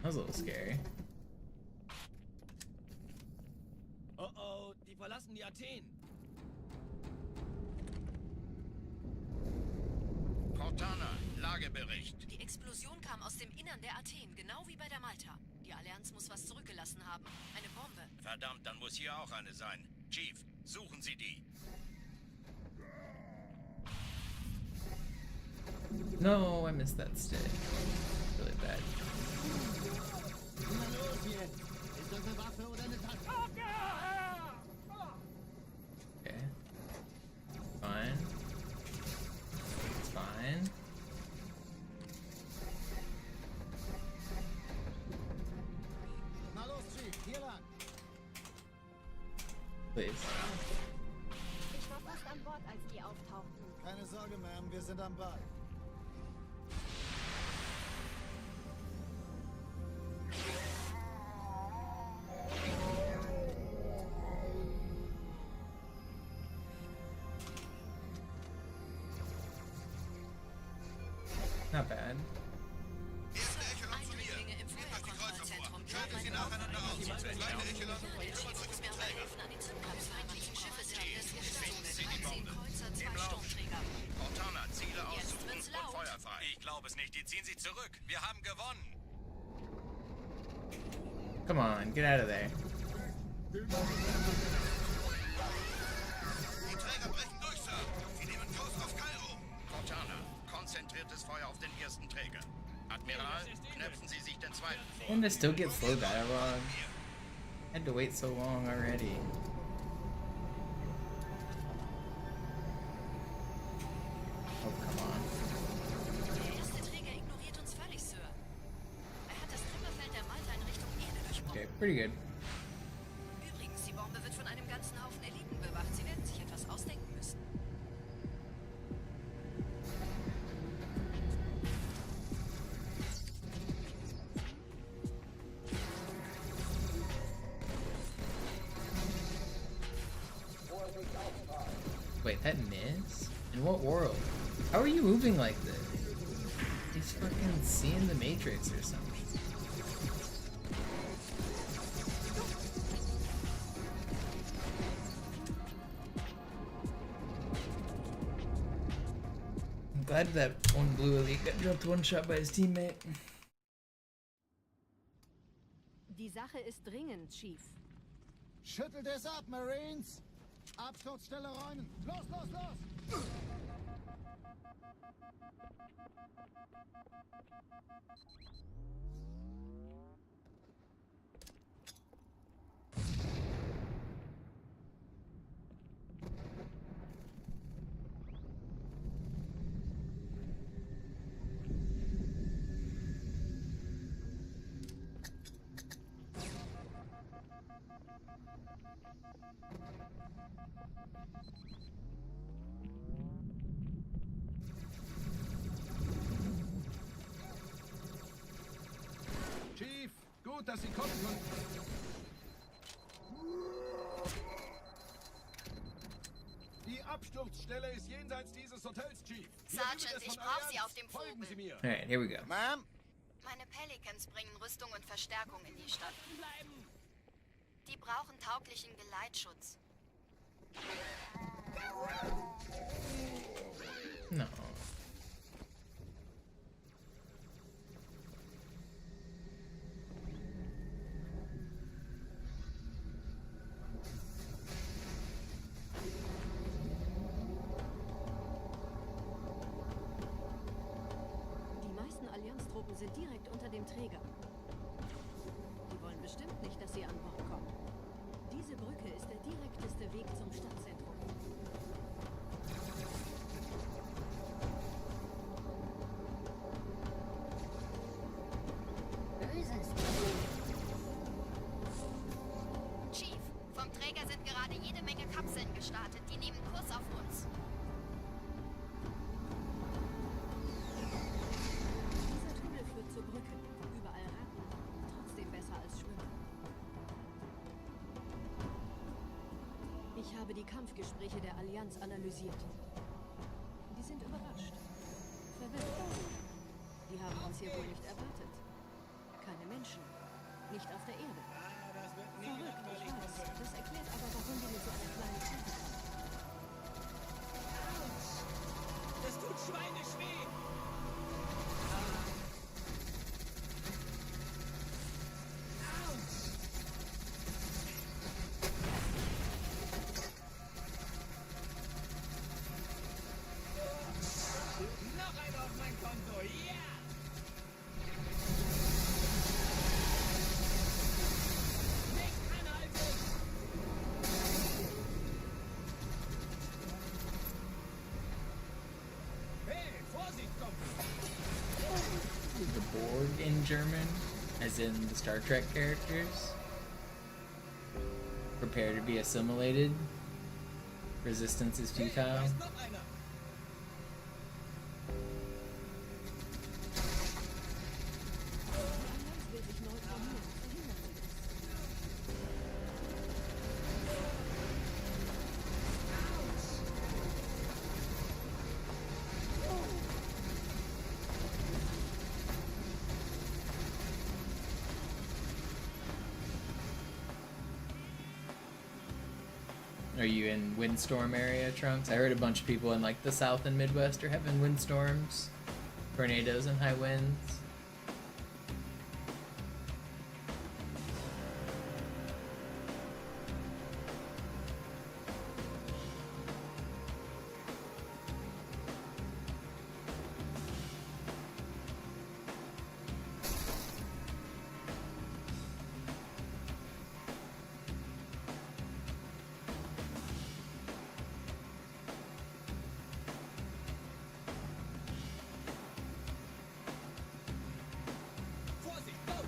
That was a little scary.
Oh oh, die verlassen die Athen.
Cortana, Lagebericht.
Die Explosion kam aus dem Innern der Athen, genau wie bei der Malta. Die Allianz muss was zurückgelassen haben. Eine Bombe.
Verdammt, dann muss hier auch eine sein. Chief, suchen Sie die.
No, I missed that stick. Really bad.
Na los jetzt! Ist das eine Waffe oder eine Tasche?
Okay. Fine. It's fine.
Na los, Chief, hier lang.
Please.
Ich war fast an Bord, als die auftauchten.
Keine Sorge, Ma'am, wir sind am Ball.
Not bad.
Eindringlinge im Feuerkontrollzentrum. Sie nacheinander aus. Zweite Echelon, muss mir aber helfen, an den Zündkapseln feindlichen Schiffes Zone 13 Kreuzer, 2 Sturmträger.
Cortana, Ziele aussuchen
wird's
und
laut.
Feuer frei. Ich glaube es nicht, die ziehen sie zurück. Wir haben gewonnen.
Come on, get out of there.
Die Träger brechen durch, Sir. Sie nehmen Kurs auf Kairo. Cortana, konzentriertes Feuer auf den ersten Träger. Admiral, knöpfen Sie sich den zweiten vor.
And I still get slow dialogue. I had to wait so long already. Oh, come on.
Der erste Träger ignoriert uns völlig, Sir. Er hat das Trümmerfeld der Malta in Richtung Erde durchbrochen.
Okay, pretty good.
Übrigens, die Bombe wird von einem ganzen Haufen Eliten bewacht. Sie werden sich etwas ausdenken müssen.
Wait, that miss? In what world? How are you moving like this? He's fucking seeing the Matrix or something. I'm glad that one blue elite got dropped one shot by his teammate.
Die Sache ist dringend, Chief.
Schüttelt es ab, Marines! Absturzstelle räumen! Los, los, los!
Chief, gut, dass Sie kommen konnten.
Absturzstelle ist jenseits dieses Hotels, Chief.
Sergeant, ich brauche Sie auf dem
Folgen Sie mir.
Alright, here we go.
Ma'am?
Meine Pelicans bringen Rüstung und Verstärkung in die Stadt. Die brauchen tauglichen Geleitschutz.
No.
Die meisten Allianztruppen sind direkt unter dem Träger. Die wollen bestimmt nicht, dass sie an Bord kommen. Diese Brücke ist der direkteste Weg zum Stadtzentrum.
Chief, vom Träger sind gerade jede Menge Kapseln gestartet. Die nehmen Kurs auf uns.
Dieser Tunnel führt zur Brücke, wo überall Ratten. Trotzdem besser als Schwimmen. Ich habe die Kampfgespräche der Allianz analysiert. Die sind überrascht. Verwirrt. Die haben uns hier wohl nicht erwartet. Keine Menschen. Nicht auf der Erde. Verrückt, ich weiß. Das erklärt aber, warum die mit so einer kleinen Zeit kommen.
Das tut schweineweh. Noch einer auf mein Konto, ja! Nicht anhalten! Hey, Vorsicht, Kumpel!
The Borg in German, as in the Star Trek characters. Prepare to be assimilated. Resistance is futile.
Da ist noch einer!
Die Allianz will sich neu formieren. Verhindern Sie das.
Are you in windstorm area, Trunks? I heard a bunch of people in like the South and Midwest are having windstorms, tornadoes, and high winds.
Vorsicht, los!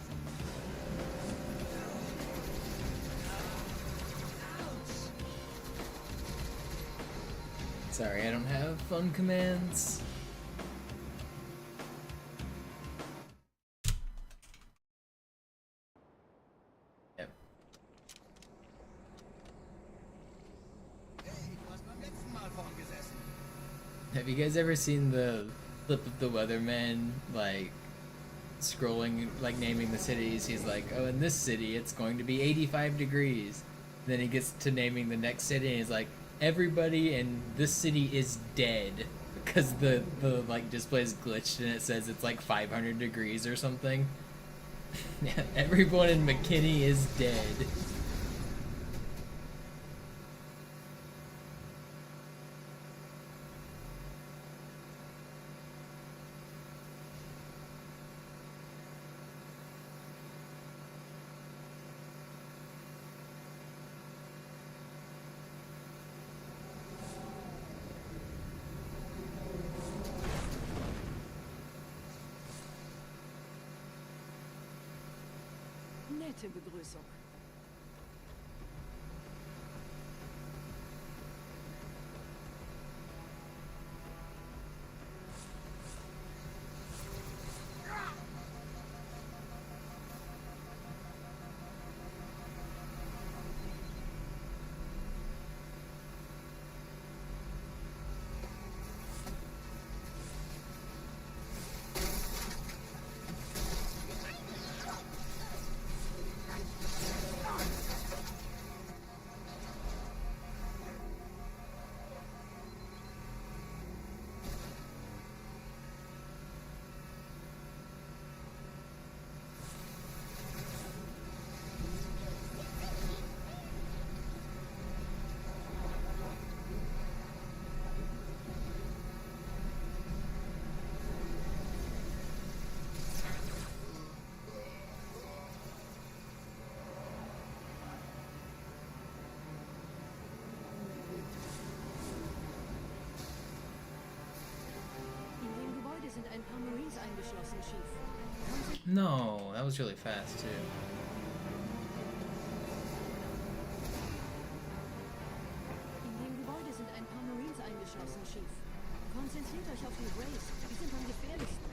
Sorry, I don't have fun commands. Yep.
Hey, du hast beim letzten Mal vorn gesessen.
Have you guys ever seen the clip of the weatherman, like, scrolling, like, naming the cities? He's like, oh, in this city, it's going to be 85 degrees. Then he gets to naming the next city, and he's like, everybody in this city is dead. Because the like, display is glitched, and it says it's, like, 500 degrees or something. Yeah, everyone in McKinney is dead.
Nette Begrüßung. ein paar Marines eingeschlossen, Chief.
No, that was really fast too.
In dem Gebäude sind ein paar Marines eingeschlossen, Chief. Konzentriert euch auf die Race. Die sind am gefährlichsten.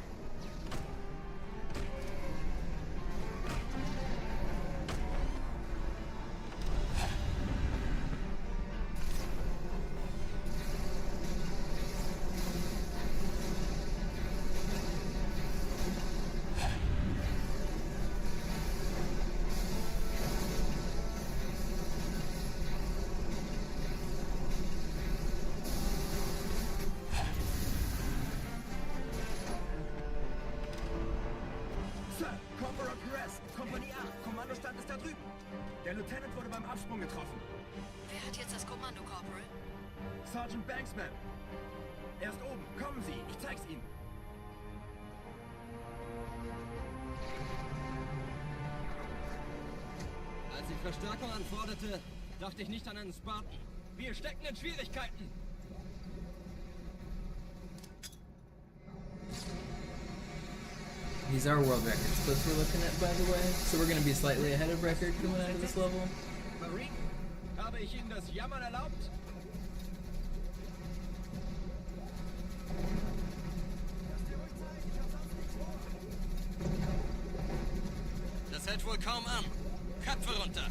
Der Lieutenant wurde beim Absprung getroffen.
Wer hat jetzt das Kommando, Corporal?
Sergeant Banksman. Er ist oben. Kommen Sie, ich zeig's Ihnen.
Als ich Verstärkung anforderte, dachte ich nicht an einen Spartan. Wir stecken in Schwierigkeiten.
These are world record splits we're looking at, by the way, so we're going to be slightly ahead of record coming out of this level.
Marine, habe ich Ihnen das Jammern erlaubt? Das hält wohl kaum an. Köpfe runter.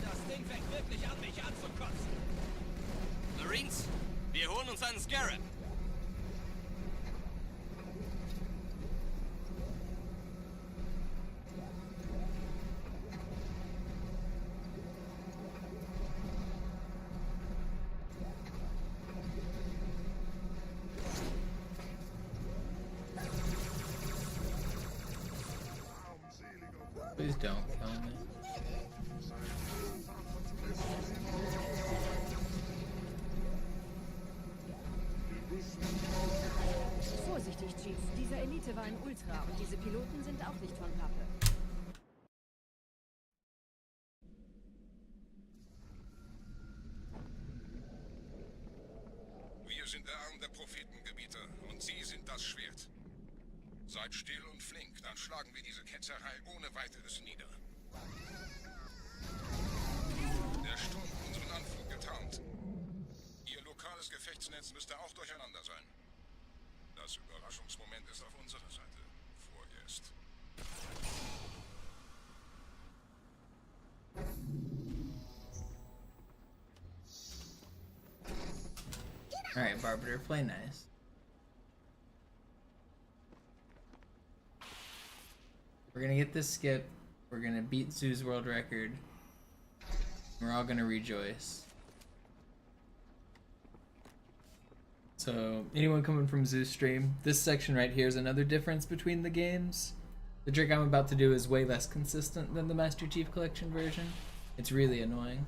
Das Ding fängt wirklich an, mich anzukotzen. Marines, wir holen uns einen Scarab.
Please don't kill me.
Vorsichtig, Chief. Diese Elite war ein Ultra und diese Piloten sind auch nicht von Pappe.
Wir sind der Arm der Prophetengebieter und Sie sind das Schwert. Seid still und flink, dann schlagen wir diese Ketzerei ohne weiteres nieder. Der Sturm hat unseren Anflug getarnt. Ihr lokales Gefechtsnetz müsste auch durcheinander sein. Das Überraschungsmoment ist auf unserer Seite. Vorerst.
Alright, Barbator, play nice. We're gonna get this skip. We're gonna beat Zoo's world record. We're all gonna rejoice. So, anyone coming from Zoo's stream, this section right here is another difference between the games. The trick I'm about to do is way less consistent than the Master Chief Collection version. It's really annoying.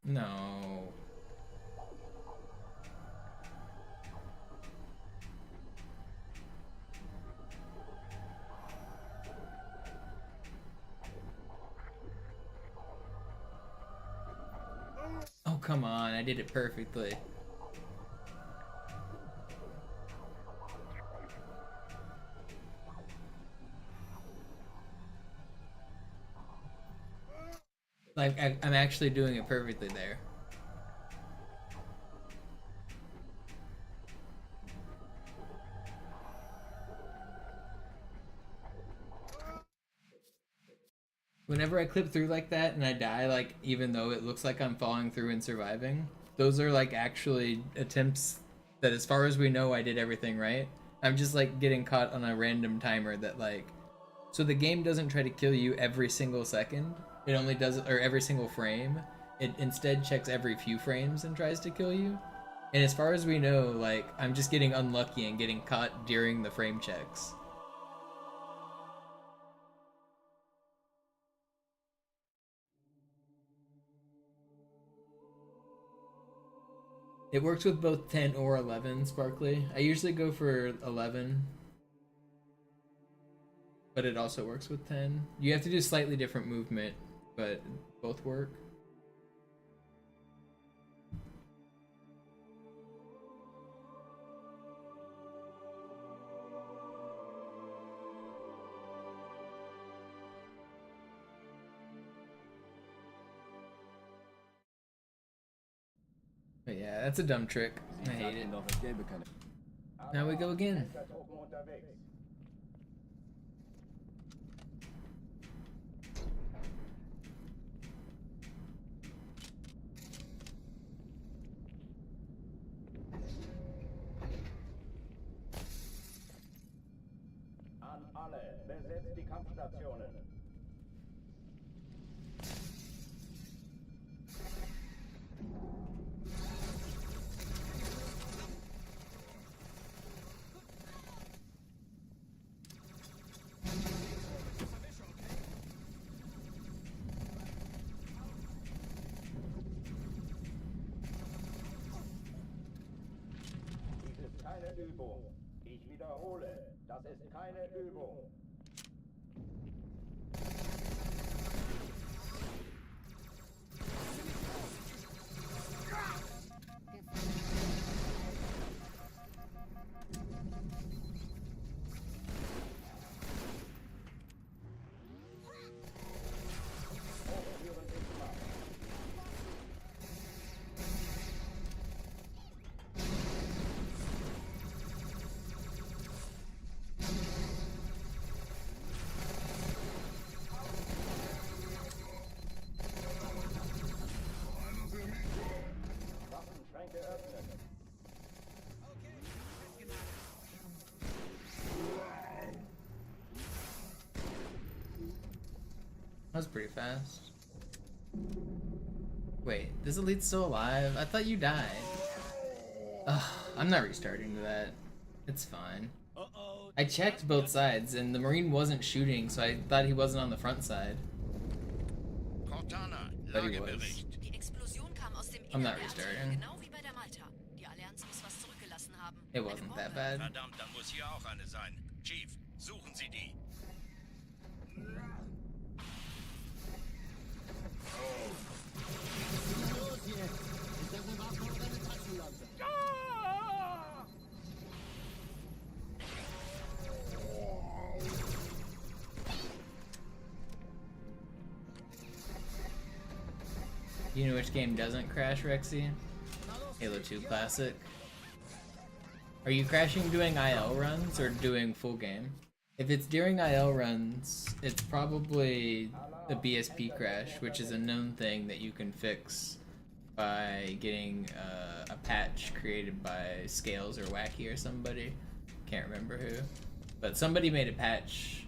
No. Oh, come on. I did it perfectly. Like, I'm actually doing it perfectly there. Whenever I clip through like that and I die, like, even though it looks like I'm falling through and surviving, those are, like, actually attempts that, as far as we know, I did everything right. I'm just, like, getting caught on a random timer that, like... So the game doesn't try to kill you every single second. It only does it, or every single frame. It instead checks every few frames and tries to kill you. And as far as we know, like, I'm just getting unlucky and getting caught during the frame checks. It works with both 10 or 11, Sparkly. I usually go for 11. But it also works with 10. You have to do slightly different movement, but both work. But yeah, that's a dumb trick. I hate it. Now we go again.
An alle, besetzt die Kampfstationen. Dies ist keine Übung. Ich wiederhole, das ist keine Übung. Waffenschränke öffnen.
That was pretty fast. Wait, this elite's still alive? I thought you died. Ugh, I'm not restarting to that. It's fine. I checked both sides, and the Marine wasn't shooting, so I thought he wasn't on the front side.
Cortana,
But he was.
Lagebericht.
Die Explosion kam aus dem
I'm not
Inneren,
restarting.
genau wie bei der Malta. Die Allianz muss was zurückgelassen haben.
It wasn't that bad.
Verdammt, dann muss hier auch eine sein. Chief, suchen Sie die.
Los hier! Ist das eine Waffe oder eine Taschenlampe?
You know which game doesn't crash, Rexy? Halo 2 Classic. Are you crashing doing IL runs or doing full game? If it's during IL runs, it's probably the BSP crash, which is a known thing that you can fix by getting a patch created by Scales or Wacky or somebody. Can't remember who. But somebody made a patch.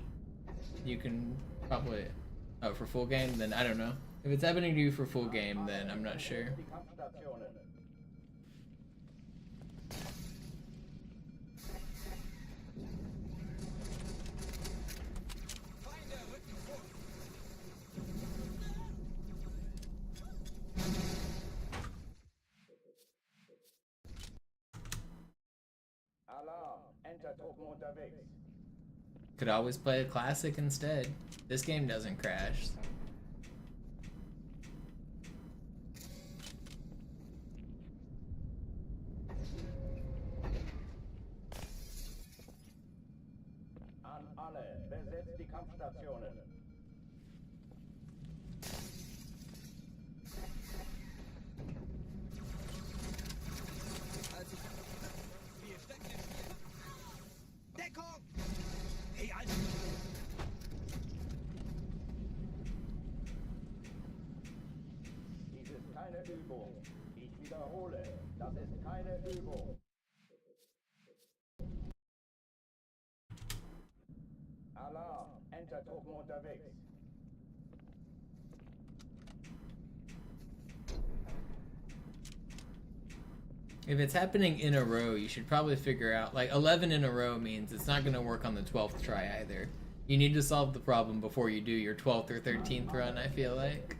You can probably... Oh, for full game? Then I don't know. If it's happening to you for full game, then I'm not sure.
Die Kampfstationen. Alarm, Entertruppen unterwegs.
Could always play a classic instead. This game doesn't crash.
An alle, besetzt die Kampfstationen.
Wir stecken im Spiel. Deckung! Hey, Alter!
Dies ist keine Übung. Ich wiederhole, das ist keine Übung. Alarm, Entertruppen unterwegs.
If it's happening in a row, you should probably figure out, like 11 in a row means it's not going to work on the 12th try either. You need to solve the problem before you do your 12th or 13th run, I feel like.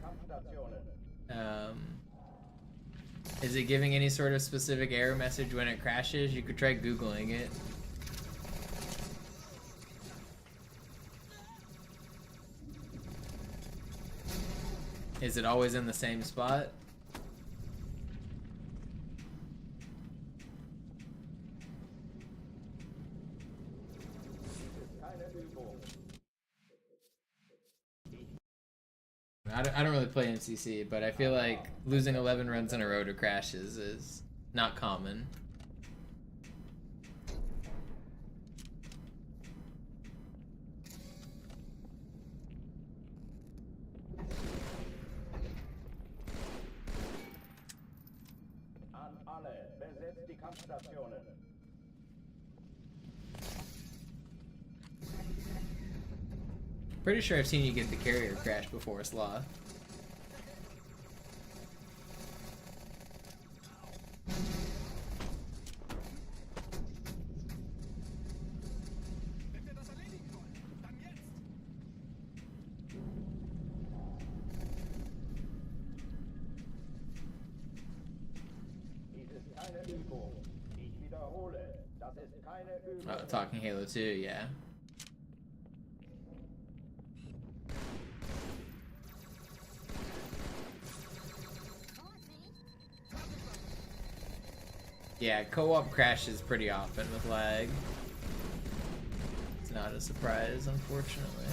Is it giving any sort of specific error message when it crashes? You could try Googling it. Is it always in the same spot? I don't really play MCC, but I feel like losing 11 runs in a row to crashes is not common.
An alle, besetzt die Kampfstationen.
Pretty sure I've seen you get the carrier crash before, Sloth.
Dies ist keine Übung. Ich wiederhole, das ist keine Übung.
Oh, talking Halo 2, yeah. Yeah, co-op crashes pretty often with lag. It's not a surprise, unfortunately.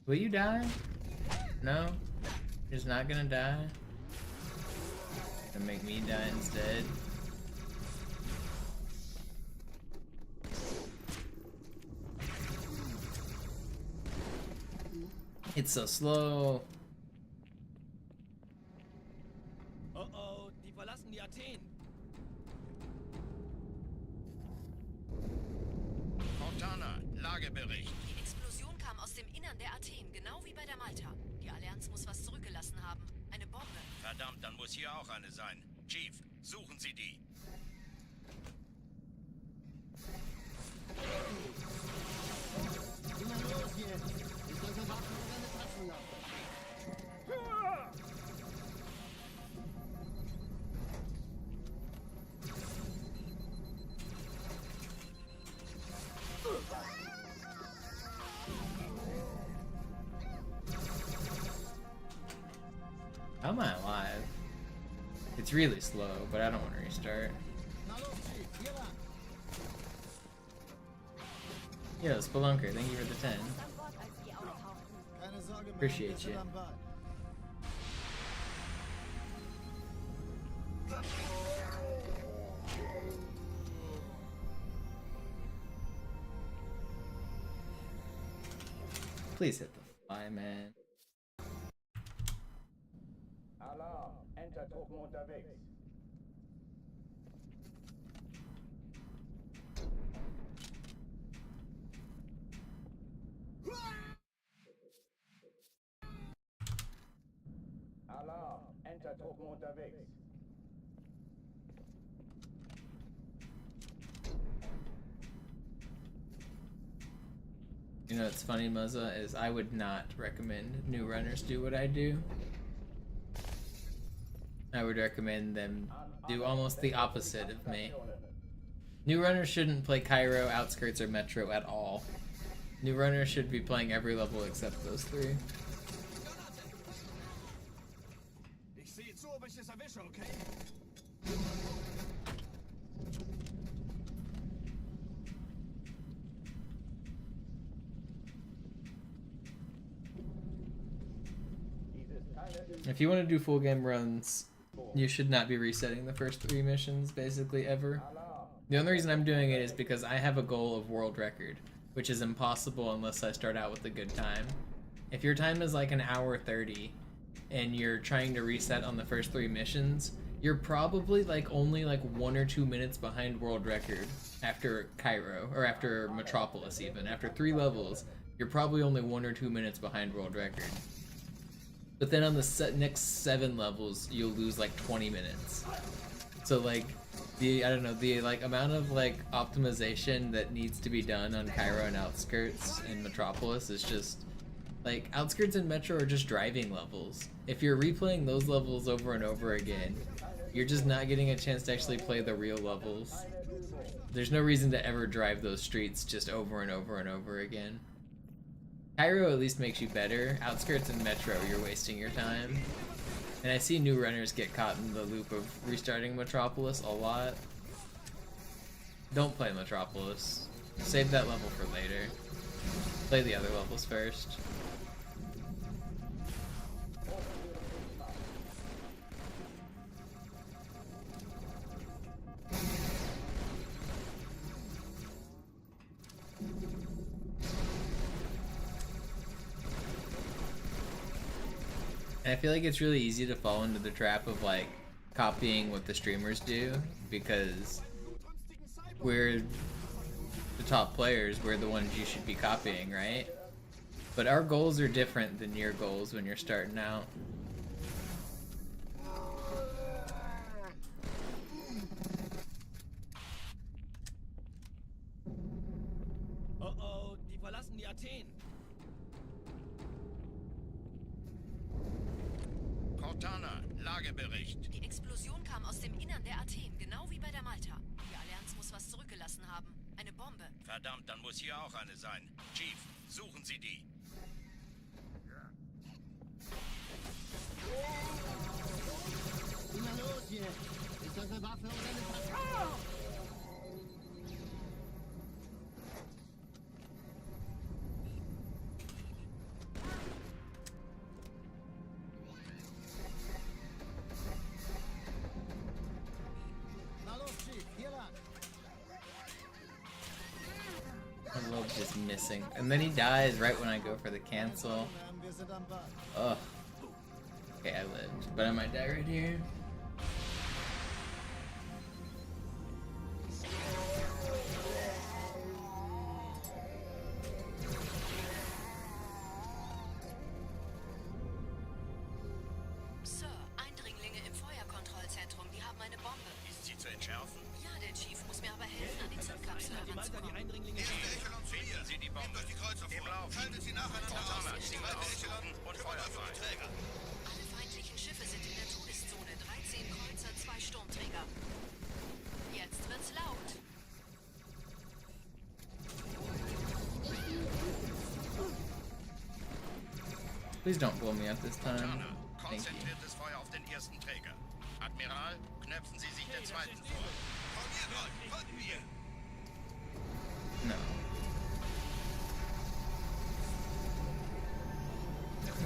Will you die? No? You're just not gonna die? Gonna make me die instead? It's so slow.
Oh oh, die verlassen die Athen.
Cortana, Lagebericht.
Die Explosion kam aus dem Innern der Athen, genau wie bei der Malta. Die Allianz muss was zurückgelassen haben. Eine Bombe.
Verdammt, dann muss hier auch eine sein. Chief, suchen Sie die.
Immer los jetzt! Ich sollte warten und eine Taschen ab.
How am I alive? It's really slow, but I don't want to restart. Yo, Spelunker, thank you for the 10. Appreciate you. Please hit the fly, man.
Alarm, Entertruppen unterwegs. Alarm, Entertruppen unterwegs.
You know what's funny, Muzza, is I would not recommend new runners do what I do. I would recommend them do almost the opposite of me. New runners shouldn't play Cairo, Outskirts, or Metro at all. New runners should be playing every level except those three.
Ich sehe zu, ob ich es erwische, okay?
If you want to do full game runs, you should not be resetting the first 3 missions, basically, ever. The only reason I'm doing it is because I have a goal of world record, which is impossible unless I start out with a good time. If your time is like an hour 30, and you're trying to reset on the first 3 missions, you're probably like only like 1 or 2 minutes behind world record after Cairo, or after Metropolis even. After 3 levels, you're probably only 1 or 2 minutes behind world record. But then on the next 7 levels, you'll lose like 20 minutes. So like, I don't know, the like amount of like optimization that needs to be done on Cairo and Outskirts and Metropolis is just, like, Outskirts and Metro are just driving levels. If you're replaying those levels over and over again, you're just not getting a chance to actually play the real levels. There's no reason to ever drive those streets just over and over and over again. Cairo at least makes you better. Outskirts and Metro, you're wasting your time. And I see new runners get caught in the loop of restarting Metropolis a lot. Don't play Metropolis. Save that level for later. Play the other levels first. And I feel like it's really easy to fall into the trap of like copying what the streamers do, because we're the top players, we're the ones you should be copying, right? But our goals are different than your goals when you're starting out.
Oh, die verlassen die Athen.
Cortana, Lagebericht.
Die Explosion kam aus dem Innern der Athen, genau wie bei der Malta. Die Allianz muss was zurückgelassen haben. Eine Bombe.
Verdammt, dann muss hier auch eine sein. Chief, suchen Sie die.
Na los jetzt! Ist das eine Waffe oder eine Waffe?
I love just missing. And then he dies right when I go for the cancel. Ugh. Okay, I lived. But I might die right here.
Sir, Eindringlinge im Feuerkontrollzentrum, die haben eine Bombe.
Ist sie zu entschärfen?
Ja, der Chief muss mir aber helfen, an die Zündkapsel heranzukommen.
Finden Sie die Bombe. Im Lauf. Schaltet sie nacheinander aus. Ziele aussuchen und Feuer frei.
Alle feindlichen Schiffe sind in der Todeszone. 13 Kreuzer, 2 Sturmträger. Jetzt wird's laut.
Please don't blow me up this time.
Cortana,
Thank you.
konzentriertes Feuer auf den ersten Träger. Admiral, knöpfen Sie sich den zweiten vor. Von mir, Leute, folgen mir.
No.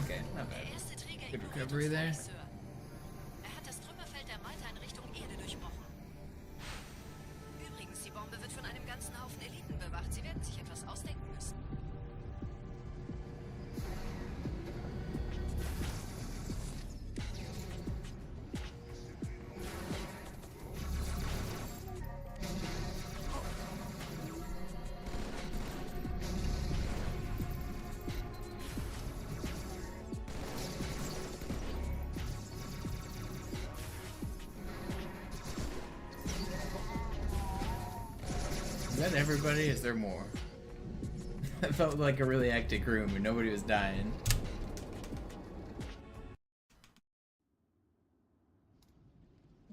Okay, not bad.
Der erste Träger
Good
ignoriert
recovery
uns
there.
völlig, Sir. Er hat das Trümmerfeld der Malta in Richtung Erde durchbrochen. Übrigens, die Bombe wird von einem ganzen Haufen Eliten bewacht. Sie werden sich etwas ausdenken müssen.
Is that everybody? Is there more? It felt like a really hectic room and nobody was dying.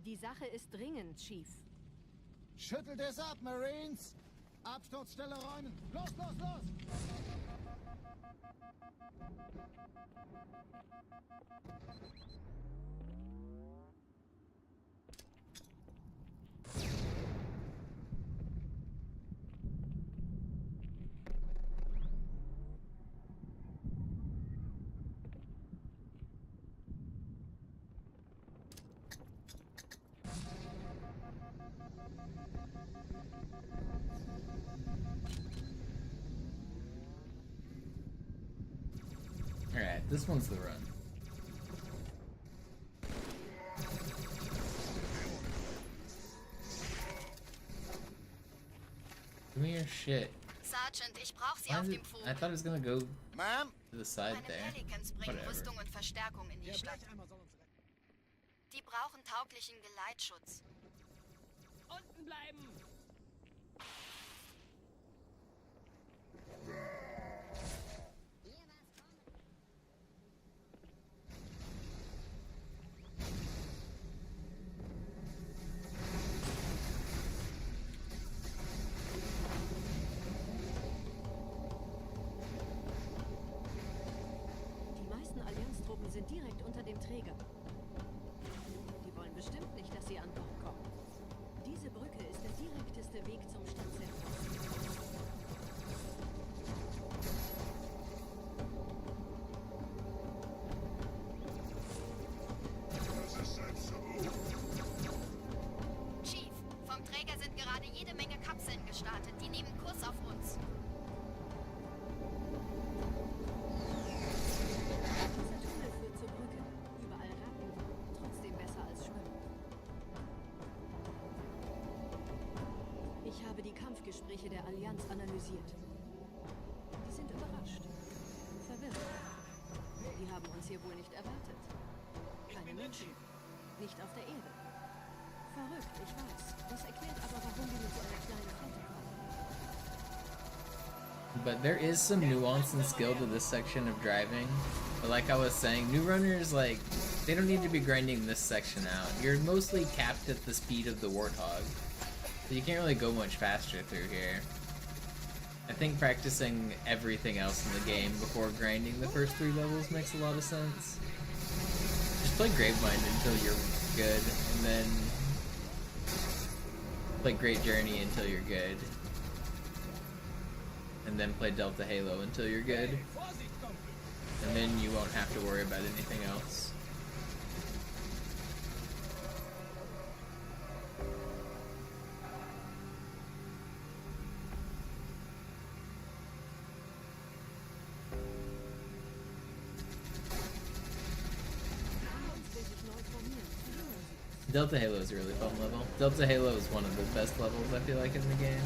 Die Sache ist dringend, Chief.
Schüttelt es ab, Marines! Absturzstelle räumen! Los, los, los!
Alright, this one's the run. me your shit.
Sergeant, ich brauche Sie
Why
auf
is
dem
it,
Pfad.
I thought it was gonna go
Ma'am?
to the side
Meine
there.
Pelicans bringen
Whatever.
Rüstung und Verstärkung in die Stadt. Die brauchen tauglichen Geleitschutz.
Unten bleiben!
Die meisten Allianztruppen sind direkt unter dem Träger. Die wollen bestimmt nicht, dass sie an Bord kommen. Diese Brücke ist der direkteste Weg zum Stadtzentrum.
Chief, vom Träger sind gerade jede Menge Kapseln gestartet. Die nehmen Kurs auf uns.
Dieser Tunnel führt zur Brücke. Überall Ratten. Trotzdem besser als Schwimmen. Ich habe die Kampfgespräche der Allianz analysiert. Die sind überrascht. Verwirrt. Die haben uns hier wohl nicht erwartet. Keine Menschen. Nicht auf der Erde. Verrückt, ich weiß. Das erklärt aber, warum die mit so einer kleinen Flotte kommen.
But there is some nuance and skill to this section of driving. But like I was saying, new runners, like, they don't need to be grinding this section out. You're mostly capped at the speed of the Warthog. So you can't really go much faster through here. I think practicing everything else in the game before grinding the first 3 levels makes a lot of sense. Just play Gravemind until you're good, and then play Great Journey until you're good. And then play Delta Halo until you're good. And then you won't have to worry about anything else. Delta Halo is a really fun level. Delta Halo is one of the best levels I feel like in the game.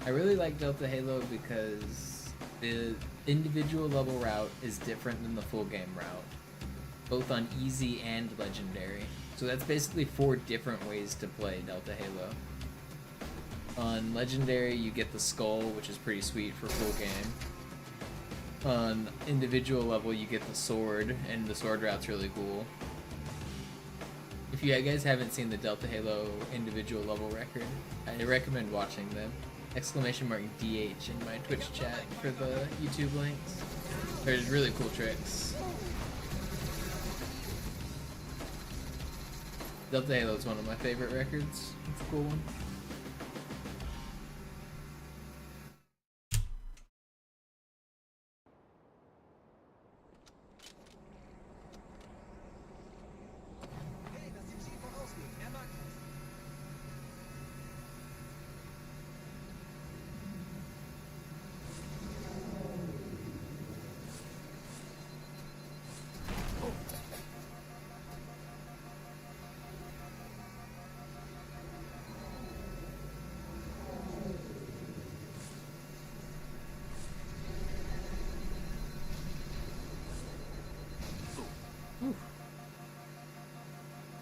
I really like Delta Halo because the individual level route is different than the full game route, both on easy and legendary. So that's basically 4 different ways to play Delta Halo. On legendary, you get the skull, which is pretty sweet for full game. On individual level, you get the sword, and the sword route's really cool. If you guys haven't seen the Delta Halo individual level record, I recommend watching them. !DH in my Twitch chat for the YouTube links. There's really cool tricks. Delta Halo is one of my favorite records. It's a cool one.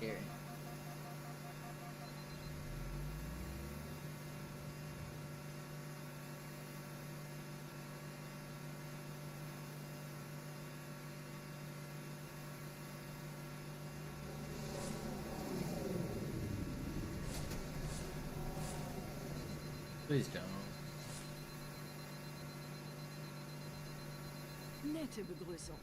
Here. Please don't.
Nette Begrüßung.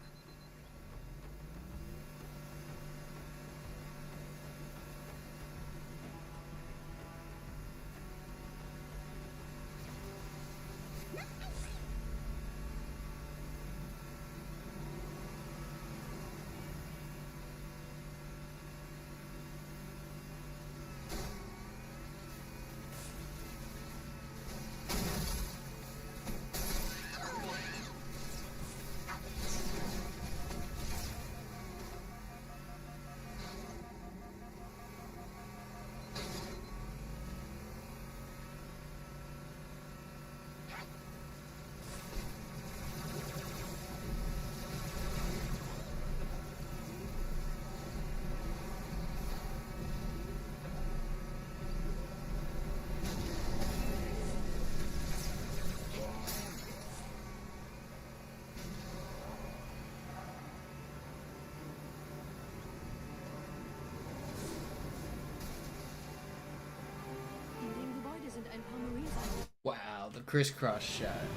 ein paar Marines eingeschlossen.
Wow, the crisscross shot.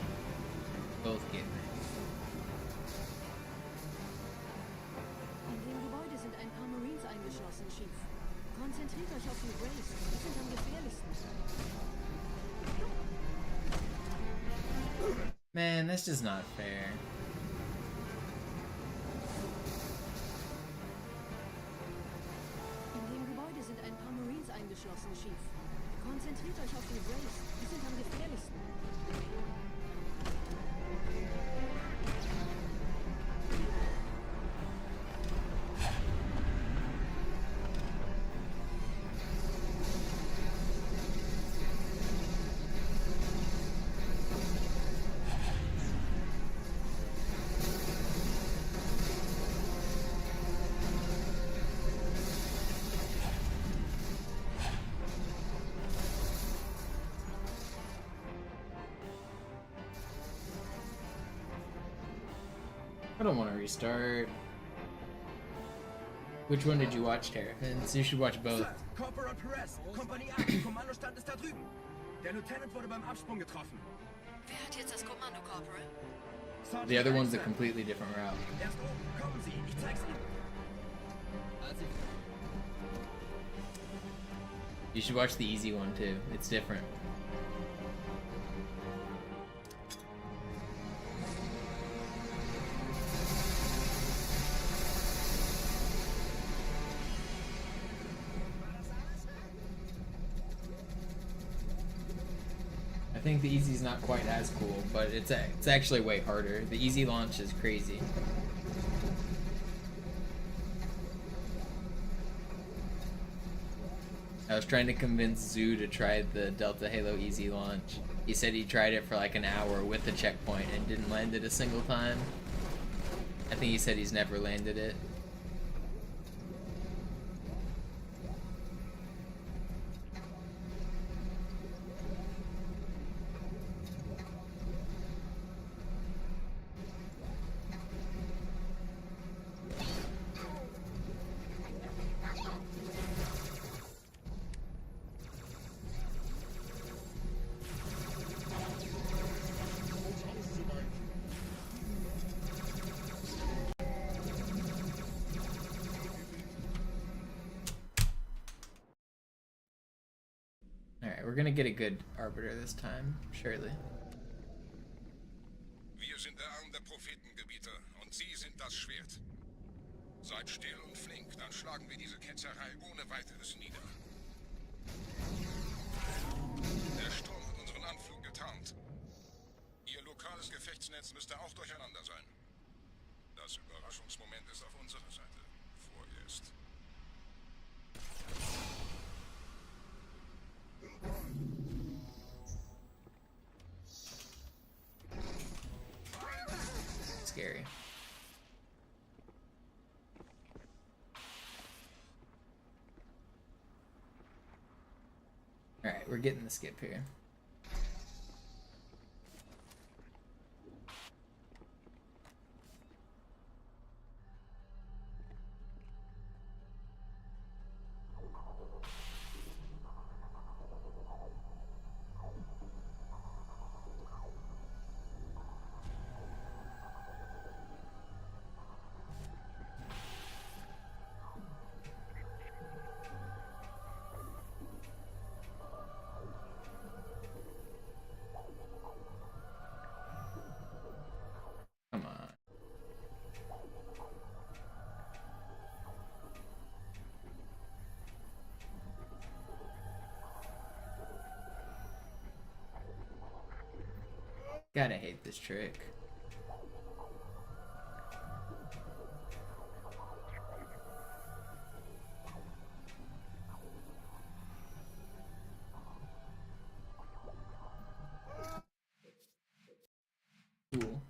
Both get me.
In dem Gebäude sind ein paar Marines eingeschlossen, Chief. Konzentriert euch auf die Graves. Die sind am gefährlichsten.
Man, that's just not fair.
In dem Gebäude sind ein paar Marines eingeschlossen, Chief. Konzentriert euch auf die Graves. Die sind am gefährlichsten.
I don't want to restart. Which one did you watch, Terrafins? You should watch both.
Corporal Perez, Kompanie A, Kommandostand ist da drüben. Der Lieutenant wurde beim Absprung getroffen.
Wer hat jetzt das Kommando, Corporal?
The other one's a completely different route.
Erst oben, kommen Sie, ich zeig's Ihnen.
You should watch the easy one too. It's different. I think the easy's not quite as cool, but it's actually way harder. The easy launch is crazy. I was trying to convince Zoo to try the Delta Halo easy launch. He said he tried it for like an hour with the checkpoint and didn't land it a single time. I think he said he's never landed it. Alright, we're gonna get a good Arbiter this time, surely.
Wir sind der Arm der Prophetengebieter und Sie sind das Schwert. Seid still und flink, dann schlagen wir diese Ketzerei ohne weiteres nieder. Der Sturm hat unseren Anflug getarnt. Ihr lokales Gefechtsnetz müsste auch durcheinander sein. Das Überraschungsmoment ist auf unserer Seite. Vorerst.
Scary. Alright, we're getting the skip here. Come on. Gotta hate this trick. Cool.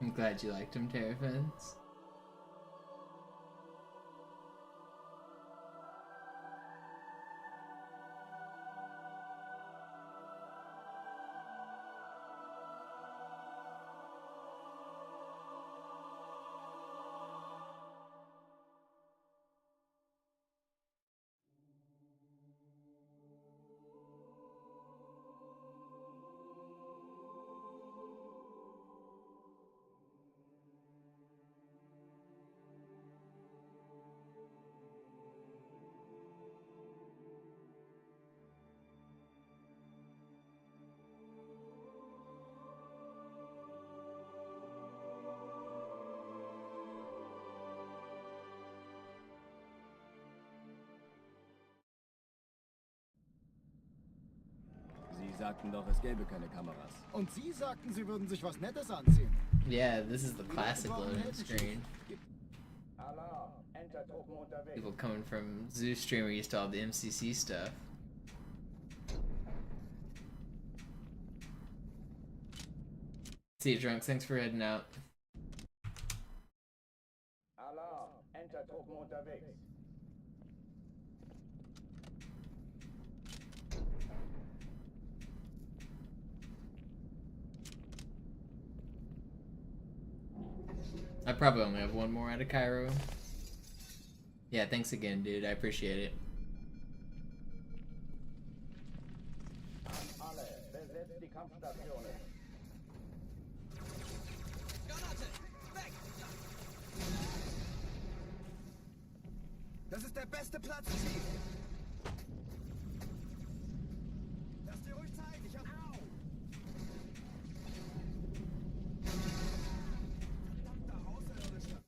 I'm glad you liked him, Terrafins.
sagten doch, es gäbe keine Kameras. Und Sie sagten, Sie würden sich was Nettes anziehen.
Yeah, this is the classic loading screen.
Alarm! Enter-Truppen unterwegs.
People coming from Zeus streamer used to all the MCC stuff. See you, Drunks. Thanks for heading out.
Alarm! Enter-Truppen unterwegs.
I probably only have one more out of Cairo. Yeah, thanks again, dude. I appreciate it.
An alle, besetzt die Kampfstationen.
Das ist der beste Platz, Chief. Lass dir ruhig Zeit, ich hab... Au! Verdammter Außerirdischer.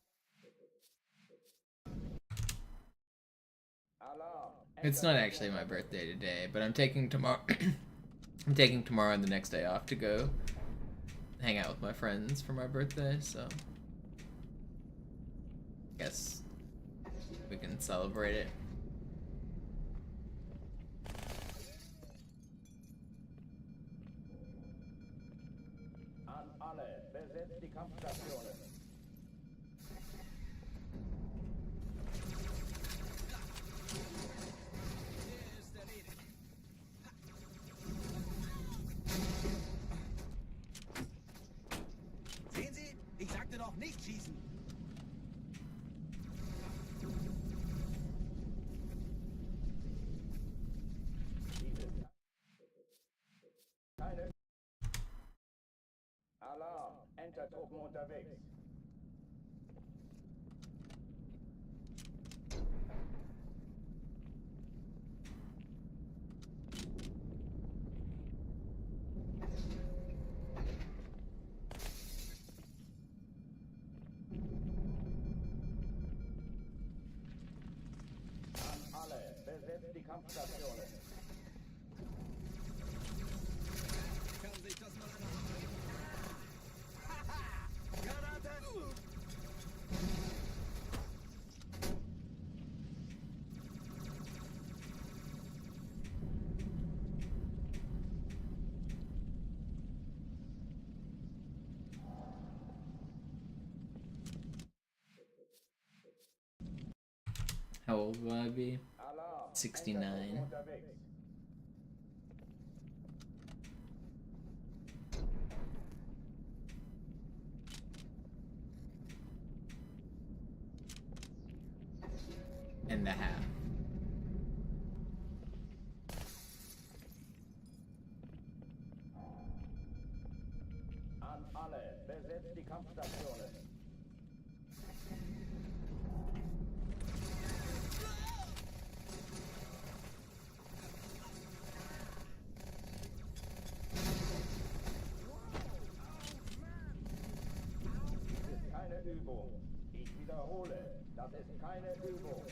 Alarm!
It's not actually my birthday today, but I'm taking tomorrow. I'm taking tomorrow and the next day off to go hang out with my friends for my birthday. So, guess we can celebrate it.
An alle, besetzt die Kampfstationen.
Sehen Sie? Ich sagte doch nicht schießen.
Keine... Alarm! Enter-Truppen unterwegs. An alle, besetzt die Kampfstationen.
Kann sich das mal einer machen? Haha! Granate!
How old will I be?
Alarm!
69.
Enter-Truppen unterwegs.
And a half.
An alle, besetzt die Kampfstationen. Dies ist keine Übung. Ich wiederhole, das ist keine Übung.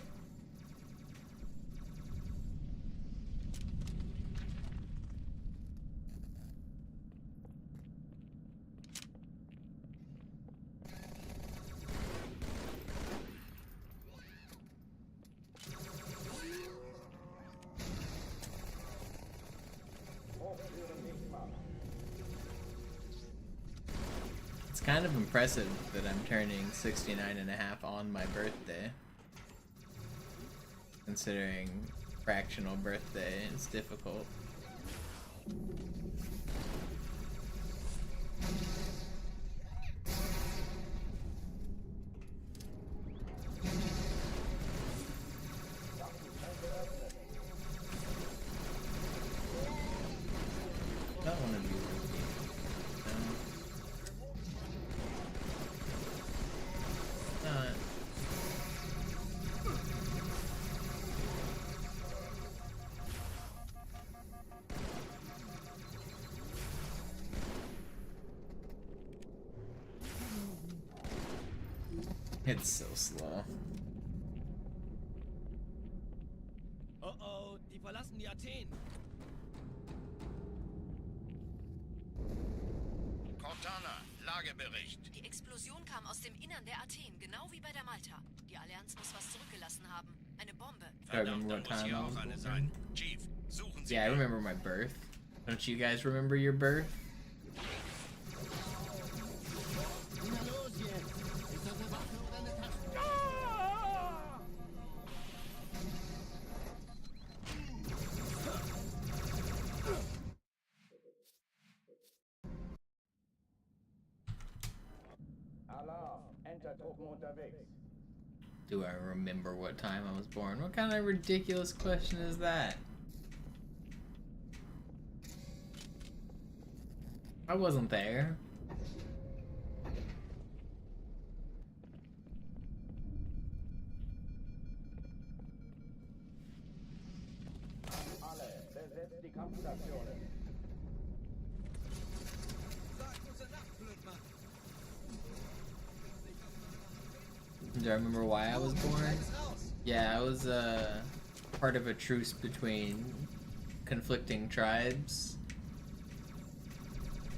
Hochführen nicht machen.
It's kind of impressive that I'm turning 69 and a half on my birthday. Considering fractional birthday is difficult. Not one of you. No. Not. It's so slow.
Oh oh, die verlassen die Athen.
Lagebericht.
Die Explosion kam aus dem Innern der Athen, genau wie bei der Malta. Die Allianz muss was zurückgelassen haben. Eine Bombe.
Verdammt, dann muss hier auch eine sein. Chief, suchen Sie. Yeah, I remember my birth. Don't you guys remember your birth? Do I remember what time I was born? What kind of ridiculous question is that? I wasn't there.
Alle, besetzt die Kampfstationen.
Do I remember why I was born? Yeah, I was part of a truce between conflicting tribes.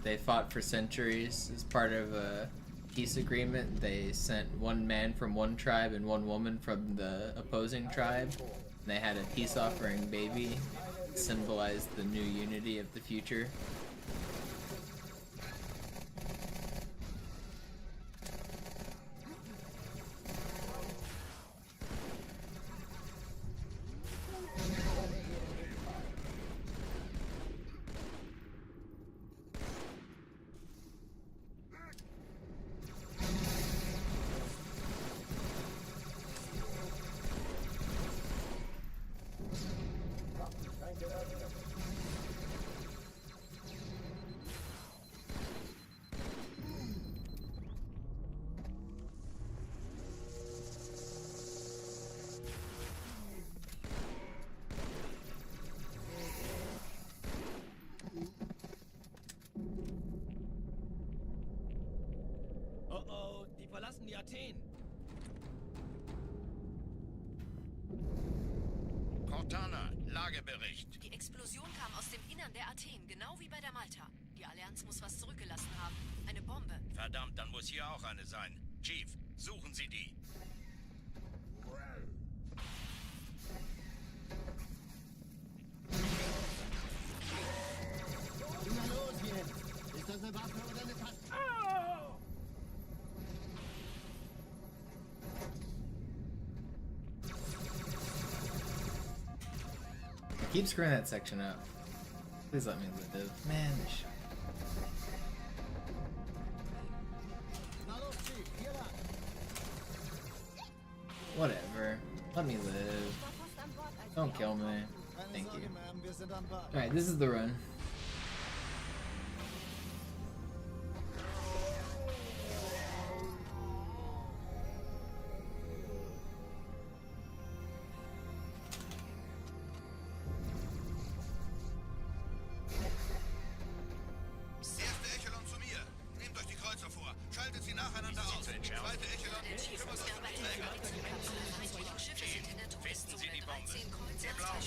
They fought for centuries as part of a peace agreement. They sent one man from one tribe and one woman from the opposing tribe. And they had a peace offering baby that symbolized the new unity of the future.
Oh, die verlassen die Athen.
Cortana, Lagebericht.
Die Explosion kam aus dem Innern der Athen, genau wie bei der Malta. Die Allianz muss was zurückgelassen haben. Eine Bombe.
Verdammt, dann muss hier auch eine sein. Chief, suchen Sie die.
Na los jetzt! Ist das eine Waffe oder eine Taste?
I keep screwing that section up. Please let me live. Man, this shit. Whatever. Let me live. Don't kill me. Thank you. Alright, this is the run.
Erste Echelon zu mir. Nehmt euch die Kreuzer vor. Schaltet sie nacheinander aus. Zweite Echelon, kümmert euch um die Träger.
Finden Sie die Bombe. Im Lauf.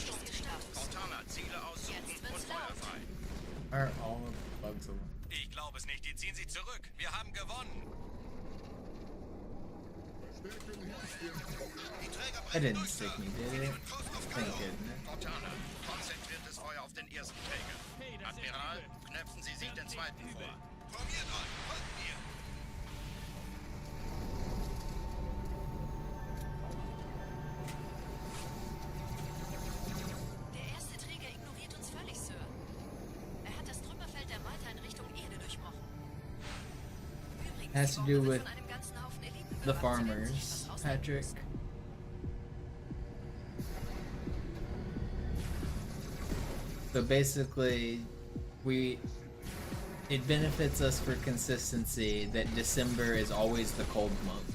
Cortana, Ziele aussuchen und Feuer frei.
Are all of the bugs alive?
Ich glaube es nicht. Die ziehen sie zurück. Wir haben gewonnen.
That didn't stick me, did it? Thank goodness.
Cortana, konzentriertes Feuer auf den ersten Träger. Admiral, knöpfen Sie sich den zweiten vor.
Formiert euch. Folgt mir.
Der erste Träger ignoriert uns völlig, Sir. Er hat das Trümmerfeld der Malta in Richtung Erde durchbrochen. Übrigens,
Has to do with
von einem ganzen Haufen Eliten
the farmers, Patrick. So basically, it benefits us for consistency that December is always the cold month.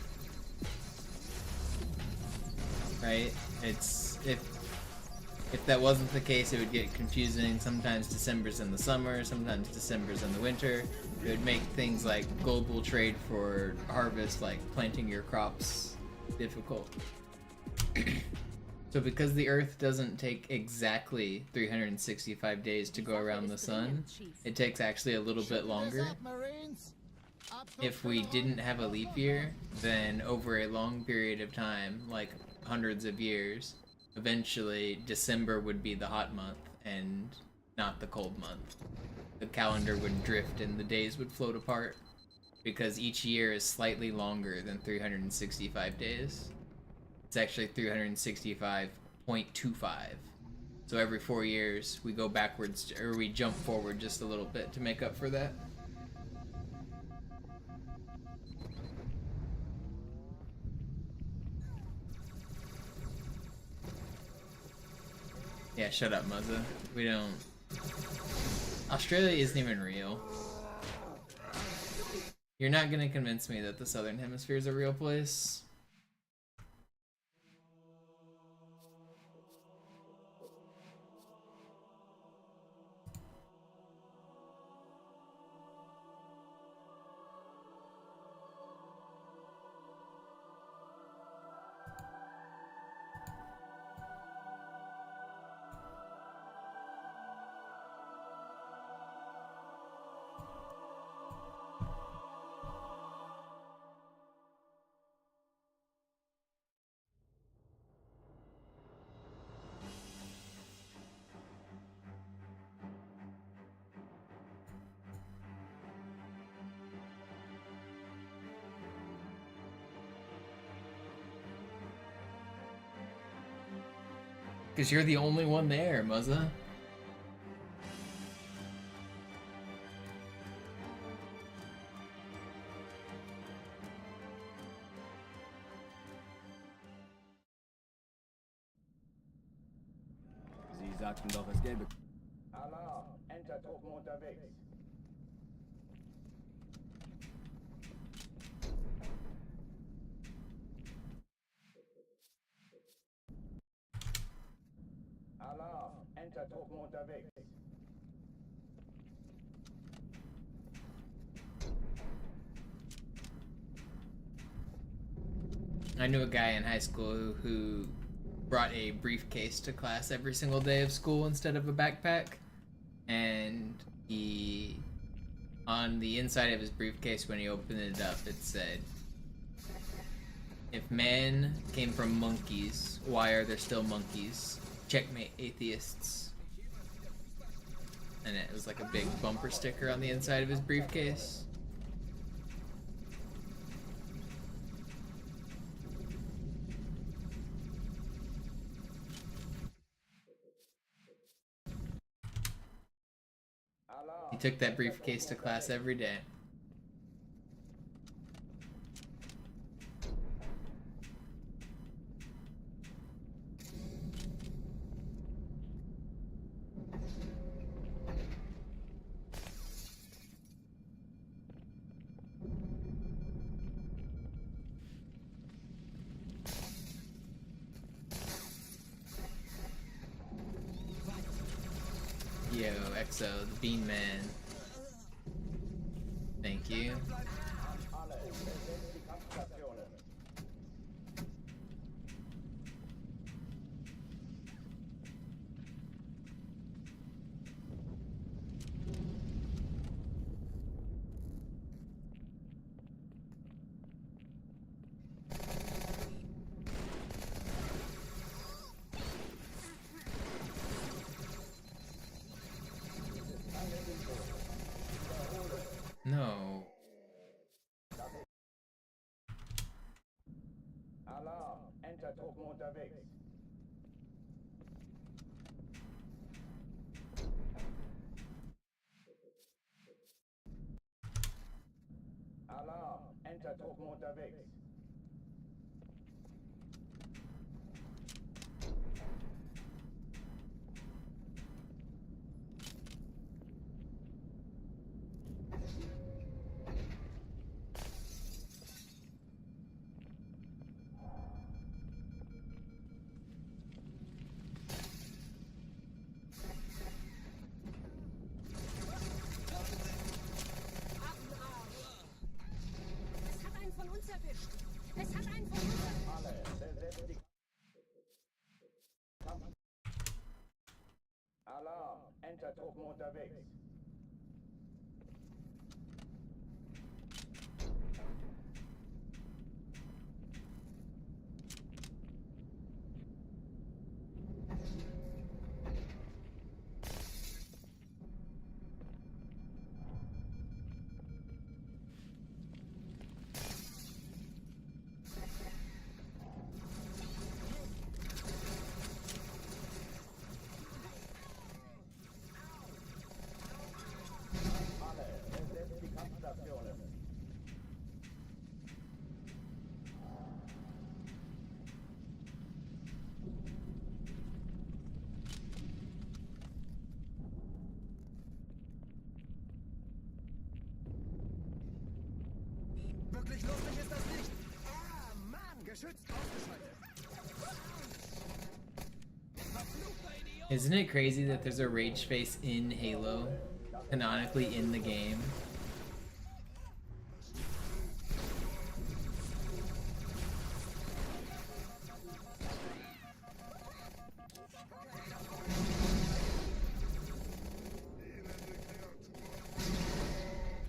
Right? It's if that wasn't the case, it would get confusing. Sometimes December's in the summer, sometimes December's in the winter. It would make things like global trade for harvest, like planting your crops, difficult. So because the Earth doesn't take exactly 365 days to go around the sun, it takes actually a little bit longer. if we didn't have a leap year, then over a long period of time, like hundreds of years, eventually December would be the hot month and not the cold month. The calendar would drift and the days would float apart because each year is slightly longer than 365 days. It's actually 365.25. So every 4 years we go backwards, or we jump forward just a little bit to make up for that. Yeah, shut up, Muzza. We don't... Australia isn't even real. You're not gonna convince me that the Southern Hemisphere is a real place. Because you're the only one there, Muzza.
Sie sagten doch, es gäbe...
Alarm! Enter-Truppen unterwegs. Alarm! Enter-Truppen unterwegs.
I knew a guy in high school who brought a briefcase to class every single day of school instead of a backpack. And he, on the inside of his briefcase when he opened it up, it said, "If man came from monkeys, why are there still monkeys? Checkmate, atheists." And it was like a big bumper sticker on the inside of his briefcase. He took that briefcase to class every day. Yo, Exo, the Bean Man. Thank you. No.
Alarm! Enter-Truppen unterwegs. Alarm! Enter-Truppen unterwegs.
Es hat einen von uns.
Alle, besetzt die Kampf. Alarm! Enter-Truppen unterwegs.
Isn't it crazy that there's a rage face in Halo, canonically in the game?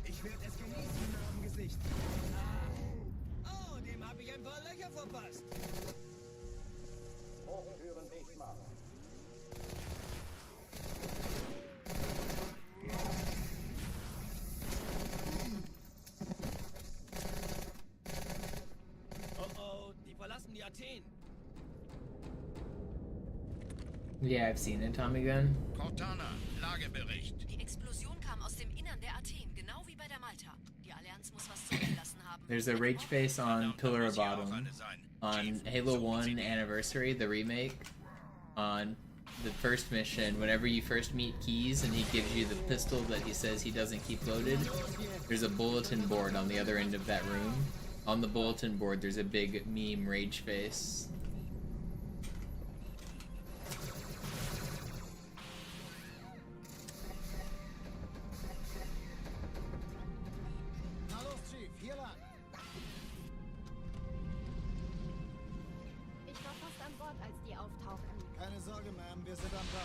Ich werde es genießen am Gesicht. Oh, dem habe ich ein paar Löcher verpasst.
Hochtüren dicht machen.
Oh, die verlassen die Athen.
Yeah, I've seen it, Tommy Gun.
Cortana, Lagebericht.
Die Explosion kam aus dem Innern der Athen, genau wie bei der Malta. Die Allianz muss was zurückgelassen haben.
There's a rage face on Pillar of Autumn, on Halo 1 Anniversary, the remake. On the first mission, whenever you first meet Keys and he gives you the pistol that he says he doesn't keep loaded, there's a bulletin board on the other end of that room. On the bulletin board, there's a big meme rage face.
Na los, Chief, hier lang.
Ich war fast an Bord, als die auftauchten.
Keine Sorge, Ma'am, wir sind am Ball.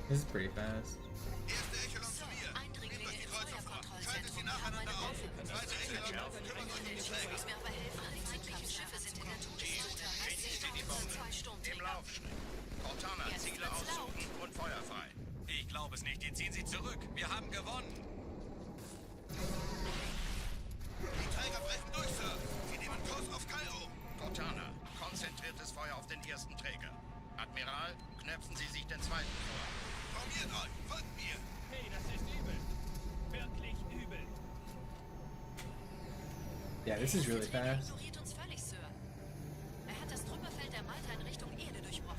This is pretty fast.
Erste Echelon zu mir. Nehmt euch die Kreuzer vor. Schaltet sie nacheinander auf. Zweite Echelon, kümmert euch um die Träger.
Muss mir aber helfen. Alle feindlichen Schiffe sind in der Todeszone.
Steht die Bombe. Im Laufschritt. Cortana, Ziele aussuchen und Feuer frei. Ich glaube es nicht. Die ziehen sie zurück. Wir haben gewonnen.
Die Träger brechen durch, Sir. Sie nehmen Kurs auf Kairo.
Cortana, konzentriertes Feuer auf den ersten Träger. Admiral, knöpfen Sie sich den zweiten vor.
Formiert euch. Folgt mir.
Hey, das ist übel. Wirklich übel.
Yeah, this is really fast.
Ignoriert uns völlig, Sir. Er hat das Trümmerfeld der Malta in Richtung Erde durchbrochen.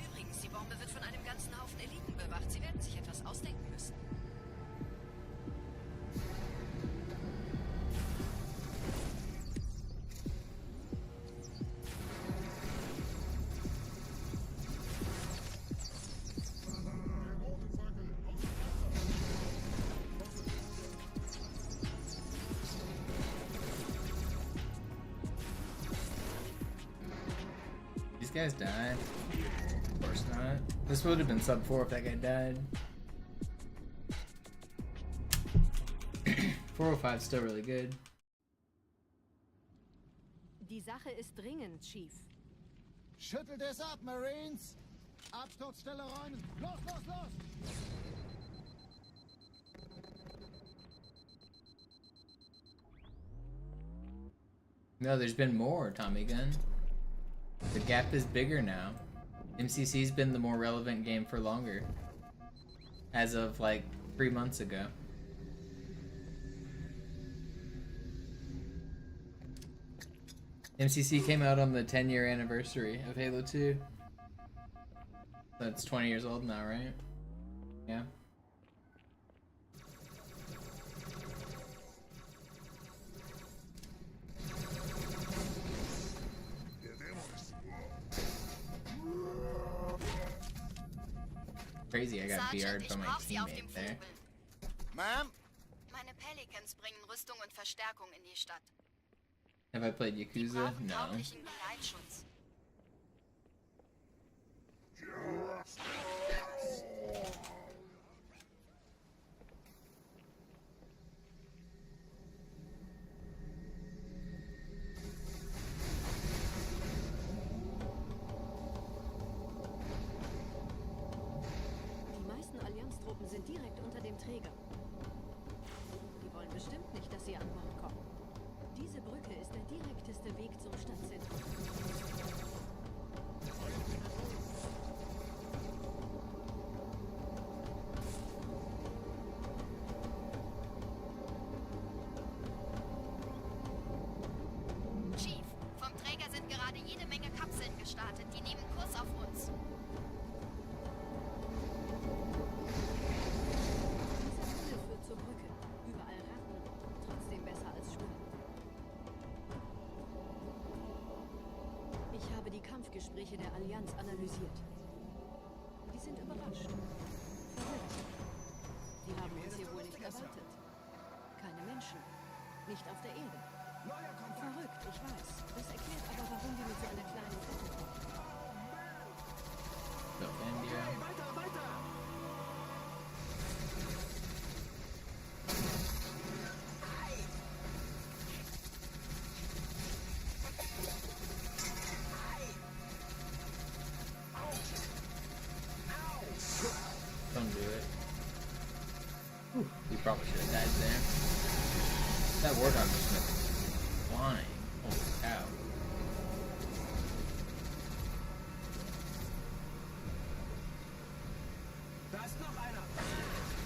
Übrigens, die Bombe wird von einem ganzen Haufen Eliten bewacht. Sie werden sich etwas ausdenken müssen.
These guys died? Of course not. This would have been sub 4 if that guy died. 405 is still really good.
Die Sache ist dringend, Chief.
Schüttelt es ab, Marines! Absturzstelle räumen! Los, los, los!
No, there's been more, Tommy Gun. The gap is bigger now. MCC's been the more relevant game for longer. As of like 3 months ago. MCC came out on the 10-year anniversary of Halo 2. So it's 20 years old now, right? Yeah. Crazy, I got BR'd from my teammate there.
Ma'am?
Meine Pelicans bringen Rüstung und Verstärkung in die Stadt.
Have I played Yakuza? No.
Tauglichen Geleitschutz.
Die meisten Allianztruppen sind direkt unter dem Träger. Die wollen bestimmt nicht, dass sie an Bord kommen. Diese Brücke ist der direkteste Weg zum Stadtzentrum. Kampfgespräche der Allianz analysiert. Die sind überrascht. Verwirrt. Die haben uns hier wohl nicht erwartet. Keine Menschen. Nicht auf der Erde. Verrückt, ich weiß. Das erklärt aber, warum die mit so einer kleinen Flotte kommen.
So, India.
Weiter, weiter!
Don't do it. Whew, we probably should have died there. That war dog just went flying. Holy cow.
Da ist noch einer!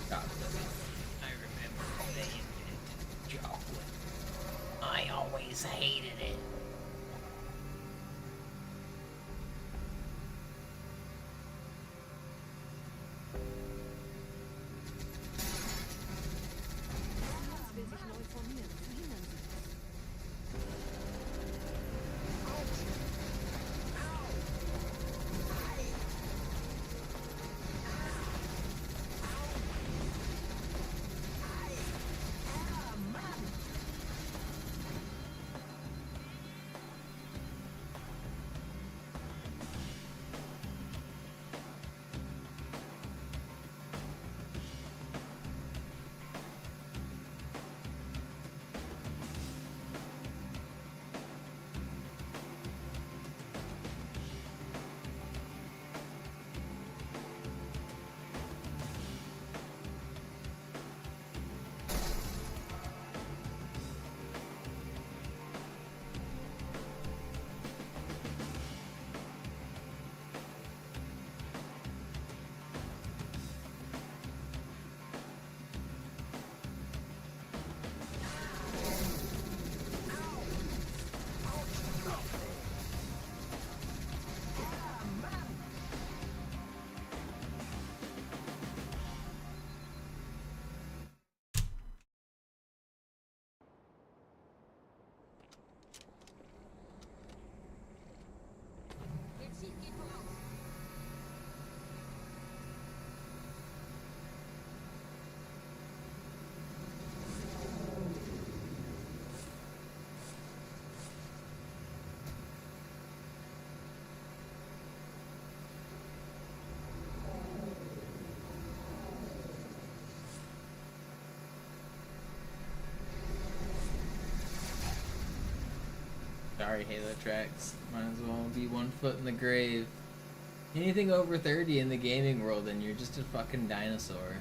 Chocolate.
I remember they invented
Chocolate. I always hated it.
Will sich neu formieren. Verhindern Sie das.
Sorry, Halo Tracks. Might as well be one foot in the grave. Anything over 30 in the gaming world and you're just a fucking dinosaur.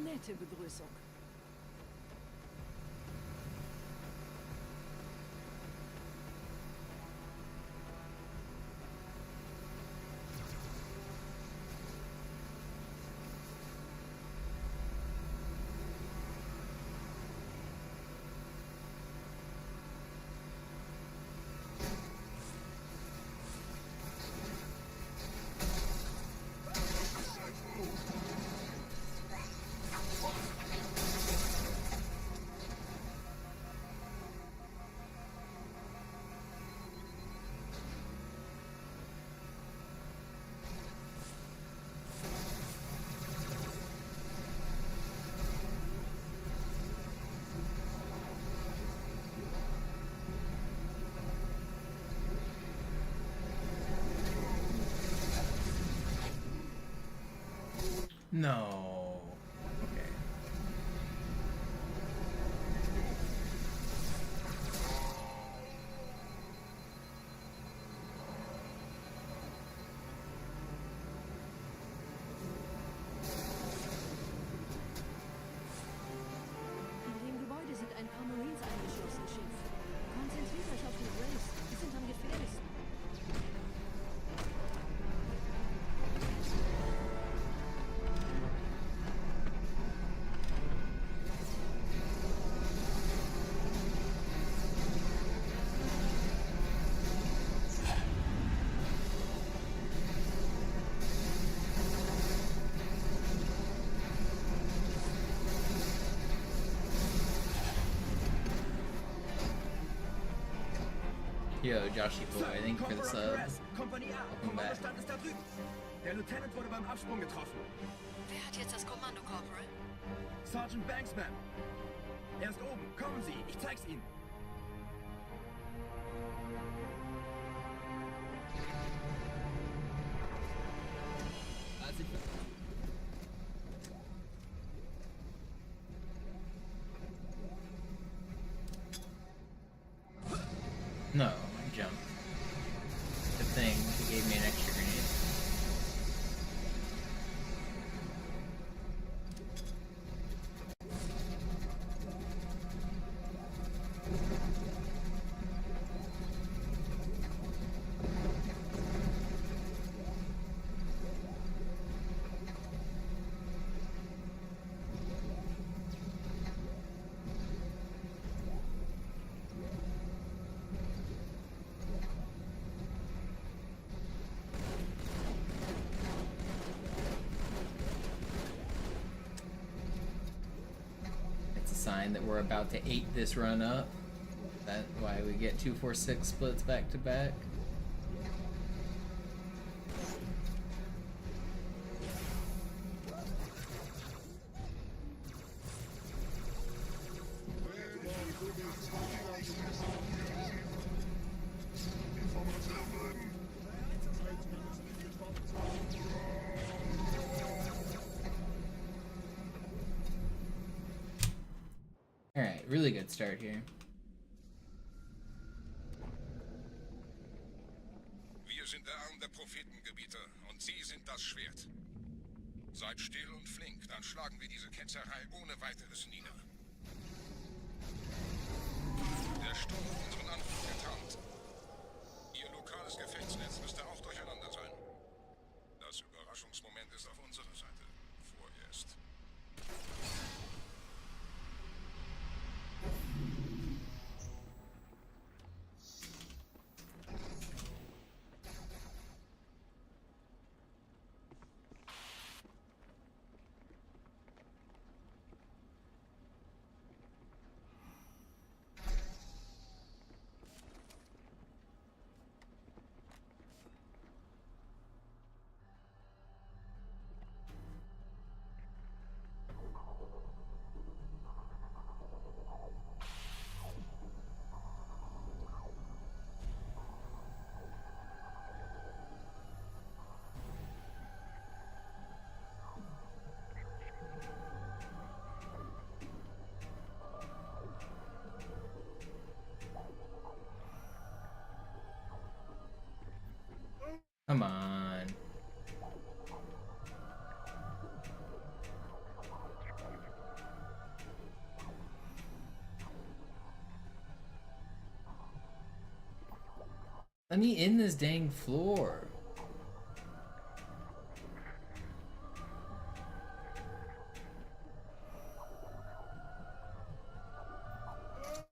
Nette Begrüßung.
No. Okay.
In dem Gebäude sind ein paar Marines eingeschlossen, Schiff. Konzentriert euch auf die Graves. Die sind am gefährlichsten.
Yo, Joshy boy, thank you for the sub.
Kompanie A,
Welcome back.
Kommandostand ist da drüben. Der Lieutenant wurde beim Absprung getroffen.
Wer hat jetzt das Kommando, Corporal?
Sergeant Banksman. Er ist oben. Kommen Sie, ich zeig's Ihnen.
No, I jumped. Good thing he gave me an extra grenade. Sign that we're about to 8 this run up. That's why we get 2-4-6 splits back to back. Alright, really good start here.
Wir sind der Arm der Prophetengebieter und Sie sind das Schwert. Seid still und flink, dann schlagen wir diese Ketzerei ohne weiteres nieder. Der Sturm hat unseren Anflug getarnt. Ihr lokales Gefechtsnetz müsste auch durcheinander sein. Das Überraschungsmoment ist auf unserer Seite. Vorerst. Come on. Let me in this dang floor.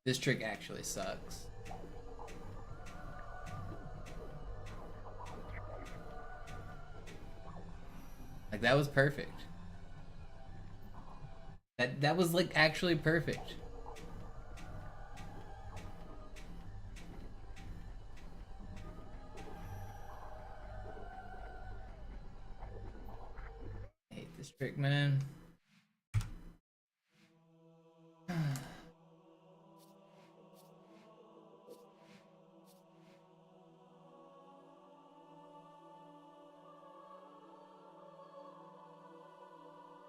This trick actually sucks. Like, that was perfect. That was like actually perfect. I hate this trick, man.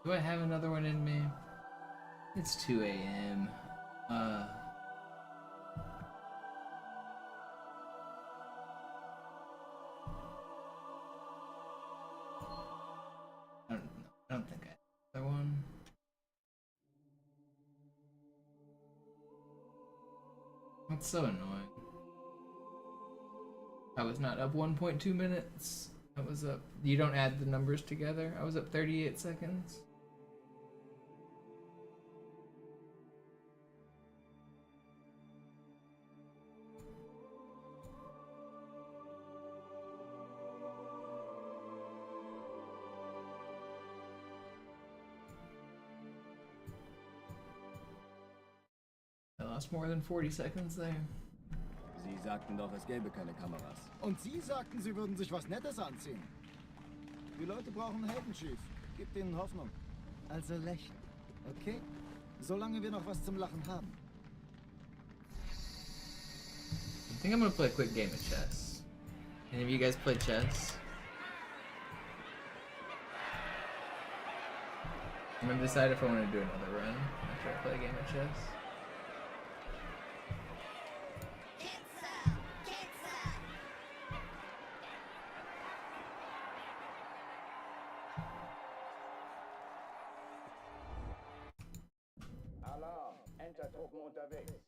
Do I have another one in me? It's 2 a.m. I don't think I have another one. That's so annoying. I was not up 1.2 minutes. I was up. You don't add the numbers together. I was up 38 seconds. I lost more than 40 seconds there.
Sie sagten doch, es gäbe keine Kameras. Und Sie sagten, Sie würden sich was Nettes anziehen. Die Leute brauchen Helden, Chief. Gib ihnen Hoffnung. Also lächeln, okay? Solange wir noch was zum Lachen haben.
I think I'm gonna play a quick game of chess. Any of you guys play chess? I'm gonna decide if I want to do another run after I play a game of chess.
Alarm! Entertruppen unterwegs.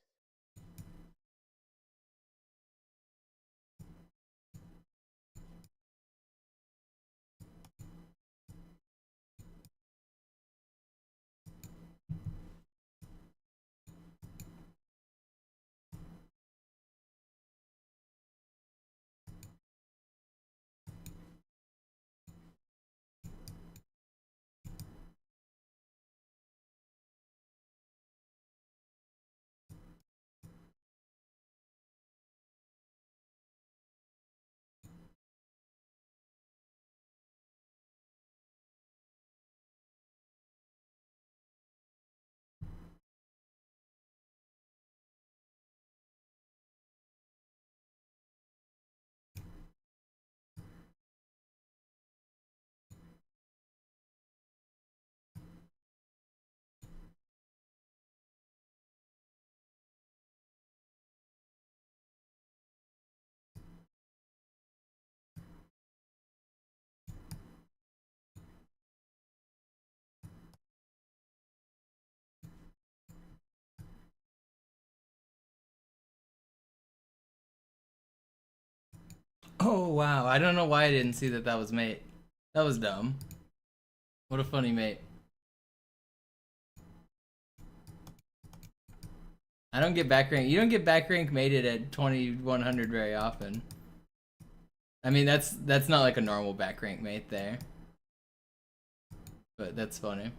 Oh wow, I don't know why I didn't see that that was mate. That was dumb. What a funny mate. I don't get back rank. You don't get back rank mated at 2100 very often. I mean, that's not like a normal back rank mate there. But that's funny.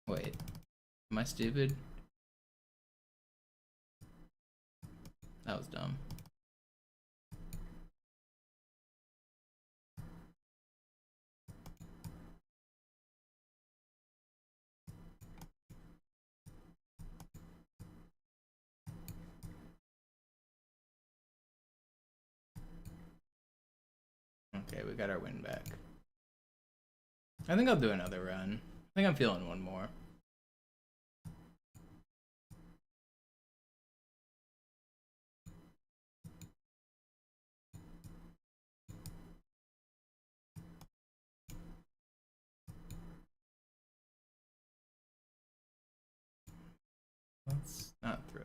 Wait, am I stupid? That was dumb. Okay, we got our win back. I think I'll do another run. I think I'm feeling one more. Let's not throw.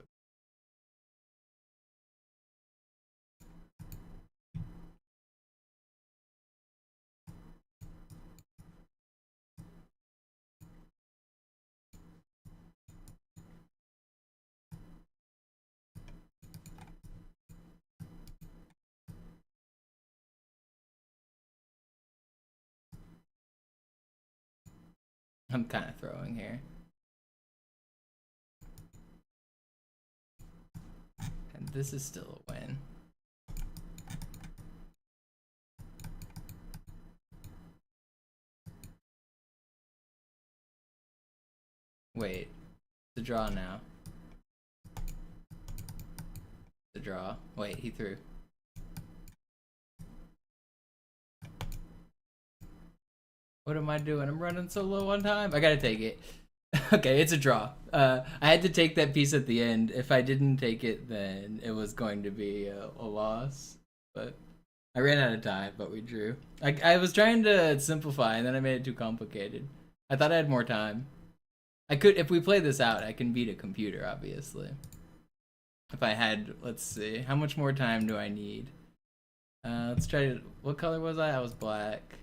I'm kind of throwing here. And this is still a win. Wait, the draw now. The draw. Wait, he threw. What am I doing? I'm running so low on time. I gotta take it. Okay, it's a draw. I had to take that piece at the end. If I didn't take it, then it was going to be a loss. But I ran out of time, but we drew. I was trying to simplify, and then I made it too complicated. I thought I had more time. I could, if we play this out, I can beat a computer, obviously. If I had, let's see, how much more time do I need? Let's try to, what color was I? I was black.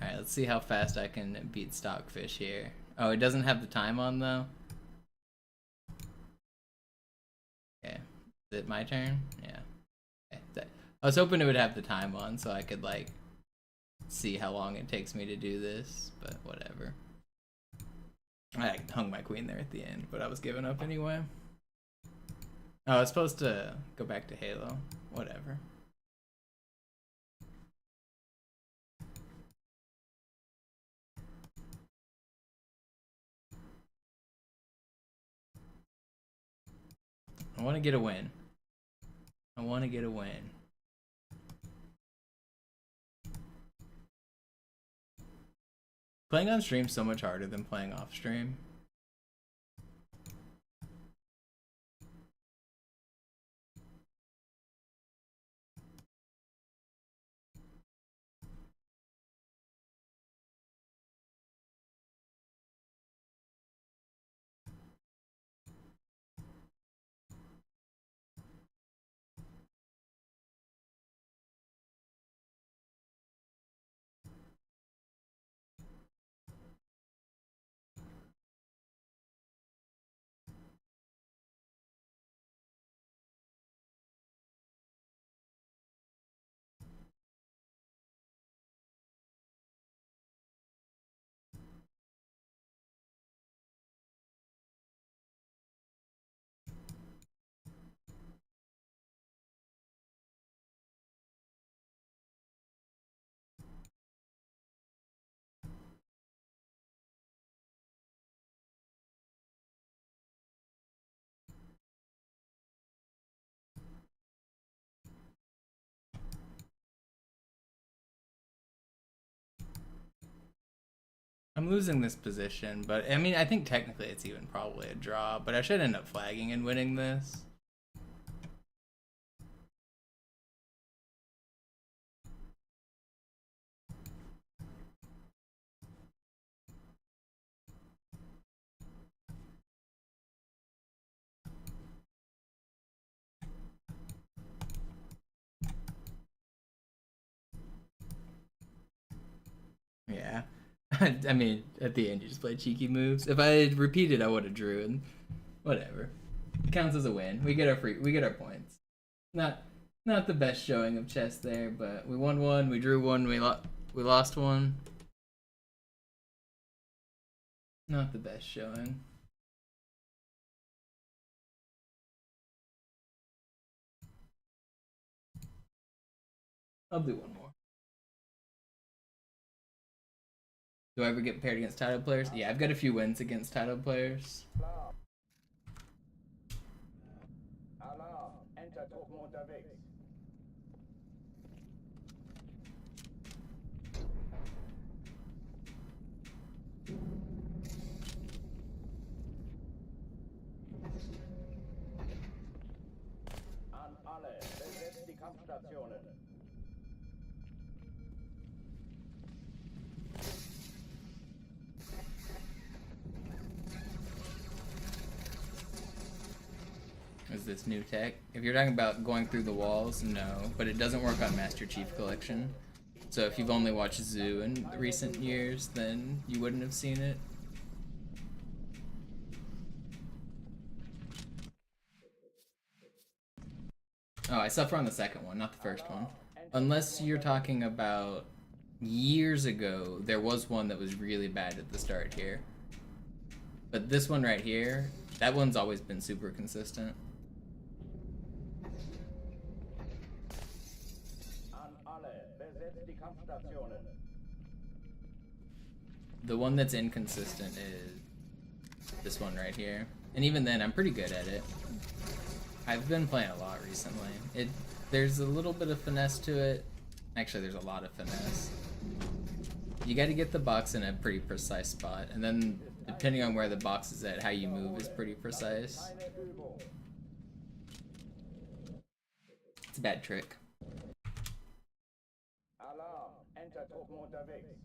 Alright, let's see how fast I can beat Stockfish here. Oh, it doesn't have the time on though? Okay, Is it my turn? Yeah. Okay. I was hoping it would have the time on so I could like see how long it takes me to do this, but whatever. I hung my queen there at the end, but I was giving up anyway. Oh, I was supposed to go back to Halo. Whatever. I want to get a win. I want to get a win. Playing on stream is so much harder than playing off stream. I'm losing this position, but I mean, I think technically it's even probably a draw, but I should end up flagging and winning this. Yeah. I mean, at the end you just play cheeky moves. If I had repeated, I would have drew, and whatever. It counts as a win. We get our points. Not the best showing of chess there, but we won one, we drew one, we lost one. Not the best showing. I'll do one more. Do I ever get paired against title players? Yeah, I've got a few wins against title players.
Alarm! Enter-Truppen unterwegs. An alle, besetzt die Kampfstationen.
Is this new tech? If you're talking about going through the walls, no, but it doesn't work on Master Chief Collection. So if you've only watched Zoo in recent years, then you wouldn't have seen it. Oh, I suffer on the second one, not the first one. Unless you're talking about years ago, there was one that was really bad at the start here. But this one right here, that one's always been super consistent. The one that's inconsistent is this one right here. And even then, I'm pretty good at it. I've been playing a lot recently. There's a little bit of finesse to it. Actually, there's a lot of finesse. You gotta get the box in a pretty precise spot, and then depending on where the box is at, how you move is pretty precise. It's a bad trick.
Alarm! Enter-Truppen unterwegs.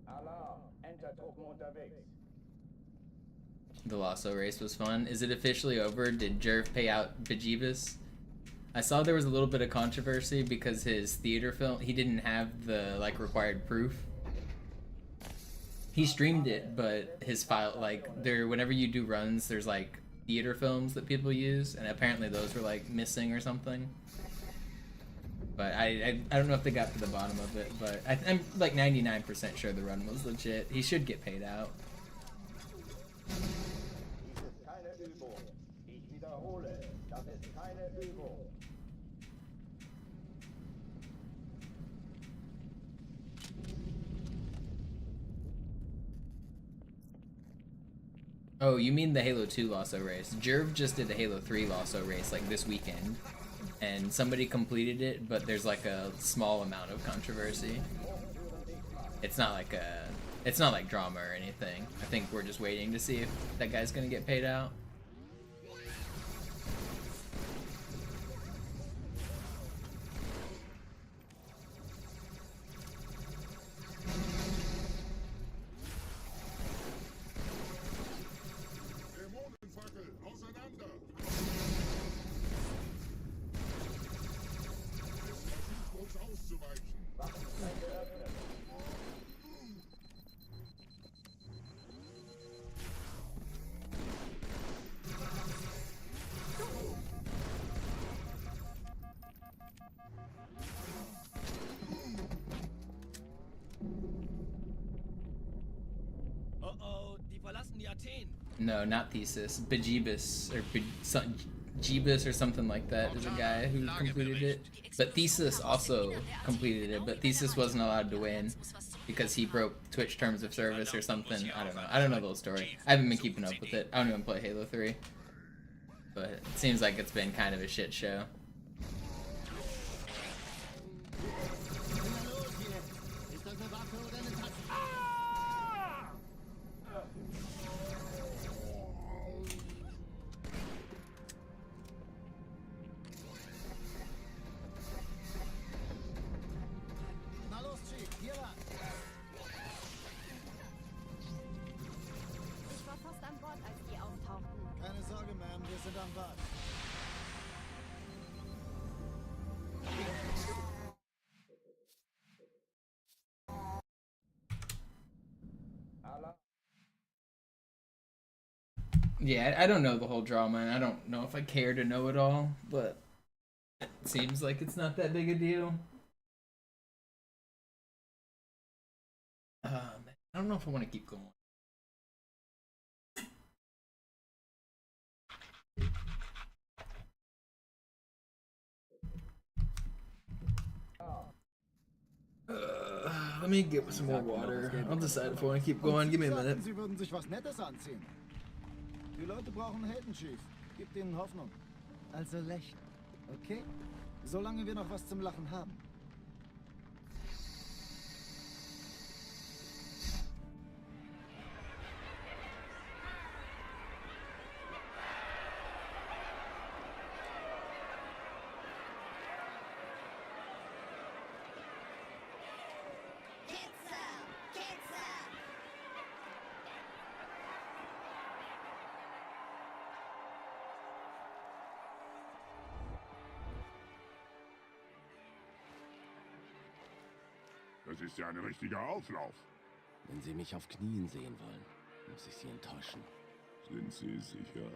Alarm! Enter-Truppen unterwegs.
The Lasso race was fun. Is it officially over? Did Jerv pay out Bejeebus? I saw there was a little bit of controversy because his theater film, he didn't have the like required proof. He streamed it, but his file, like there, whenever you do runs, there's like theater films that people use, and apparently those were like missing or something. But I don't know if they got to the bottom of it, but I'm like 99% sure the run was legit. He should get paid out.
Dies ist keine Übung. Ich wiederhole, das ist keine Übung.
Oh, you mean the Halo 2 Lasso race? Jerv just did a Halo 3 Lasso race like this weekend, and somebody completed it, but there's like a small amount of controversy. It's not like drama or anything. I think we're just waiting to see if that guy's gonna get paid out.
Dämonenfackel, auseinander! Es versucht uns auszuweichen.
Waffenzeit geöffnet.
Oh oh, die verlassen die Athen.
No, not Thesis. Bejibus or Jebus or something like that is a guy who completed it. But Thesis also completed it, but Thesis wasn't allowed to win because he broke Twitch terms of service or something. I don't know. I don't know the whole story. I haven't been keeping up with it. I don't even play Halo 3. But it seems like it's been kind of a shit show.
Na los, Chief, hier lang.
Ich war fast an Bord, als die auftauchten.
Keine Sorge, Ma'am, wir sind am Bad.
Yeah, I don't know the whole drama, and I don't know if I care to know it all, but it seems like it's not that big a deal. Man, I don't know if I want to keep going. Let me get some more water. I'll decide if I want to keep going. Give me a minute.
Sie würden sich was Nettes anziehen. Die Leute brauchen Helden, Chief. Gibt ihnen Hoffnung. Also lächeln, okay? Solange wir noch was zum Lachen haben.
Das ist ja ein richtiger Auflauf.
Wenn Sie mich auf Knien sehen wollen, muss ich Sie enttäuschen.
Sind Sie sicher?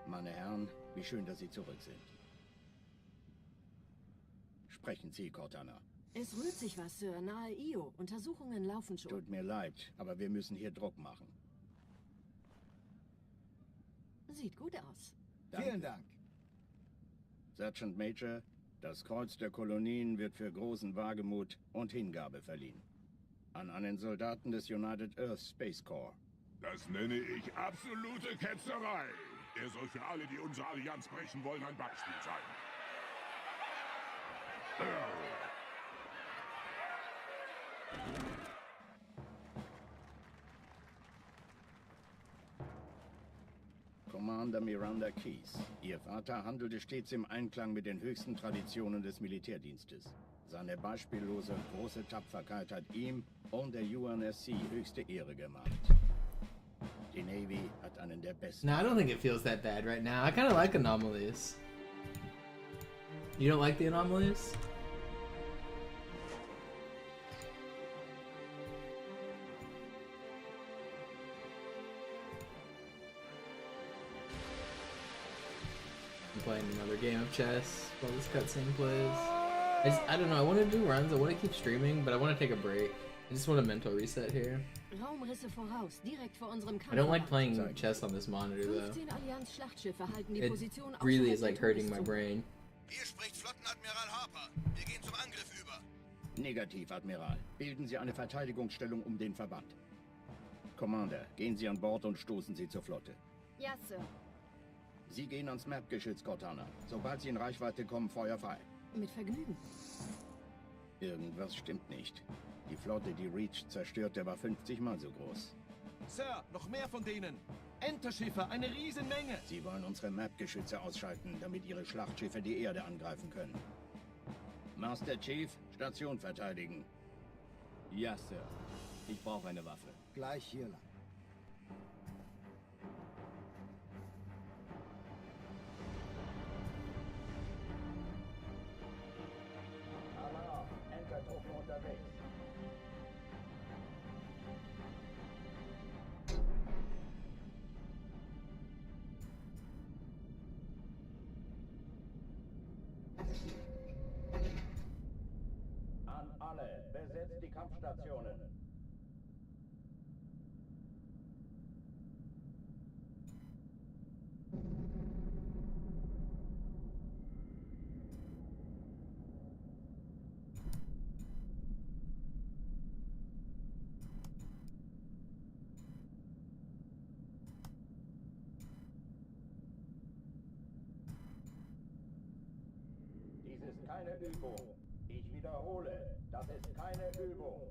Meine Herren, wie schön, dass Sie zurück sind. Sprechen Sie, Cortana.
Es rührt sich was, Sir. Nahe Io. Untersuchungen laufen schon.
Tut mir leid, aber wir müssen hier Druck machen.
Sieht gut aus.
Danke.
Vielen Dank.
Sergeant Major, das Kreuz der Kolonien wird für großen Wagemut und Hingabe verliehen. An einen Soldaten des United Earth Space Corps.
Das nenne ich absolute Ketzerei. Er soll für alle, die unsere Allianz brechen wollen, ein Beispiel sein.
Commander Miranda Keys. Ihr Vater handelte stets im Einklang mit den höchsten Traditionen des Militärdienstes. Seine beispiellose große Tapferkeit hat ihm und der UNSC höchste Ehre gemacht. Die Navy hat einen der besten...
No, I don't think it feels that bad right now. I kind of like anomalies. You don't like the anomalies? I'm playing another game of chess while this cutscene plays. I don't know, I want to do runs, I want to keep streaming, but I want to take a break. I just want a mental reset here.
Raumrisse voraus, direkt vor unserem
I don't like playing chess on this monitor though.
15 Allianz-Schlachtschiffe halten die
It
Position
really is like hurting my brain.
Hier spricht Flottenadmiral Harper. Wir gehen zum Angriff über.
Negativ, Admiral. Bilden Sie eine Verteidigungsstellung um den Verband. Commander, gehen Sie an Bord und stoßen Sie zur Flotte.
Ja, Sir.
Sie gehen ans Map-Geschütz, Cortana. Sobald Sie in Reichweite kommen, Feuer frei.
Mit Vergnügen.
Irgendwas stimmt nicht. Die Flotte, die Reach zerstörte, war 50 Mal so groß.
Sir, noch mehr von denen. Enterschiffe, eine Riesenmenge.
Sie wollen unsere Map-Geschütze ausschalten, damit ihre Schlachtschiffe die Erde angreifen können. Master Chief, Station verteidigen.
Ja, Sir. Ich brauche eine Waffe. Gleich hier lang.
Alarm, Entertruppen unterwegs. An alle, besetzt die Kampfstationen. Dies ist keine Übung. Ich wiederhole, das ist keine Übung.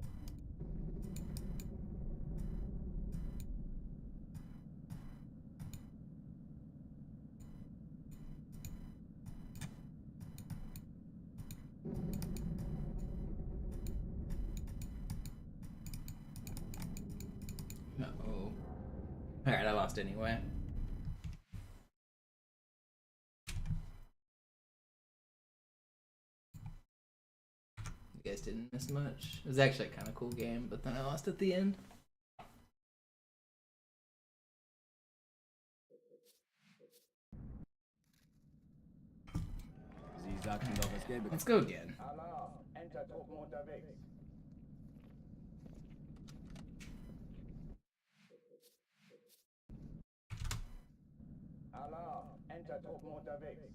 Uh-oh. Alright, I lost anyway. You guys didn't miss much. It was actually a kind of cool game, but then I lost at the end.
Sie sagten doch, es gäbe...
Let's go again.
Alarm, Entertruppen unterwegs. Alarm, Entertruppen unterwegs.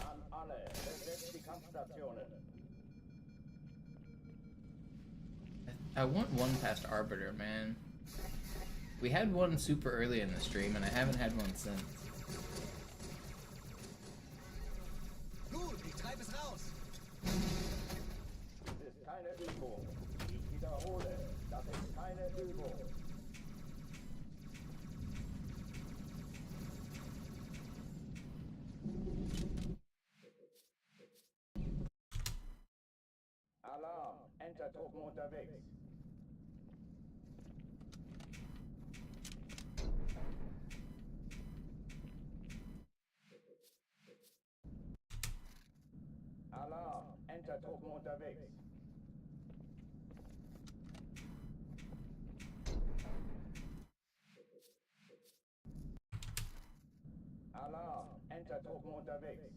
An alle, besetzt die Kampfstationen.
I want one past Arbiter, man. We had one super early in the stream, and I haven't had one since.
Gut, ich treibe es raus.
Das ist keine Übung. Ich wiederhole, das ist keine Übung. Alarm, Entertruppen unterwegs. Alarm, Entertruppen unterwegs. Alarm, Entertruppen unterwegs.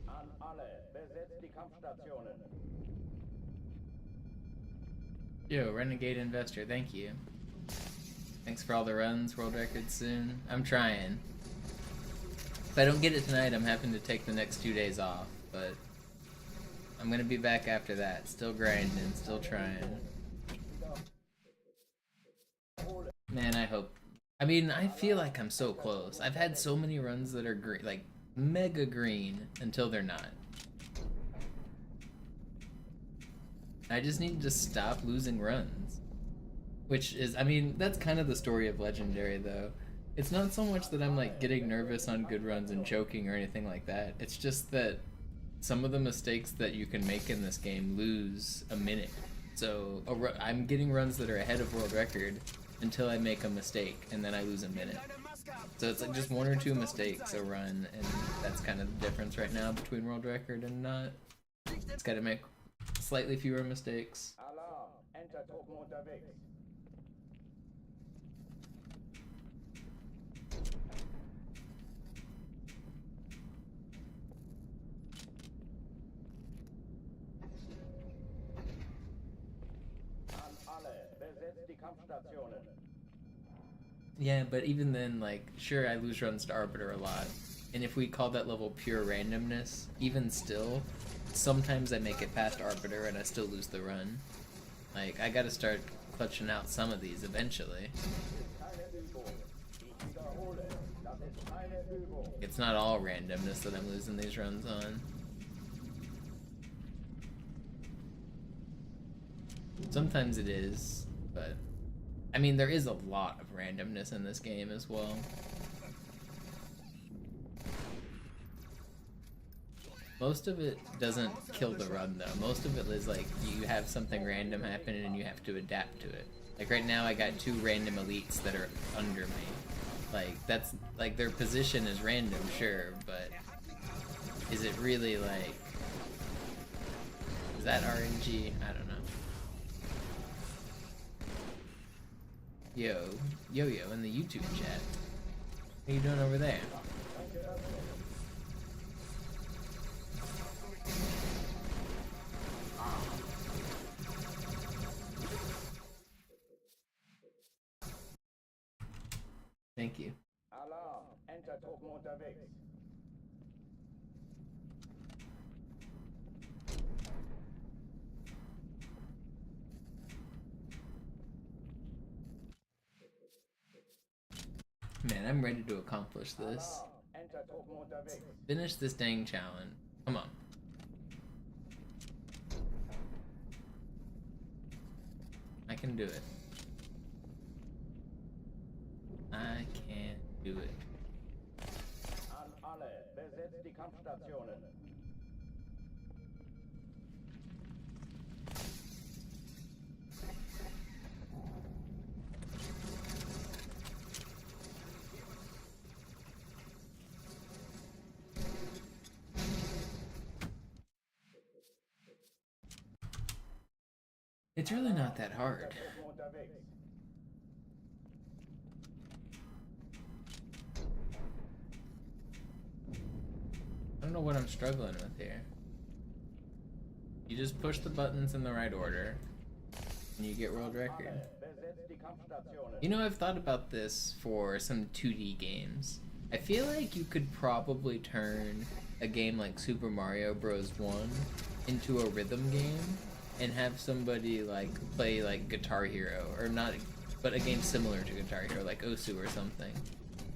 An alle, besetzt die Kampfstationen.
Yo, Renegade Investor, thank you. Thanks for all the runs, world records soon. I'm trying. If I don't get it tonight, I'm having to take the next 2 days off. but I'm gonna be back after that, still grinding, still trying. Man, I hope. I mean, I feel like I'm so close. I've had so many runs that are green, like mega green, until they're not. I just need to stop losing runs. Which is, I mean, that's kind of the story of Legendary, though. It's not so much that I'm like getting nervous on good runs and choking or anything like that. It's just that some of the mistakes that you can make in this game lose a minute. So I'm getting runs that are ahead of world record until I make a mistake, and then I lose a minute. So it's like just 1 or 2 mistakes a run, and that's kind of the difference right now between world record and not. It's got to make slightly fewer mistakes.
Alarm! Entertruppen unterwegs. An alle, besetzt die Kampfstationen.
Yeah, but even then, like, sure, I lose runs to Arbiter a lot. And if we call that level pure randomness, even still, sometimes I make it past Arbiter and I still lose the run. Like, I gotta start clutching out some of these eventually. It's not all randomness that I'm losing these runs on. Sometimes it is, but I mean, there is a lot of randomness in this game as well. Most of it doesn't kill the run though. Most of it is like you have something random happen and you have to adapt to it. Like right now I got 2 random elites that are under me. Like that's like their position is random, sure, but is it really like, is that RNG? I don't know. Yo in the YouTube chat. What are you doing over there? Thank you.
Alarm! Entertruppen unterwegs.
Man, I'm ready to accomplish this. Finish this dang challenge. Come on. I can do it. I can do it.
An alle, besetzt die Kampfstationen.
It's really not that hard. I don't know what I'm struggling with here. You just push the buttons in the right order, and you get world record. You know, I've thought about this for some 2D games. I feel like you could probably turn a game like Super Mario Bros. 1 into a rhythm game and have somebody like play like Guitar Hero, or not, but a game similar to Guitar Hero, like Osu or something,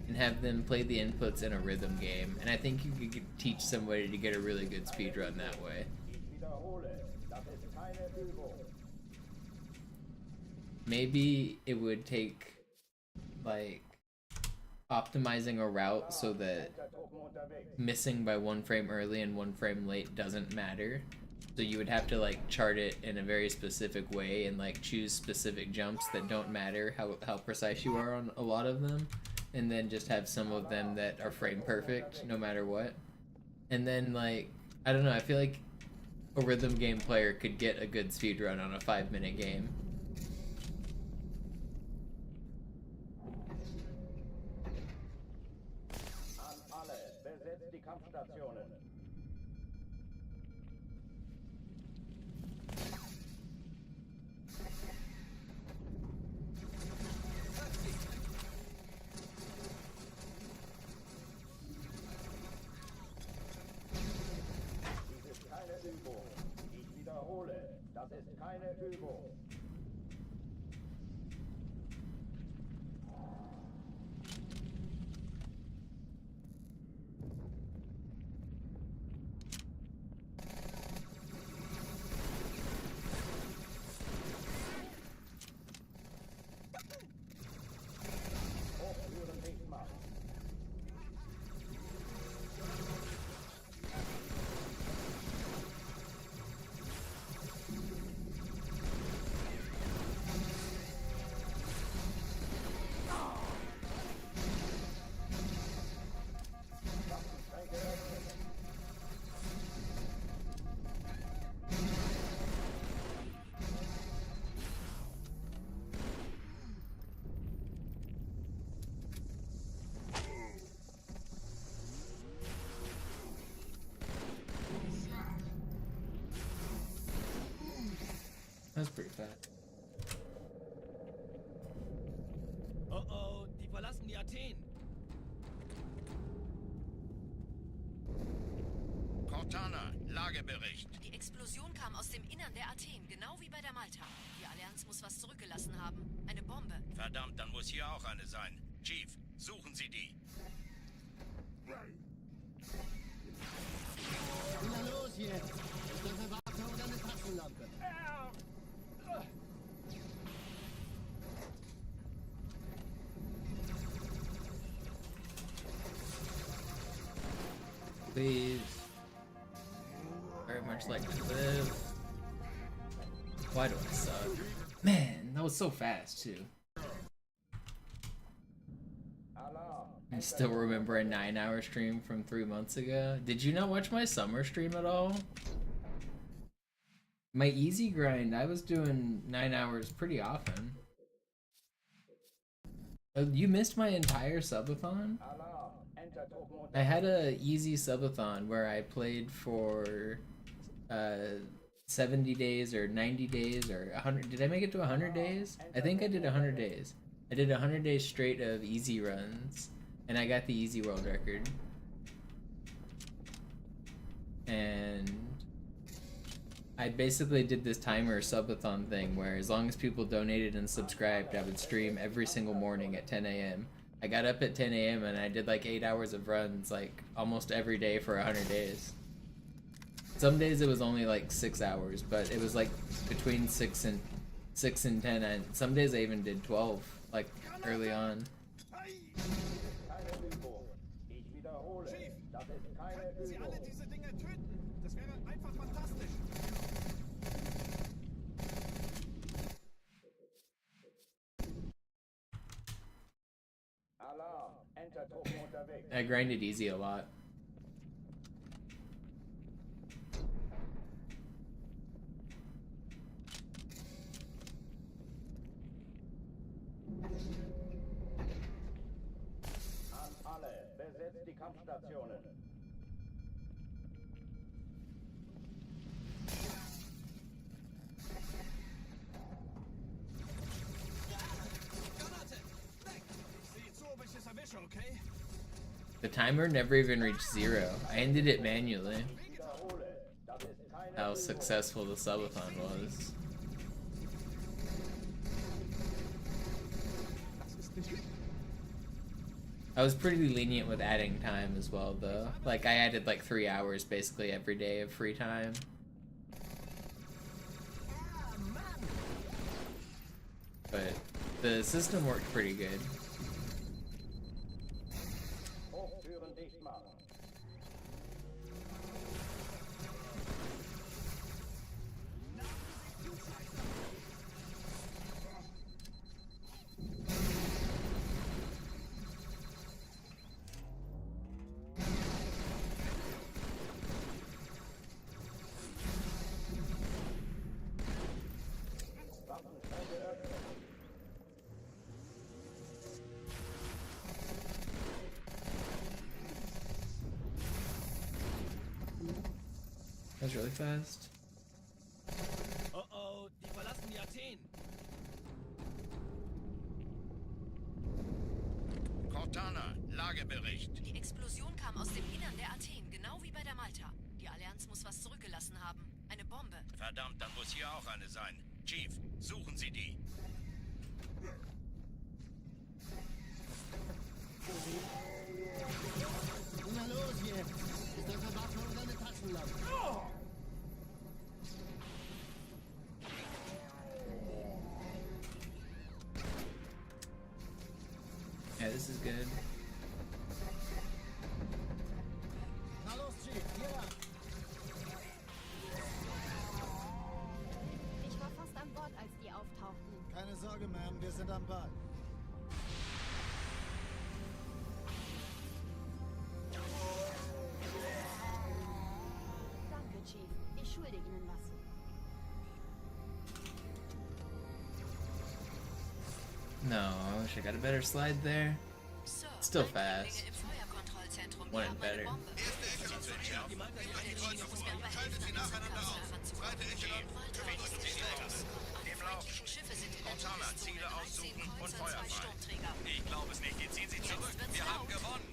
and have them play the inputs in a rhythm game, and I think you could teach somebody to get a really good speedrun that way. Maybe it would take like optimizing a route so that missing by 1 frame early and 1 frame late doesn't matter. So you would have to like chart it in a very specific way and like choose specific jumps that don't matter how precise you are on a lot of them, and then just have some of them that are frame perfect no matter what. And then like, I don't know, I feel like a rhythm game player could get a good speedrun on a 5-minute game.
An alle, besetzt die Kampfstationen. Übung. Hochführen dicht machen.
That's pretty fat.
Oh oh, die verlassen die Athen.
Cortana, Lagebericht.
Die Explosion kam aus dem Innern der Athen, genau wie bei der Malta. Die Allianz muss was zurückgelassen haben. Eine Bombe.
Verdammt, dann muss hier auch eine sein. Chief, suchen Sie die.
Na los jetzt! Ist das eine Waffe oder eine Taschenlampe?
Please. Very much like to live. Why do I suck? Man, that was so fast too. I still remember a 9-hour stream from 3 months ago. Did you not watch my summer stream at all? My easy grind, I was doing 9 hours pretty often. You missed my entire subathon? I had a easy subathon where I played for 70 days or 90 days or 100. Did I make it to 100 days? I think I did 100 days. I did 100 days straight of easy runs, and I got the easy world record. And I basically did this timer subathon thing where as long as people donated and subscribed, I would stream every single morning at 10 a.m. I got up at 10 a.m. and I did like 8 hours of runs like almost every day for 100 days. Some days it was only like 6 hours, but it was like between 6 and 10, and some days I even did 12, like early on.
Keine Übung. Ich wiederhole, das ist keine
Könnten Sie alle
Übung.
diese Dinge töten? Das wäre einfach fantastisch.
Alarm, Entertruppen unterwegs.
I grinded easy a lot.
An alle, besetzt die Kampfstationen.
Granate! Weg! Ich sehe zu, ob ich es erwische, okay?
The timer never even reached 0. I ended it manually. How successful the subathon was. I was pretty lenient with adding time as well, though. Like, I added like 3 hours basically every day of free time. But the system worked pretty good.
Hochführen dicht machen.
That was really fast.
Oh oh, die verlassen die Athen.
Cortana, Lagebericht.
Die Explosion kam aus dem Innern der Athen, genau wie bei der Malta. Die Allianz muss was zurückgelassen haben. Eine Bombe.
Verdammt, dann muss hier auch eine sein. Chief, suchen Sie die.
Na los jetzt! Ist eure Waffe oder eine Taschenlampe?
Yeah, this is good.
Na los, Chief, hier lang.
Ich war fast an Bord, als die auftauchten.
Keine Sorge, Ma'am, wir sind am Ball.
Danke, Chief. Ich schulde Ihnen was.
No, I wish I got a better slide there.
Sir,
Still
Eindringlinge
fast.
im Feuerkontrollzentrum. Wir
Wanted
haben eine
better.
Bombe.
Erste Echelon zu mir. Nehmt euch die Kreuze vor. Schaltet sie nacheinander auf. Zweite Echelon, kümmert euch um die Träger.
Alle feindlichen Schiffe sind in der
Cortana,
Nähe.
Ziele aussuchen und
Kreuzer,
Feuer
2
frei.
Sturmträger.
Ich glaube es nicht, die ziehen sie zurück.
wird's
Wir haben
laut.
gewonnen.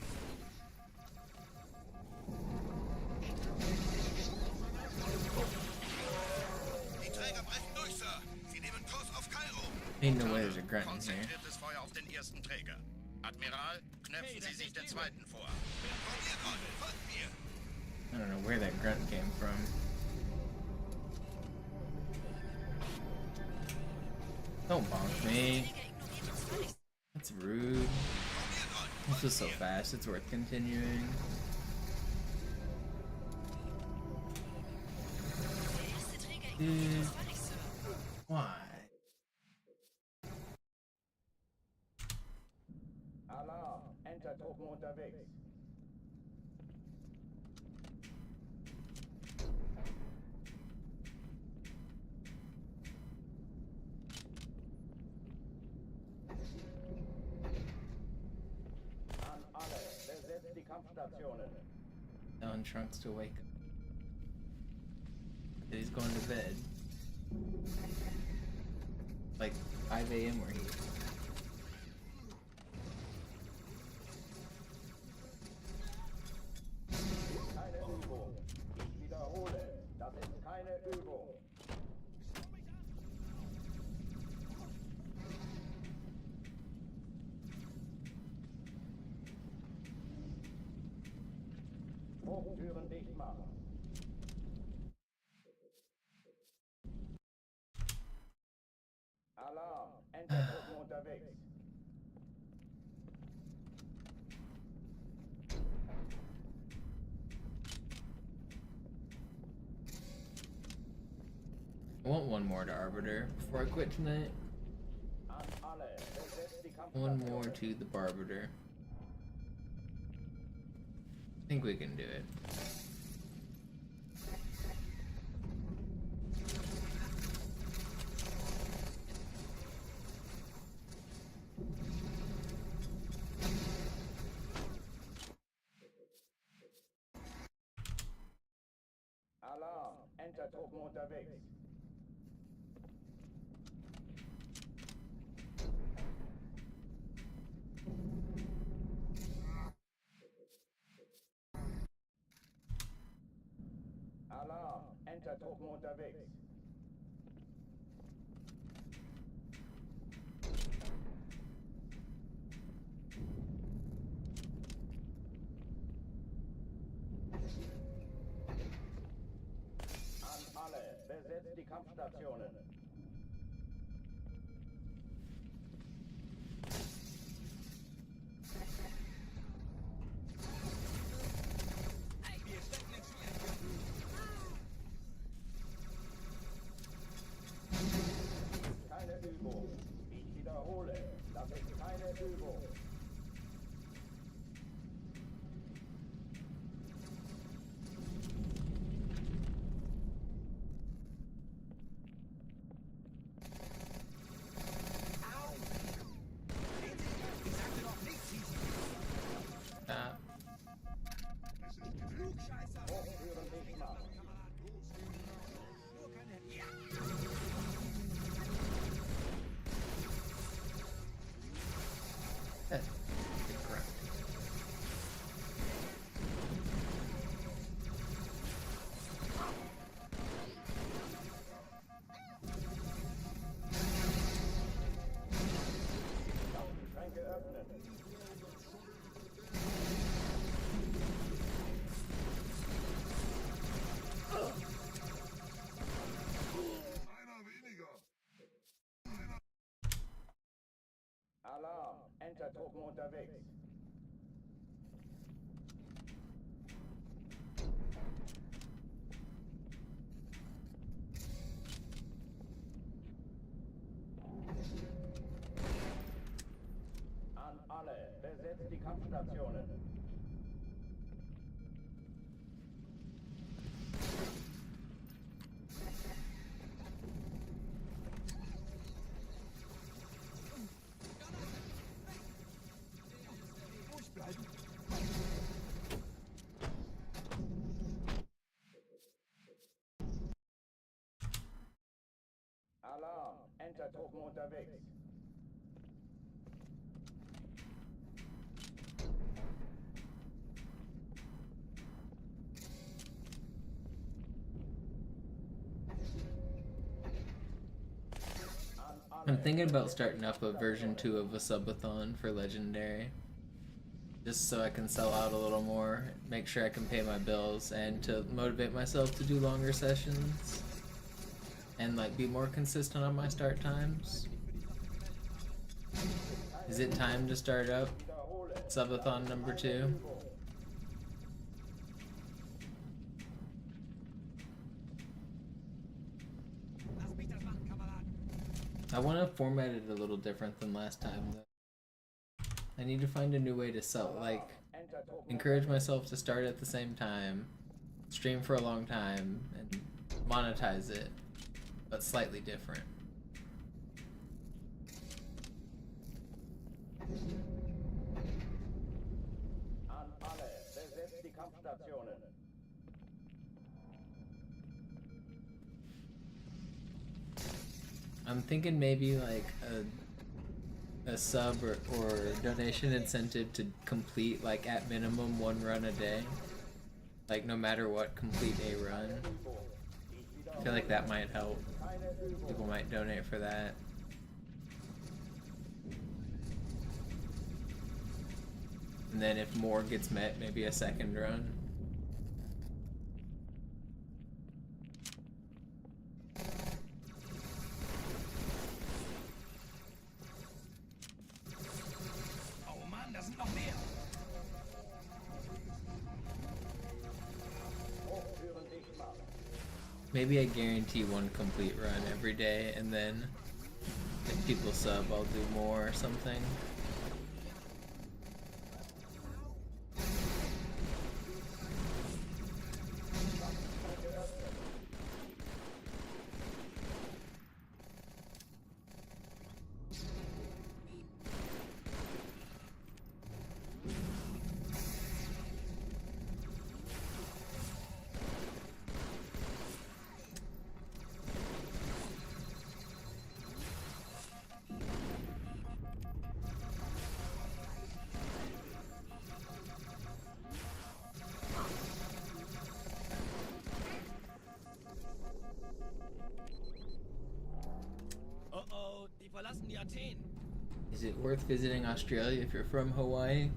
Die Träger brechen durch, Sir. Sie nehmen Kurs auf Kairo.
Ain't no way there's a grunt in here.
Konzentriertes Feuer auf den ersten Träger. Admiral, knöpfen Sie sich den zweiten vor.
Von mir, Gott, folgt mir.
I don't know where that grunt came from. Don't bonk me. That's rude. This is so fast, it's worth continuing. Dude, why?
Alarm! Enter-Truppen unterwegs. An alle, besetzt die Kampfstationen.
Telling Trunks to wake up. He's going to bed. Like 5 a.m. where he is.
Keine Übung. Ich wiederhole, das ist keine Übung. Hochtüren dicht machen. Alarm! Enter-Truppen unterwegs.
I want one more to Arbiter before I quit tonight.
An alle, besetzt die
One
Kampfstationen.
more to the Barbiter. I think we can do it.
Alarm! Enter-Truppen unterwegs. Alarm! Enter-Truppen unterwegs. An alle, besetzt die Kampfstationen. Keine Übung. Ich wiederhole, das ist keine Übung. Truppen unterwegs. An alle, besetzt die Kampfstationen. Alarm, Enter-Truppen unterwegs.
I'm thinking about starting up a version 2 of a subathon for Legendary. Just so I can sell out a little more, make sure I can pay my bills, and to motivate myself to do longer sessions. And like be more consistent on my start times. Is it time to start up subathon number 2? I want to format it a little different than last time though. I need to find a new way to sell, like, encourage myself to start at the same time, stream for a long time, and monetize it, but slightly different.
An alle, besetzt die Kampfstationen.
I'm thinking maybe like a sub or donation incentive to complete, like, at minimum 1 run a day. Like, no matter what, complete a run. I feel like that might help. People might donate for that. And then if more gets met, maybe a 2nd run. Maybe I guarantee 1 complete run every day, and then if people sub, I'll do more or something. Is it worth visiting Australia if you're from Hawaii?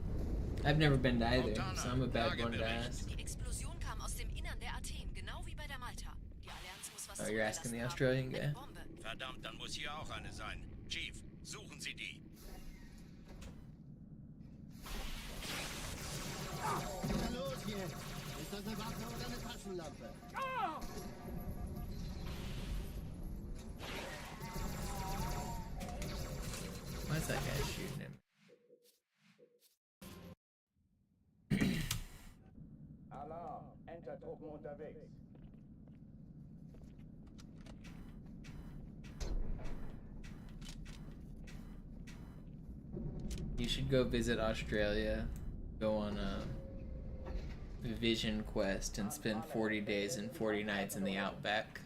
I've never been to either, so I'm a bad one to ask.
Die Explosion kam aus dem Innern der Athen, genau wie bei der Malta. Die Allianz muss was
Oh, you're asking the Australian guy?
Verdammt, dann muss hier auch eine sein. Chief, suchen Sie die.
Was ist da los hier? Ist das eine Waffe oder eine Taschenlampe?
Why is that guy shooting him?
Alarm, Enter-Truppen unterwegs.
You should go visit Australia, go on a vision quest, and spend 40 days and 40 nights in the outback.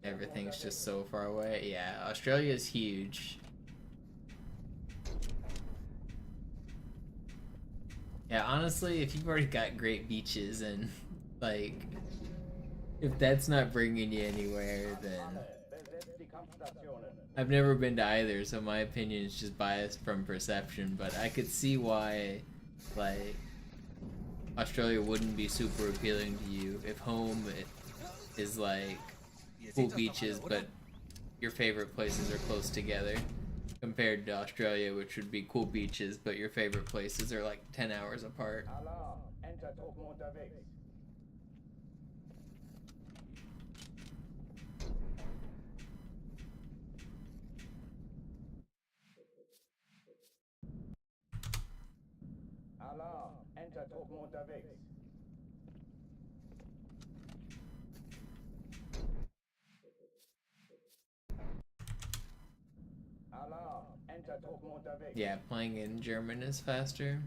Everything's just so far away. Yeah, Australia is huge. Yeah, honestly, if you've already got great beaches and, like, If that's not bringing you anywhere, then I've never been to either, so my opinion is just biased from perception, but I could see why, like, Australia wouldn't be super appealing to you if home is like cool beaches, but your favorite places are close together, compared to Australia, which would be cool beaches, but your favorite places are like 10 hours apart.
Alarm! Entertruppen unterwegs. Alarm! Entertruppen unterwegs. Alarm! Entertruppen unterwegs.
Yeah, playing in German is faster.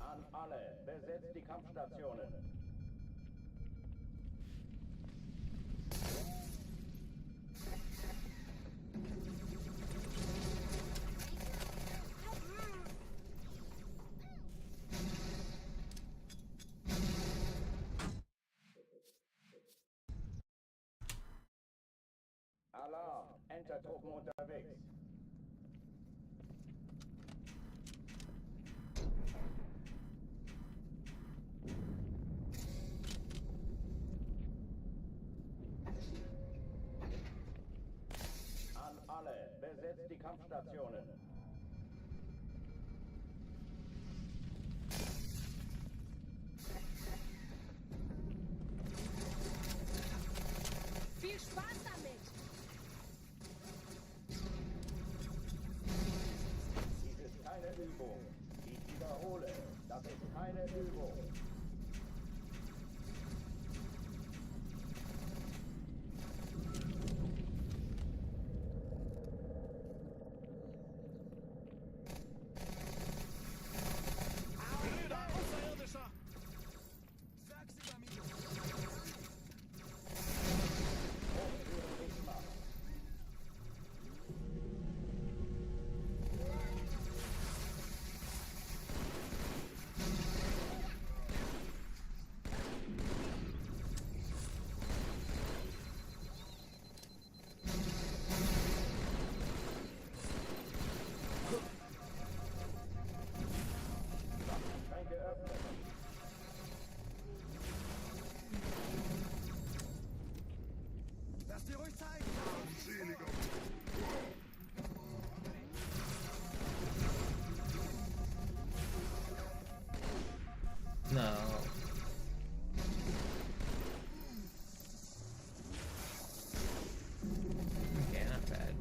An alle, besetzt die Kampfstationen. Alarm! Entertruppen unterwegs. An alle, besetzt die Kampfstationen.
Viel Spaß damit!
Dies ist keine Übung. Ich wiederhole, das ist keine Übung.
Blöder Außerirdischer! Sag's ihm, Amigo!
Schränke öffnen.
Lass dir ruhig zeigen!
No. Okay, not bad.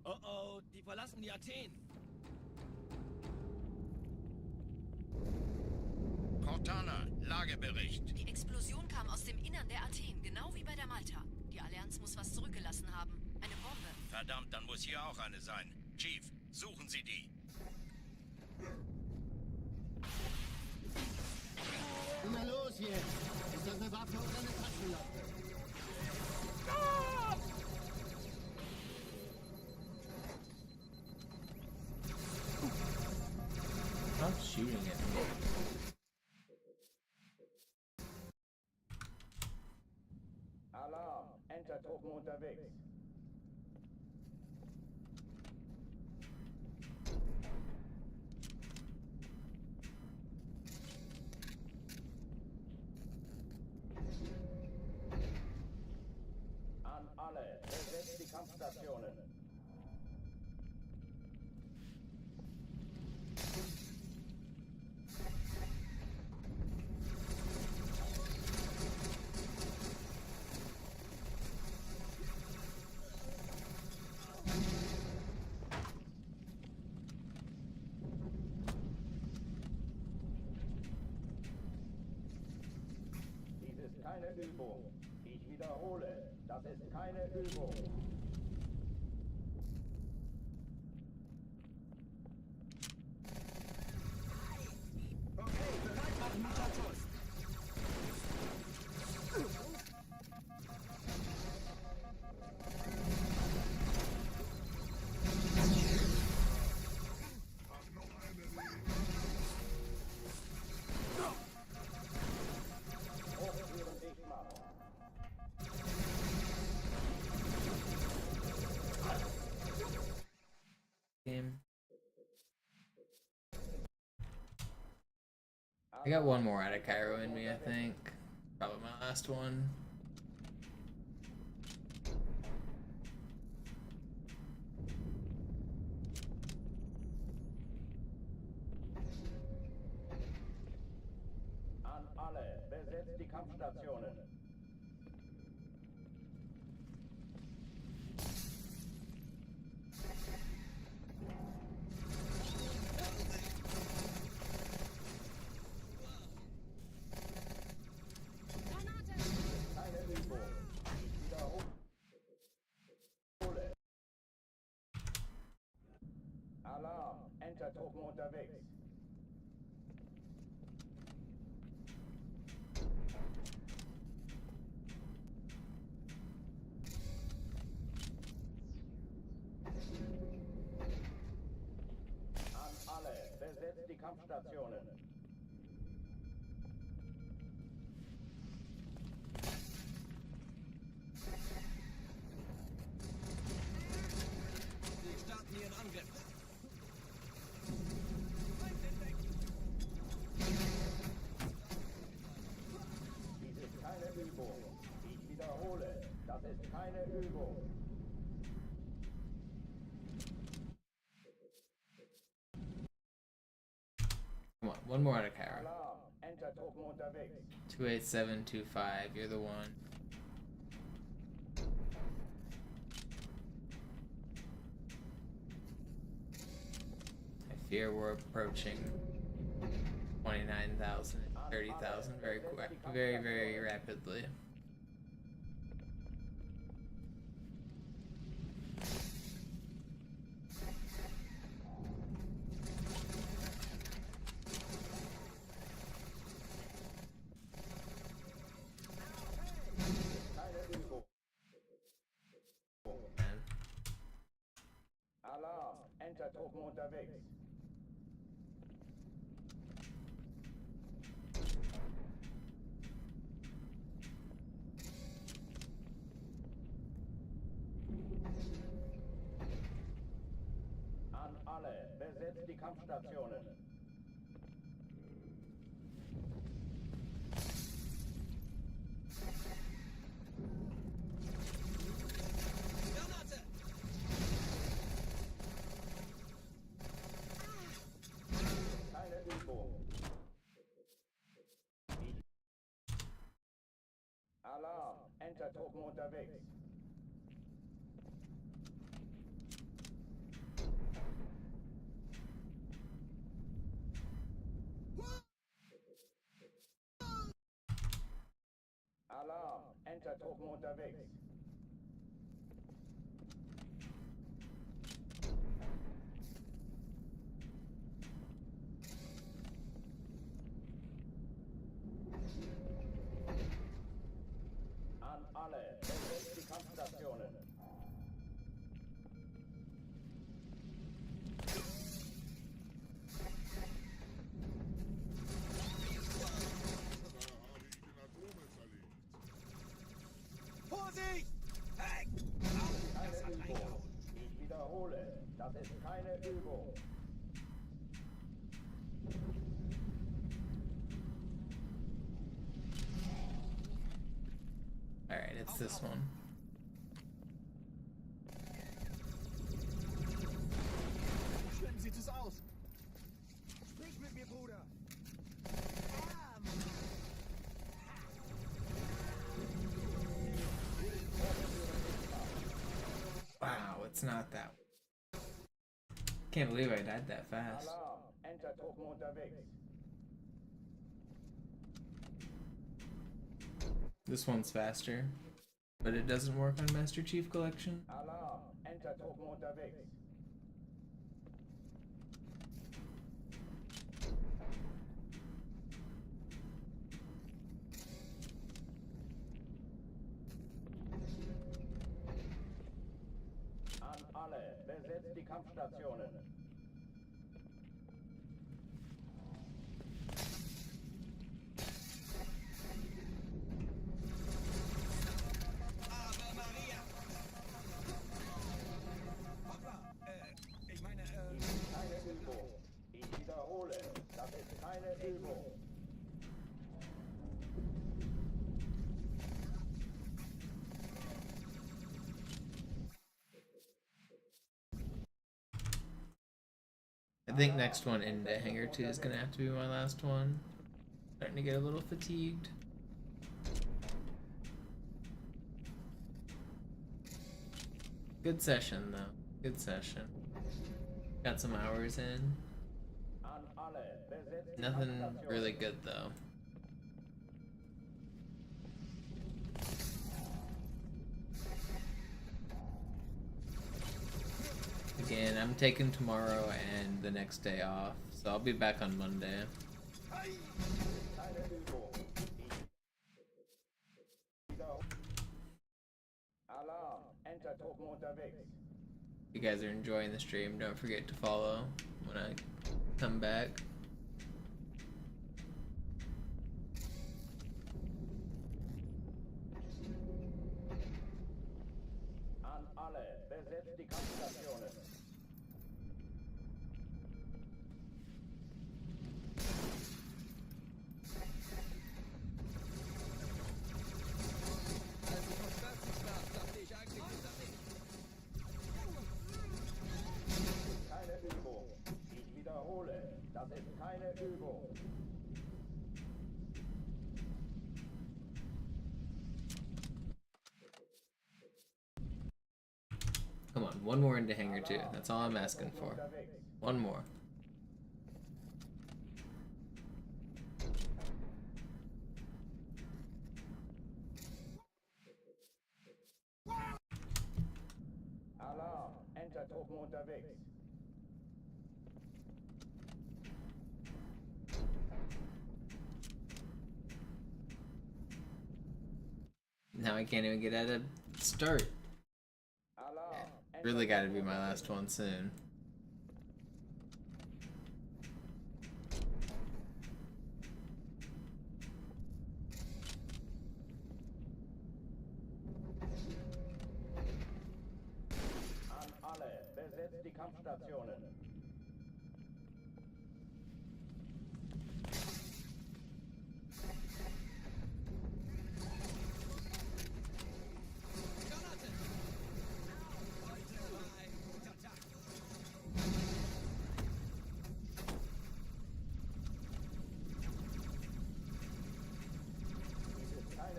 Oh oh, die verlassen die Athen!
Cortana, Lagebericht.
Die Explosion kam aus dem Innern der Athen, genau wie bei der Malta. Die Allianz muss was zurückgelassen haben. Eine Bombe.
Verdammt, dann muss hier auch eine sein. Chief, suchen Sie die.
Na los jetzt! Ist das eine Waffe oder eine Taschenlampe?
Stop shooting at me.
Alarm! Entertruppen unterwegs. An alle, besetzt die Kampfstationen. Dies ist keine Übung. Ich wiederhole, das ist keine Übung.
Okay, bereit machen, Muchachos!
I got one more out of Cairo in me, I think. Probably my last one.
An alle, besetzt die Kampfstationen. Keine Übung. Ich wiederhole. Alarm, Entertruppen unterwegs. An alle, besetzt die Kampfstationen.
Sie starten ihren Angriff.
Dies ist keine Übung. Ich wiederhole, das ist keine Übung.
Come on, one more out of Cairo.
Alarm, Entertruppen unterwegs.
28725, you're the one. I fear we're approaching 29,000, 30,000 very quick, very, very rapidly.
Keine Übung. Alarm, Entertruppen unterwegs. An alle, besetzt die Kampfstationen.
Granate!
Keine Übung. Alarm, Entertruppen unterwegs. Alarm, Entertruppen unterwegs. An alle, besetzt die Kampfstationen.
Vorsicht! Hey!
Keine Übung. Ich wiederhole, das ist keine Übung.
Alright, it's this one.
Schlimm sieht es aus. Sprich mit mir, Bruder.
Wow, it's not that. Can't believe I died that fast.
Alarm, Entertruppen unterwegs.
This one's faster, but it doesn't work on Master Chief Collection.
Alarm, Entertruppen unterwegs. An alle, besetzt die Kampfstationen.
Ave Maria! Hoppla! Ich meine,
Keine Übung. Ich wiederhole, das ist keine Übung.
I think next one into Hangar 2 is gonna have to be my last one. Starting to get a little fatigued. Good session though. Good session. Got some hours in. Nothing really good though. Again, I'm taking tomorrow and the next day off, so I'll be back on Monday. If you guys are enjoying the stream, don't forget to follow when I come back.
An alle, besetzt die Kampfstationen. Keine Übung. Ich wiederhole, das ist keine Übung.
Come on, one more into Hangar 2. That's all I'm asking for. One more.
Alarm, Entertruppen unterwegs.
Now I can't even get at a start. Really gotta be my last one soon.
An alle, besetzt die Kampfstationen.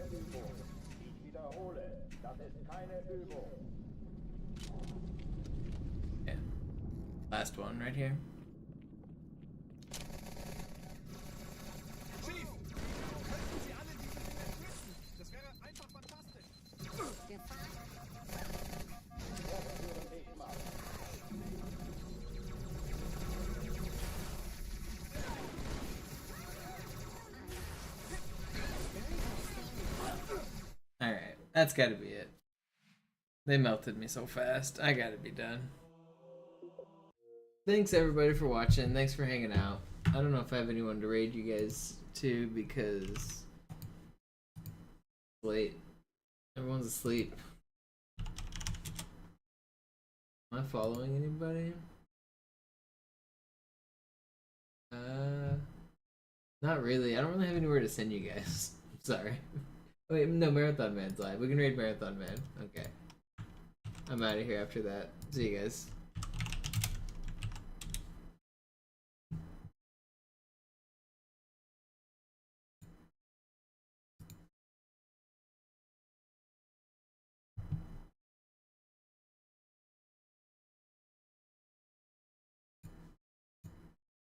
Übung. Ich wiederhole, das ist keine Übung.
Yeah. Last one right here.
Chief, könnten Sie alle diese Dinge wissen? Das wäre einfach fantastisch.
Alright, that's gotta be it. They melted me so fast. I gotta be done. Thanks everybody for watching. Thanks for hanging out. I don't know if I have anyone to raid you guys to because it's late. Everyone's asleep. Am I following anybody? Not really. I don't really have anywhere to send you guys. Sorry. Wait, no, Marathon Man's live. We can raid Marathon Man. Okay. I'm out of here after that. See you guys.